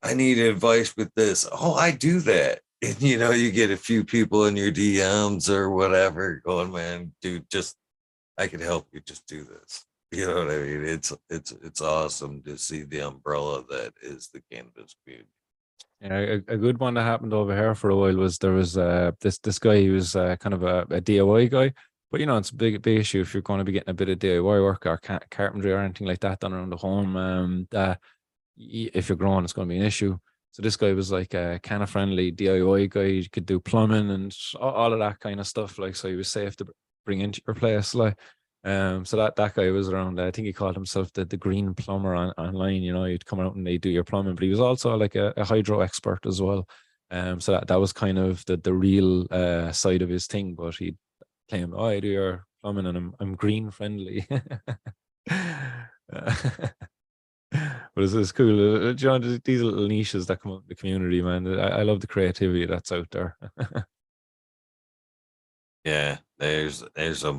I need advice with this. Oh, I do that. And you get a few people in your DMs or whatever going, man, dude, just I can help you, just do this. You know what I mean? It's awesome to see the umbrella that is the cannabis community. Yeah, a good one that happened over here for a while was there was this guy. He was kind of a DIY guy, but it's a big issue if you're going to be getting a bit of DIY work or carpentry or anything like that done around the home. That if you're growing, it's going to be an issue. So this guy was like a kind of friendly DIY guy. He could do plumbing and all of that kind of stuff. Like, so he was safe to bring into your place. Like, so that guy was around. I think he called himself the green plumber online. He'd come out and they do your plumbing, but he was also like a hydro expert as well. So that was kind of the real side of his thing. But he claimed, "Oh, I do your plumbing and I'm green friendly." But it's cool. John, these little niches that come up in the community, man. I love the creativity that's out there. Yeah, there's a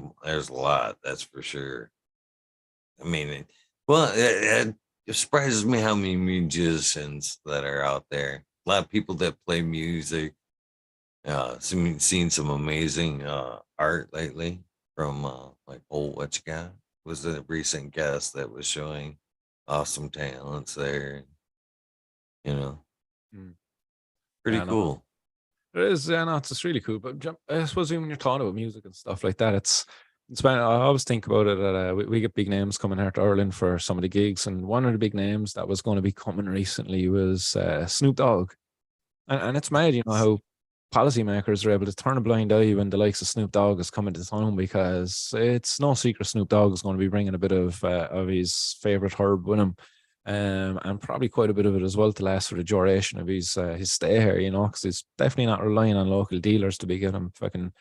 lot, that's for sure. I mean, it surprises me how many musicians that are out there. A lot of people that play music. Seen some amazing art lately from like old what you got was a recent guest that was showing awesome talents there. You know, Mm. pretty Yeah, no, cool. it is. Yeah, no, it's just really cool. But I suppose when you're talking about music and stuff like that, it's been. I always think about it that we get big names coming here to Ireland for some of the gigs, and one of the big names that was going to be coming recently was Snoop Dogg. And it's mad, how policymakers are able to turn a blind eye when the likes of Snoop Dogg is coming to town, because it's no secret Snoop Dogg is going to be bringing a bit of his favorite herb with him, and probably quite a bit of it as well to last for the duration of his stay here. Because he's definitely not relying on local dealers to be getting him fucking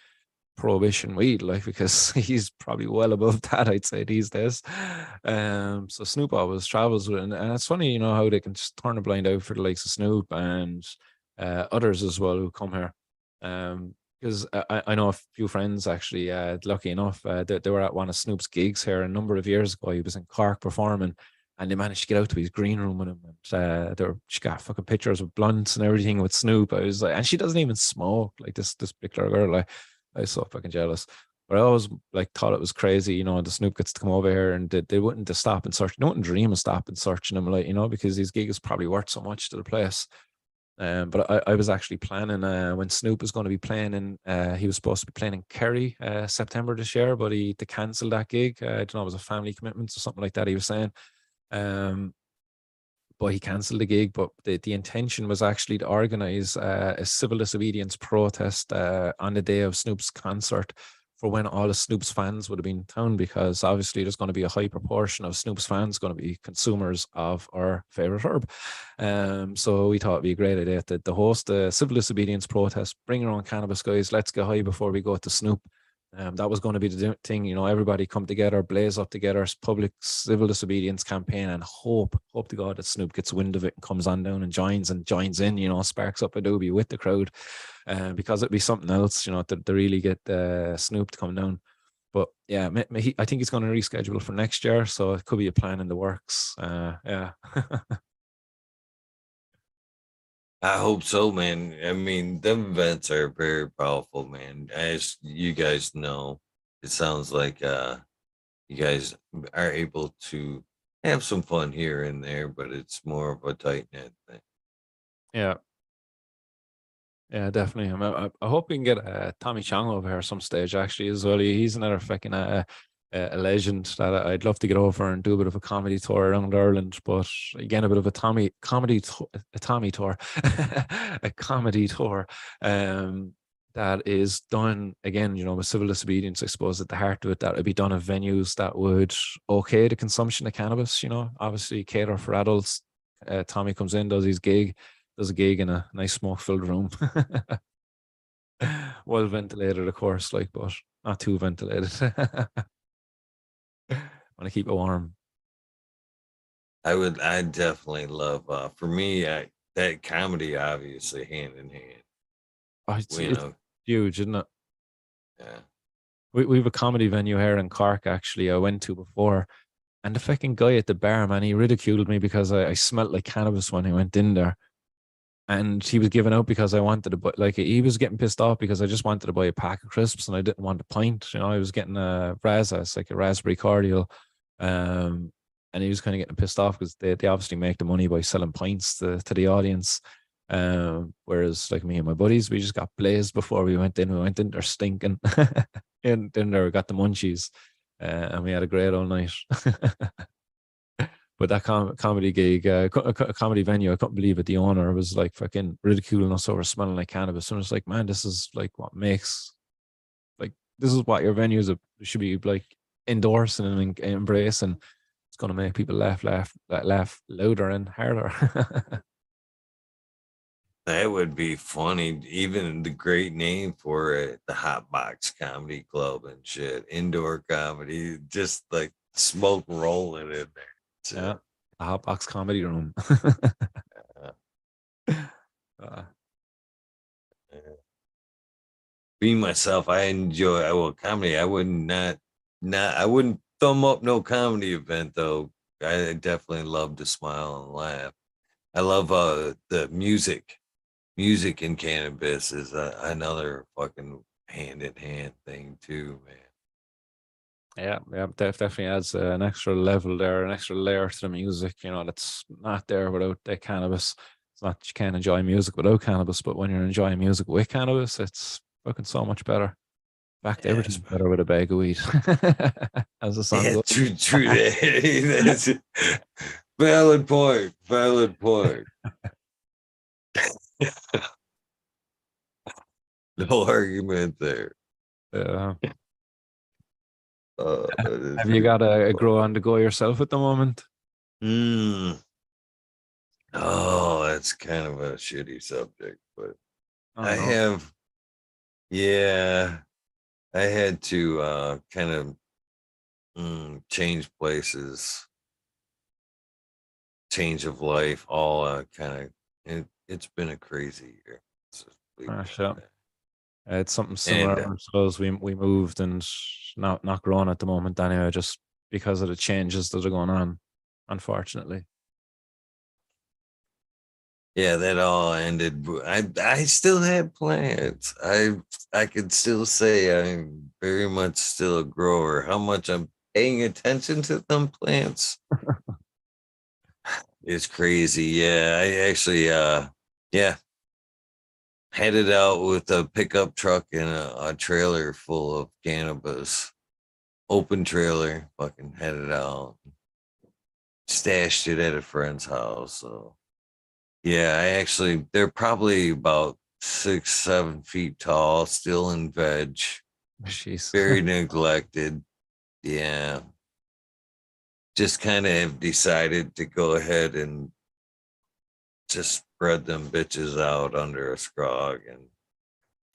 Prohibition weed, like, because he's probably well above that, I'd say, these days. So Snoop always travels with it, and it's funny, how they can just turn a blind eye for the likes of Snoop and others as well who come here. Because I know a few friends actually, lucky enough, they were at one of Snoop's gigs here a number of years ago. He was in Cork performing, and they managed to get out to his green room with him. And she got fucking pictures of blunts and everything with Snoop. I was like, and she doesn't even smoke, like this particular girl. Like, I was so fucking jealous. But I always like thought it was crazy, the Snoop gets to come over here and they wouldn't just stop and search. They wouldn't dream of stopping searching him, like, because his gig is probably worth so much to the place. But I was actually planning when Snoop was going to be playing he was supposed to be playing in Kerry September this year, but they cancelled that gig. I don't know, it was a family commitment or something like that, he was saying. But he cancelled the gig. But the intention was actually to organize a civil disobedience protest on the day of Snoop's concert for when all of Snoop's fans would have been in town, because obviously there's going to be a high proportion of Snoop's fans going to be consumers of our favorite herb. So we thought it'd be a great idea to host a civil disobedience protest, bring your own cannabis, guys. Let's get high before we go to Snoop. That was going to be the thing, everybody come together, blaze up together, public civil disobedience campaign, and hope to God that Snoop gets wind of it and comes on down and joins in, sparks up a doobie with the crowd, because it'd be something else, to really get Snoop to come down. But yeah, I think he's going to reschedule for next year, so it could be a plan in the works. Yeah. I hope so, man. I mean, them events are very powerful, man. As you guys know, it sounds like you guys are able to have some fun here and there, but it's more of a tight knit thing. Yeah. Yeah, definitely. I hope we can get Tommy Chong over here some stage actually as well. He's another fucking a legend that I'd love to get over and do a bit of a comedy tour around Ireland. But again, a bit of a Tommy tour, a comedy tour. That is done again, with civil disobedience, I suppose, at the heart of it. That would be done at venues that would okay the consumption of cannabis. Obviously cater for adults. Tommy comes in, does a gig in a nice smoke filled room. Well ventilated, of course, like, but not too ventilated. Want to keep it warm. I definitely love for me that comedy obviously hand in hand. Oh, You it's know, huge, isn't it? yeah. We have a comedy venue here in Cork, actually, I went to before. And the fucking guy at the bar, man, he ridiculed me because I smelled like cannabis when I went in there. And he was giving out because I wanted to buy, like, he was getting pissed off because I just wanted to buy a pack of crisps and I didn't want a pint. You know, I was getting a Raza, it's like a raspberry cordial. Um, and he was kind of getting pissed off because they obviously make the money by selling pints to the audience. Whereas like me and my buddies, we just got blazed before we went in. We went in there stinking, and then there we got the munchies, and we had a great all night. But that comedy gig, comedy venue, I couldn't believe it. The owner was like fucking ridiculing us over smelling like cannabis, and it's like, man, this is like what makes, like, this is what your venues should be like endorsing and embracing. It's going to make people laugh louder and harder. That would be funny. Even the great name for it, the Hot Box Comedy Club and shit, indoor comedy, just like smoke rolling in there. Yeah, So, the hot box comedy room. uh, uh, uh, me myself, I enjoy well comedy. I would not I wouldn't thumb up no comedy event though. I definitely love to smile and laugh. I love the music. Music and cannabis is another fucking hand in hand thing too, man. yeah, yeah, definitely adds an extra level there, an extra layer to the music. You know, that's not there without the cannabis. It's not you can't enjoy music without cannabis, but when you're enjoying music with cannabis, it's fucking so much better. In fact, Yes, everything's better with a bag of weed, as the song yeah, goes. true that. That's a valid point. Valid point. No argument there. Uh, That is have you pretty got a funny. grow on the go yourself at the moment? Mm. Oh, that's kind of a shitty subject, but Oh I no, have, yeah, I had to kind of change places, change of life, all kind of, it's been a crazy year. Let's just leave it shit. at that. It's something similar. And I suppose we moved and not growing at the moment anyway, just because of the changes that are going on, unfortunately. yeah, that all ended. I still had plans. I could still say I'm very much still a grower. How much I'm paying attention to them plants is crazy. Yeah, I actually yeah, headed out with a pickup truck and a trailer full of cannabis. Open trailer, fucking headed out. Stashed it at a friend's house. So yeah, I actually they're probably about 6, 7 feet tall, still in veg, Jeez. very neglected. Yeah. Just kind of have decided to go ahead and just spread them bitches out under a scrog and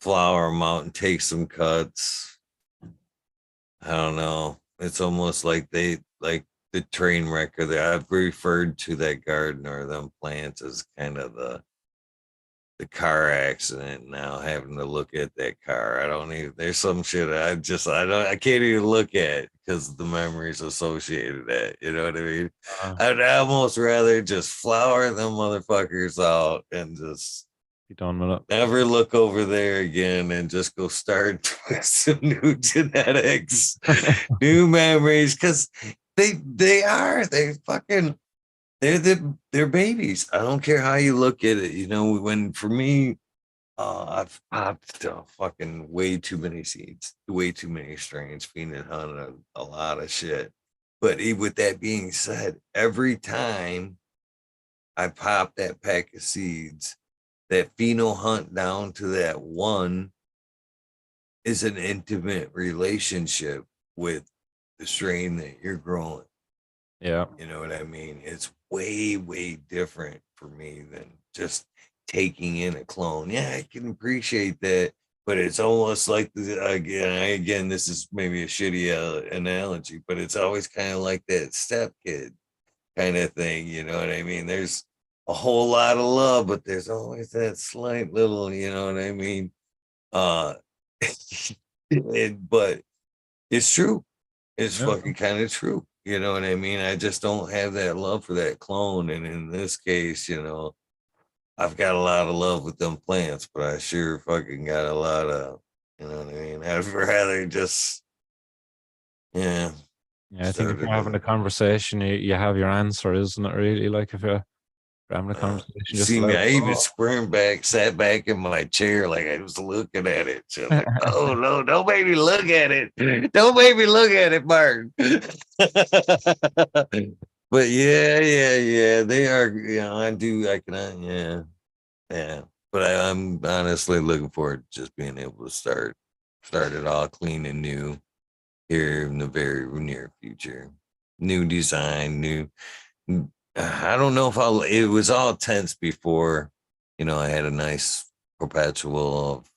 flower them out and take some cuts. I don't know. It's almost like they like the train wreck or I've referred to that garden or them plants as kind of the car accident now, having to look at that car. I don't even there's some shit I can't even look at because of the memories associated that. You know what I mean? uh, I'd almost rather just flower them motherfuckers out and just be done with it. never look over there again and just go start with some new genetics, new memories, because they fucking they're babies. I don't care how you look at it. You know, when for me, I've popped fucking way too many seeds, way too many strains, feeding hunting a lot of shit. But with that being said, every time I pop that pack of seeds, that pheno hunt down to that one is an intimate relationship with the strain that you're growing. Yeah. You know what I mean? It's way, way different for me than just taking in a clone. Yeah, I can appreciate that but it's almost like again, this is maybe a shitty analogy, but it's always kind of like that step kid kind of thing. You know what I mean? There's a whole lot of love, but there's always that slight little, you know what I mean? Uh, but it's true. It's Yeah. fucking kind of true. You know what I mean? I just don't have that love for that clone. And in this case, I've got a lot of love with them plants, but I sure fucking got a lot of, you know what I mean? I'd rather just, yeah, Yeah, I think if you're started having a conversation, you have your answer, isn't it? Really, like if you're having a you conversation, just see me, allow it I even go. squirmed back, sat back in my chair like I was looking at it. So I'm like, oh no, don't make me look at it. Don't make me look at it, Martin. But yeah. They are, I can, yeah. But I'm honestly looking forward to just being able to start it all clean and new here in the very near future. New design, I don't know if it was all tense before, I had a nice perpetual of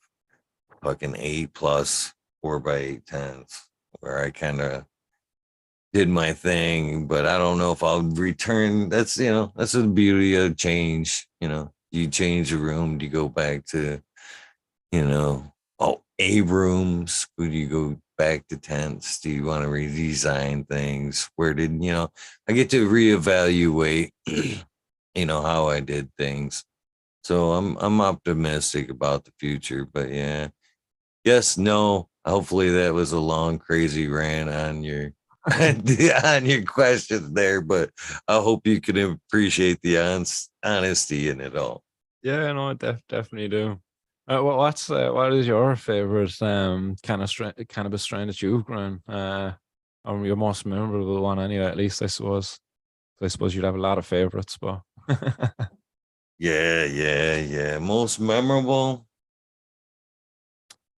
fucking A plus 4x8 tents where I kind of did my thing, but I don't know if I'll return. That's the beauty of change. You change the room, do you go back to, A rooms? Would you go back to tents? Do you want to redesign things? I get to reevaluate, how I did things. So I'm optimistic about the future, but yeah. Yes, no. Hopefully that was a long, crazy rant on your on your questions there, but I hope you can appreciate the honesty in it all. Yeah, no, I definitely do. What is your favorite cannabis strain that you've grown? Or your most memorable one, anyway. At least I suppose. So I suppose you'd have a lot of favorites, but Yeah. Most memorable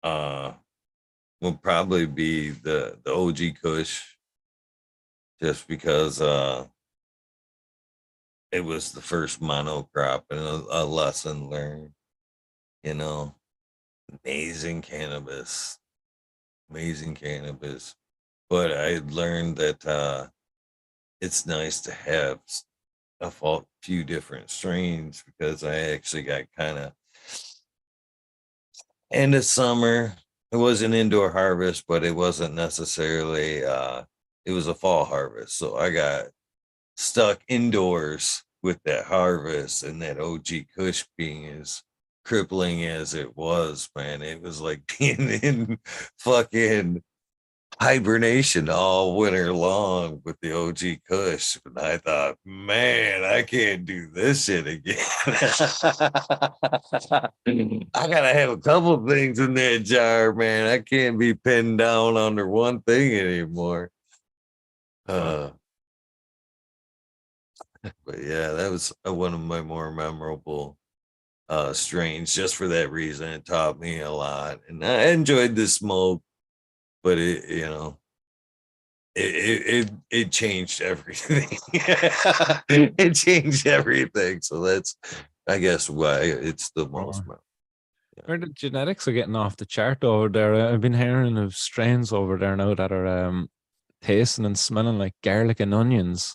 uh will probably be the OG Kush, just because it was the first monocrop and a lesson learned, you know. Amazing cannabis. Amazing cannabis. But I learned that it's nice to have few different strains, because I actually got kind of end of summer. It was an indoor harvest, but it wasn't necessarily it was a fall harvest. So I got stuck indoors with that harvest, and that OG Kush being as crippling as it was, man. It was like being in fucking hibernation all winter long with the OG Kush. And I thought, man, I can't do this shit again. I gotta have a couple things in that jar, man. I can't be pinned down under one thing anymore. but Uh, but yeah, that was one of my more memorable strains, just for that reason. It taught me a lot, and I enjoyed the smoke, but it changed everything. It changed everything. So that's, I guess, why it's the most. Yeah. where the genetics are getting off the chart over there. I've been hearing of strains over there now that are tasting and smelling like garlic and onions.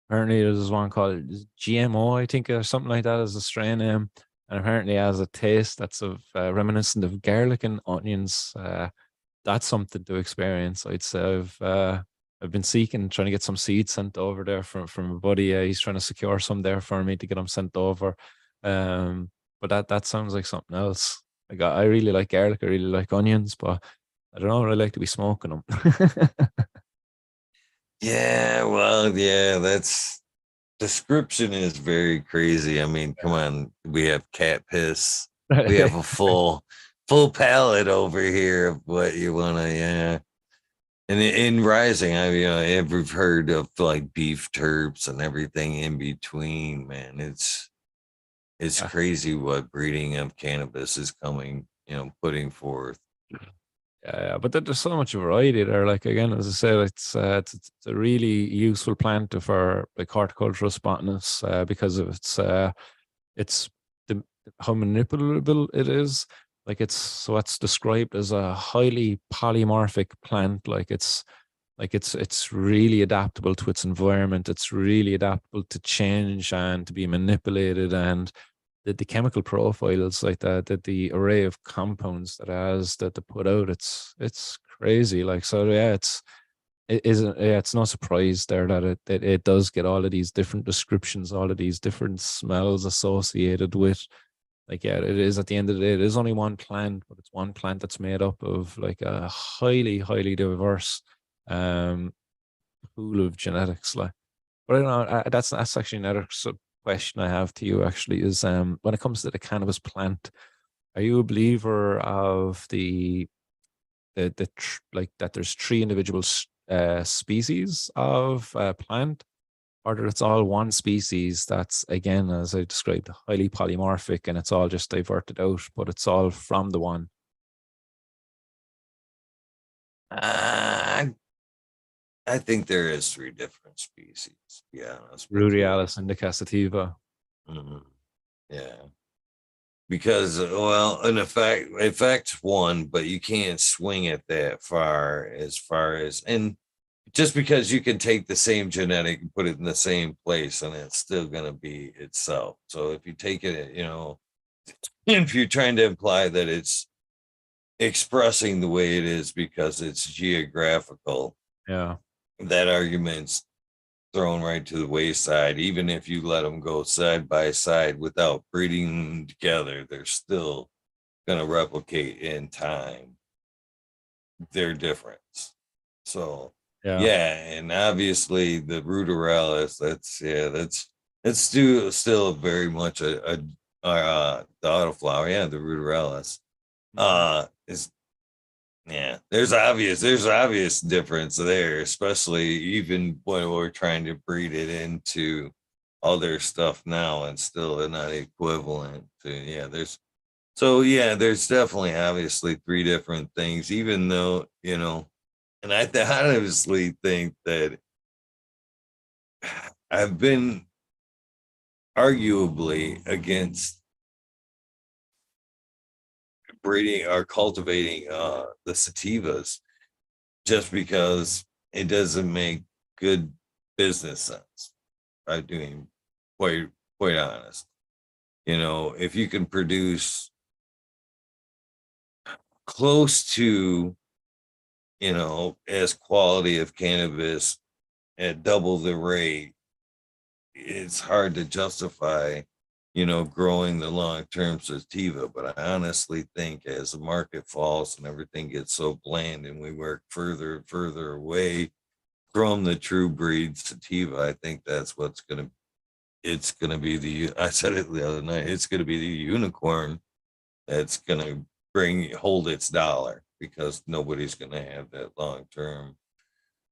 Apparently, there's one called GMO, I think, or something like that, as a strain name, and apparently has a taste that's of reminiscent of garlic and onions. That's something to experience. I'd say I've been seeking, trying to get some seeds sent over there from a buddy. He's trying to secure some there for me to get them sent over. But that sounds like something else. Like I really like garlic. I really like onions, but I don't know. I like to be smoking them. Yeah, well, yeah, that's description is very crazy. I mean, come on, we have cat piss. We have a full palette over here of what you want to, yeah. And in rising, I've heard of like beef terps and everything in between, man. It's Yeah, crazy what breeding of cannabis is coming, putting forth. yeah, but there's so much variety there. Like again, as I said, it's a really useful plant for like horticultural botanist because of its the how manipulable it is. it's described as a highly polymorphic plant. It's really adaptable to its environment. It's really adaptable to change and to be manipulated. And the chemical profiles, like the array of compounds that it has that they put out, it's crazy. Like, so yeah, it isn't, yeah, it's no surprise there that it does get all of these different descriptions, all of these different smells associated with, like, yeah, it is, at the end of the day, it is only one plant, but it's one plant that's made up of like a highly diverse um pool of genetics. Like, but I don't know, that's actually another question I have to you, actually, is when it comes to the cannabis plant, are you a believer of like that there's three individual species of plant, or that it's all one species that's, again, as I described, highly polymorphic, and it's all just diverted out, but it's all from the one? Uh, I think there is three different species, to be honest with you. Rurialis indica sativa. Mhm. Yeah. Because, well, in fact, one, but you can't swing it that far as, and just because you can take the same genetic and put it in the same place and it's still going to be itself. So if you take it, if you're trying to imply that it's expressing the way it is because it's geographical, Yeah. that argument's thrown right to the wayside. Even if you let them go side by side without breeding together, they're still going to replicate in time their difference. So, Yeah. yeah, and obviously the ruderalis, that's still very much the autoflower. Yeah, the ruderalis is, yeah, there's obvious difference there, especially even when we're trying to breed it into other stuff now, and still they're not equivalent to, yeah, there's definitely obviously three different things, even though, and I honestly think that I've been arguably against breeding or cultivating the sativas, just because it doesn't make good business sense. I'm doing quite honest. If you can produce close to, as quality of cannabis at double the rate, it's hard to justify, growing the long-term sativa. But I honestly think as the market falls and everything gets so bland and we work further and further away from the true breed sativa, I think that's it's gonna be I said it the other night, it's gonna be the unicorn that's gonna hold its dollar, because nobody's gonna have that long-term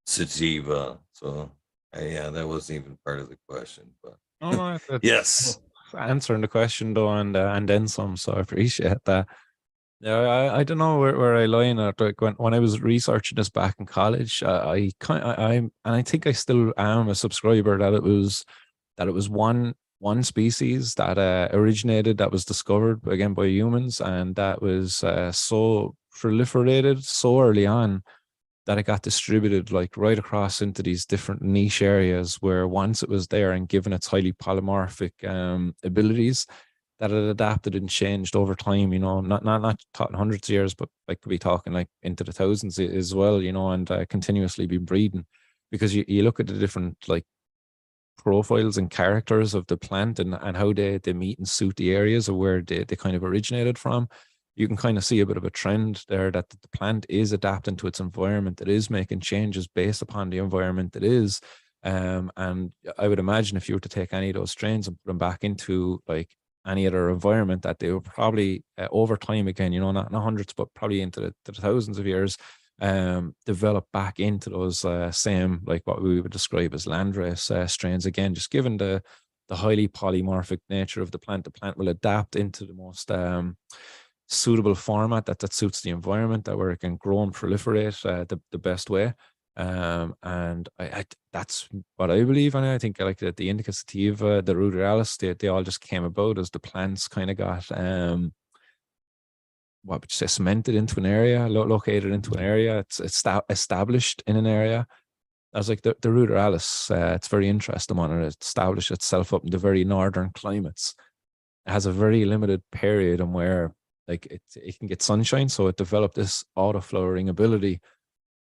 sativa. So yeah, that wasn't even part of the question, but No, no, that's yes. answering the question though, and then some. So I appreciate that. Yeah, I don't know where I lie in it. Like, when I was researching this back in college, and I think I still am a subscriber that it was one species that originated, that was discovered again by humans, and that was so proliferated so early on that it got distributed like right across into these different niche areas, where once it was there and given its highly polymorphic abilities, that it adapted and changed over time, not talking hundreds of years, but like could be talking like into the thousands as well, and continuously been breeding. Because you look at the different like profiles and characters of the plant, and how they meet and suit the areas of where they kind of originated from. You can kind of see a bit of a trend there, that the plant is adapting to its environment. It is making changes based upon the environment it is. And I would imagine if you were to take any of those strains and put them back into like any other environment, that they would probably over time, again, not hundreds, but probably into the thousands of years, develop back into those same, like what we would describe as landrace strains. Again, just given the highly polymorphic nature of the plant will adapt into the most suitable format that suits the environment, that where it can grow and proliferate the best way. And that's what I believe. And I think like the indica sativa, the ruderalis, they all just came about as the plants kind of got what would you say, cemented into an area, located into an area. It's established in an area. I was like, the ruderalis, it's very interesting one, and it established itself up in the very northern climates. It has a very limited period and where like it can get sunshine, so it developed this auto flowering ability.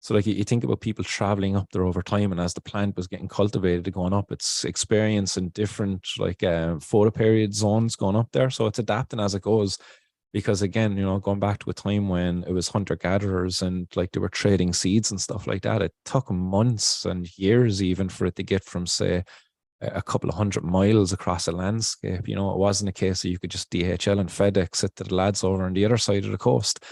So like you think about people traveling up there over time, and as the plant was getting cultivated, going up, it's experiencing different like photoperiod zones going up there. So it's adapting as it goes. Because again, going back to a time when it was hunter gatherers and like they were trading seeds and stuff like that, it took months and years even for it to get from say a couple of 100 miles across a landscape. It wasn't a case that you could just DHL and FedEx it to the lads over on the other side of the coast.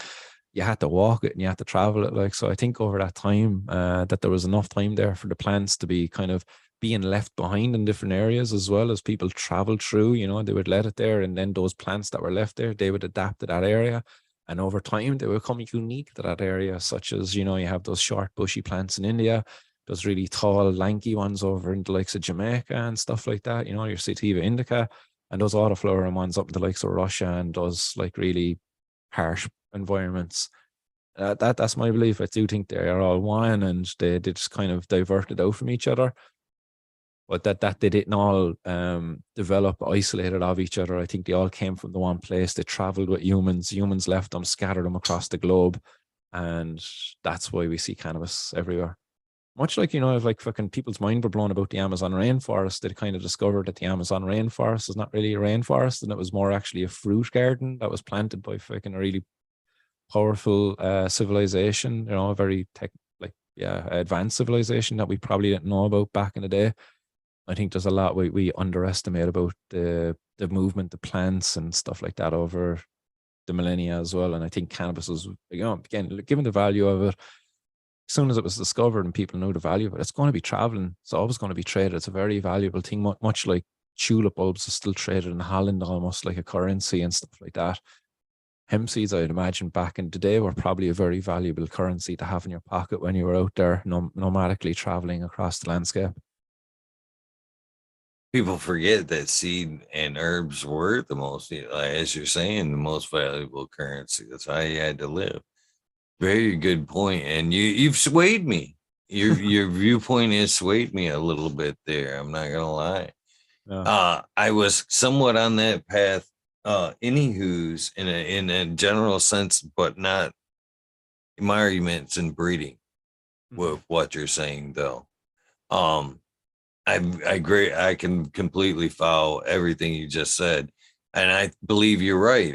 You had to walk it and you had to travel it. Like, so I think over that time that there was enough time there for the plants to be kind of being left behind in different areas as well as people travel through, they would let it there. And then those plants that were left there, they would adapt to that area. And over time, they would become unique to that area, such as, you have those short bushy plants in India, those really tall, lanky ones over in the likes of Jamaica and stuff like that, your Sativa indica, and those autoflowering ones up in the likes of Russia and those like really harsh environments. That's my belief. I do think they are all one, and they just kind of diverted out from each other. But that they didn't all develop isolated of each other. I think they all came from the one place. They traveled with humans. Humans left them, scattered them across the globe, and that's why we see cannabis everywhere. Much like, if like fucking people's mind were blown about the Amazon rainforest, they kind of discovered that the Amazon rainforest is not really a rainforest, and it was more actually a fruit garden that was planted by fucking a really powerful civilization, a very advanced civilization that we probably didn't know about back in the day. I think there's a lot we underestimate about the movement, the plants and stuff like that over the millennia as well. And I think cannabis is, again, given the value of it, as soon as it was discovered and people know the value of it, it's going to be traveling. It's always going to be traded. It's a very valuable thing, much like tulip bulbs are still traded in Holland almost like a currency and stuff like that. Hemp seeds, I'd imagine back in the day, were probably a very valuable currency to have in your pocket when you were out there nomadically traveling across the landscape. People forget that seed and herbs were the most, as you're saying, the most valuable currency. That's how you had to live. Very good point, and you've swayed me. Your viewpoint has swayed me a little bit there. I'm not gonna lie. Yeah. I was somewhat on that path. Anywho's in a general sense, but not in my arguments in breeding. With what you're saying, though, I agree. I can completely follow everything you just said, and I believe you're right.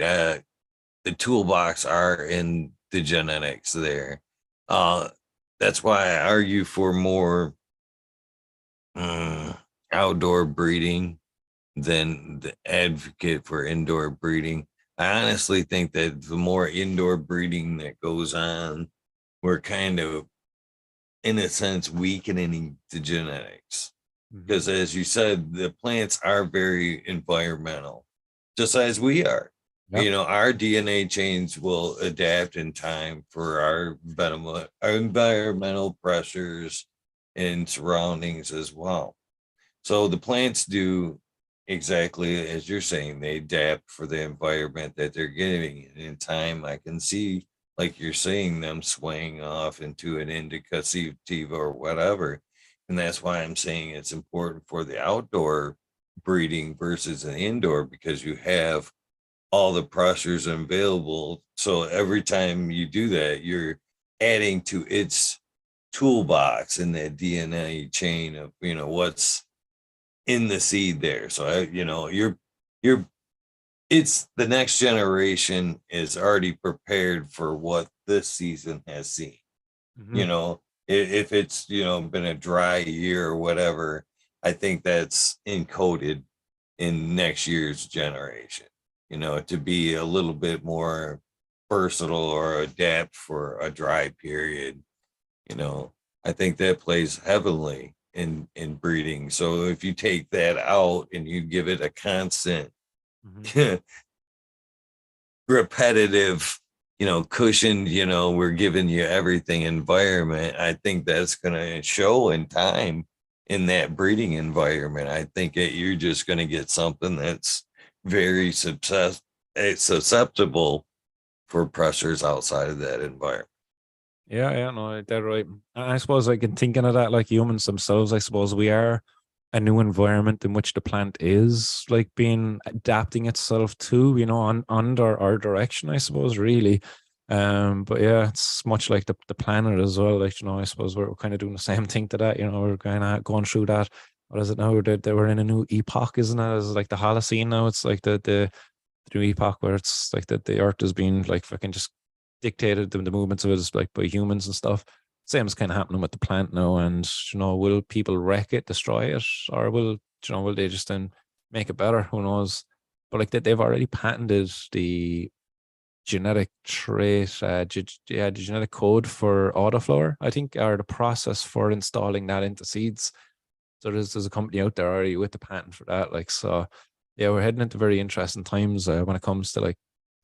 The toolbox are in the genetics there. Uh, that's why I argue for more outdoor breeding than the advocate for indoor breeding. I honestly think that the more indoor breeding that goes on, we're kind of, in a sense, weakening the genetics. Because as you said, the plants are very environmental, just as we are. Yep. Our DNA chains will adapt in time for our environmental pressures and surroundings as well. So the plants do exactly as you're saying. They adapt for the environment that they're getting. And in time, I can see, like you're saying, them swaying off into an indica, sativa, or whatever. And that's why I'm saying it's important for the outdoor breeding versus an indoor, because you have all the pressures available. So every time you do that, you're adding to its toolbox in that DNA chain of, what's in the seed there. So, you're, it's the next generation is already prepared for what this season has seen. If it's, been a dry year or whatever, I think that's encoded in next year's generation, to be a little bit more versatile or adapt for a dry period. I think that plays heavily in breeding. So if you take that out and you give it a constant repetitive, cushioned, we're giving you everything environment, I think that's going to show in time in that breeding environment. I think that you're just going to get something that's very susceptible for pressures outside of that environment. Yeah, no, they're right. And I suppose like in thinking of that, like humans themselves, I suppose we are a new environment in which the plant is like being adapting itself to, under our direction, I suppose, really. But yeah, it's much like the planet as well. Like, I suppose we're kind of doing the same thing to that, we're kind of going through that. What is it now? They were in a new epoch, isn't it? It's like the Holocene now. It's like the new epoch where it's like that the earth is being like fucking just dictated the movements of it is like by humans and stuff. Same is kind of happening with the plant now. And will people wreck it, destroy it, or will they just then make it better? Who knows? But like that, they've already patented the genetic trait, the genetic code for autoflower, I think, or the process for installing that into seeds. So there's a company out there already with the patent for that. Like, so yeah, we're heading into very interesting times when it comes to like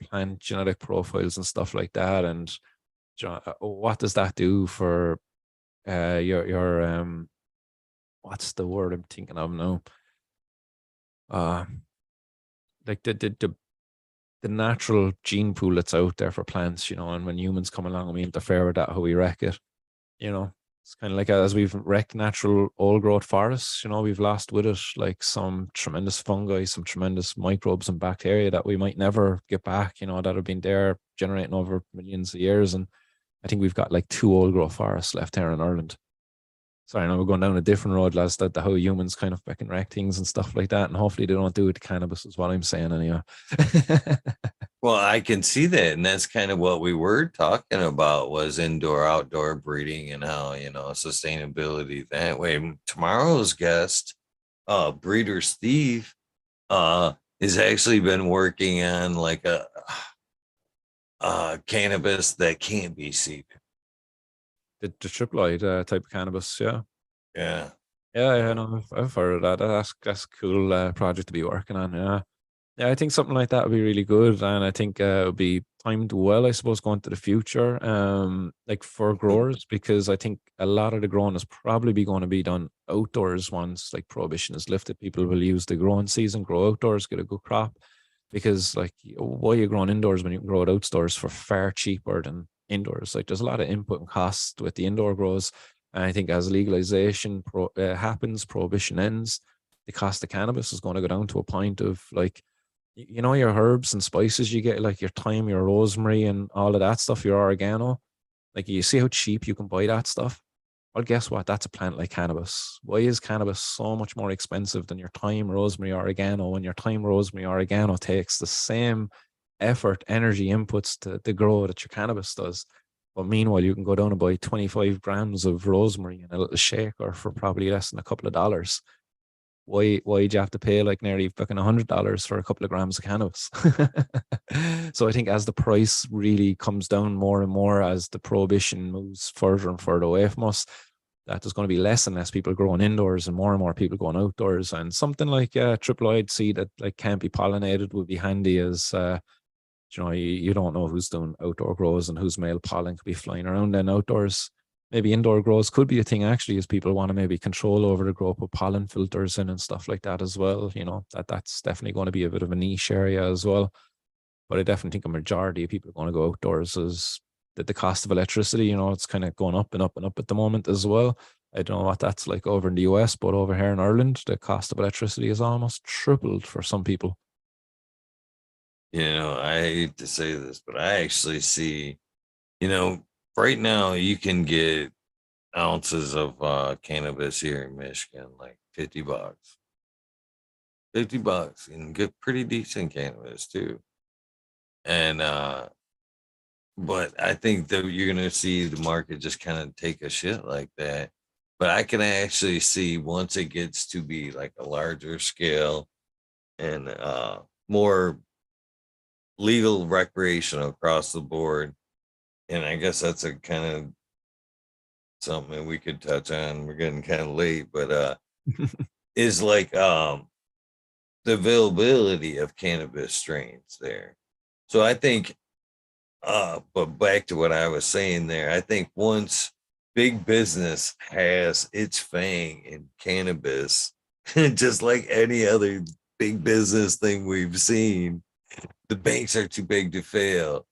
plant genetic profiles and stuff like that. And what does that do for your what's the word I'm thinking of now? Uh like the natural gene pool that's out there for plants, and when humans come along and we interfere with that, how we wreck it, you know. It's kind of like as we've wrecked natural old growth forests, we've lost with it like some tremendous fungi, some tremendous microbes and bacteria that we might never get back, that have been there generating over millions of years. And I think we've got like 2 old growth forests left here in Ireland. Sorry, now we're going down a different road, lads, that the how humans kind of fucking wreck things and stuff like that. And hopefully they don't do it to cannabis, is what I'm saying, anyway. Well, I can see that, and that's kind of what we were talking about was indoor outdoor breeding and how sustainability that way. Tomorrow's guest, breeder Steve, has actually been working on like a cannabis that can't be seeded. The triploid type of cannabis, yeah. Yeah. Yeah, no, I've heard of that. That's a cool project to be working on. Yeah, yeah, I think something like that would be really good, and I think it would be timed well, I suppose, going to the future. Like for growers, because I think a lot of the growing is probably going to be done outdoors once like prohibition is lifted. People will use the growing season, grow outdoors, get a good crop, because like why are you growing indoors when you can grow it outdoors for far cheaper than indoors? Like there's a lot of input and cost with the indoor grows. And I think as legalization happens, prohibition ends, the cost of cannabis is going to go down to a point of like, your herbs and spices you get, like your thyme, your rosemary, and all of that stuff, your oregano. Like you see how cheap you can buy that stuff. Well, guess what? That's a plant like cannabis. Why is cannabis so much more expensive than your thyme, rosemary, oregano? When your thyme, rosemary, oregano takes the same effort, energy, inputs to grow that your cannabis does. But meanwhile, you can go down and buy 25 grams of rosemary in a little shaker for probably less than a couple of dollars. Why do you have to pay like nearly fucking $100 for a couple of grams of cannabis? So I think as the price really comes down more and more as the prohibition moves further and further away from us, that there's going to be less and less people growing indoors and more people going outdoors. And something like triploid seed that like can't be pollinated would be handy as you don't know who's doing outdoor grows and whose male pollen could be flying around then outdoors. Maybe indoor grows could be a thing actually, as people want to maybe control over the grow, put pollen filters in and stuff like that as well. That's definitely going to be a bit of a niche area as well. But I definitely think a majority of people are going to go outdoors as the cost of electricity, it's kind of going up and up and up at the moment as well. I don't know what that's like over in the US, but over here in Ireland, the cost of electricity is almost tripled for some people. I hate to say this, but I actually see, right now you can get ounces of cannabis here in Michigan, like $50. $50 and get pretty decent cannabis too. And but I think that you're gonna see the market just kind of take a shit like that. But I can actually see once it gets to be like a larger scale and more legal recreational across the board. And I guess that's a kind of something we could touch on. We're getting kind of late, but is like the availability of cannabis strains there. So I think but back to what I was saying there, I think once big business has its fang in cannabis, just like any other big business thing we've seen, the banks are too big to fail.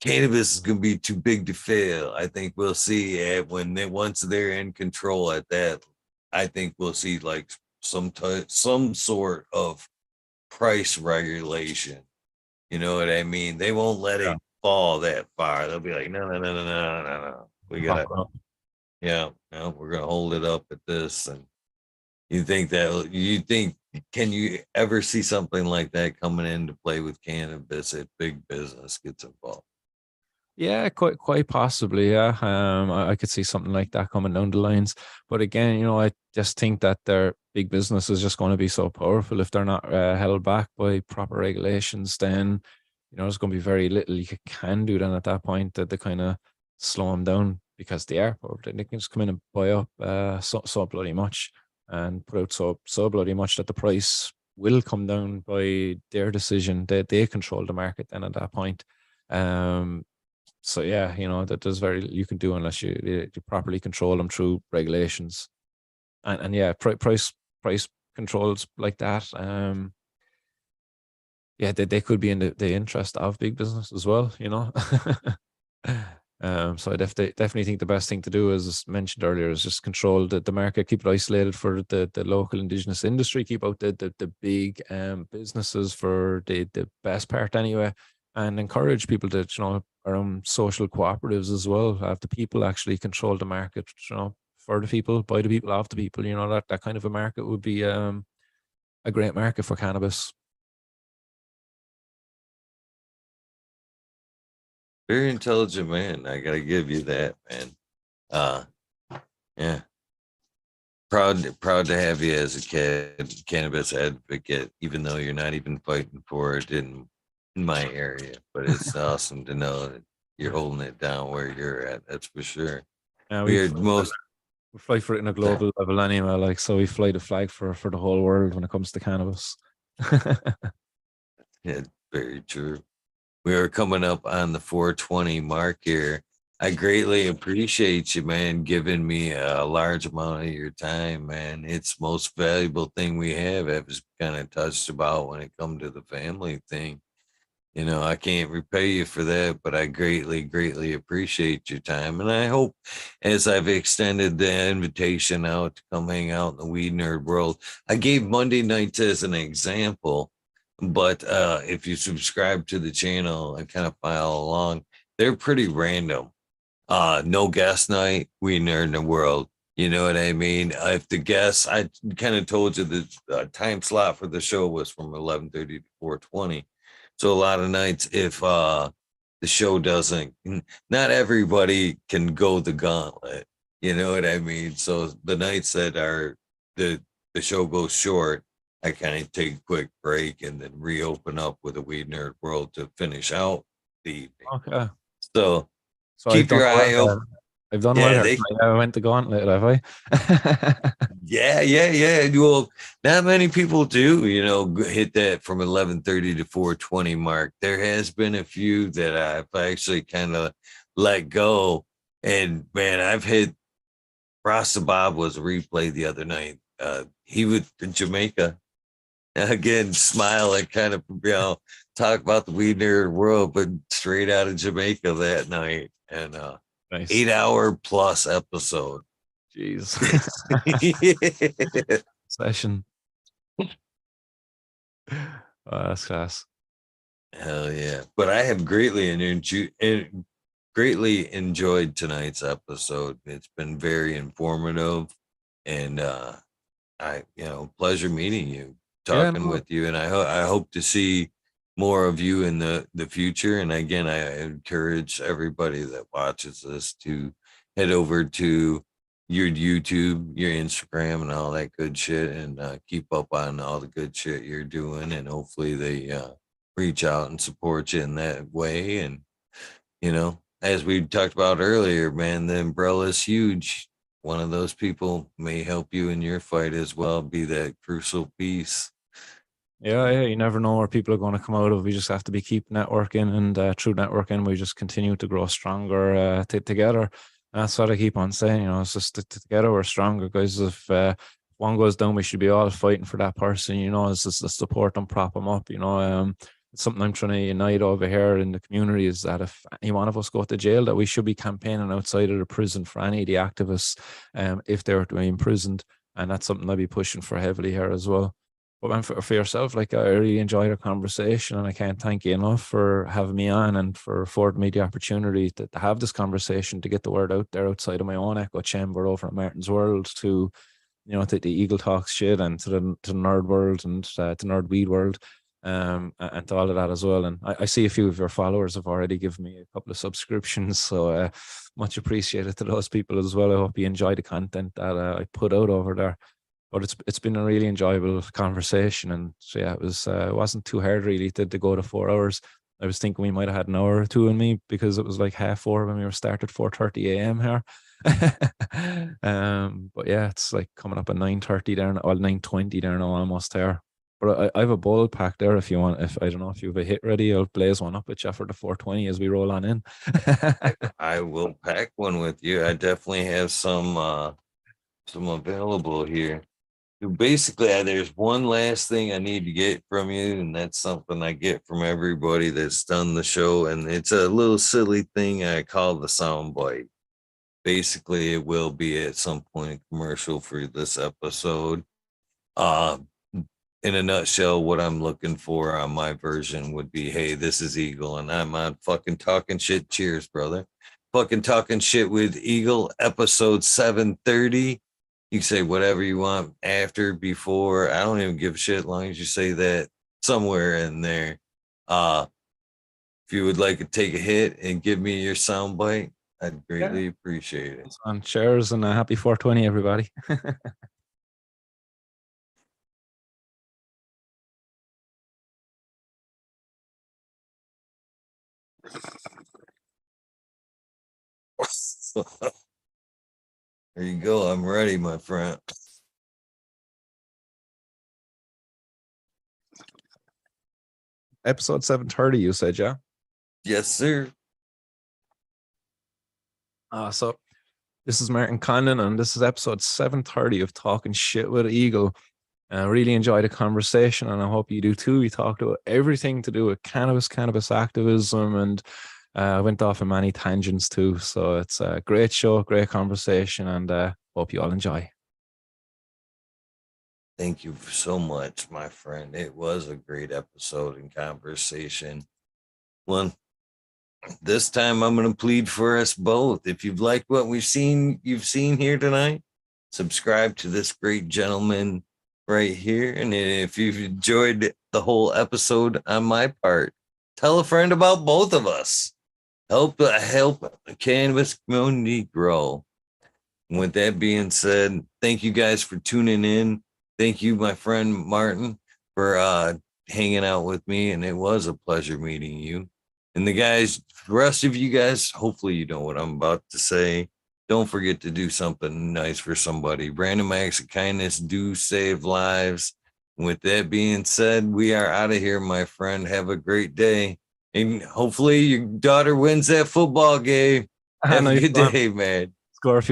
cannabis is going to be too big to fail. I think we'll see once they're in control at that. I think we'll see like some sort of price regulation. You know what I mean? They won't let Yeah. it fall that far. They'll be like, no, no, no, no, no, no, no, no. We Pop gotta, it up. yeah, no, we're gonna hold it up at this. And you think can you ever see something like that coming into play with cannabis if big business gets involved? Yeah, quite possibly. Yeah, I could see something like that coming down the lines. But again, I just think that their big business is just going to be so powerful if they're not held back by proper regulations. Then there's going to be very little you can do then at that point to kind of slow them down because they are powerful. They can just come in and buy up so bloody much and put out so bloody much that the price will come down by their decision. They control the market then at that point. Um, so yeah, that there's very little you can do unless you properly control them through regulations, and yeah, price controls like that. Yeah, they could be in the interest of big business as well. So I definitely think the best thing to do, as mentioned earlier, is just control the market, keep it isolated for the local indigenous industry, keep out the big businesses for the best part anyway, and encourage people to around social cooperatives as well. Have the people actually control the market, for the people, by the people, of the people. That kind of a market would be a great market for cannabis. Very intelligent man. I gotta give you that, man. Uh yeah. Proud to have you as a cannabis advocate, even though you're not even fighting for it in my area. But it's awesome to know that you're holding it down where you're at. That's for sure. Yeah, We are most we fly for it in a global level anyway. Like, so we fly the flag for the whole world when it comes to cannabis. yeah, very true. We are coming up on the 420 mark here. I greatly appreciate you, man, giving me a large amount of your time, man. It's most valuable thing we have, as kind of touched about when it come to the family thing. I can't repay you for that, but I greatly, greatly appreciate your time. And I hope as I've extended the invitation out to come hang out in the weed nerd world, I gave Monday nights as an example, but if you subscribe to the channel and kind of file along, they're pretty random. No guest night, we nerd in the world. You know what I mean? If the guests, I kind of told you the time slot for the show was from 11:30 to 4:20. So a lot of nights, if the show doesn't, not everybody can go the gauntlet. You know what I mean? So the nights that are the the show goes short, I kind of take a quick break and then reopen up with a Weed Nerd World to finish out the evening. Okay. So So I've keep done your well eye there. open. I've done well Yeah, here. they I went the gauntlet, have I? yeah. Well, not many people do, hit that from 11:30 to 4:20 mark. There has been a few that I've actually kind of let go. And man, I've hit Rasta Bob was a replay the other night. He was in Jamaica. Again, smile and kind of, talk about the weed nerd world, but straight out of Jamaica that night. And Nice. 8 hour plus episode. Jeez. Session. That's class. Hell yeah. But I have greatly enjoyed tonight's episode. It's been very informative and pleasure meeting you, Yeah, talking no, with you, and I hope to see more of you in the future. And again, I encourage everybody that watches this to head over to your YouTube, your Instagram, and all that good shit, and keep up on all the good shit you're doing. And hopefully, they reach out and support you in that way. And as we talked about earlier, man, the umbrella is huge. One of those people may help you in your fight as well, be that crucial piece. yeah, you never know where people are going to come out of. We just have to keep networking, and through networking, we just continue to grow stronger together. That's what I keep on saying. It's just together we're stronger, guys. If one goes down, we should be all fighting for that person. It's just to support them, prop them up. something I'm trying to unite over here in the community is that if any one of us go to jail, that we should be campaigning outside of the prison for any of the activists, if they were to be imprisoned. And that's something I'll be pushing for heavily here as well. But man, for yourself, like I really enjoyed our conversation, and I can't thank you enough for having me on and for affording me the opportunity to have this conversation, to get the word out there outside of my own echo chamber over at Martin's World, to to the Eagle Talks shit, and to the nerd world, and to nerd weed world, and to all of that as well. And I see a few of your followers have already given me a couple of subscriptions, so much appreciated to those people as well. I hope you enjoy the content that I put out over there. But it's been a really enjoyable conversation, and so yeah, it wasn't too hard really to go to 4 hours. I was thinking we might have had an hour or two in me, because it was like 4:30 when we were started 4:30 a.m. here. But yeah, it's like coming up at 9:30 there, or 9:20 there now, almost there. But I have a bowl pack there if you want. If I don't know if you have a hit ready, I'll blaze one up with you for the 420 as we roll on in. I will pack one with you. I definitely have some available here. Basically, there's one last thing I need to get from you, and that's something I get from everybody that's done the show, and it's a little silly thing I call the soundbite. Basically, it will be at some point a commercial for this episode. In a nutshell, what I'm looking for on my version would be, hey, this is Eagle, and I'm on fucking talking shit. Cheers, brother. Fucking talking shit with Eagle, episode 730. You can say whatever you want after, before. I don't even give a shit as long as you say that somewhere in there. If you would like to take a hit and give me your soundbite, I'd greatly appreciate it. On cheers, and a happy 420, everybody. There you go. I'm ready, my friend. Episode 730, you said, yeah? Yes, sir. So this is Martin Condon, and this is episode 730 of Talking Shit with Eagle. I really enjoyed the conversation, and I hope you do too. We talked about everything to do with cannabis activism, and went off on many tangents too. So it's a great show, great conversation, and hope you all enjoy. Thank you so much, my friend. It was a great episode and conversation. Well, this time I'm going to plead for us both. If you've liked what you've seen here tonight, subscribe to this great gentleman right here. And if you've enjoyed the whole episode on my part, tell a friend about both of us. Help the cannabis community grow. And with that being said, thank you guys for tuning in. Thank you, my friend Martin, for hanging out with me. And it was a pleasure meeting you. And the rest of you guys, hopefully you know what I'm about to say. Don't forget to do something nice for somebody. Random acts of kindness do save lives. And with that being said, we are out of here, my friend. Have a great day. And hopefully your daughter wins that football game. Have a good day, man. Score a few